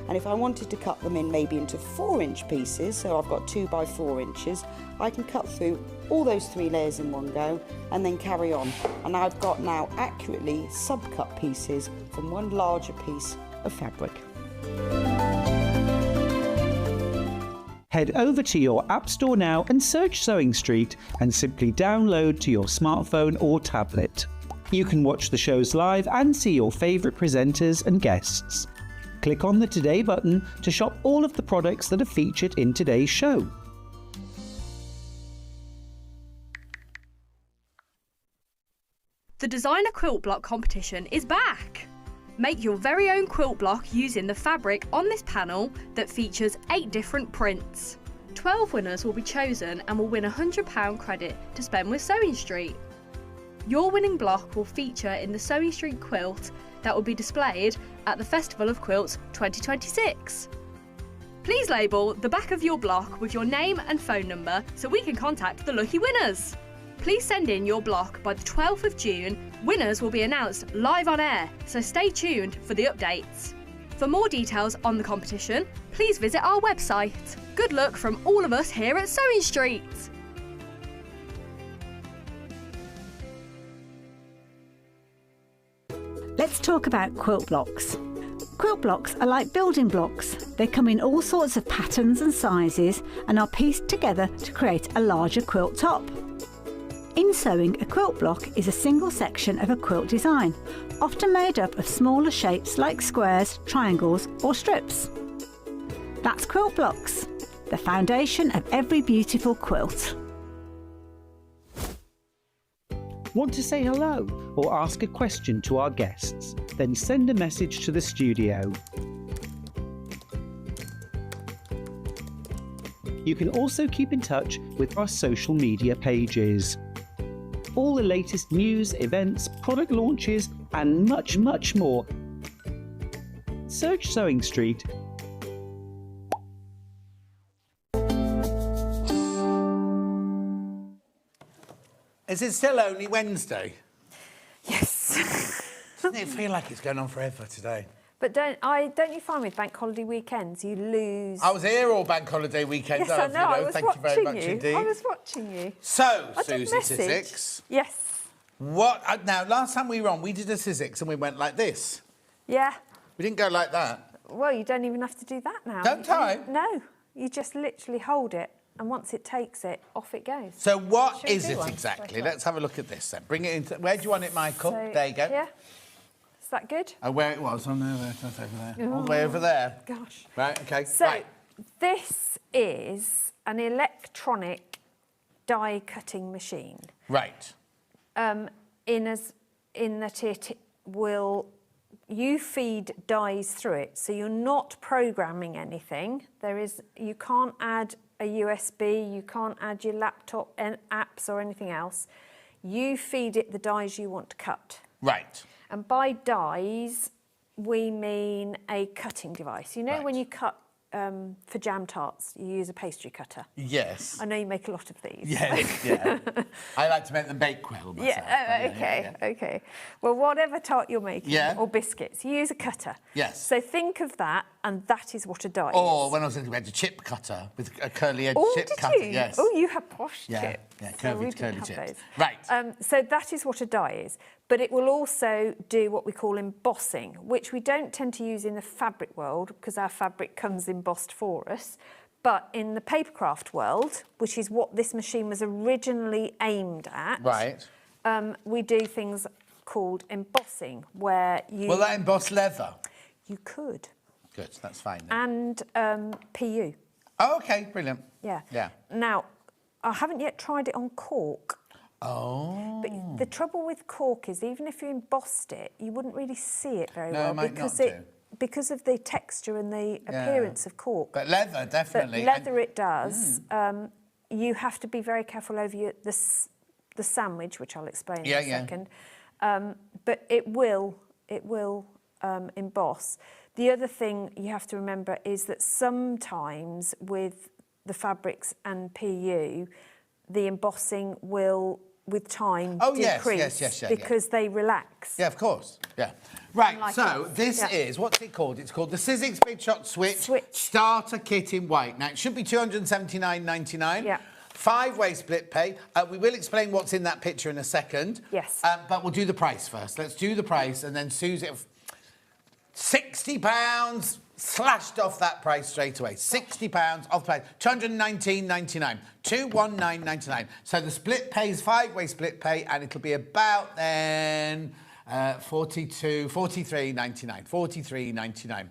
And if I wanted to cut them in maybe into 4-inch pieces, so I've got 2 by 4 inches, I can cut through all those 3 layers in one go and then carry on. And I've got now accurately sub-cut pieces from one larger piece of fabric.
Head over to your App Store now and search Sewing Street and simply download to your smartphone or tablet. You can watch the shows live and see your favourite presenters and guests. Click on the Today button to shop all of the products that are featured in today's show.
The Designer Quilt Block competition is back! Make your very own quilt block using the fabric on this panel that features 8 different prints. 12 winners will be chosen and will win a £100 credit to spend with Sewing Street. Your winning block will feature in the Sewing Street quilt that will be displayed at the Festival of Quilts 2026. Please label the back of your block with your name and phone number so we can contact the lucky winners. Please send in your block by the 12th of June. Winners will be announced live on air, so stay tuned for the updates. For more details on the competition, please visit our website. Good luck from all of us here at Sewing Street.
Let's talk about quilt blocks. Quilt blocks are like building blocks. They come in all sorts of patterns and sizes and are pieced together to create a larger quilt top. In sewing, a quilt block is a single section of a quilt design, often made up of smaller shapes like squares, triangles or strips. That's quilt blocks, the foundation of every beautiful quilt.
Want to say hello or ask a question to our guests? Then send a message to the studio. You can also keep in touch with our social media pages. All the latest news, events, product launches and much, much more. Search Sewing Street.
Is it still only Wednesday?
Yes.
Doesn't it feel like it's going on forever today?
But don't you find with bank holiday weekends you lose?
I was here all bank holiday weekends.
Yes, I know. I was
Thank you very much indeed.
I was watching you.
So,
I did
Suzie
message.
Sizzix.
Yes.
What? Now, last time we were on, we did a Sizzix and we went like this.
Yeah.
We didn't go like that.
Well, you don't even have to do that now.
Don't I?
No. You just literally hold it, and once it takes it, off it goes.
So what
Shall we
is
do
it
one?
exactly? Let's have a look at this then. Bring it into... Where do you want it, Michael?
So,
there you go.
Yeah. Is that good?
Oh, where it was? Oh, no, that's over there. All the way over there.
Gosh.
Right, OK.
So,
right.
This is an electronic die cutting machine.
Right.
In that it will, you feed dies through it, so you're not programming anything. You can't add a USB, you can't add your laptop apps or anything else. You feed it the dies you want to cut.
Right.
And by dies, we mean a cutting device. You know when you cut for jam tarts, you use a pastry cutter.
Yes.
I know you make a lot of these.
Yes, yeah. I like to make them baked well myself.
Okay. Well, whatever tart you're making, or biscuits, you use a cutter.
Yes.
So think of that, and that is what a die is.
Or when I was thinking about a chip cutter, with a curly edge chip
did
cutter.
you?
Yes.
Oh, you have posh
Yeah,
chips.
yeah,
So we
curly
didn't have
chips.
those.
Right.
So that is what a die is. But it will also do what we call embossing, which we don't tend to use in the fabric world because our fabric comes embossed for us. But in the papercraft world, which is what this machine was originally aimed at, we do things called embossing, where you...
Will that emboss leather?
You could.
Good, that's fine then.
And PU.
Oh, okay, brilliant.
Yeah.
Yeah.
Now, I haven't yet tried it on cork.
Oh.
But the trouble with cork is, even if you embossed it, you wouldn't really see it very
No,
well
it might
because
not do.
because of the texture and the appearance of cork.
But leather, definitely.
But leather, it does. You have to be very careful over the sandwich, which I'll explain in a second. But it will emboss. The other thing you have to remember is that sometimes with the fabrics and PU, the embossing will, with time, decrease because they relax.
Yeah, of course. Yeah. Right, so this is, what's it called? It's called the Sizzix Big Shot Switch Starter Kit in white. Now, it should be $279.99. Yeah. 5-way split pay. We will explain what's in that picture in a second.
Yes.
But we'll do the price first. Let's do the price, and then Susie... £60 slashed off that price straight away. £60 off price. $219.99. $219.99. So the split pay is 5-way split pay, and it'll be about then $43.99. $43.99.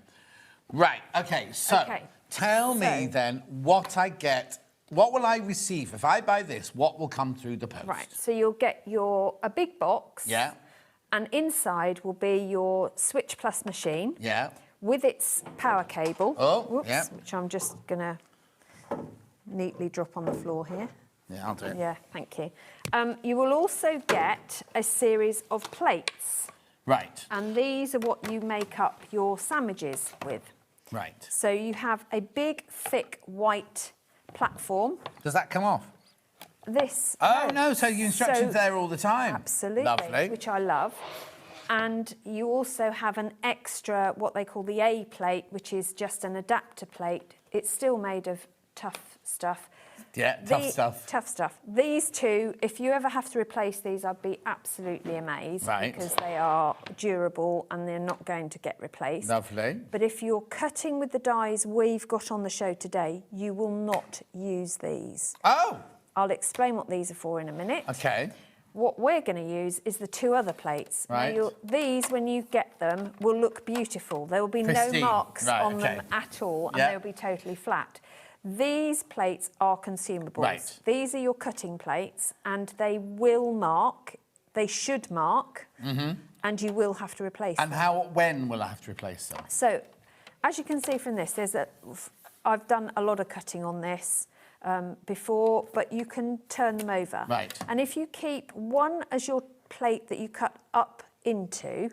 Right. Okay. So tell me then what I get. What will I receive if I buy this? What will come through the post?
Right. So you'll get a big box.
Yeah.
And inside will be your Switch Plus machine.
Yeah.
With its power cable.
Oh,
whoops,
yeah.
Which I'm just going to neatly drop on the floor here.
Yeah, I'll do it.
Yeah, thank you. You will also get a series of plates.
Right.
And these are what you make up your sandwiches with.
Right.
So you have a big, thick, white platform.
Does that come off?
This.
Oh, no, so your instructions there all the time.
Absolutely.
Lovely.
Which I love. And you also have an extra, what they call the A plate, which is just an adapter plate. It's still made of tough stuff.
Yeah, tough stuff.
Tough stuff. These two, if you ever have to replace these, I'd be absolutely amazed.
Right.
Because they are durable and they're not going to get replaced.
Lovely.
But if you're cutting with the dies we've got on the show today, you will not use these.
Oh!
I'll explain what these are for in a minute.
Okay.
What we're going to use is the two other plates.
Right.
Now these, when you get them, will look beautiful. There will be
Pristine.
no marks on
okay.
them at all, and
Yeah.
they'll be totally flat. These plates are consumables.
Right.
These are your cutting plates, and they will mark. They should mark, and you will have to replace them.
And when will I have to replace them?
So, as you can see from this, I've done a lot of cutting on this before, but you can turn them over.
Right.
And if you keep one as your plate that you cut up into,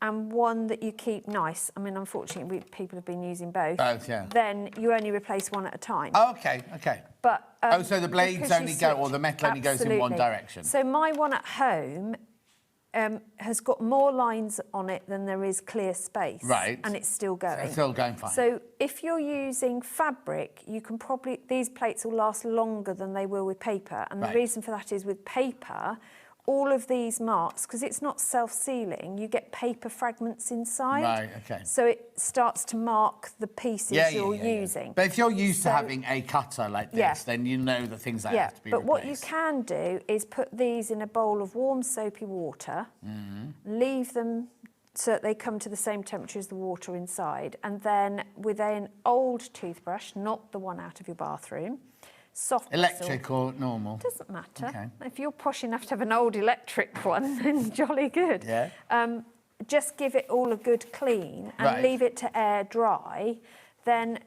and one that you keep nice, I mean, unfortunately, people have been using both.
Both, yeah.
Then you only replace one at a time.
Oh, okay, okay.
But
so the blades
because you
only go, or
switch-
the metal only goes in one
Absolutely.
direction.
So my one at home has got more lines on it than there is clear space.
Right.
And it's still going.
It's still going fine.
So if you're using fabric, you can probably, these plates will last longer than they will with paper. And
Right.
the reason for that is with paper, all of these marks, because it's not self-sealing, you get paper fragments inside.
Right, okay.
So it starts to mark the pieces you're using.
But if you're used to
So-
having a cutter like this,
Yeah.
then you know the things that
Yeah,
have to be
but
replaced.
what you can do is put these in a bowl of warm soapy water, leave them so that they come to the same temperature as the water inside. And then with an old toothbrush, not the one out of your bathroom, soft
Electric
bristle,
or normal?
doesn't matter.
Okay.
If you're posh enough to have an old electric one, then jolly good.
Yeah.
Just give it all a good clean and
Right.
leave it to air dry, then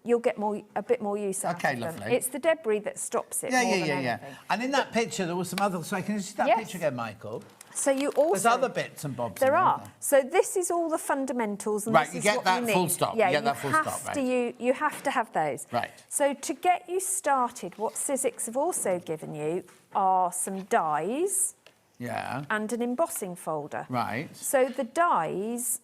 you'll get a bit more use out
Okay,
of them.
lovely.
It's the debris that stops it more than anything.
And in that picture, there was some other... So can you see that
Yes.
picture again, Michael?
So you also...
There's other bits and bobs.
There
in
are. So this is all the fundamentals, and
Right,
this
you
is
get
what
that
you need.
full stop.
Yeah,
You get that full
have
stop,
to
right.
you have to have those.
Right.
So to get you started, what Sizzix have also given you are some dies
Yeah.
and an embossing folder.
Right.
So the dies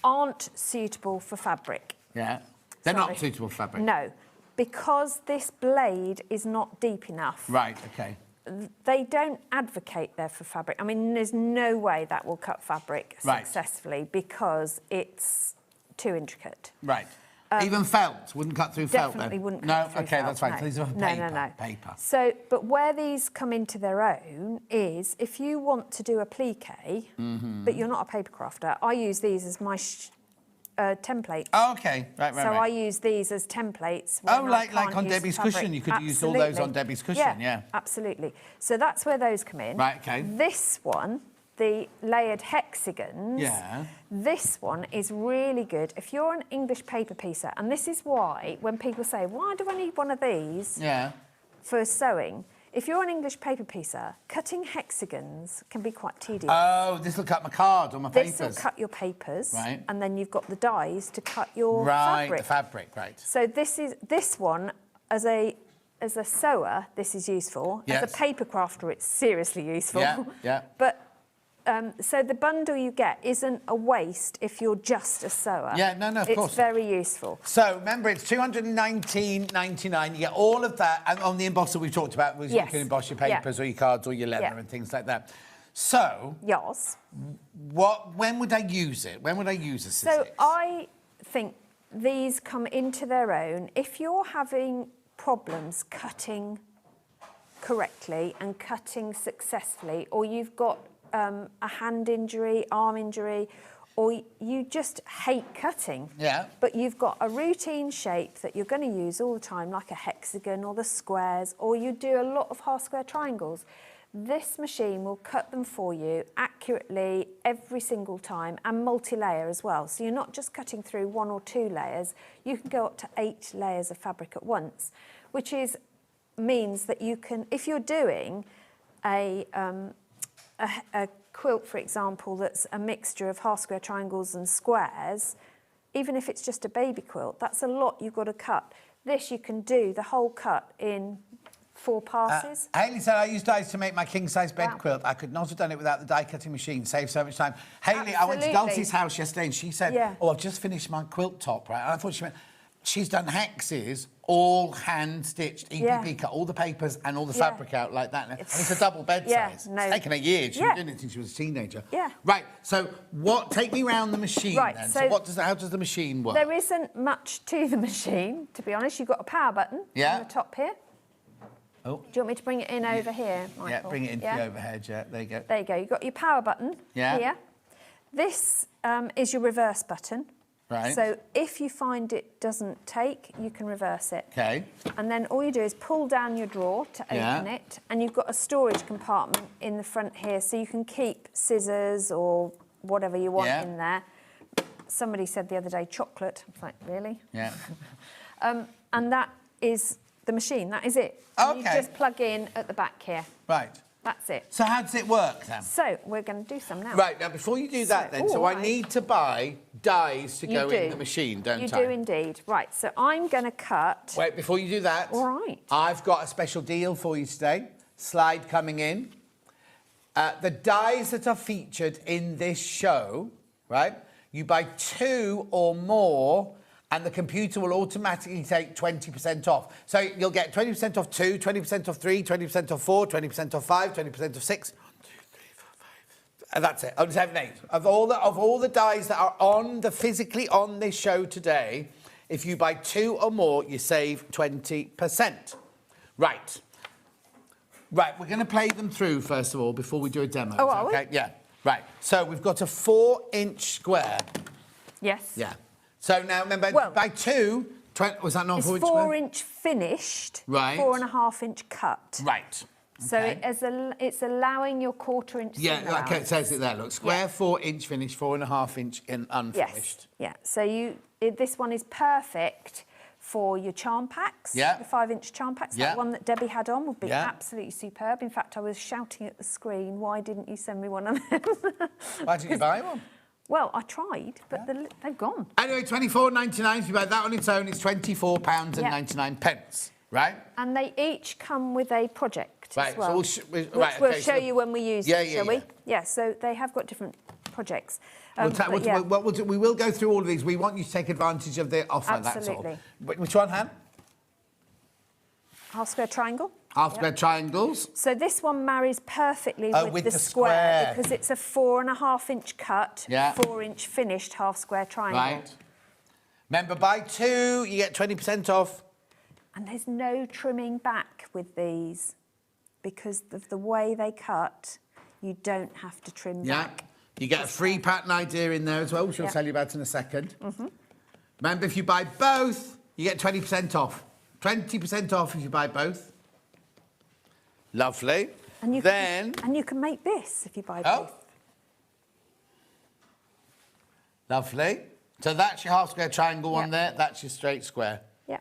aren't suitable for fabric.
Yeah. They're
Sorry.
not suitable for fabric.
No, because this blade is not deep enough.
Right, okay.
They don't advocate there for fabric. I mean, there's no way that will cut fabric
Right.
successfully because it's too intricate.
Right. Even felt wouldn't cut through felt then?
Definitely wouldn't
no,
cut through
okay,
felt,
that's fine.
no.
So these are
No,
paper.
no.
Paper.
So, but where these come into their own is if you want to do a plique,
Mm-hmm.
but you're not a paper crafter, I use these as my templates.
Oh, okay. Right,
So I use these as templates.
Oh,
when I
like
can't
on
use
Debbie's
fabric.
cushion. You could use all those on
Absolutely.
Debbie's cushion, yeah.
Absolutely. So that's where those come in.
Right, okay.
This one, the layered hexagons,
Yeah.
this one is really good if you're an English paper piecer. And this is why when people say, why do I need one of these
Yeah.
for sewing? If you're an English paper piecer, cutting hexagons can be quite tedious.
Oh, this will cut my card or my
This
papers.
will cut your papers,
Right.
and then you've got the dies to cut your
Right,
fabric.
the fabric, right.
So this one, as a sewer, this is useful.
Yes.
As a paper crafter, it's seriously useful.
Yeah, yeah.
But so the bundle you get isn't a waste if you're just a sewer.
Yeah, no, of course.
It's very useful.
So remember, it's $219.99. You get all of that, and on the embosser we talked about, was you
Yes.
can emboss your
Yeah.
papers or your cards or your leather
Yeah.
and things like that. So,
Yes.
when would I use it? When would I use a
So
Sizzix?
I think these come into their own if you're having problems cutting correctly and cutting successfully, or you've got a hand injury, arm injury, or you just hate cutting.
Yeah.
But you've got a routine shape that you're going to use all the time, like a hexagon or the squares, or you do a lot of half square triangles. This machine will cut them for you accurately every single time, and multi-layer as well. So you're not just cutting through 1 or 2 layers, you can go up to 8 layers of fabric at once, which means that you can, if you're doing a quilt, for example, that's a mixture of half square triangles and squares, even if it's just a baby quilt, that's a lot you've got to cut. This you can do the whole cut in 4 passes.
Hayley said, I use dies to make my king-size bed
Wow.
quilt. I could not have done it without the die-cutting machine. Saves so much time. Hayley, I went to
Absolutely.
Dulcie's house yesterday and she said,
Yeah.
oh, I've just finished my quilt top, right? And I thought she meant, she's done hexes, all hand-stitched, EPP, cut all the papers and all the
Yeah.
fabric out like that. And it's a double bed
Yeah,
size.
no.
It's taken her years. She's
Yeah.
been doing it since she was a teenager.
Yeah.
Right, so take me around the machine
Right,
then.
so
how does the machine work?
There isn't much to the machine, to be honest. You've got a power button
Yeah.
on the top here.
Oh.
Do you want me to bring it in over here, Michael?
Yeah, bring it into the overhead, yeah. There you go.
There you go. You've got your power button
Yeah.
here. This is your reverse button.
Right.
So if you find it doesn't take, you can reverse it.
Okay.
And then all you do is pull down your drawer to
Yeah.
open it, and you've got a storage compartment in the front here, so you can keep scissors or whatever you want
Yeah.
in there. Somebody said the other day chocolate. I was like, really?
Yeah.
And that is the machine. That is it. And
Okay.
You just plug in at the back here.
Right.
That's it.
So how does it work then?
So we're going to do some now.
Right, now before you do that then, so I
right.
need to buy dies to
You
go in
do.
the machine, don't
You
I?
do indeed. Right, so I'm going to cut.
Wait, before you do that,
All right.
I've got a special deal for you today. Slide coming in. The dies that are featured in this show, right, you buy 2 or more and the computer will automatically take 20% off. So you'll get 20% off 2, 20% off 3, 20% off 4, 20% off 5, 20% off 6. 1, 2, 3, 4, 5. And that's it. I'm 7, 8. Of all the dies that are physically on this show today, if you buy 2 or more, you save 20%. Right. Right, we're going to play them through first of all before we do a demo.
Oh, are we?
Okay, yeah. Right, so we've got a 4-inch square.
Yes.
Yeah. So now remember,
Well,
by 2, was that not
It's
4-inch square?
4-inch finished,
Right.
4.5-inch cut.
Right.
So
Okay.
it's allowing your 1/4-inch
Yeah,
seam
okay, it says it there. Look, square
Yeah.
4-inch finish, 4.5-inch in unfinished.
Yes. Yeah. So this one is perfect for your charm packs.
Yeah.
The 5-inch charm packs.
Yeah.
That one that Debbie had on would be
Yeah.
absolutely superb. In fact, I was shouting at the screen, "Why didn't you send me one of them?"
Why didn't you buy one?
Well, I tried, but they've gone.
Anyway, £24.99. If you buy that on its own, it's £24.99, right?
And they each come with a project
Right,
as well,
so
which
right,
we'll
okay,
show
so-
you when we use
Yeah,
it,
yeah,
shall
yeah.
we? Yeah, so they have got different projects.
What we'll do, we will go through all of these. We want you to take advantage of the offer,
Absolutely.
that's all. Which one, Han?
Half square triangle.
Half square triangles.
So this one marries perfectly
with
the
the
square
square.
because it's a 4.5-inch cut,
Yeah.
4-inch finished half square triangle.
Right. Remember, buy 2, you get 20% off.
And there's no trimming back with these because of the way they cut. You don't have to trim
Yeah.
back.
You get a free pattern idea in there as well, which I'll
Yeah.
tell you about in a second.
Mm-hmm.
Remember, if you buy both, you get 20% off. 20% off if you buy both. Lovely.
And you
then...
can make this if you buy
Oh.
both.
Lovely. So that's your half square triangle one there. That's your straight square.
Yeah.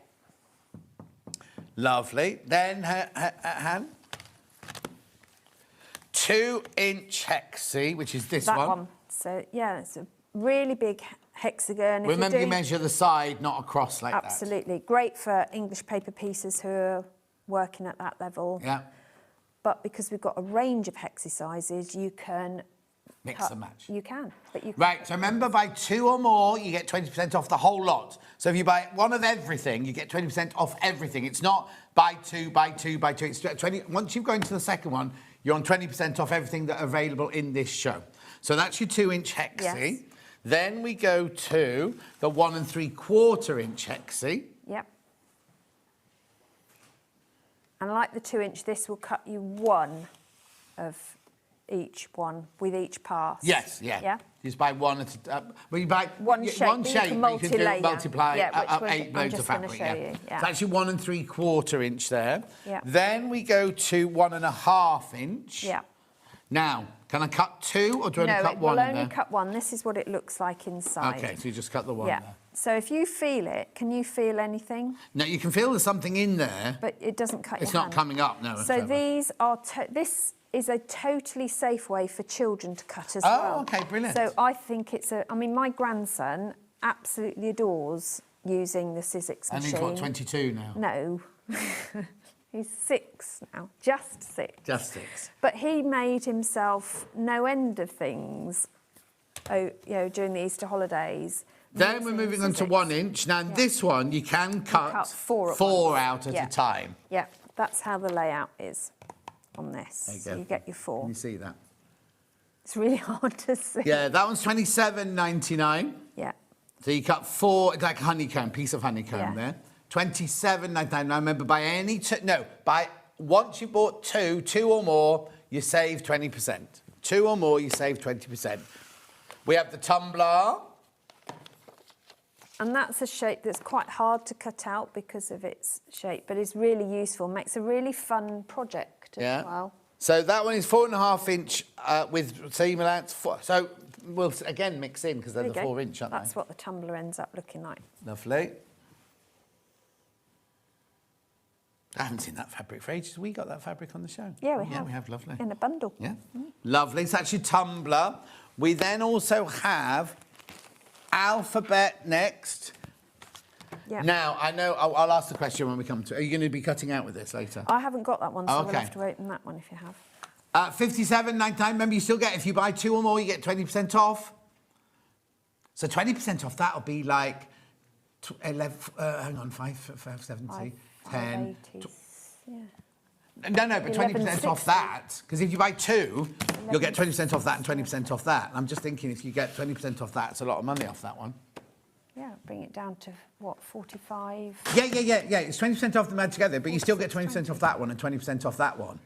Lovely. Then, Han? 2-inch hexi, which is this
That
one.
one. So, yeah, it's a really big hexagon. If
Remember,
you're
you
doing-
measure the side, not across like that.
Absolutely. Great for English paper pieces who are working at that level.
Yeah.
But because we've got a range of hexi sizes, you can
Mix
cut-
and match.
You can, but you can
Right, so remember, buy 2 or more, you get 20% off the whole lot. So if you buy one of everything, you get 20% off everything. It's not buy 2, buy 2, buy 2. It's 20. Once you've gone to the second one, you're on 20% off everything that are available in this show. So that's your 2-inch hexi.
Yes.
Then we go to the 1 3/4-inch hexi.
Yep. And like the 2-inch, this will cut you one of each one with each pass.
Yes, yeah.
Yeah.
You just buy one at a well, you buy
One
yeah,
shape,
one
but you
shape,
can
but you can do
multi-layer.
multiply
Yeah, which
up
we're-
8
I'm
loads of
just gonna
fabric.
show
Yeah.
you, yeah.
So that's your 1 3/4-inch there.
Yeah.
Then we go to 1.5-inch.
Yeah.
Now, can I cut 2 or do I
No,
only cut
it
one
will
in
only
there?
cut one. This is what it looks like inside.
Okay, so you just cut the one
Yeah.
there.
So if you feel it, can you feel anything?
Now you can feel there's something in there.
But it doesn't cut
It's
your
not
hand.
coming up, no.
So
Trevor.
these are, this is a totally safe way for children to cut as well.
Oh, okay, brilliant.
So I think I mean, my grandson absolutely adores using the Sizzix
And
machine.
he's what, 22 now?
No. He's 6 now, just 6.
Just 6.
But he made himself no end of things, during the Easter holidays.
Then we're moving on to 1-inch. Now, this one, you can cut,
four at
four
once.
out at
Yeah.
a time.
Yeah, that's how the layout is on this.
There you
So
go.
you get your 4.
Can you see that?
It's really hard to see.
Yeah, that one's £27.99.
Yeah.
So you cut 4, it's like a honeycomb, piece of honeycomb
Yeah.
there. £27.99. Now remember, once you bought 2 or more, you save 20%. 2 or more, you save 20%. We have the tumbler.
And that's a shape that's quite hard to cut out because of its shape, but it's really useful. Makes a really fun project as well.
So that one is 4.5-inch with seam allowance. So we'll again mix in because they're
There
the
you go.
4-inch, aren't
That's what the tumbler ends up looking like.
they? Lovely. I haven't seen that fabric for ages. We got that fabric on the show.
Yeah, we
Yeah,
have.
we have. Lovely.
In a bundle.
Yeah. Lovely. It's actually tumbler. We then also have alphabet next.
Yeah.
Now, I know, I'll ask the question when we come to it. Are you going to be cutting out with this later?
I haven't got that one, so we'll
Okay.
have to open that one if you have.
£57.99. Remember, you still get, if you buy 2 or more, you get 20% off. So 20% off, that'll be like 11, hang on, 570, 10.
580, yeah.
No, but 20% off
11.60.
that, because if you buy 2, you'll get 20% off that and 20% off that. I'm just thinking if you get 20% off that, it's a lot of money off that one.
Yeah, bring it down to, what, 45?
Yeah. It's 20% off them add together, but you still get 20% off that one and 20% off that one.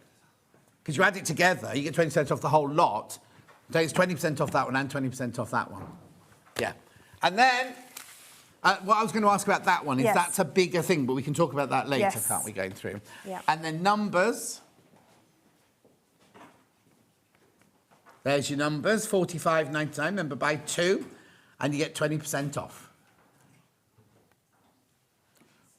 Because you add it together, you get 20% off the whole lot, So it's 20% off that one and 20% off that one. Yeah. And then, what I was going to ask about that one is that's a bigger thing, but we can talk about that later, can't we, going through?
Yeah.
And then numbers. There's your numbers, $45.99. Remember, buy 2 and you get 20% off.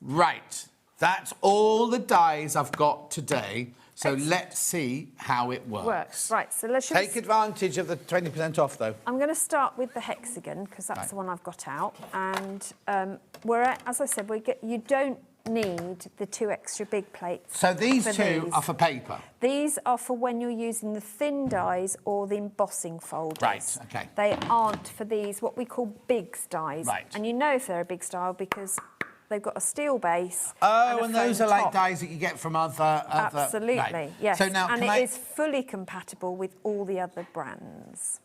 Right. That's all the dies I've got today. So let's see how it works.
Right, so let's
take advantage of the 20% off, though.
I'm going to start with the hexagon because that's the one I've got out. And as I said, you don't need the 2 extra big plates.
So these two are for paper?
These are for when you're using the thin dies or the embossing folders.
Right, OK.
They aren't for these, what we call big dies.
Right.
And you know if they're a big style because they've got a steel base.
Oh, and those are
top.
like dies that you get from other...
Absolutely,
right.
yes.
So now,
and it is fully compatible with all the other brands.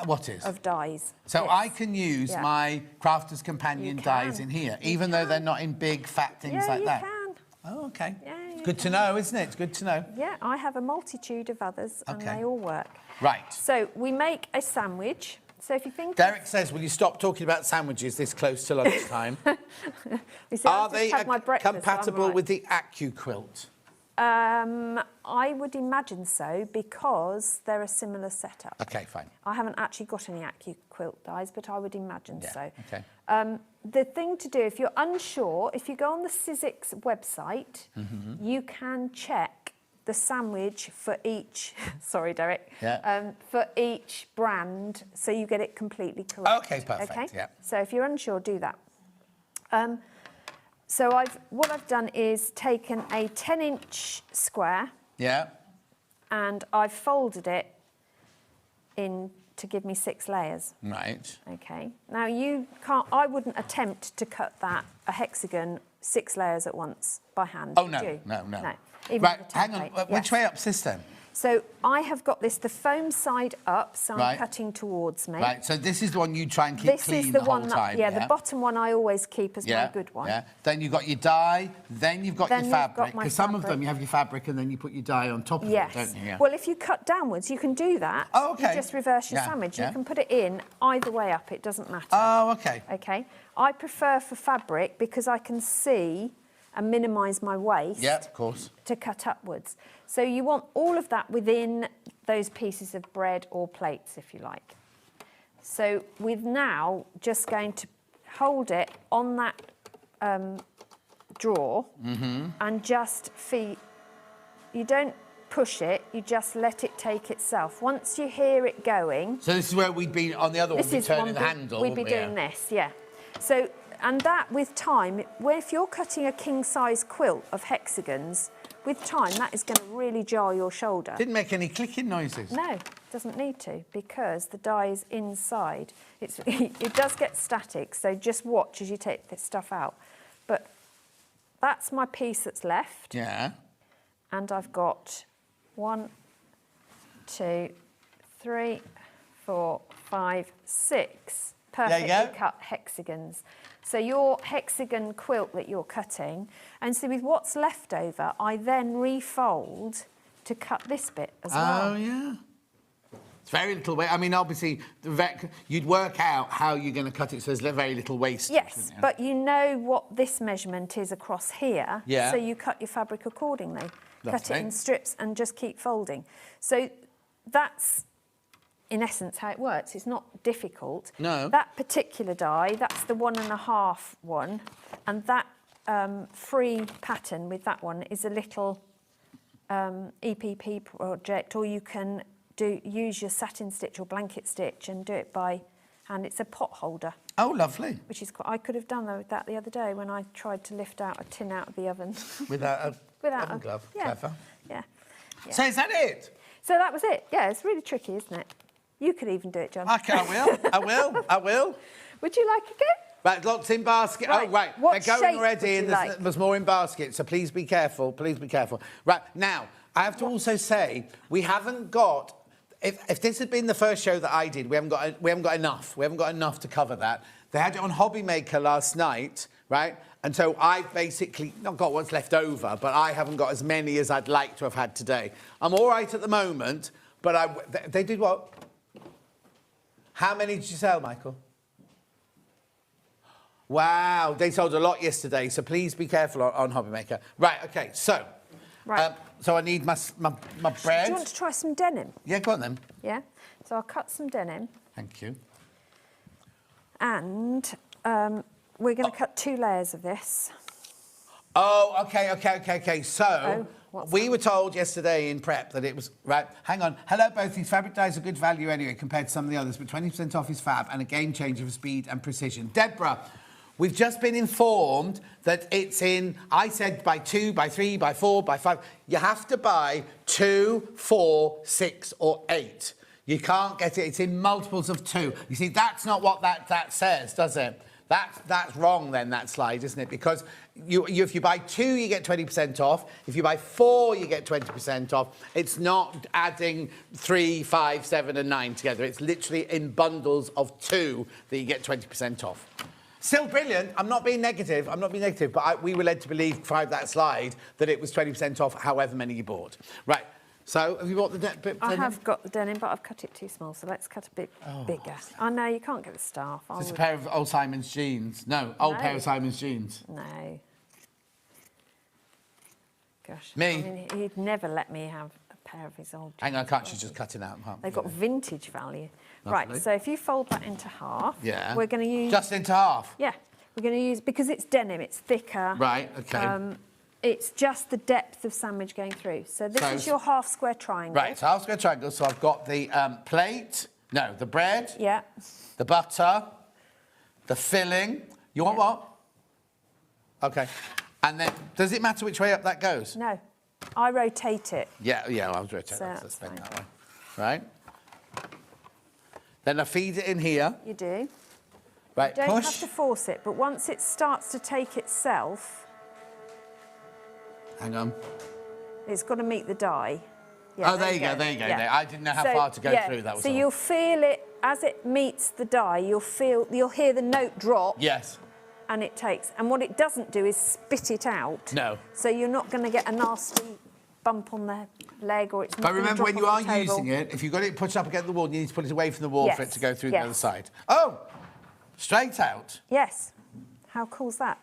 What is?
Of dies.
So I can use my Crafter's Companion dies in here, even though they're not in big, fat things like that?
Yeah, you can.
Oh, OK.
Yeah,
good to know, isn't it? It's good to know.
Yeah, I have a multitude of others, and they all work.
Right.
So we make a sandwich. So if you think...
Derek says, will you stop talking about sandwiches this close to lunchtime? Are they compatible with the AccuQuilt?
I would imagine so, because they're a similar setup.
OK, fine.
I haven't actually got any AccuQuilt dies, but I would imagine so.
OK.
The thing to do, if you're unsure, if you go on the Sizzix website, you can check the sandwich for each... Sorry, Derek.
Yeah.
For each brand, so you get it completely correct.
OK, perfect,
Okay?
yeah.
So if you're unsure, do that. So what I've done is taken a 10-inch square.
Yeah.
And I've folded it in to give me 6 layers.
Right.
Okay. Now I wouldn't attempt to cut a hexagon 6 layers at once by hand.
Oh, no,
would you?
no.
Even
Right,
with a
hang on.
template,
Which way up system?
So I have got the foam side up, so I'm
Right.
cutting towards me.
Right, so this is the one you try and keep clean
This is the
whole
one
time.
the bottom one I always keep as my good one.
Yeah. Then you've got your dye, then you've got
Then
your
you've got
fabric.
my
Because some of
fabric.
them you have your fabric and then you put your dye on top of
Yes.
it, don't you? Yeah.
Well, if you cut downwards, you can do that.
Oh, OK.
You just reverse your
Yeah,
sandwich.
yeah.
You can put it in either way up. It doesn't matter.
Oh, OK.
OK. I prefer for fabric because I can see and minimise my waste.
Yeah, of course.
To cut upwards. So you want all of that within those pieces of bread or plates, if you like. So we're now just going to hold it on that drawer and just you don't push it, you just let it take itself. Once you hear it going...
So this is where we'd be, on the other one, we'd be turning the handle,
We'd be doing this, yeah. So, and that with time, if you're cutting a king-size quilt of hexagons, with time, that is going to really jar your shoulder.
Didn't make any clicking noises.
No, it doesn't need to, because the die is inside. It does get static, so just watch as you take this stuff out. But that's my piece that's left.
Yeah.
And I've got 1, 2, 3, 4, 5, 6 perfectly cut hexagons. So your hexagon quilt that you're cutting, and so with what's left over, I then refold to cut this bit as well.
Oh, yeah. It's very little waste. I mean, obviously, you'd work out how you're going to cut it so there's very little waste.
Yes, but you know what this measurement is across here, so you cut your fabric accordingly. Cut it in strips and just keep folding. So that's, in essence, how it works. It's not difficult.
No.
That particular die, that's the 1.5 one, and that free pattern with that one is a little EPP project, or you can use your satin stitch or blanket stitch and do it by hand. It's a pot holder.
Oh, lovely.
Which is I could have done that the other day when I tried to lift out a tin out of the oven.
Without a glove.
Yeah.
Clever.
Yeah.
So is that it?
So that was it. Yeah, it's really tricky, isn't it? You could even do it, John.
I will.
Would you like a go?
Right, lots in basket.
Right.
Oh, right.
What
They're going
shape
already,
would
and
you like?
there's more in basket, so please be careful. Please be careful. Right, now, I have to also say, we haven't got... If this had been the first show that I did, we haven't got enough. We haven't got enough to cover that. They had it on Hobby Maker last night, right? And so I've basically not got what's left over, but I haven't got as many as I'd like to have had today. I'm all right at the moment, but they did what? How many did you sell, Michael? Wow, they sold a lot yesterday, so please be careful on Hobbymaker. Right, okay, so...
Right.
So I need my bread.
Do you want to try some denim?
Yeah, go on then.
Yeah. So I'll cut some denim.
Thank you.
And we're going to cut 2 layers of this.
Oh, okay. So, we were told yesterday in prep that it was... Right, hang on. Hello, both. These fabric dyes are good value anyway compared to some of the others, but 20% off is fab and a game changer for speed and precision. Deborah, we've just been informed that it's in... I said by 2, by 3, by 4, by 5. You have to buy 2, 4, 6 or 8. You can't get it. It's in multiples of 2. You see, that's not what that says, does it? That's wrong then, that slide, isn't it? Because if you buy 2, you get 20% off. If you buy 4, you get 20% off. It's not adding 3, 5, 7 and 9 together. It's literally in bundles of 2 that you get 20% off. Still brilliant. I'm not being negative, but we were led to believe, by that slide, that it was 20% off however many you bought. Right. So, have you bought the denim?
I have got the denim, but I've cut it too small, so let's cut a bit bigger. I know, you can't get the staff.
It's a pair of old Simon's jeans. No, old pair of Simon's jeans.
No. Gosh.
Me?
I mean, he'd never let me have a pair of his old jeans.
Hang on, can't she just cut it out?
They've got vintage value.
Lovely.
Right, so if you fold that into half, we're going to use...
Just into half?
Yeah. We're going to use... Because it's denim, it's thicker.
Right, OK.
It's just the depth of sandwich going through. So this is your half square triangle.
Right, so half square triangle. So I've got the the bread.
Yeah.
The butter. The filling. You want what? OK. And then, does it matter which way up that goes?
No. I rotate it.
Yeah, I'll rotate
So
that. So that way. Right. Then I feed it in here.
You do.
Right,
you don't
push.
have to force it, but once it starts to take itself...
Hang on.
It's got to meet the die. Yeah,
there you go.
Yeah.
I didn't know how far to go through, that was
So
all.
you'll feel it, as it meets the die, you'll hear the note drop.
Yes.
And it takes. And what it doesn't do is spit it out.
No.
So you're not going to get a nasty bump on the leg or it's not
But
gonna
remember,
drop
when you
off
are
the table.
using it, if you've got it pushed up against the wall, you need to put it away from the wall for it to go through the other side. Oh! Straight out?
Yes. How cool's that?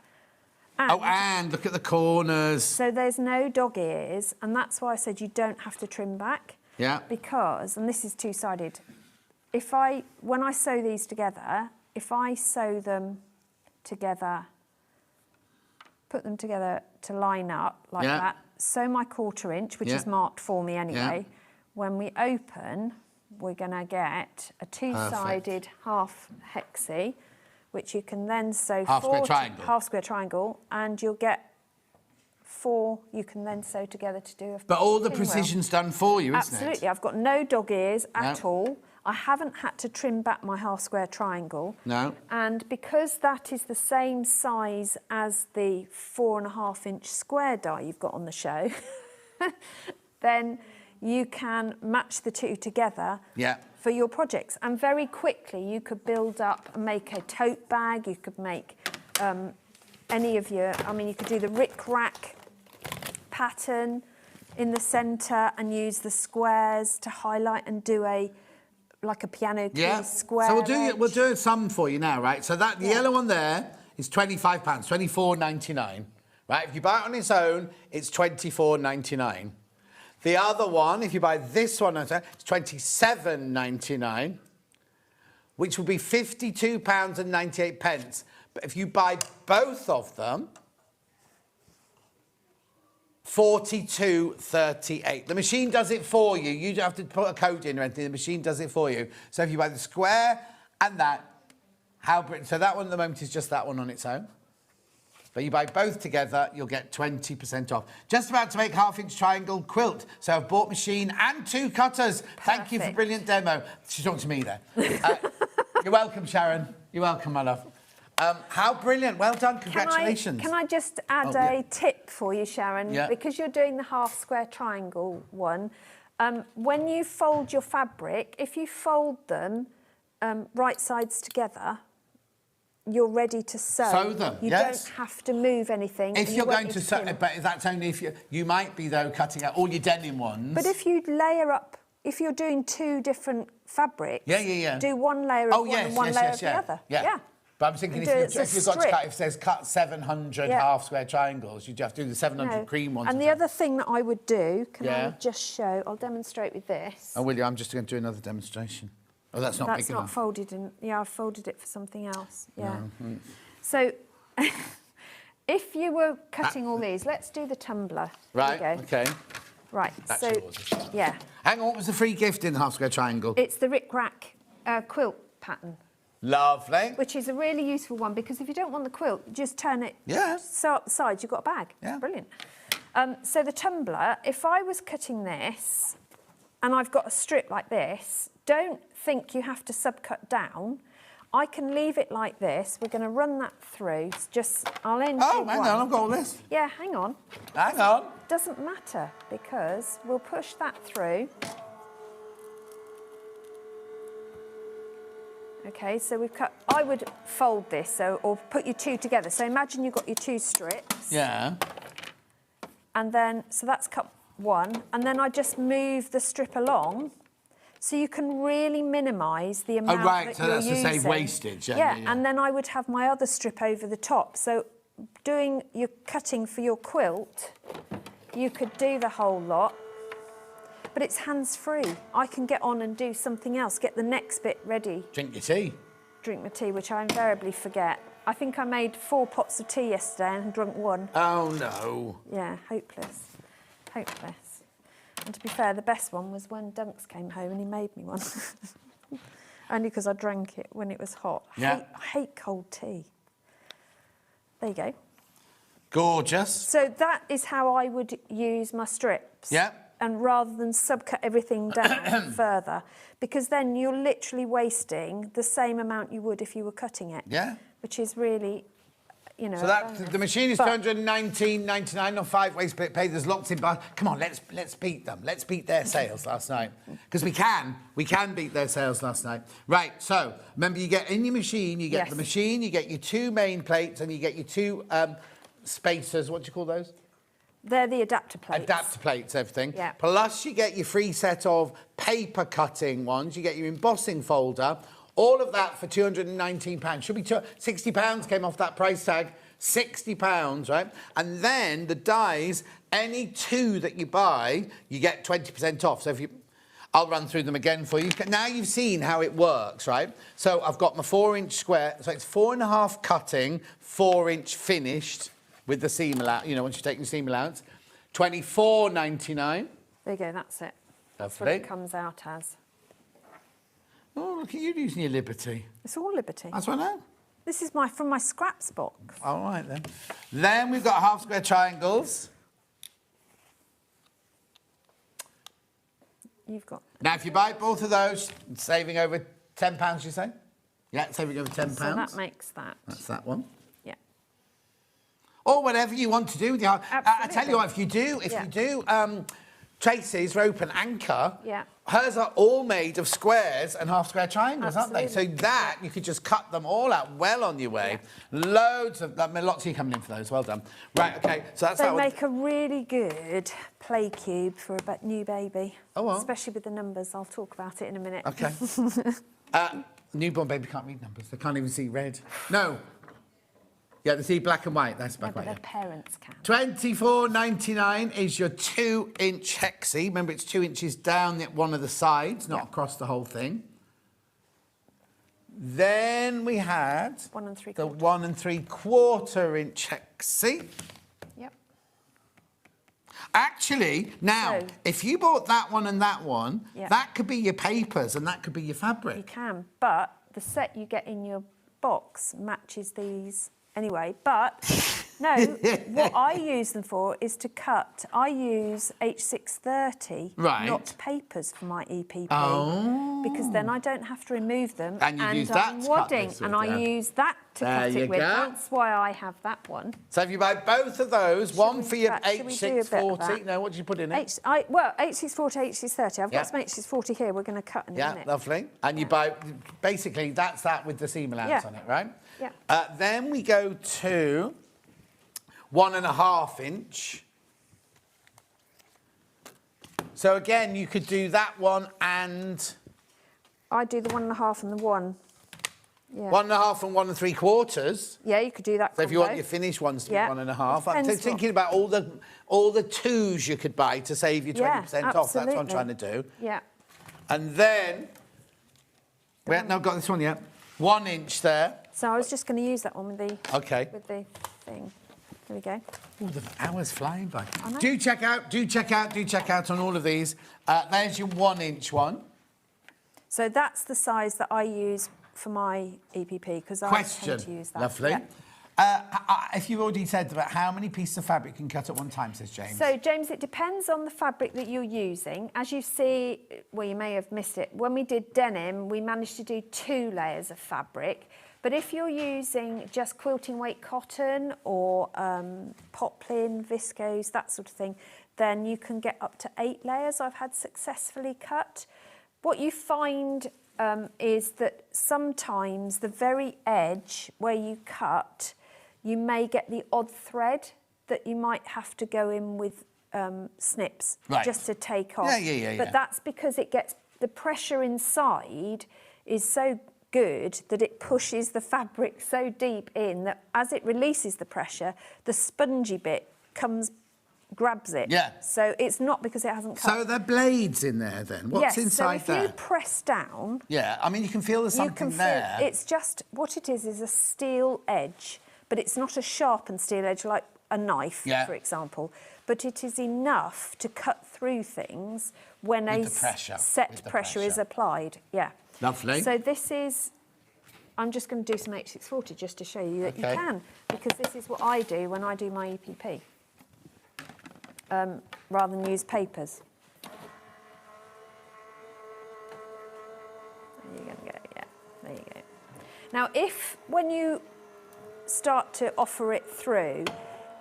And look at the corners.
So there's no dog ears, and that's why I said you don't have to trim back.
Yeah.
Because, and this is two-sided, when I sew these together, if I sew them together, put them together to line up like that, sew my 1/4 inch, which is marked for me anyway. When we open, we're going to get a two-sided half hexie, which you can then sew half square triangle, and you'll get 4 you can then sew together to do a
But all the
pinwheel.
precision's done for you, isn't it?
Absolutely. I've got no dog ears at all. I haven't had to trim back my half square triangle.
No.
And because that is the same size as the 4.5 inch square die you've got on the show, then you can match the two together for your projects. And very quickly you could build up and make a tote bag, you could make any of your, you could do the rick-rack pattern in the centre and use the squares to highlight and do like a piano keys square.
So we'll do some for you now, right? So that the yellow one there is £25, £24.99. Right? If you buy it on its own, it's £24.99. The other one, if you buy this one, it's £27.99, which will be £52.98. But if you buy both of them, £42.38. The machine does it for you. You don't have to put a code in or anything. The machine does it for you. So if you buy the square and that, so that one at the moment is just that one on its own. But you buy both together, you'll get 20% off. Just about to make half-inch triangle quilt. So I've bought machine and 2 cutters. Thank you for brilliant demo. She's talking to me there. You're welcome, Sharon. You're welcome, my love. How brilliant. Well done. Congratulations.
Can I just add a tip for you, Sharon?
Yeah.
Because you're doing the half square triangle one, when you fold your fabric, if you fold them right sides together, you're ready to sew.
Sew them,
You don't have to move anything.
If you're going to sew, but that's only if you might be, though, cutting out all your denim ones.
But if you layer up, if you're doing 2 different fabrics,
Yeah.
do one layer of one and one layer of the other.
Yeah. But I'm thinking if you've got to cut, if it says cut 700 half square triangles, you just do the 700 cream ones.
And the other thing that I would do, can I
Yeah.
just show? I'll demonstrate with this.
Oh, will you? I'm just going to do another demonstration. Oh, that's not big enough.
That's not folded in. Yeah, I've folded it for something else. Yeah.
No.
So, if you were cutting all these, let's do the tumbler.
Right.
There we go.
Okay.
Right.
That's
so,
yours, isn't it?
yeah.
Hang on. What was the free gift in the half square triangle?
It's the Rick Rack quilt pattern.
Lovely.
Which is a really useful one because if you don't want the quilt, just turn it sides, you've got a bag.
Yeah.
Brilliant. So the tumbler, if I was cutting this and I've got a strip like this, don't think you have to subcut down. I can leave it like this. We're going to run that through. It's just, I'll end
Oh, hang on, I've got all this.
Yeah, hang on.
Hang on.
Doesn't matter because we'll push that through. Okay, so we've cut, I would fold this, or put your two together. So imagine you've got your two strips.
Yeah.
And then, so that's cut one, and then I just move the strip along, so you can really minimise the amount that you're using.
So that's to save wastage.
Yeah, and then I would have my other strip over the top. So doing your cutting for your quilt, you could do the whole lot. But it's hands-free. I can get on and do something else, get the next bit ready.
Drink your tea.
Drink my tea, which I invariably forget. I think I made 4 pots of tea yesterday and drunk one.
Oh, no.
Yeah, hopeless. Hopeless. And to be fair, the best one was when Dunks came home and he made me one. Only because I drank it when it was hot.
Yeah.
I hate cold tea. There you go.
Gorgeous.
So that is how I would use my strips.
Yeah.
And rather than subcut everything down further, because then you're literally wasting the same amount you would if you were cutting it.
Yeah.
Which is really, you know.
So that the machine is £219.99 on 5 ways split pay. There's lots in. Come on, let's beat them. Let's beat their sales last night because we can beat their sales last night. Right. So remember, you get in your machine. You get the machine. You get your 2 main plates, and you get your 2 spacers. What do you call those?
They're the adapter plates.
Adapter plates, everything.
Yeah.
Plus, you get your free set of paper cutting ones. You get your embossing folder. All of that for £219. Should be £60 came off that price tag. £60, right? And then the dies, any 2 that you buy, you get 20% off. So if you... I'll run through them again for you. Now you've seen how it works, right? So I've got my 4-inch square. So it's 4.5 cutting, 4-inch finished. With the seam allowance, you know, once you take the seam allowance, £24.99.
There you go, that's it. That's what
Lovely.
it comes out as.
Oh, look at you using your Liberty.
It's all Liberty.
That's what I know.
This is from my scraps box.
All right, then. Then we've got half square triangles.
You've got...
Now, if you buy both of those, saving over £10, you say? Yeah, saving over £10.
So that makes that.
That's that one.
Yeah.
Or whatever you want to do with your... I tell you what, if you do Tracy's rope and anchor, hers are all made of squares and half square triangles, aren't they? So that, you could just cut them all out well on your way. Loads of... lots of you coming in for those, well done. Right, OK, so that's
They
that one.
make a really good play cube for a new baby.
Oh, well.
Especially with the numbers. I'll talk about it in a minute.
OK. Newborn baby can't read numbers. They can't even see red. No. Yeah, they see black and white. That's black and
But
white.
their parents can.
£24.99 is your 2-inch hexie. Remember, it's 2 inches down one of the sides, not across the whole thing. Then we had
1 3/4.
the 1 3/4 inch hexie.
Yep.
Actually, now, if you bought that one and that one,
Yeah.
that could be your papers and that could be your fabric.
You can, but the set you get in your box matches these anyway. But no, what I use them for is to cut. I use H630, not papers for my EPP.
Oh.
Because then I don't have to remove them.
And you use that
I'm
to cut
wadding,
this
and
with,
I
yeah.
use that to
There
cut
you
it with.
go.
That's why I have that one.
So if you buy both of those, one for your
should we do a bit of
H640.
that?
No, what did you put in it?
H640, H630. I've
Yeah.
got some H640 here. We're going to cut in a
Yeah,
minute.
lovely. And you buy, basically, that's that with the seam allowance
Yeah.
on it, right?
Yeah.
Then we go to 1.5 inch. So again, you could do that one and
I do the 1.5 and the 1. Yeah.
1.5 and 1 3/4.
Yeah, you could do that.
So if you want
combo.
your finished ones to be
Yeah.
1.5, I'm
Depends
thinking about all the twos you could buy to save you 20% off. That's what I'm trying to do.
Yeah.
And then we haven't got this one yet. 1 inch there.
So I was just going to use that one with the with the thing. There we go.
Oh, the hour's flying by.
I know.
Do check out on all of these. There's your 1 inch one.
So that's the size that I use for my EPP because I tend to use that.
Lovely.
Yeah.
If you've already said about how many pieces of fabric you can cut at one time, says James.
So, James, it depends on the fabric that you're using. As you see, well, you may have missed it. When we did denim, we managed to do 2 layers of fabric. But if you're using just quilting weight cotton or poplin, viscose, that sort of thing, then you can get up to 8 layers I've had successfully cut. What you find is that sometimes the very edge where you cut, you may get the odd thread that you might have to go in with snips just to take off. But that's because it gets the pressure inside is so good that it pushes the fabric so deep in that as it releases the pressure, the spongy bit grabs it.
Yeah.
So it's not because it hasn't cut.
So are there blades in there then? What's inside
so if
there?
you press down...
Yeah, I mean, you can feel there's something there.
It's just, what it is a steel edge, but it's not a sharpened steel edge like a knife, for example, but it is enough to cut through things when set pressure is applied. Yeah.
Lovely.
So this is... I'm just going to do some H640 just to show you that you can, because this is what I do when I do my EPP. Rather than use papers. There you go, yeah, there you go. Now, if when you start to offer it through,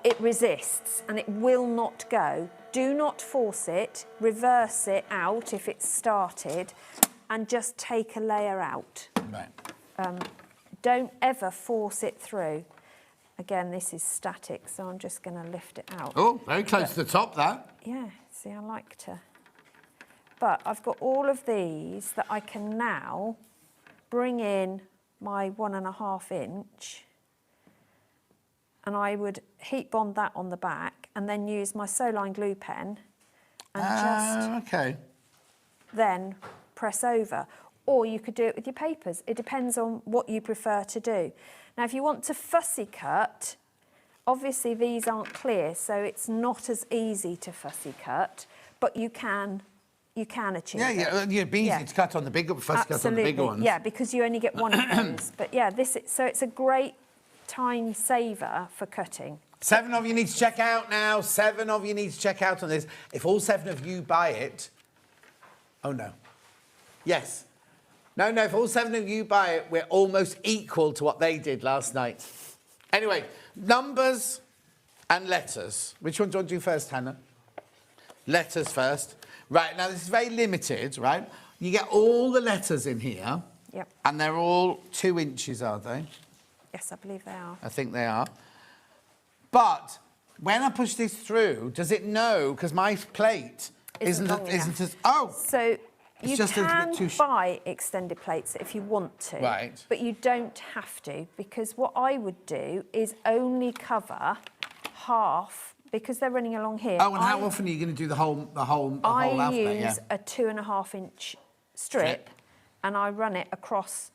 it resists and it will not go, do not force it, reverse it out if it's started, and just take a layer out.
Right.
Don't ever force it through. Again, this is static, so I'm just going to lift it out.
Oh, very close to the top, that.
Yeah, see, I like to... But I've got all of these that I can now bring in my 1.5 inch, and I would heat bond that on the back and then use my Soline glue pen and just then press over. Or you could do it with your papers. It depends on what you prefer to do. Now, if you want to fussy cut, obviously these aren't clear, so it's not as easy to fussy cut, but you can achieve it.
Yeah, it'd be easy to cut on the bigger, fussy cut on the bigger ones.
Yeah, because you only get one of those. But yeah, so it's a great time saver for cutting.
7 of you need to check out now. 7 of you need to check out on this. If all 7 of you buy it... Oh, no. Yes. No, if all 7 of you buy it, we're almost equal to what they did last night. Anyway, numbers and letters. Which one do you want to do first, Hannah? Letters first. Right, now this is very limited, right? You get all the letters in here.
Yep.
And they're all 2 inches, are they?
Yes, I believe they are.
I think they are. But when I push this through, does it know? Because my plate isn't as... Oh!
So...
It's
you
just a
can
bit too
buy extended plates if you want to, but you don't have to, because what I would do is only cover half, because they're running along here.
Oh, and how often are you going to do the whole alphabet?
I use a 2.5 inch strip, and I run it across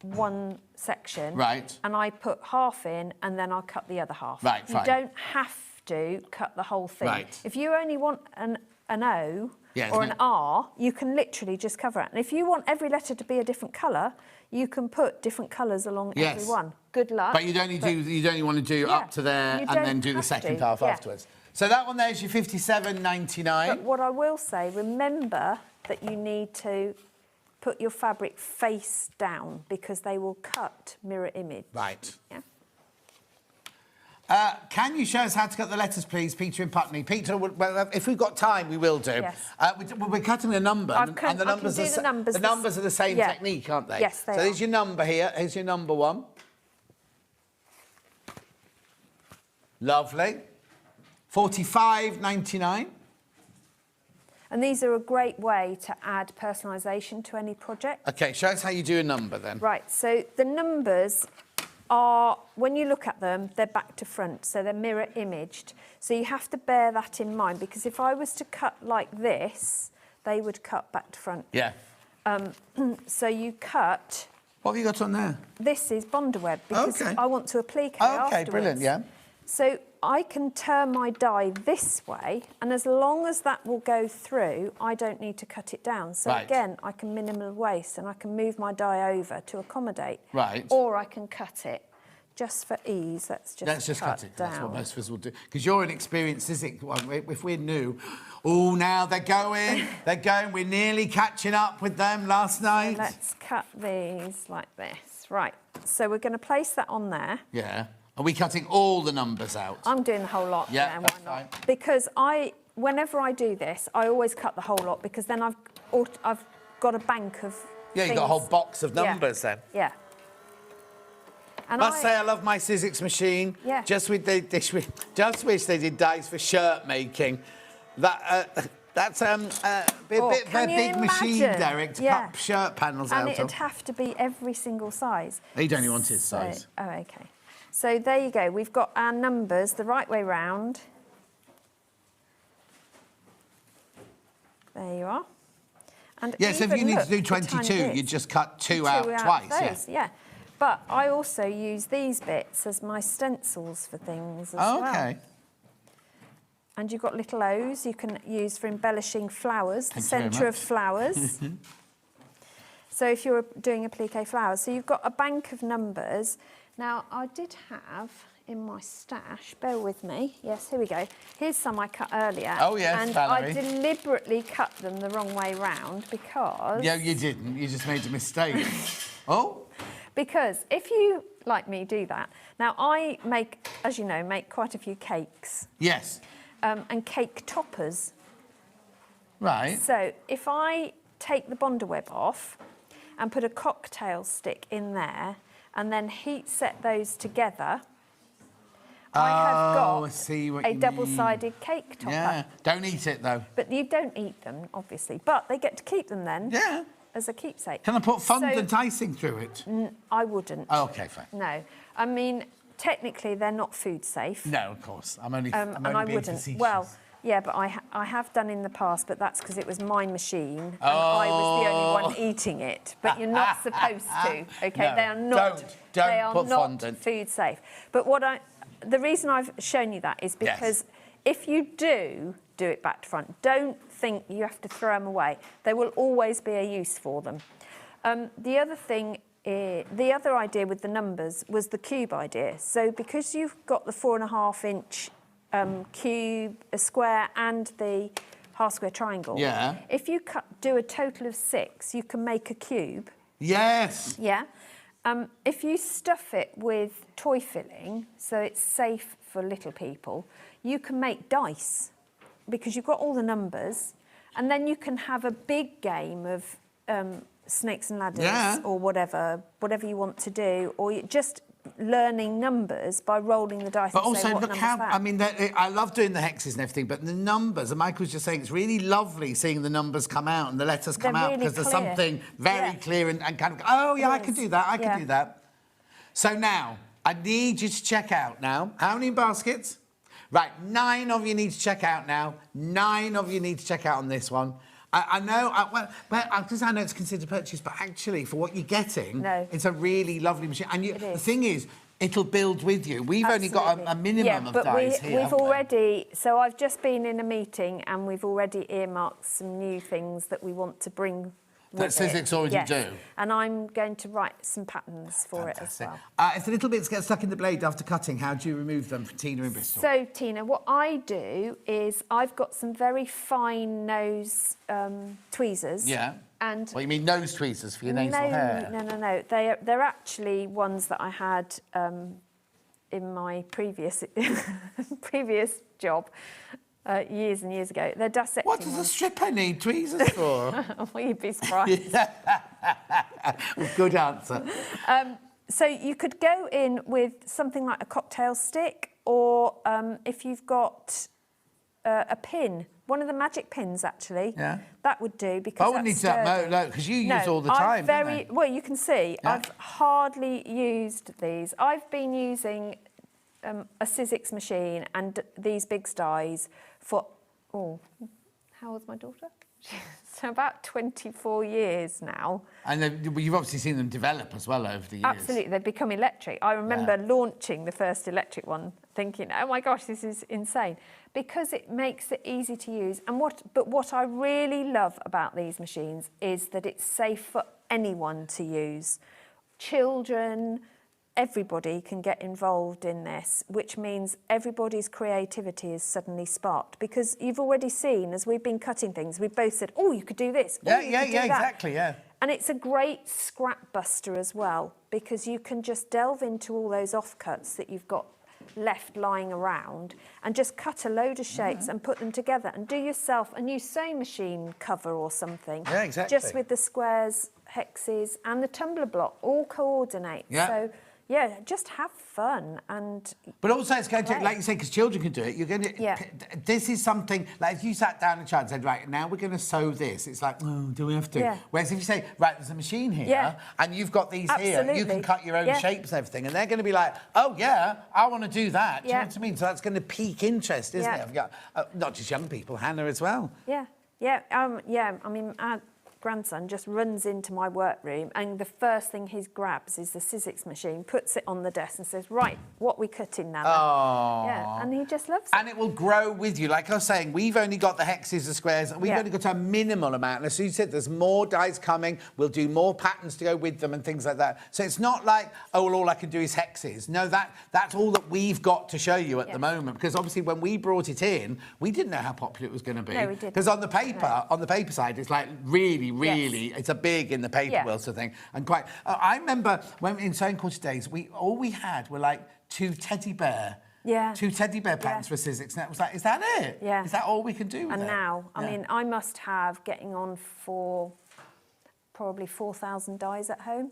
one section, and I put half in, and then I'll cut the other half. You don't have to cut the whole thing. If you only want an O, or an R, you can literally just cover it. And if you want every letter to be a different colour, you can put different colours along every one. Good luck.
But you only want to do up to there and then do the second half afterwards. So that one there is your £57.99.
But what I will say, remember that you need to put your fabric face down because they will cut mirror image.
Right.
Yeah.
Can you show us how to cut the letters, please, Peter in Putney? Peter, well, if we've got time, we will do.
Yes.
We're cutting a number, and the numbers are the same technique, aren't they?
Yes, they are.
So there's your number here. Here's your number 1. Lovely. £45.99.
And these are a great way to add personalisation to any project.
Okay, show us how you do a number then.
Right, so the numbers are, when you look at them, they're back to front, so they're mirror imaged. So you have to bear that in mind, because if I was to cut like this, they would cut back to front.
Yeah.
So you cut...
What have you got on there?
This is Bonderweb, because
Okay.
I want to applique
Okay,
afterwards.
brilliant, yeah.
So I can turn my die this way, and as long as that will go through, I don't need to cut it down. So
Right.
again, I can minimal waste, and I can move my die over to accommodate.
Right.
Or I can cut it. Just for ease, let's just
cut it.
down.
That's what most of us will do. Because you're an experienced Sizzix one. If we're new, oh, now they're going. We're nearly catching up with them last night.
So let's cut these like this. Right. So we're going to place that on there.
Yeah. Are we cutting all the numbers out?
I'm doing the whole lot.
Yeah,
there,
that's
why not?
fine.
Because whenever I do this, I always cut the whole lot, because then I've got a bank of
Yeah, you've got a whole box of numbers then.
Yeah. And
Must say I love my Sizzix machine.
Yeah.
Just wish they did dies for shirt making. That's a bit of a big machine, Derek, to cut shirt panels out
And
of.
it'd have to be every single size.
He'd only want his size.
Oh, okay. So there you go. We've got our numbers the right way round. There you are. And
yeah, so if you
even
need
look,
to do
the
22,
tiny
you
bits.
just cut two out twice.
Those, yeah. But I also use these bits as my stencils for things as well.
Okay.
And you've got little O's you can use for embellishing flowers,
Thank
the
you very
centre of
much.
flowers. So if you're doing applique flowers, so you've got a bank of numbers. Now, I did have in my stash, bear with me. Yes, here we go. Here's some I cut earlier.
Oh, yes,
and
Valerie.
I deliberately cut them the wrong way round because...
Yeah, you didn't. You just made a mistake. Oh?
Because if you, like me, do that... Now, I make, as you know, quite a few cakes.
Yes.
And cake toppers.
Right.
So if I take the Bonderweb off and put a cocktail stick in there and then heat set those together, I have got
I see what
a
you mean.
double-sided cake topper.
Yeah. Don't eat it, though.
But you don't eat them, obviously. But they get to keep them then.
Yeah.
As a keepsake.
Can I put fondant icing through it?
I wouldn't.
Oh, OK, fine.
No. I mean, technically, they're not food safe.
No, of course. I'm only
And I
being
wouldn't.
facetious.
Well, yeah, but I have done in the past, but that's because it was my machine and I was the only one eating it. But you're not supposed to, OK?
No,
They are not.
don't
they are
put
not
fondant.
food safe. But the reason I've shown you that is because if you do it back to front, don't think you have to throw them away. There will always be a use for them. The other thing. The other idea with the numbers was the cube idea. So because you've got the 4.5-inch cube, a square, and the half-square triangle, if you do a total of 6, you can make a cube.
Yes.
Yeah. If you stuff it with toy filling, so it's safe for little people, you can make dice because you've got all the numbers, and then you can have a big game of snakes and ladders or whatever you want to do, or just learning numbers by rolling the dice.
But
and say,
also,
what
look
number's
how,
that?
I mean, I love doing the hexes and everything, but the numbers, and Michael was just saying, it's really lovely seeing the numbers come out and the letters come out,
really
because there's
clear.
something very clear and kind of, oh, yeah, I can do that, I can do that. So now, I need you to check out now. How many baskets? Right, 9 of you need to check out now. 9 of you need to check out on this one. I know, because I know it's considered purchase, but actually, for what you're getting, it's a really lovely machine. And the thing is, it'll build with you. We've only got a minimum of dies here.
We've already, so I've just been in a meeting and we've already earmarked some new things that we want to bring
That Sizzix already do.
And I'm going to write some patterns for it as well.
If the little bits get stuck in the blade after cutting, how do you remove them for Tina in Bristol?
So, Tina, what I do is I've got some very fine nose tweezers.
Yeah.
And
what, you mean nose tweezers for your nasal hair?
No. They're actually ones that I had in my previous job. Years and years ago. They're dissecting.
What does a stripper need tweezers for?
Well, you'd be surprised.
Good answer.
So you could go in with something like a cocktail stick, or if you've got a pin one of the magic pins, actually.
Yeah.
That would do because
I wouldn't need
that's
that
sturdy.
because you use all the time.
Well, you can see
Yeah.
I've hardly used these. I've been using a Sizzix machine and these big styes for how old's my daughter? So about 24 years now.
And you've obviously seen them develop as well over the years.
Absolutely, they've become electric. I remember launching the first electric one, thinking, "Oh my gosh, this is insane," because it makes it easy to use. And what I really love about these machines is that it's safe for anyone to use. Children, everybody can get involved in this, which means everybody's creativity is suddenly sparked. Because you've already seen, as we've been cutting things, we've both said, "Oh, you could do this." "Oh, you could do that."
Exactly, yeah.
And it's a great scrap buster as well, because you can just delve into all those offcuts that you've got left lying around and just cut a load of shapes and put them together and do yourself a new sewing machine cover or something.
Yeah, exactly.
Just with the squares, hexes and the tumbler block all coordinate.
Yeah.
So, yeah, just have fun and...
But also it's going to, like you say, because children can do it, you're going to... This is something, like if you sat down and child and said, right, now we're going to sew this, it's like, oh, do we have to?
Yeah.
Whereas if you say, right, there's a machine here, and you've got these here, you can cut your own shapes and everything, and they're going to be like, oh, yeah, I want to do that. Do you know what I mean? So that's going to pique interest, isn't it? I've got, not just young people, Hannah as well.
Yeah, I mean, our grandson just runs into my workroom and the first thing he grabs is the Sizzix machine, puts it on the desk and says, right, what are we cutting now?
Oh.
Yeah, and he just loves it.
And it will grow with you. Like I was saying, we've only got the hexes, the squares, and we've only got a minimal amount. And as you said, there's more dies coming. We'll do more patterns to go with them and things like that. So it's not like, oh, well, all I can do is hexes. No, that's all that we've got to show you at the moment. Because obviously when we brought it in, we didn't know how popular it was going to be.
No, we didn't.
Because on the paper side, it's like really, it's a big in the paper wheel sort of thing. And quite, I remember when in sewing quarter days, all we had were like two teddy bear patterns for Sizzix. And it was like, is that it?
Yeah.
Is that all we can do with
and
it?
now, I mean, I must have getting on for probably 4,000 dies at home.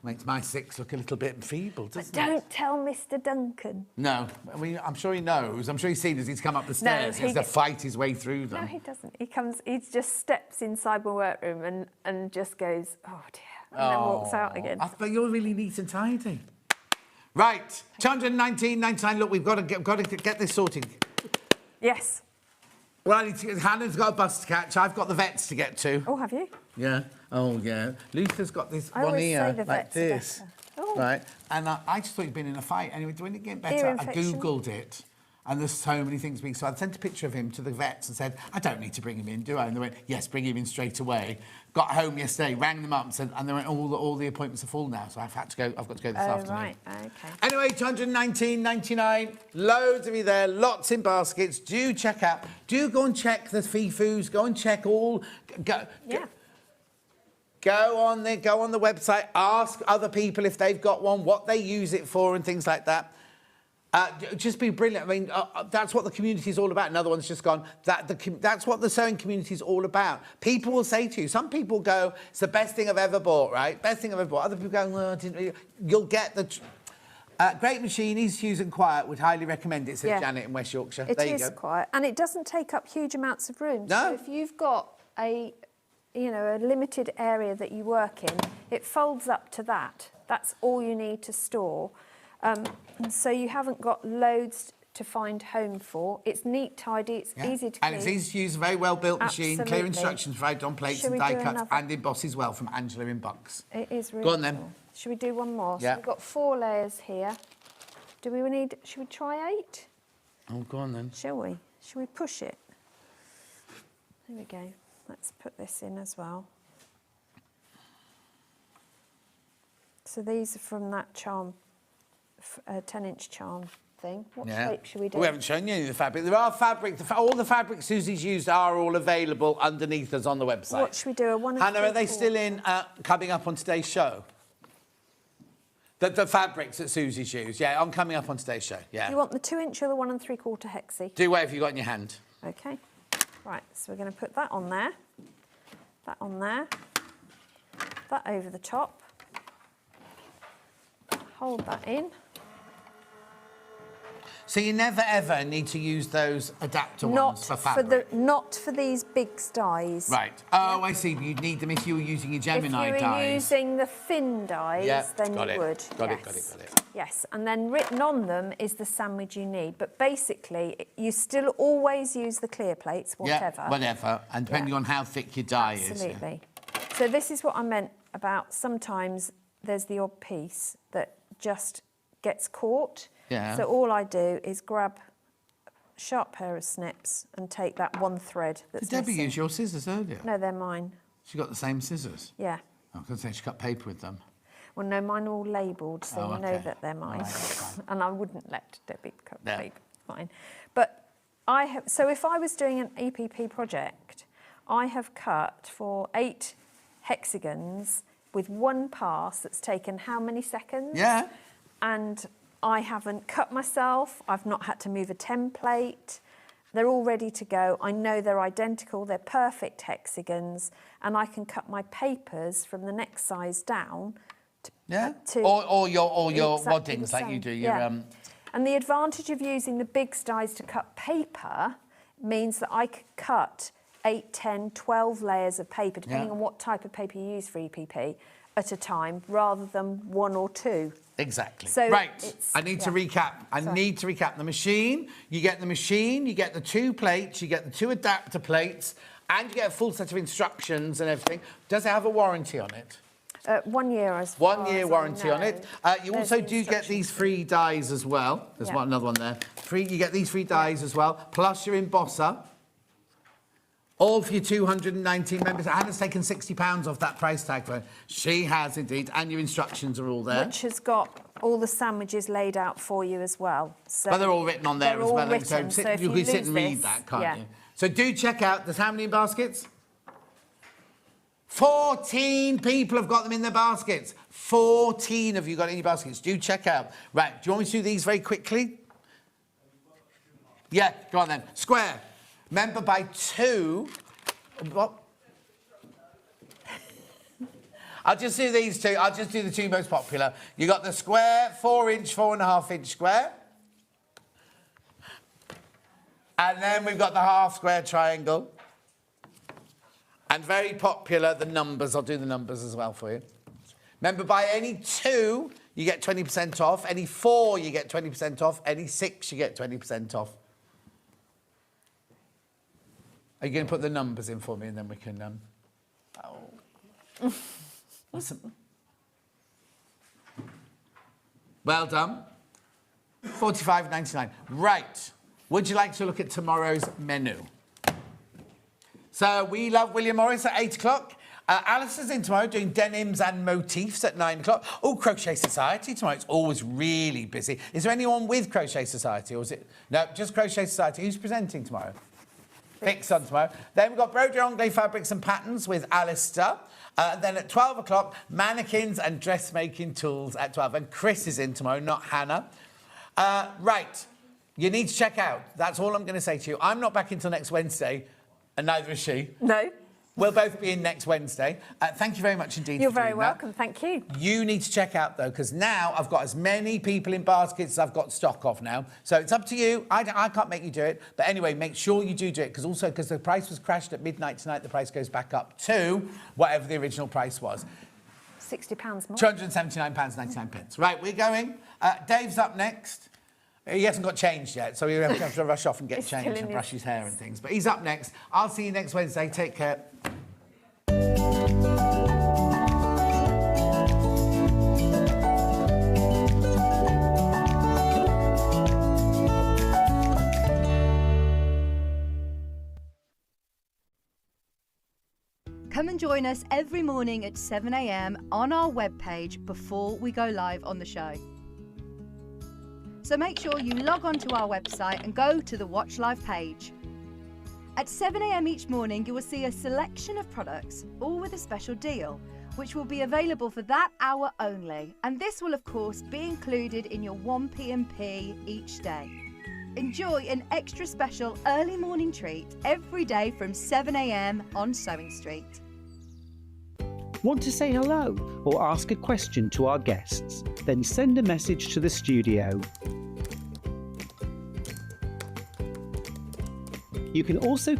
Makes my 6 look a little bit feeble, doesn't
But don't tell Mr. Duncan.
No, I mean, I'm sure he knows. I'm sure he's seen as he's come up the stairs. He has to fight his way through them.
No, he doesn't. He just steps inside my workroom and just goes, oh dear, and then walks out again.
But you're really neat and tidy. Right, 219.99. Look, we've got to get this sorted.
Yes.
Well, Hannah's got a bus to catch. I've got the vets to get to.
Oh, have you?
Yeah. Oh, yeah. Luther's got this
I
one
always
ear
say the
like
vets are
this.
better. Oh.
Right. And I just thought you'd been in a fight. Anyway, when it get better,
Ear
I
infection.
Googled it. And there's so many things being... So I sent a picture of him to the vets and said, I don't need to bring him in, do I? And they went, yes, bring him in straight away. Got home yesterday, rang them up and said, and they went, all the appointments are full now, so I've got to go this afternoon.
Right, okay.
Anyway, 219.99. Loads of you there, lots in baskets. Do check out. Do go and check the FIFUs. Go and check all... Go on the website, ask other people if they've got one, what they use it for and things like that. Just be brilliant. I mean, that's what the community is all about. Another one's just gone. That's what the sewing community is all about. People will say to you, some people go, it's the best thing I've ever bought, right? Best thing I've ever bought. Other people go, well, I didn't really... You'll get the... great machine, easy to use and quiet. Would highly recommend it, says Janet in West Yorkshire.
It is quiet. And it doesn't take up huge amounts of room.
No.
So if you've got a limited area that you work in, it folds up to that. That's all you need to store. And so you haven't got loads to find home for. It's neat, tidy, it's easy to clean.
And it's easy to use, a very well-built machine. Clear instructions provided on plates
Shall
and
we
die
do
cuts
another?
and embossed as well from Angela in Bucks.
It is really
Go on then.
cool. Should we do one more?
Yeah.
So we've got 4 layers here. Should we try 8?
Oh, go on then.
Shall we? Shall we push it? There we go. Let's put this in as well. So these are from that charm, 10-inch charm thing. What shape should we do?
We haven't shown you any of the fabric. There are fabric. All the fabric Susie's used are all available underneath us on the website.
What should we do?
Hannah, are they still in coming up on today's show? The fabrics that Susie's used, on coming up on today's show,
Do you want the 2-inch or the 1 3/4 hexie?
Do whatever you got in your hand.
Okay. Right, so we're going to put that on there, that over the top, hold that in.
So you never ever need to use those adapter ones for fabric?
Not for these big dyes.
Right. Oh, I see. You'd need them if you were using your Gemini dyes.
If you were using the thin dyes, then you would.
Got it.
Yes, and then written on them is the sandwich you need. But basically, you still always use the clear plates, whatever.
Yeah, whatever, and depending on how thick your dye is.
Absolutely. So this is what I meant about sometimes there's the odd piece that just gets caught.
Yeah.
So all I do is grab a sharp pair of snips and take that one thread that's
Did Debbie
missing.
use your scissors earlier?
No, they're mine.
She got the same scissors?
Yeah.
I was going to say she cut paper with them.
Well, no, mine are all labelled, so you know that they're mine.
Right,
and I wouldn't let Debbie cut
Yeah.
paper. Fine. But I have. So if I was doing an EPP project, I have cut for 8 hexagons with one pass that's taken how many seconds?
Yeah.
And I haven't cut myself. I've not had to move a template. They're all ready to go. I know they're identical. They're perfect hexagons, and I can cut my papers from the next size down.
Or your
exactly
waddings
the
like you
same.
do.
And the advantage of using the big dies to cut paper means that I could cut 8, 10, 12 layers of paper, depending on what type of paper you use for EPP, at a time, rather than 1 or 2.
Exactly.
So
right. I need to recap.
Sorry.
The machine. You get the machine. You get the 2 plates. You get the 2 adapter plates, and you get a full set of instructions and everything. Does it have a warranty on it?
1 year, as
1 year warranty on it. You
There's
also
the
do get these free dies as well. There's another one there. You get these free dies as well, plus your embosser. All for your 219 members. Hannah's taken £60 off that price tag for it. She has indeed, and your instructions are all there.
Which has got all the sandwiches laid out for you as well. So
But they're all written on there as well.
Written, so if
you can sit and read
this,
that, can't you? So do check out. There's how many baskets? 14 people have got them in their baskets. 14 of you got it in your baskets. Do check out. Right, do you want me to do these very quickly? Yeah, go on then. Square. Remember, by 2... What? I'll just do these 2. I'll just do the 2 most popular. You got the square, 4-inch, 4.5-inch square. And then we've got the half-square triangle. And very popular, the numbers. I'll do the numbers as well for you. Remember, by any 2, you get 20% off. Any 4, you get 20% off. Any 6, you get 20% off. Are you going to put the numbers in for me, and then we can... Awesome. Well done. $45.99. Right. Would you like to look at tomorrow's menu? So we love William Morris at 8 o'clock. Alistair's in tomorrow doing denims and motifs at 9 o'clock. Oh, Crochet Society tomorrow. It's always really busy. Is there anyone with Crochet Society, or is it... No, just Crochet Society. Who's presenting tomorrow? Fix on tomorrow. Then we've got Broderie Anglais Fabrics and Patterns with Alistair. Then at 12 o'clock, mannequins and dressmaking tools at 12. And Chris is in tomorrow, not Hannah. Right. You need to check out. That's all I'm going to say to you. I'm not back until next Wednesday, and neither is she.
No.
We'll both be in next Wednesday. Thank you very much indeed.
You're
for
very
doing
welcome.
That.
Thank you.
You need to check out, though, because now I've got as many people in baskets as I've got stock of now. So it's up to you. I can't make you do it. But anyway, make sure you do it, because the price was crashed at midnight tonight, the price goes back up to whatever the original price was.
£60 more.
£279.99. Right, we're going. Dave's up next. He hasn't got changed yet, so he'll have to rush off and get changed and brush his hair and things. But he's up next. I'll see you next Wednesday. Take care.
Come and join us every morning at 7 a.m. on our webpage before we go live on the show. So make sure you log on to our website and go to the Watch Live page. At 7 a.m. each morning, you will see a selection of products, all with a special deal, which will be available for that hour only. And this will, of course, be included in your 1p&p each day. Enjoy an extra special early morning treat every day from 7 a.m. on Sewing Street.
Want to say hello or ask a question to our guests? Then send a message to the studio. You can also